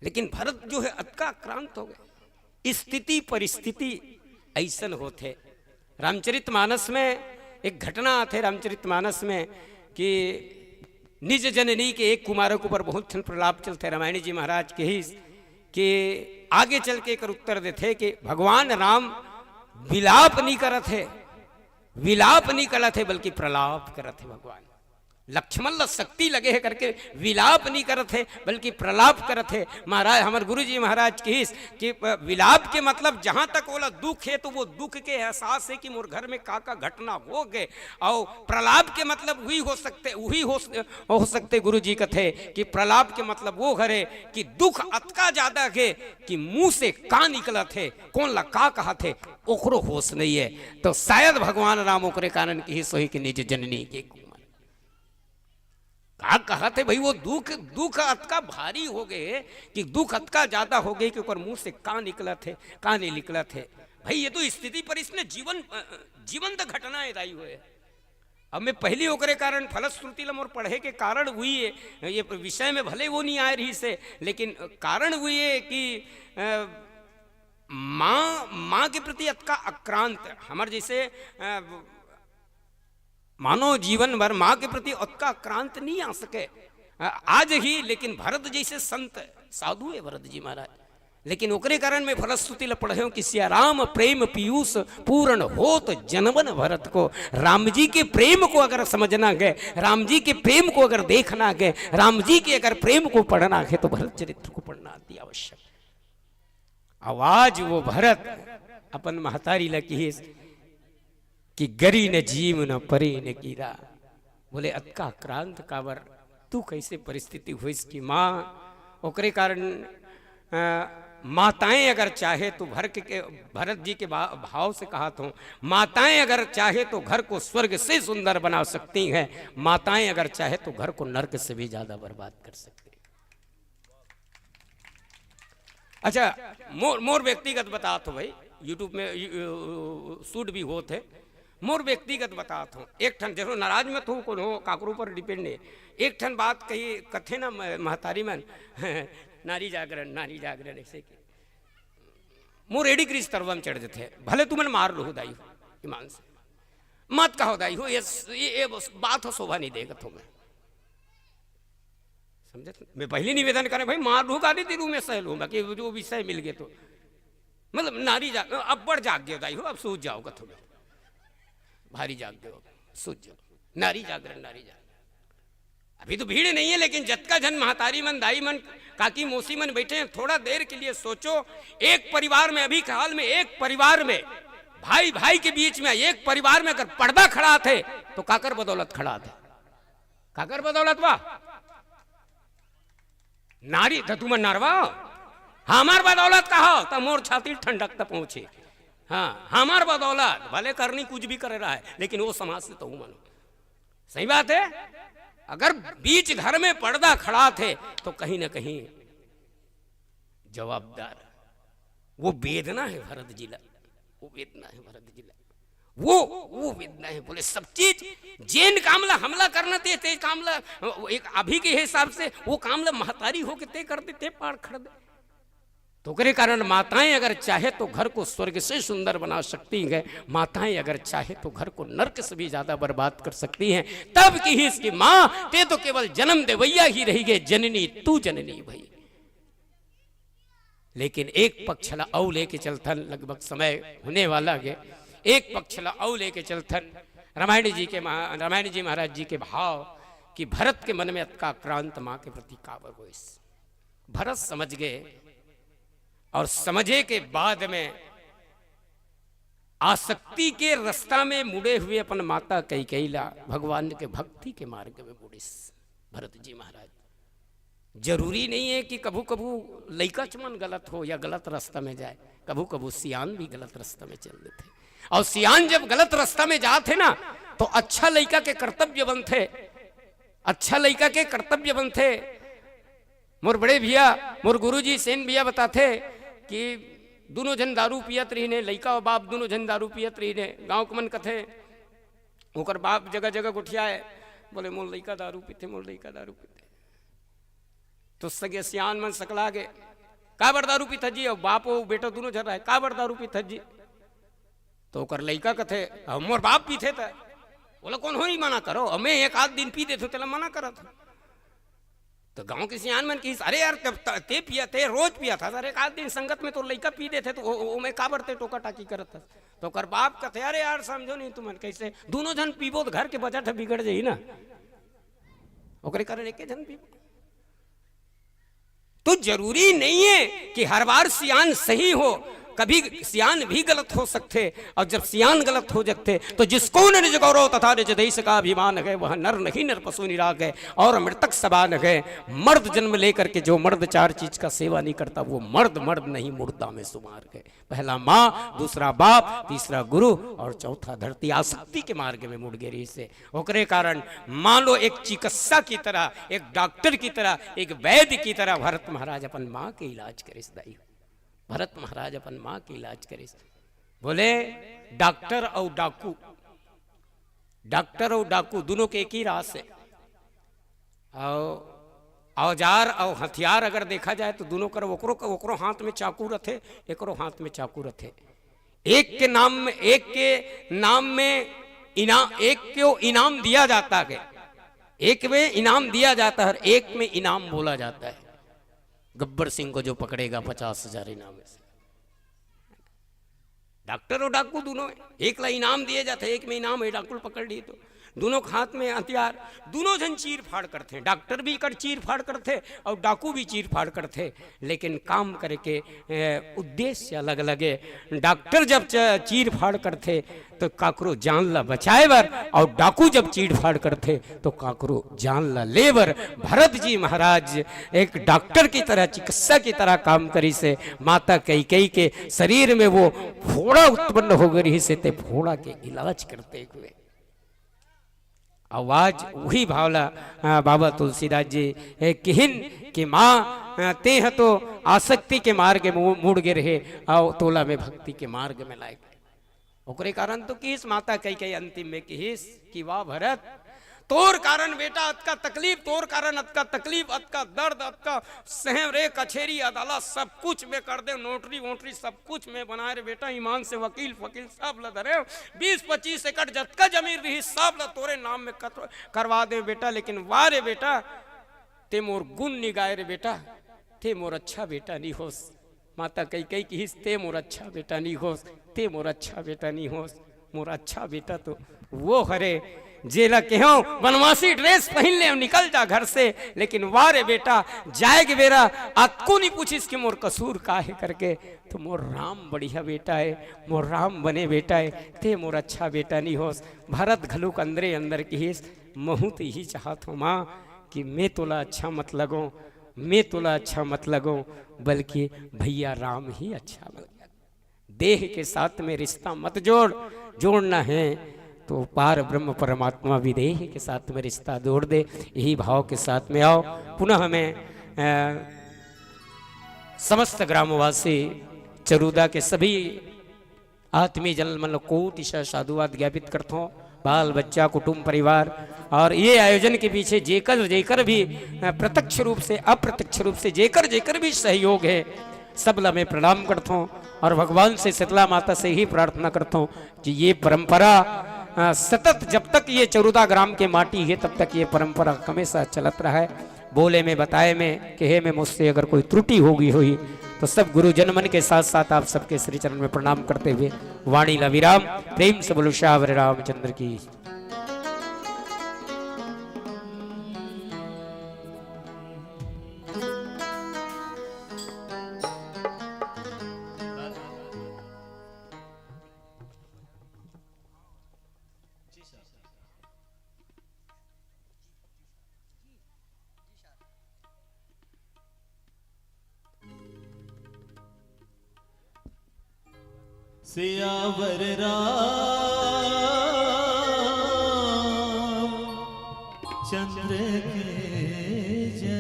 लेकिन भरत जो है अक्का आक्रांत हो गए। स्थिति परिस्थिति ऐसन होते। रामचरितमानस में एक घटना आते रामचरितमानस में कि निज जननी के एक कुमारक ऊपर बहुत छन प्रलाप चलते रामायण जी महाराज के ही कि आगे चल के एक उत्तर देते कि भगवान राम विलाप नहीं करत है बल्कि प्रलाप करत है। भगवान लक्ष्मण ल शक्ति लगे है करके विलाप नहीं करत है बल्कि प्रलाप करत है। महाराज हमारे गुरु जी महाराज की कि विलाप के मतलब जहां तक बोला दुख है तो वो दुख के एहसास है कि मोर घर में का घटना हो गए, और प्रलाप के मतलब वही हो सकते गुरु जी कथे कि प्रलाप के मतलब वो घरे कि दुख अतका ज्यादा है कि मुंह से का निकलत है, कौन ला का कहा थे ओकरो होश नहीं है। तो शायद भगवान राम ओकरे कारण की सोही की निज जननी के का कहा थे भाई, वो दुख अतका भारी हो गए कि दुख अतका ज्यादा हो गए कि ऊपर मुंह से का निकला थे का नहीं निकला थे। भाई ये तो स्थिति पर इसने जीवंत घटनाएं दाई हुए। अब मैं पहली होकर कारण फलश्रुति लमोर पढ़े के कारण हुई है, ये विषय में भले वो नहीं आए रही से, लेकिन कारण हुई है कि माँ के प्रति अतका आक्रांत हमारे जैसे मानव जीवन भर माँ के प्रति अतका क्रांत नहीं आ सके आज ही, लेकिन भरत जैसे संत साधु है भरत जी महाराज, लेकिन ओकरे कारण में फलश्रुति पढ़े कि सिया राम प्रेम पीयूष पूर्ण हो तो जनवन भरत को। राम जी के प्रेम को अगर समझना गए, राम जी के प्रेम को अगर देखना गए, राम जी के अगर प्रेम को पढ़ना है तो भरत चरित्र को पढ़ना अति आवश्यक। आवाज वो भरत अपन महतारी लगी कि गरी न जीव न परे न कीरा। बोले अतका क्रांत काबर तू कैसे परिस्थिति हुई इसकी माँ ओकरे कारण माताएं अगर चाहे तो भरत जी के भाव से कहा तो माताएं अगर चाहे तो घर को स्वर्ग से सुंदर बना सकती हैं, माताएं अगर चाहे तो घर को नर्क से भी ज्यादा बर्बाद कर सकती हैं। अच्छा मोर व्यक्तिगत बता तो भाई यूट्यूब में शूट भी होते, मोर व्यक्तिगत बात हूँ। एक ठन जरूर नाराज मत हूँ कौन हो काकरों पर डिपेंड है। एक ठन बात कही कथे ना महतारी मन नारी जागरण ऐसे कि मोर एडी क्रीज तरवम चढ़ देते भले तुमने मार लो दाई हो ईमान से मत कहो दाई हो, ये बात हो शोभा नहीं देगा तुम्हें समझे? मैं पहले निवेदन करें भाई मार ढूंढा दी रू में सह लूँ, बाकी जो विषय मिल गए तो मतलब नारी जाग, अब बड़ जाग गए दाई हो, अब सूझ जाओ कथो में भारी जाग गए, सूझ जाओ, नारी जागरण, नारी जागरण। अभी तो भीड़ नहीं है, लेकिन जतका जन महतारी मन, दाई मन, काकी मौसी मन बैठे हैं, थोड़ा देर के लिए सोचो। एक परिवार में, अभी हाल में एक परिवार में भाई भाई के बीच में, एक परिवार में अगर पर्दा खड़ा थे तो काकर बदौलत खड़ा थे, काकर बदौलत वाह नारी तुम नारवा हमार बदौलत कहो तो मोर छाती ठंडक तक पहुंचे। हाँ हमार बदौलत भले करनी कुछ भी कर रहा है, लेकिन वो समाज से तो मानो, सही बात है। अगर बीच घर में पर्दा खड़ा थे तो कहीं ना कहीं जवाबदार वो वेदना है भरत जिला, वो वेदना है भरत जिला, वो वेदना है। बोले सब चीज जेन कामला हमला करना ते कामला एक अभी के हिसाब से वो कामला महतारी हो के ते कर देते पार खड़ दे। तो करे कारण माताएं अगर चाहे तो घर को स्वर्ग से सुंदर बना सकती हैं, माताएं अगर चाहे तो घर को नरक से भी ज्यादा बर्बाद कर सकती हैं। तब की ही इसकी माँ ते तो केवल जन्म देवैया ही रही गए, जननी तू जननी भई। लेकिन एक पक्षला औ लेके चलथन, लगभग समय होने वाला है, एक पक्षला औ लेके चलथन रामायण जी महाराज जी के भाव कि भरत के मन में अतका क्रांत माँ के प्रति काबर हो। भरत समझ गए और समझे के बाद में आसक्ति के रास्ता में मुड़े हुए अपन माता कैकेयी भगवान के भक्ति के मार्ग में मुड़े भरत जी महाराज। जरूरी नहीं है कि कभू कभू लइका चमन गलत हो या गलत रास्ता में जाए, कभू कभू सियान भी गलत रास्ता में चल देते। और सियान जब गलत रास्ता में जाते ना तो अच्छा लइका के कर्तव्य बनते, अच्छा लइका के कर्तव्य बनते। मोर बड़े भैया मोर गुरुजी सेन भैया बताते कि दोनों जन दारू पियत रही ने, लइका और बाप दोनों जन दारू पियत रही ने। गांव के मन कथे ओकर बाप जगह जगह गुठियाए, बोले मोर लइका दारू पीते, मोर लइका दारू पीते। तो सगे सियान मन सकला गए, का बर दारू पीता जी? और बाप और बेटा दोनों जन रहे, का बर दारू पीता जी? तो ओकर लइका कथे मोर बाप पीते थे। बोला कौन हो ही मना करो, और मैं एक आध दिन पी देते तेला मना करा था। तो गांव के सियान मन की अरे यार ते पिया ते रोज पिया था, अरे एक आध दिन संगत में तो लइका पी देते तो ओ मैं का बरते टोका टाकी करत था। तो कर बाप कथे अरे यार समझो नहीं तुम कैसे दोनों जन पीबो तो घर के बजट बिगड़ जाई ना, ओकरे कारण एक जन पीबो। तो जरूरी नहीं है कि हर बार सियान सही हो, कभी सियान भी गलत हो सकते। और जब सियान गलत हो जाते तो जिसको निज गौरव तथा निज देश का अभिमान है वह नर नहीं नर पशु निराग है और मृतक सबान है। मर्द जन्म लेकर के जो मर्द चार चीज का सेवा नहीं करता वो मर्द मर्द नहीं मुर्दा में शुमार है। पहला माँ, दूसरा बाप, तीसरा गुरु और चौथा धरती। आसक्ति के मार्ग में मुड़ गए से ओकरे कारण मान लो एक चिकित्सा की तरह, एक डॉक्टर की तरह, एक वैद्य की तरह भरत महाराज अपन माँ के इलाज करे। दाई भरत महाराज अपन माँ के इलाज करे। बोले डॉक्टर और डाकू, डॉक्टर और डाकू दोनों के एक ही रास है। और औजार और हथियार अगर देखा जाए तो दोनों कर ओकरो हाथ में चाकू रथे, एकरो हाथ में चाकू रथे। एक के नाम में इनाम, एक को इनाम दिया जाता है, एक में इनाम दिया जाता है, एक में इनाम बोला जाता है। गब्बर सिंह को जो पकड़ेगा 50,000 इनाम से। डॉक्टर और डाकू दोनों एक ला इनाम दिए जाते, एक में इनाम है, डाकू पकड़ लिए तो दोनों के हाथ में हथियार, दोनों जन चीर फाड़ करते हैं। डॉक्टर भी कर चीर फाड़ करते और डाकू भी चीर फाड़ करते, लेकिन काम करके उद्देश्य अलग अलग है। डॉक्टर जब चीर फाड़ करते तो काकरो जान ला बचाए बर, और डाकू जब चीर फाड़ करते तो काकरो जान ला ले बर। भरत जी महाराज एक डॉक्टर की तरह, चिकित्सा की तरह काम करी से माता कैकेयी के शरीर में वो फोड़ा उत्पन्न हो गई से ते फोड़ा के इलाज करते हुए आवाज वही भावला बाबा तुलसीदास जी किहिन कि माँ ते ह तो आसक्ति के मार्ग में मुड़ गे रहे और तोला में भक्ति के मार्ग में लाए। ओकरे कारण तो किस माता कैकेयी अंतिम में किस कि वाह भरत तोर कारण बेटा अतका तकलीफ, तोर कारण अतका तकलीफ, अतका दर्द, अतका सहम रे, कचेरी अदालत सब कुछ में कर दे, नोटरी वोटरी सब कुछ में बनाए रे बेटा। ईमान से वकील फकील सब ल धरे, 20-25 एकड़ जतका जमीन रही सब ल तोरे नाम में करवा दे बेटा। लेकिन वाह रे बेटा ते मोर गुण निगाय रे बेटा, ते मोर अच्छा बेटा नहीं होस। माता कई कई की ते मोर अच्छा बेटा नहीं होस, ते मोर अच्छा बेटा नहीं होस। मोर अच्छा बेटा तो वो हरे जेला के हो बनवासी ड्रेस पहन ले निकल जा घर से, लेकिन वारे बेटा जाएगे बेरा आपको नहीं पूछिस कि मोर कसूर का है करके। तो मोर राम बढ़िया बेटा है, मोर राम बने बेटा है, ते मोर अच्छा बेटा नहीं होस। भरत घलुक अंदरे अंदर की हिस महू तो यही चाहत हूँ माँ कि मैं तोला अच्छा मत लगो, मैं तोला अच्छा मत लगो, बल्कि भैया राम ही अच्छा लग। देह के साथ में रिश्ता मत जोड़, जोड़ना है तो पार ब्रह्म परमात्मा भी देह के साथ में रिश्ता जोड़ दे। यही भाव के साथ में आओ। पुनः हमें समस्त ग्रामवासी चरूदा के सभी आत्मीय जन मन कोटिशा साधुवाद ज्ञापित करता हूँ। बाल बच्चा कुटुंब परिवार और ये आयोजन के पीछे जेकर जेकर भी प्रत्यक्ष रूप से अप्रत्यक्ष रूप से जेकर जेकर भी सहयोग है, सबला मैं प्रणाम करता हूँ और भगवान से शीतला माता से ही प्रार्थना करता हूँ कि ये परंपरा सतत जब तक ये चरूदा ग्राम के माटी है तब तक ये परंपरा हमेशा चलत रहा है। बोले में बताए में कहे में मुझसे अगर कोई त्रुटि होगी हुई तो सब गुरुजन मन के साथ साथ आप सबके श्री चरण में प्रणाम करते हुए वाणी ला विराम। प्रेम से बोलो श्यावर रामचंद्र की। सियावर राम चंद्र के जय।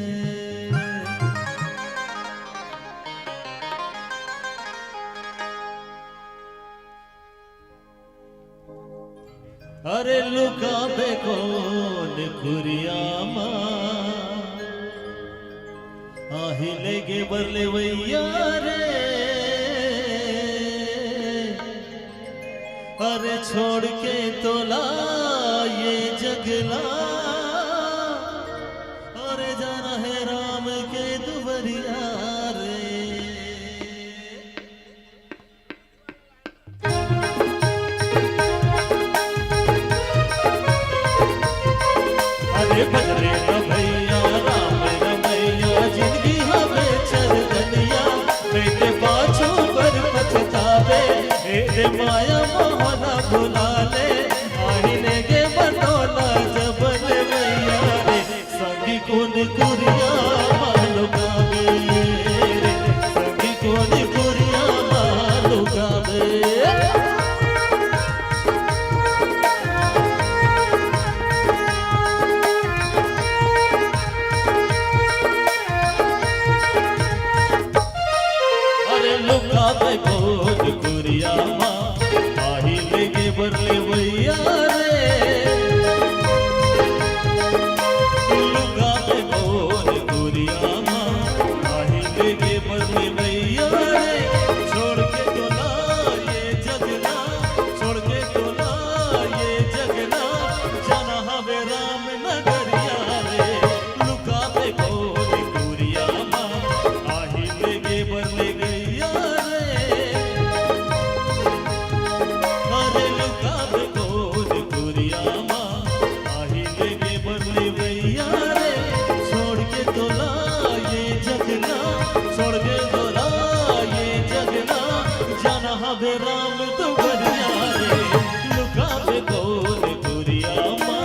अरे लुका बे कौन खुरियामा आहिले गे बरले वैया रे। अरे छोड़ के तोला ये जगला, अरे जाना है राम के दुबरिया रे। अरे बजरे न भैया राम न भैया जिंदगी हमें चल दनिया, बेटे पाछू पर पछतावे ए माया मोहना भुला ले। आईने के बनोला जबल भैया रे, संगी कौन कुरिया मालू गावे रे, संगी कौन कुरिया मालू गावे। अरे लुका बे कौन कुरिया माँ आहिले के बरले भैया रे। लुका बे कौन कुरिया माँ आहिले के बरले भैया रे। छोड़ के तोला ये जगना, छोड़ के तोला ये जगना, जाना हवे राम नगरिया रे। लुका बे कौन कुरिया माँ आहिले के बरले भैया रे। अरे लुका बे कौन कुरिया माँ आहिले के बरले भैया रे। छोड़ के तोला ये जगना, छोड़ के तोला ये जगना, जाना हवे राम दुबरिया रे। लुका बे कौन कुरिया माँ।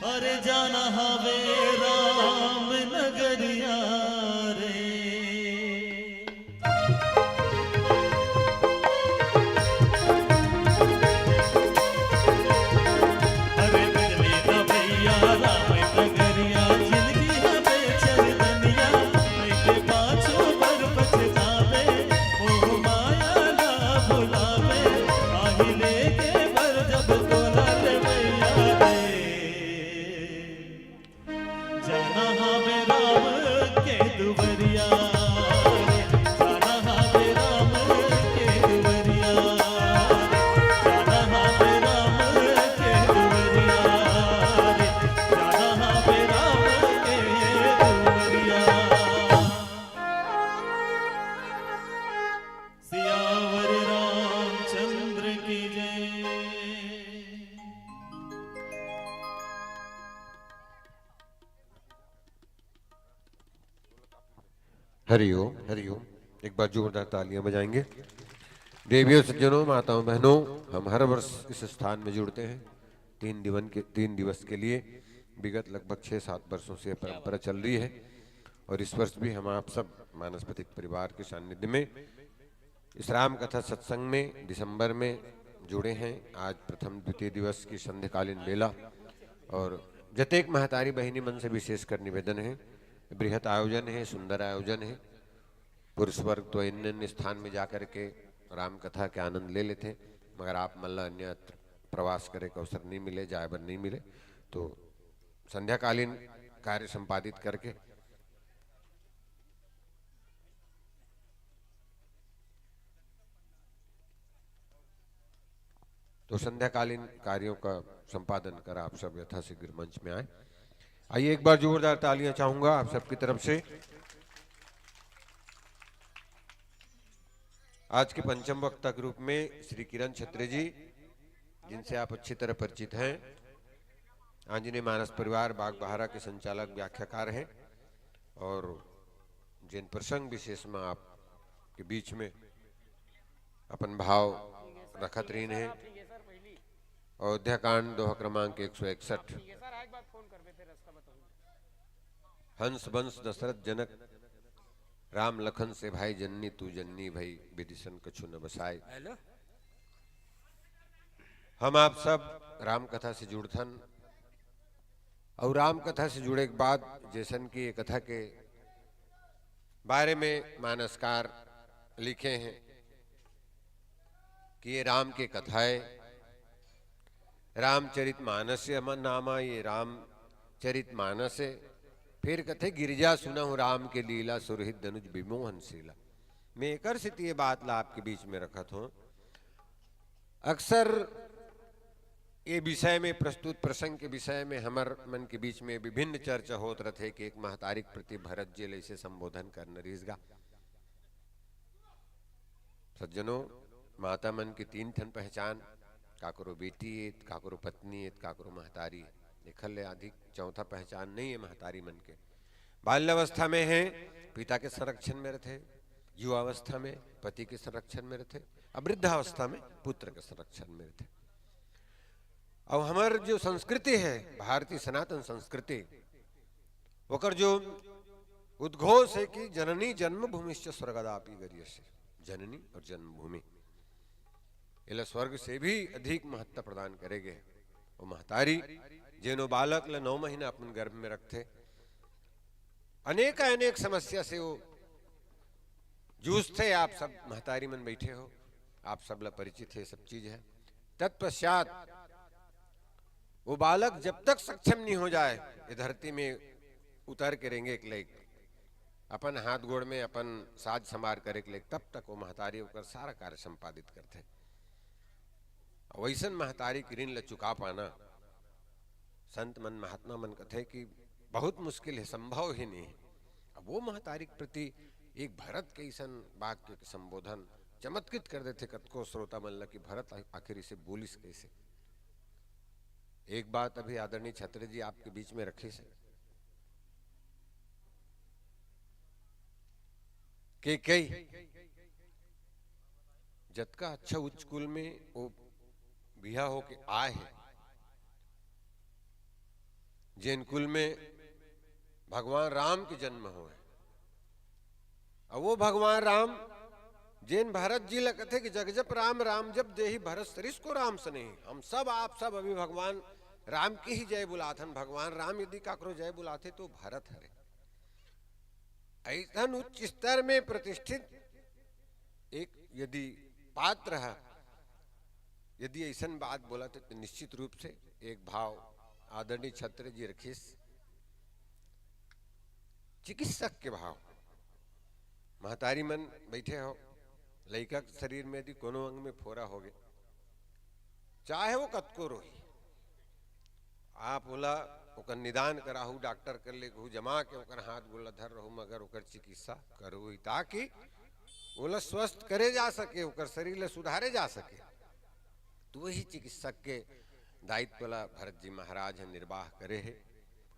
अरे जाना हवे राम नगरिया रे। अरे बिजली का भैया राम नगरिया जिंदगी है बेचैनिया के पाछो पर पछतावे ओ माया ना भुलावे आही लेके बर जब तोला रे भैया रे। जाना हवे राम के दुबरिया रे, जाना हवे राम के दुबरिया रे, जाना हवे राम के दुबरिया रे, जाना हवे राम के दुबरिया। सियावर रामचंद्र की जय। हरिओम हरिओम। एक बार जोरदार तालियां बजाएंगे। देवियों सज्जनों माताओं बहनों, हम हर वर्ष इस स्थान में जुड़ते हैं 3 दिवस के लिए। विगत लगभग 6-7 वर्षों से यह परंपरा चल रही है और इस वर्ष भी हम आप सब मानसपथिक परिवार के सानिध्य में इस राम कथा सत्संग में दिसंबर में जुड़े हैं। आज प्रथम द्वितीय दिवस की संध्याकालीन बेला और जतेक महतारी बहिनी मन से विशेषकर निवेदन है, बृहत आयोजन है, सुंदर आयोजन है। पुरुष वर्ग तो अन्य स्थान में जाकर के राम कथा के आनंद ले लेते, मगर आप मल्ला अन्य प्रवास करे का अवसर नहीं मिले, जायबर नहीं मिले, तो संध्याकालीन कार्य संपादित करके तो संध्याकालीन कार्यों का संपादन कर आप सब यथाशीघ्र मंच में आए। आइए एक बार जोरदार तालियां चाहूंगा आप सबकी तरफ से। आज के पंचम वक्ता के रूप में श्री किरण छत्री जी, जिनसे आप अच्छी तरह परिचित हैं, आंजनेय मानस परिवार बागबहारा के संचालक व्याख्याकार हैं और जिन प्रसंग विशेष में आपके बीच में अपन भाव रखत रीन है। अयोध्या कांड दोहा क्रमांक 161। हंस बंस दशरथ जनक राम लखन से भाई जन्नी तू जन्नी भई विदिशन कछु न बसाए। हम आप सब राम कथा से जुड़थन और राम कथा से जुड़े के बाद जैसन की ये कथा के बारे में मानसकार लिखे हैं कि ये राम के कथाएं रामचरित मानस नामा, ये रामचरित मानस है। फिर कथे गिरिजा सुना हूं राम के लीला सुरहित धनुज विमोहन शीला। मैं एक अर्षित ये बात ला आपके बीच में रखत हूं। अक्सर ये विषय में प्रस्तुत प्रसंग के विषय में हमार मन के बीच में विभिन्न चर्चा होत रहे कि एक महतारिक प्रति भरत जी ऐसे संबोधन करना रीसगा। सज्जनों, माता मन की 3 ठन पहचान, काकरो बेटी है, काकरो पत्नी है, काकरो महतारी। लिखल अधिक चौथा पहचान नहीं है महतारी मन के। बाल्यावस्था में है पिता के संरक्षण में रहते, युवावस्था में पति के संरक्षण में रहते, अब वृद्धावस्था में पुत्र के संरक्षण में रहते। और हमार जो संस्कृति है भारतीय सनातन संस्कृति, वकर जो उद्घोष है कि जननी जन्मभूमिश्च स्वर्गदापि गरीयसे। जननी और जन्मभूमि इला स्वर्ग से भी अधिक महत्व प्रदान करेगे। वो महतारी जेनो बालक ल 9 महीना अपन गर्भ में रखते, अनेक समस्या से वो जूझते। आप सब महतारी मन बैठे हो, आप सब ला परिचित है, सब चीज है। तत्पश्चात वो बालक जब तक सक्षम नहीं हो जाए ये धरती में उतर के रहेंगे एक लेक, अपन हाथ गोड़ में अपन साज संवार करे के लेक, तब तक वो महतारी होकर सारा कार्य संपादित करते। वैसन महतारी की ऋण ल चुका पाना संत मन महात्मा मन कथे कि बहुत मुश्किल है, संभव ही नहीं है। अब वो महतारी के प्रति एक भरत के ऐसन वाक्य के संबोधन चमत्कृत कर देते कतको श्रोता मन कि भरत आखिर इसे बोलिस कैसे। एक बात अभी आदरणीय छत्री जी आपके बीच में रखी से कि कई जतका अच्छा उच्च स्कूल में वो बिहा होके आए हैं, जैन कुल में भगवान राम के जन्म हुए और वो भगवान राम जैन भरत जी लगते कि जग जप राम राम जप देहि भरत सरिस को राम सने। हम सब आप सब अभी भगवान राम की ही जय बुलाथन। भगवान राम यदि काकरो जय बुलाते तो भरत हरे। ऐसा उच्च स्तर में प्रतिष्ठित एक यदि पात्र है, यदि ऐसा बात बोला तो निश्चित रूप से एक भाव आदरणीय छत्र जी रखिस चिकित्सक के भाव। महतारी मन बैठे हो, लड़का के शरीर में यदि कोनो अंग में फोरा हो गए, चाहे वो कतको रोही, आप बोला ओकर निदान कराहू, डॉक्टर कर ले कहू, जमा के ओकर हाथ गोला धर रहू, मगर ओकर चिकित्सा करू ताकि बोला स्वस्थ करे जा सके, ओकर शरीर ले सुधारे जा सके। तो वही चिकित्सक के दायित्व ला भरत जी महाराज निर्वाह करे है।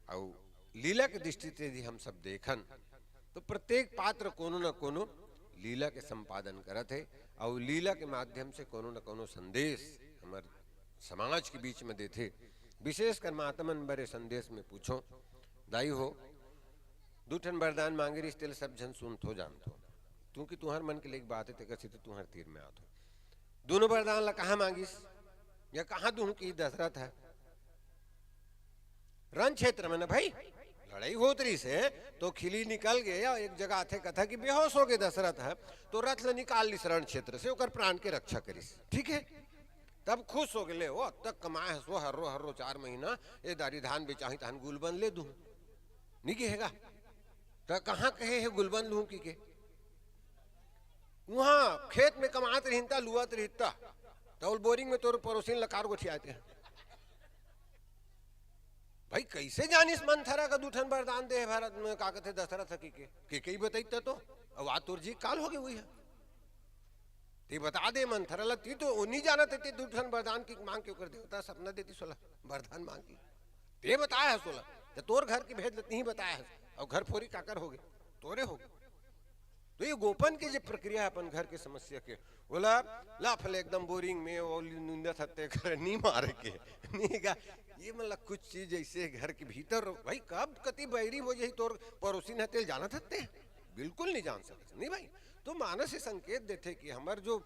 और लीला के दृष्टि से यदि हम सब देखन तो प्रत्येक पात्र कोनो न कोनो लीला के संपादन करत है और लीला के माध्यम से कोनो न कोनो संदेश हमारे समाज के बीच में देते। विशेषकर महात्मन बड़े संदेश में पूछो दाई हो दूठन वरदान मांगे रिश्ते सब जन सुन तो जानतो, क्योंकि तुम्हार मन के लिए एक बात है तेकर सिद्ध तुम्हार तीर में आतो। दोनों वरदान ला कहाँ मांगिस या कहाँ दूं की दशरथ है रण क्षेत्र में न भाई लड़ाई होत रही से तो खिली निकल गए या एक जगह थे कथा कि बेहोश हो गए दशरथ है तो रथ ले निकाल ली रण क्षेत्र से ओकर प्राण के रक्षा करिस। ठीक है, तब खुश हो गए हो तक कमाए हसो हर्रो हर्रो 4 महीना ये दारी धान बेचाही धान गुलबन ले दूं नहीं कहेगा तो कहाँ कहे है गुलबन लू की के वहां खेत में कमात रहता लुआत रहता तो बोरिंग में तोर पड़ोसी लकार गोठी आते हैं। भाई कैसे जानिस मंथरा का दूठन वरदान दे भारत में का कहते दशरथ के कई बताइता तो अब आ तोर जी काल हो गई हुई है ते बता दे मंथरा ला ती तो नहीं जाना थे दूठन वरदान की मांग क्यों कर देवता सपना देती 16 वरदान मांग की ते बताया है 16 तो तोर घर की भेद नहीं बताया है और घर फोरी काकर हो गए तोरे हो गए। तो ये गोपन की जो प्रक्रिया है अपन घर के समस्या के बोला लाफले एकदम बोरिंग में और निंदा थते कर नहीं मार के नहीं का ये मतलब कुछ चीज ऐसे घर के भीतर भाई कब कति बैरी हो जाए तोर पड़ोसी न तेल जाना थते बिल्कुल नहीं जान सकते नहीं भाई। तो मानस संकेत देते कि हमार जो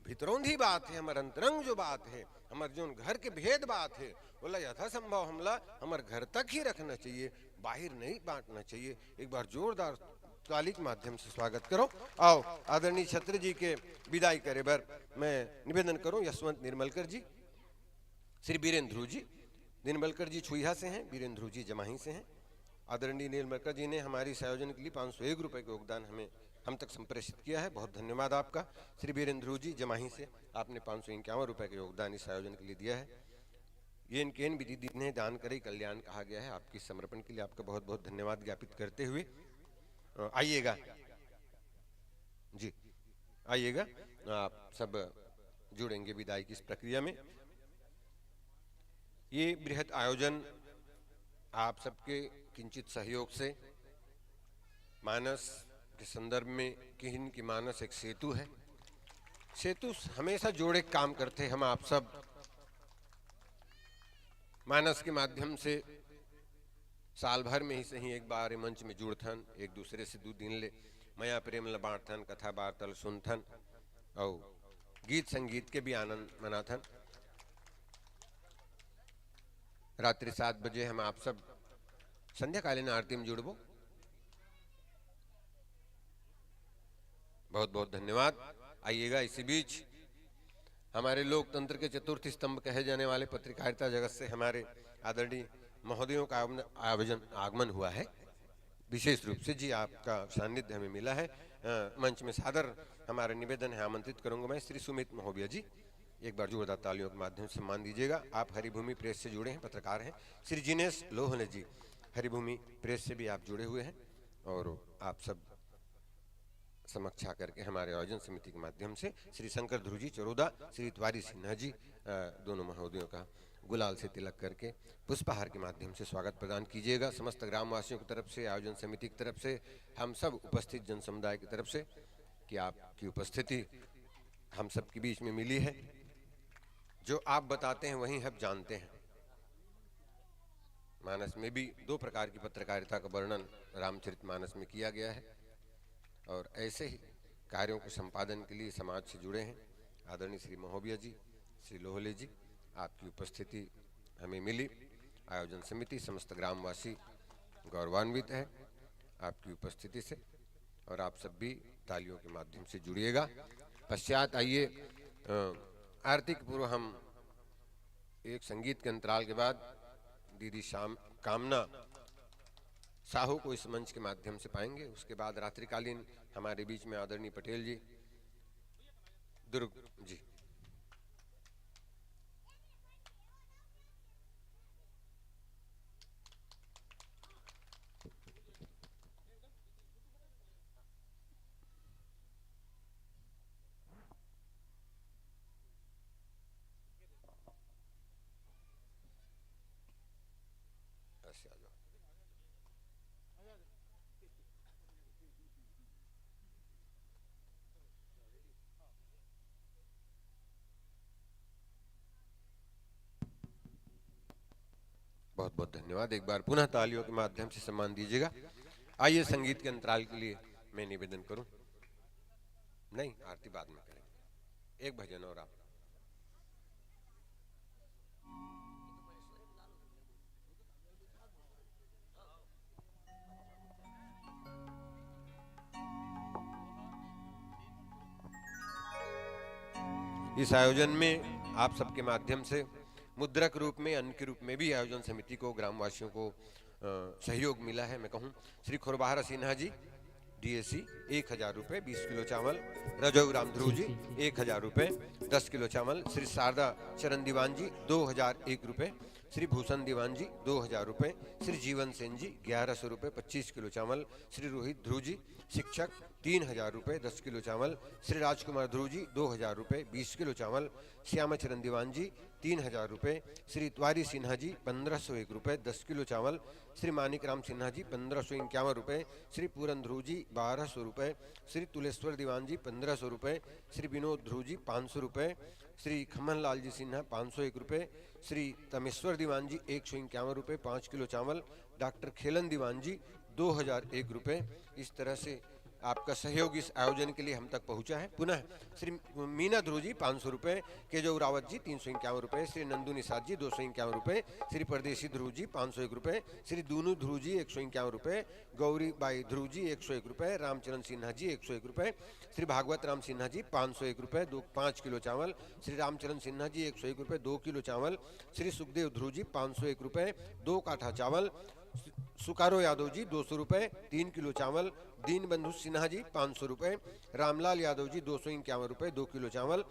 भितरौंधी बात है हमार अंतरंग जो बात है हमार जो घर के भेद बात है बोला यथासंभव हमला हमार घर तक ही रखना चाहिए, बाहर नहीं बांटना चाहिए। एक बार जोरदार ताली के माध्यम से स्वागत करो। आओ आदरणीय छत्र जी के विदाई करे बर मैं निवेदन करूं यशवंत निर्मलकर जी, श्री वीरेंद्र जी। निर्मलकर जी छुईहा से हैं, वीरेंद्र जी जमाही से हैं। आदरणीय निर्मलकर जी ने हमारी इस आयोजन के लिए 501 रुपए का योगदान हम तक संप्रेषित किया है, बहुत धन्यवाद आपका। श्री वीरेंद्र जी जमाही से आपने 551 रुपए का योगदान इस आयोजन के लिए दिया है। ये इनके विधि ने दान करे कल्याण कहा गया है। आपकी समर्पण के लिए आपका बहुत बहुत धन्यवाद ज्ञापित करते हुए आइएगा जी, आइएगा आप सब जुड़ेंगे विदाई की इस प्रक्रिया में। ये बृहद आयोजन आप सबके किंचित सहयोग से मानस के संदर्भ में किन की मानस एक सेतु है। सेतु हमेशा जोड़े काम करते। हम आप सब मानस के माध्यम से साल भर में ही सही एक बार मंच में जुड़थन, एक दूसरे से 2 दिन ले मया प्रेम ल बांटथन, कथा वार्तल सुनथन और गीत संगीत के भी आनंद मनाथन। रात्रि 7 बजे हम आप सब संध्याकालीन आरती में जुड़बो। बहुत बहुत धन्यवाद। आइएगा। इसी बीच हमारे लोकतंत्र के चतुर्थ स्तंभ कहे जाने वाले पत्रकारिता जगत से हमारे आदरणीय महोदयों का आगमन हुआ है। विशेष रूप से जी आपका सानिध्य हमें मिला है। मंच में सादर हमारा निवेदन है, आमंत्रित करूंगा मैं श्री सुमित महोदय जी। एक बार जोरदार तालियों के माध्यम से सम्मान दीजिएगा। आप हरिभूमि प्रेस से जुड़े हैं, पत्रकार हैं। श्री जिनेश लोहने जी हरिभूमि प्रेस से भी आप जुड़े हुए हैं और आप सब समक्ष आकर के हमारे आयोजन समिति के माध्यम से श्री शंकर ध्रुव जी चरोदा, श्री तिवारी सिन्हा जी दोनों महोदयों का गुलाल से तिलक करके पुष्पहार के माध्यम से स्वागत प्रदान कीजिएगा। समस्त ग्रामवासियों की तरफ से, आयोजन समिति की तरफ से, हम सब उपस्थित जन समुदाय की तरफ से कि आपकी उपस्थिति हम सब के बीच में मिली है। जो आप बताते हैं वही हम जानते हैं। मानस में भी 2 प्रकार की पत्रकारिता का वर्णन रामचरितमानस में किया गया है। और ऐसे ही कार्यों के संपादन के लिए समाज से जुड़े हैं आदरणीय श्री महोबिया जी, श्री लोहले जी। आपकी उपस्थिति हमें मिली। आयोजन समिति समस्त ग्रामवासी गौरवान्वित है आपकी उपस्थिति से, और आप सब भी तालियों के माध्यम से जुड़िएगा। पश्चात आइए आरती के पूर्व हम एक संगीत के अंतराल के बाद दीदी शाम कामना साहू को इस मंच के माध्यम से पाएंगे। उसके बाद रात्रिकालीन हमारे बीच में आदरणीय पटेल जी, दुर्ग जी। ऐसे आ जाओ। बहुत बहुत धन्यवाद। एक बार पुनः तालियों के माध्यम से सम्मान दीजिएगा। आइए संगीत के अंतराल के लिए मैं निवेदन करूं। नहीं, आरती बाद में करेंगे, एक भजन और आप। इस आयोजन में आप सबके माध्यम से मुद्रक रूप में, अन्न के रूप में भी आयोजन समिति को, ग्रामवासियों को सहयोग मिला है। मैं कहूँ श्री खुरबहारा सिन्हा जी डीएसी 1000 रुपये 20 किलो चावल, रजऊ राम ध्रुव जी 1000 रुपये 10 किलो चावल, श्री शारदा चरण दीवान जी 2001 रुपये, श्री भूषण दीवान जी 2000 रुपये, श्री जीवन सेन जी 1100 रुपये 25 किलो चावल, श्री रोहित ध्रुव जी शिक्षक 3000 रुपये 10 किलो चावल, श्री राजकुमार ध्रुव जी 2000 रुपये 20 किलो चावल, श्यामाचरण दीवान जी 3000 रुपये, श्री त्वारी सिन्हा जी 1501 रुपये 10 किलो चावल, श्री मानिक राम सिन्हा जी 1551 रुपये, श्री पूरन ध्रुव जी 1200 रुपये, श्री तुलेश्वर दीवान जी 1500 रुपये, श्री विनोद ध्रुव जी 500 रुपये, श्री खमन लाल जी सिन्हा 501 रुपये, श्री तमेश्वर दीवान जी 151 रुपये 5 किलो चावल, डॉक्टर खेलन दीवान जी 2001 रुपये। इस तरह से आपका सहयोग इस आयोजन के लिए हम तक पहुंचा है। पुनः श्री मीना ध्रुव जी 500 रुपये, केजव रावत जी 351 रुपये, श्री नंदू निषाद जी 251 रुपये, श्री परदेशी ध्रुव जी 501 रुपये, श्री दूनू ध्रुव जी 151 रुपये, गौरी बाई ध्रुव जी 101 रुपये, रामचरण सिन्हा जी 101 रुपये, श्री भागवत राम सिन्हा जी 501 रुपये 5 किलो चावल, श्री रामचरण सिन्हा जी 101 रुपये 2 किलो चावल, श्री सुखदेव ध्रुव जी 501 रुपये 2 काठा चावल, सुकारो यादव जी 200 रुपये 3 किलो चावल, दीन बंधु सिन्हा जी 500 रुपये, रामलाल यादव जी 251 रुपये 2 किलो चावल,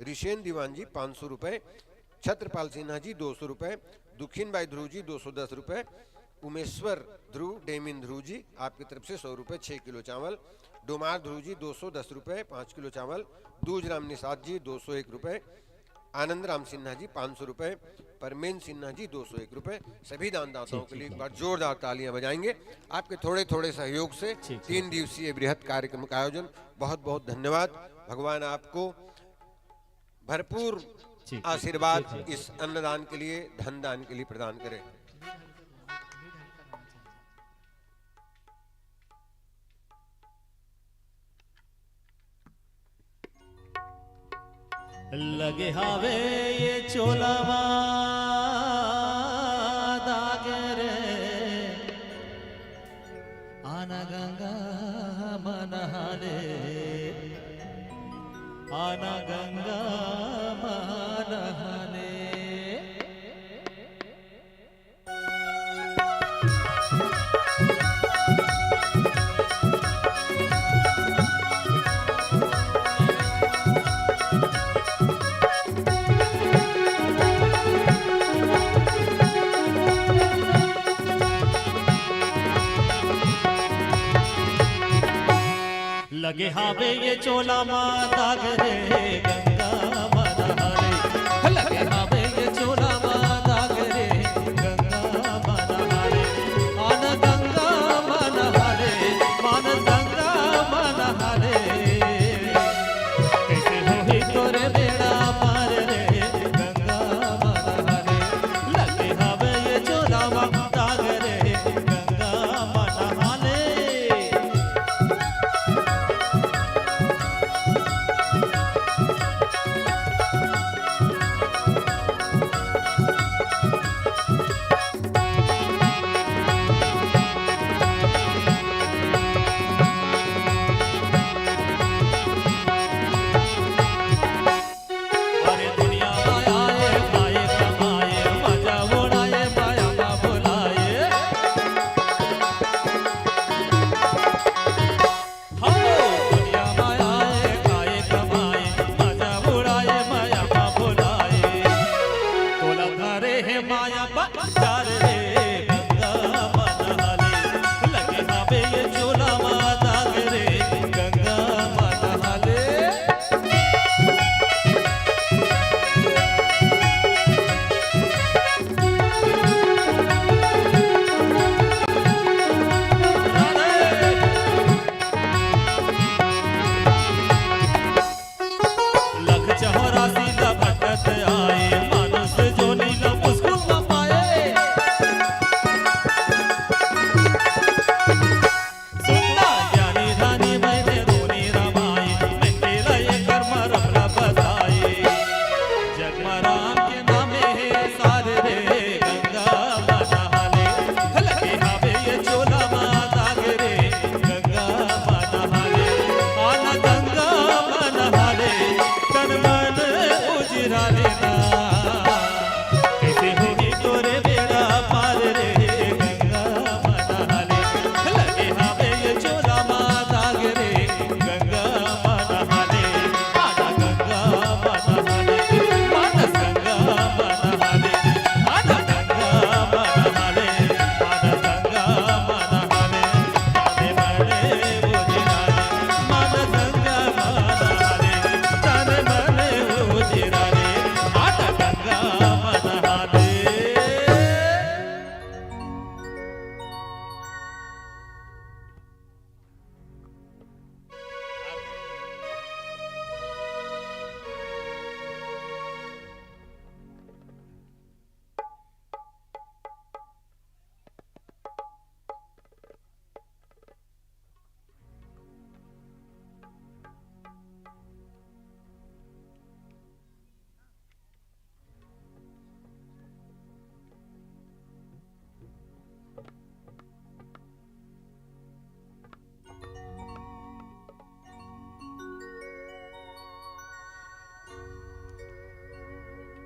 ऋषेन दीवान जी 500 रुपये, छत्रपाल सिन्हा जी 200 रुपये, दुखीन बाई ध्रुव जी 210 रुपये, उमेश्वर ध्रुव डेमिन ध्रुव जी आपकी तरफ से 100 रुपये 6 किलो चावल, डोमार ध्रुव जी 210 रुपये 5 किलो चावल, दूज राम निषाद जी 201 रुपये, आनंद राम सिन्हा जी 500 रुपये, परमेन सिन्हा जी 201 रुपये। सभी दानदाताओं के लिए एक बार जोरदार तालियां बजाएंगे। आपके थोड़े थोड़े सहयोग से 3 दिवसीय बृहत कार्यक्रम का आयोजन। बहुत बहुत धन्यवाद। भगवान आपको भरपूर आशीर्वाद इस अन्नदान के लिए, धन दान के लिए प्रदान करें। लगे हावे ये चोला दागरे, आना गंगा मनहारे, आना गंगा मनहारे। लगे हावे ये चोला माता गरे, गंगा मनहारे, लगे हावे ये चोला माता गरे, गंगा मनहारे, आन गंगा मनहारे, मान गंगा मनहारे। कैसे होई तोरे बेड़ा पार रे, गंगा मनहारे, लगे हावे ये चोला माता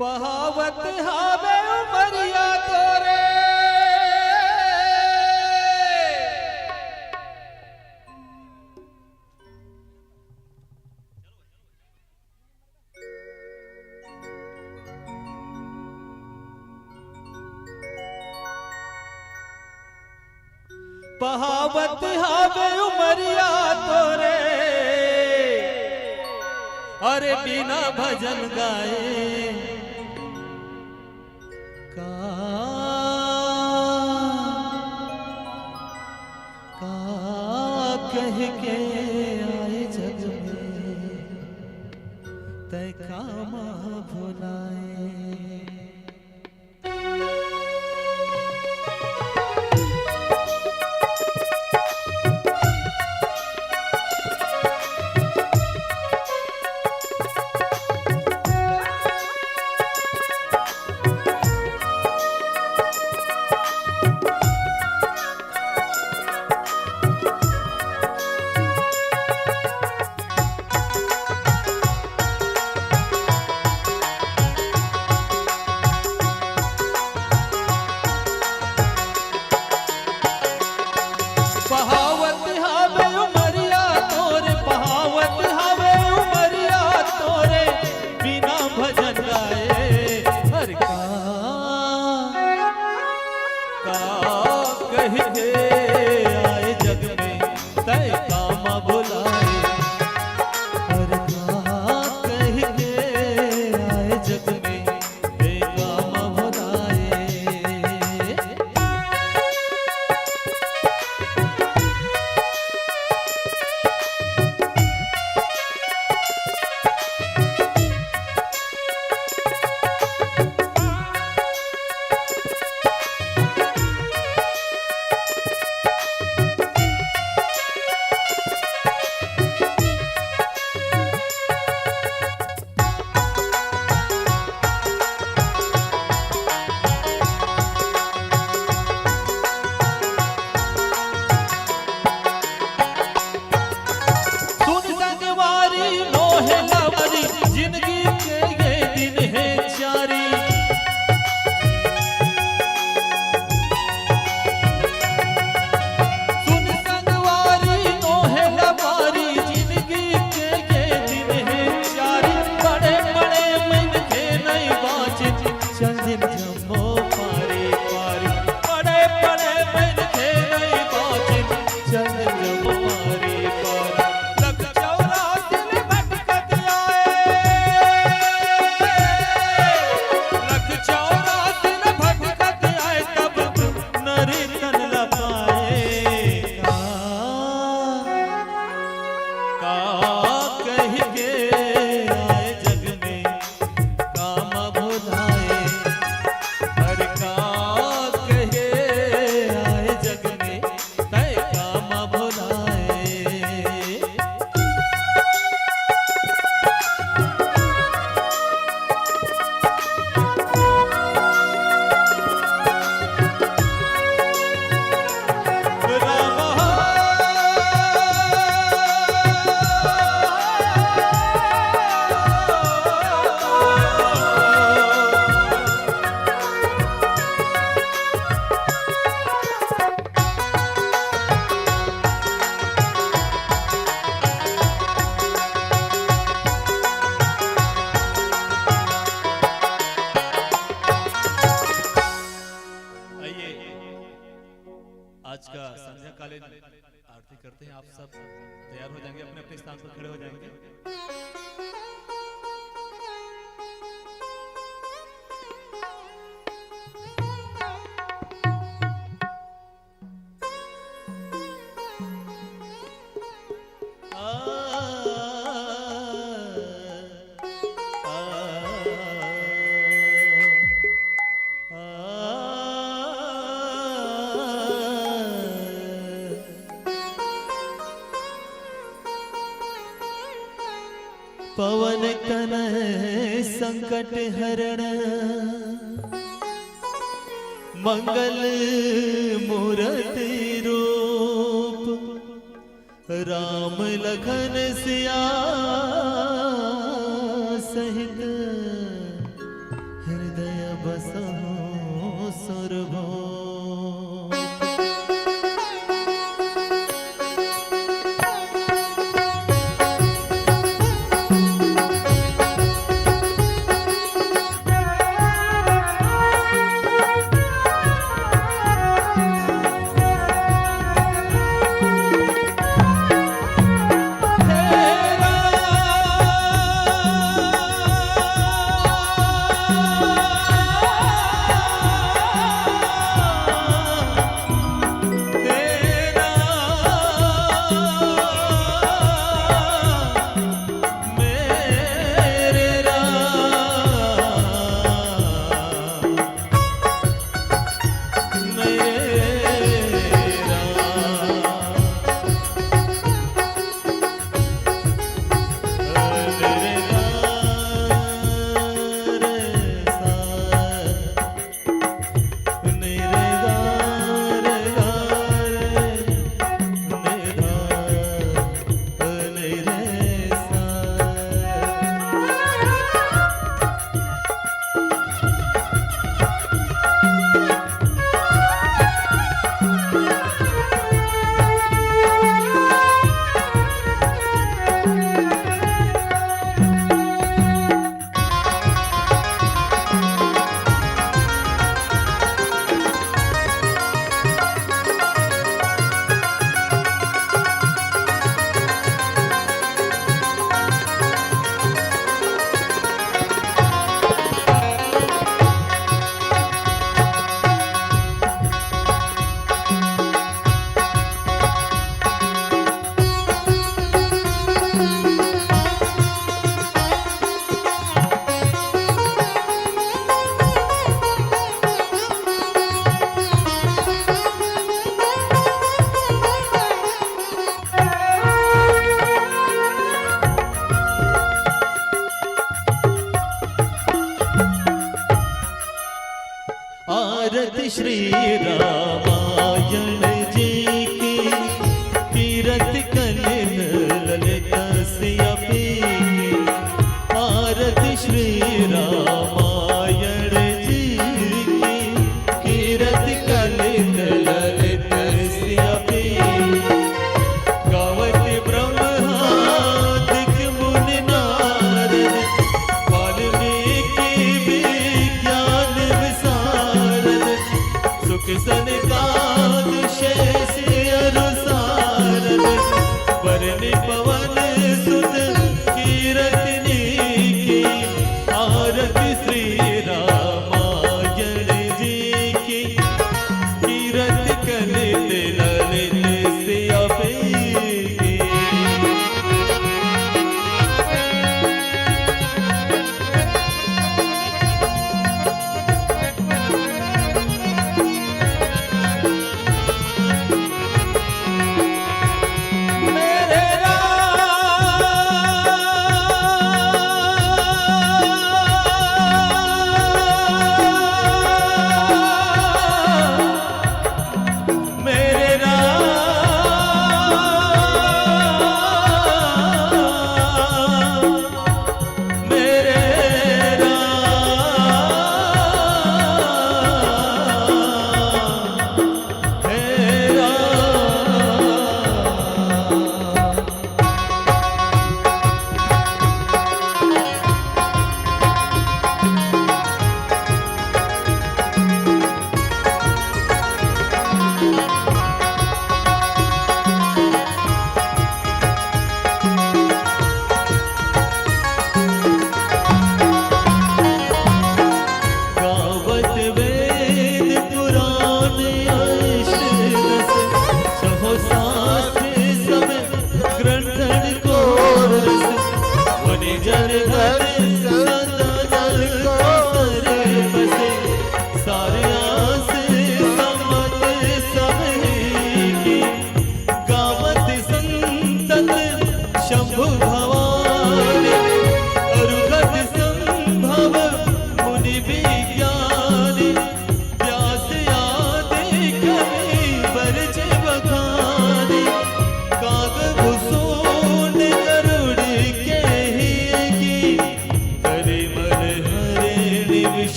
पहावत हावे उमरिया तोरे पहावत हावे उमरिया तोरे अरे बिना भजन गाए का कह के आए जग में तय कामा भुलाए आज का संध्या कालीन आरती करते हैं। आप सब तैयार हो जाएंगे, अपने अपने स्थान पर खड़े हो जाएंगे। पवन तनय संकट हरण मंगल मूर्ति रूप राम लखन सिया सहित गलित ललित सिया पीके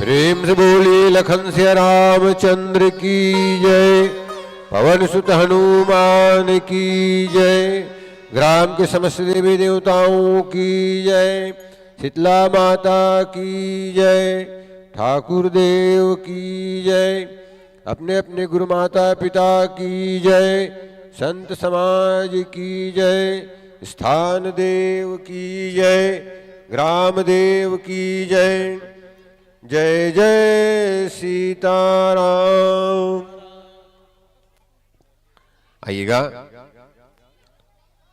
प्रेम से बोलिए लखन सिया रामचंद्र की जय, पवन सुत हनुमान की जय, ग्राम के समस्त देवी देवताओं की जय, शीतला माता की जय, ठाकुर देव की जय। अपने अपने गुरु माता पिता की जय, संत समाज की जय, स्थान देव की जय, ग्राम देव की जय। जय जय सीताराम। आइएगा,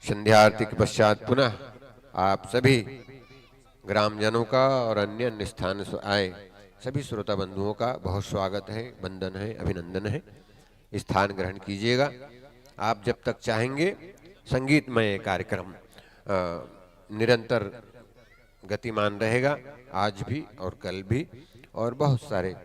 संध्या आरती के पश्चात पुनः आप सभी ग्रामजनों का और अन्य अन्य स्थान से आए सभी श्रोता बंधुओं का बहुत स्वागत है, वंदन है, अभिनंदन है। स्थान ग्रहण कीजिएगा। आप जब तक चाहेंगे संगीतमय कार्यक्रम निरंतर गतिमान रहेगा, आज भी और कल भी, और बहुत सारे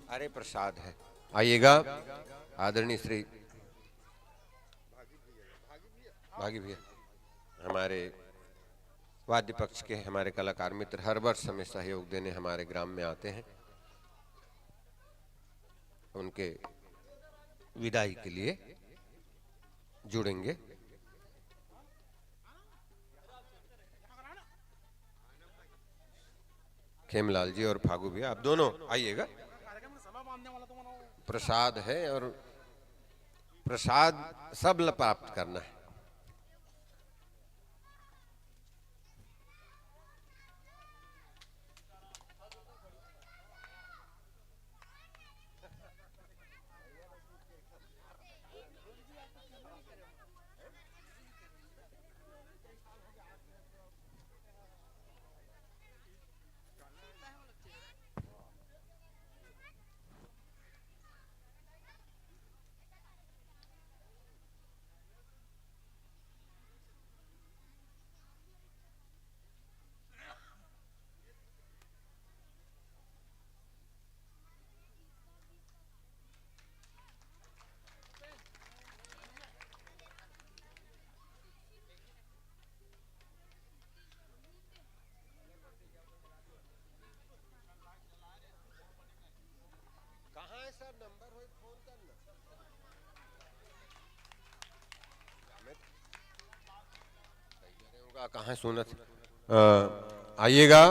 अरे प्रसाद है। आइएगा, आदरणीय श्री भागी भैया हमारे वाद्य पक्ष के हमारे कलाकार मित्र हर वर्ष हमें सहयोग देने हमारे ग्राम में आते हैं। उनके विदाई के लिए जुड़ेंगे। खेमलाल जी और फागू भैया, आप दोनों आइएगा। प्रसाद है और प्रसाद सब प्राप्त करना है। कहाँ सुनत। आइएगा,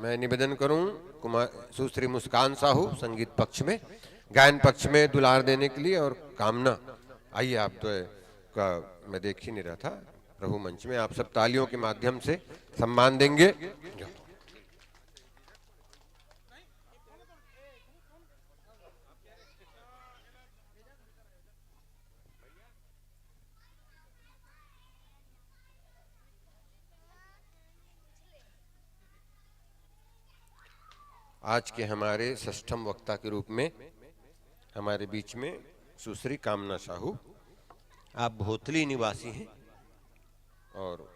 मैं निवेदन करूं कुमार सुश्री मुस्कान साहू संगीत पक्ष में, गायन पक्ष में दुलार देने के लिए, और कामना आइए आप तो का मैं देख ही नहीं रहा था प्रभु मंच में, आप सब तालियों के माध्यम से सम्मान देंगे। आज के हमारे षष्ठम वक्ता के रूप में हमारे बीच में सुश्री कामना साहू, आप भोतली निवासी हैं और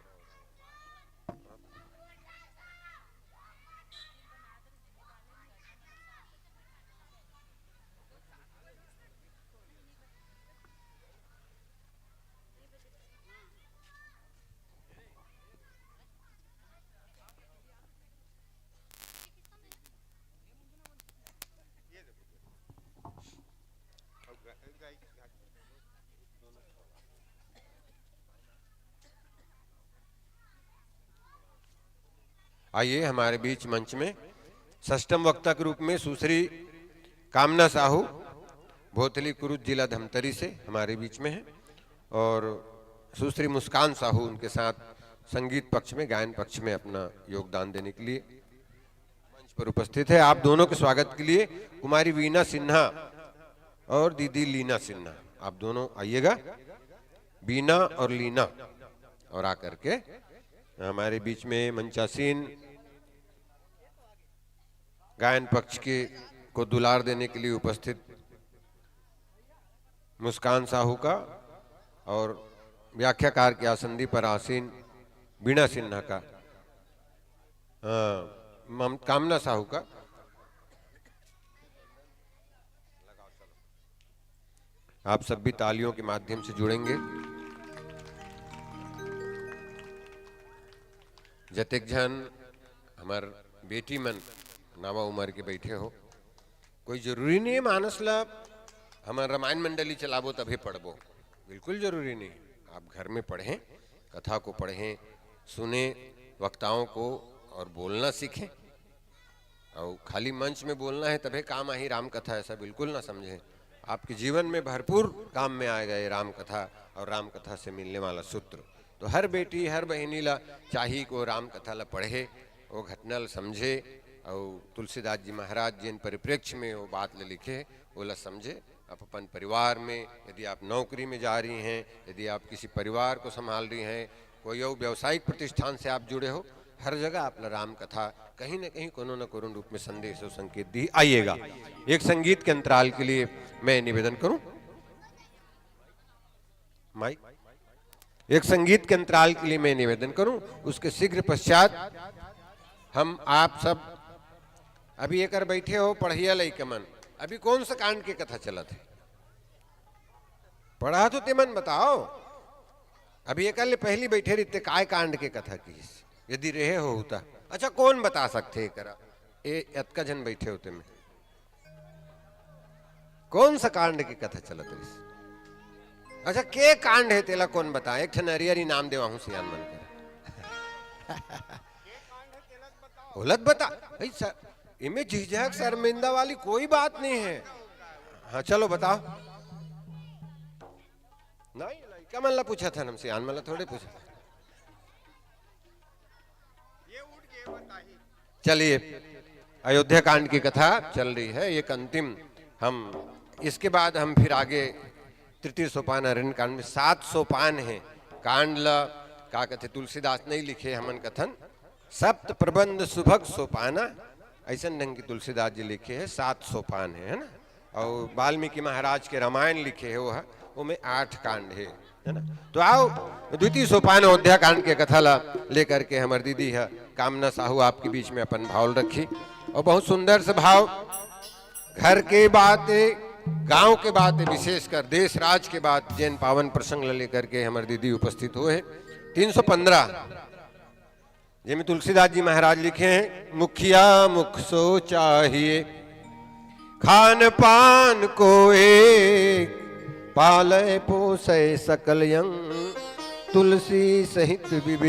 आइए हमारे बीच मंच में षष्ठम वक्ता के रूप में सुश्री कामना साहू भोतली कुरुद जिला धमतरी से हमारे बीच में है, और सुश्री मुस्कान साहू उनके साथ संगीत पक्ष में, गायन पक्ष में अपना योगदान देने के लिए मंच पर उपस्थित है। आप दोनों के स्वागत के लिए कुमारी वीना सिन्हा और दीदी लीना सिन्हा, आप दोनों आइएगा, बीना और लीना, और आकर के हमारे बीच में मंचासीन गायन पक्ष के को दुलार देने के लिए उपस्थित मुस्कान साहू का, और व्याख्याकार के आसंदी पर आसीन बीना सिन्हा का, कामना साहू का आप सब भी तालियों के माध्यम से जुड़ेंगे। जतेक जन हमार बेटी मन नावा उम्र के बैठे हो, कोई जरूरी नहीं है मानस ला हमार रामायण मंडली चलाबो तभी पढ़बो, बिल्कुल जरूरी नहीं। आप घर में पढ़ें, कथा को पढ़ें, सुने वक्ताओं को और बोलना सीखें। और खाली मंच में बोलना है तभी काम आई राम कथा, ऐसा बिल्कुल ना समझें। आपके जीवन में भरपूर काम में आएगा ये राम कथा और राम कथा से मिलने वाला सूत्र। तो हर बेटी हर बहनी ला चाहिए को राम कथा ला पढ़े, वो घटना ला समझे और तुलसीदास जी महाराज जिन परिप्रेक्ष्य में वो बात ले लिखे वो ला समझे। आप अपन परिवार में, यदि आप नौकरी में जा रही हैं, यदि आप किसी परिवार को संभाल रही हैं, कोई और व्यावसायिक प्रतिष्ठान से आप जुड़े हो, हर जगह आप राम कथा कहीं न कहीं कोनो न कोनो रूप में संदेश और संकेत दी आइएगा। एक संगीत के अंतराल के लिए मैं निवेदन करूं, माइक, एक संगीत के अंतराल के लिए मैं निवेदन करूं। उसके शीघ्र पश्चात हम आप सब अभी एक बैठे हो पढ़िया लइकमन, अभी कौन सा कांड के कथा चला थे पढ़ा तो तेमन बताओ। अभी एक पहली बैठे रहते काय कांड के कथा की यदि रहे हो होता, अच्छा कौन बता सकते करा एतका जन बैठे होते में कौन सा कांड की कथा चलत रही? अच्छा के कांड है तेला कौन बता? एक ठन हरियरी नाम देवा हूं सियान मन कर उलट बता इनमें झिझक शर्मिंदा वाली कोई बात नहीं है। हाँ चलो बताओ। नहीं क्या मन ला पूछा था हम सियान मन ला थोड़े पूछा। चलिए अयोध्या कांड की कथा चल रही है, एक अंतिम हम इसके बाद हम फिर आगे तृतीय सोपान अरण्य कांड में 7 सोपान है कांड ला का कहते तुलसीदास नहीं लिखे हमन कथन सप्त प्रबंध सुभग सोपाना, ऐसा ढंग की तुलसीदास जी लिखे है 7 सोपान है ना। और वाल्मीकि महाराज के रामायण लिखे है वो में 8 कांड है ना। तो आओ द्वितीय सोपान अयोध्या कांड के कथा ला लेकर के हमार दीदी है कामना साहू आपके बीच में अपन भाव रखी और बहुत सुंदर से भाव घर के बातें, गांव के बातें, विशेषकर देश राज के बात जैन पावन प्रसंग लेकर के हमारे दीदी उपस्थित हुए। 315 जिनमें तुलसीदास जी महाराज लिखे हैं, मुखिया मुख सो चाहिए खान पान को एक, पालय पोसय सकल यंग तुलसी सहित विवेक।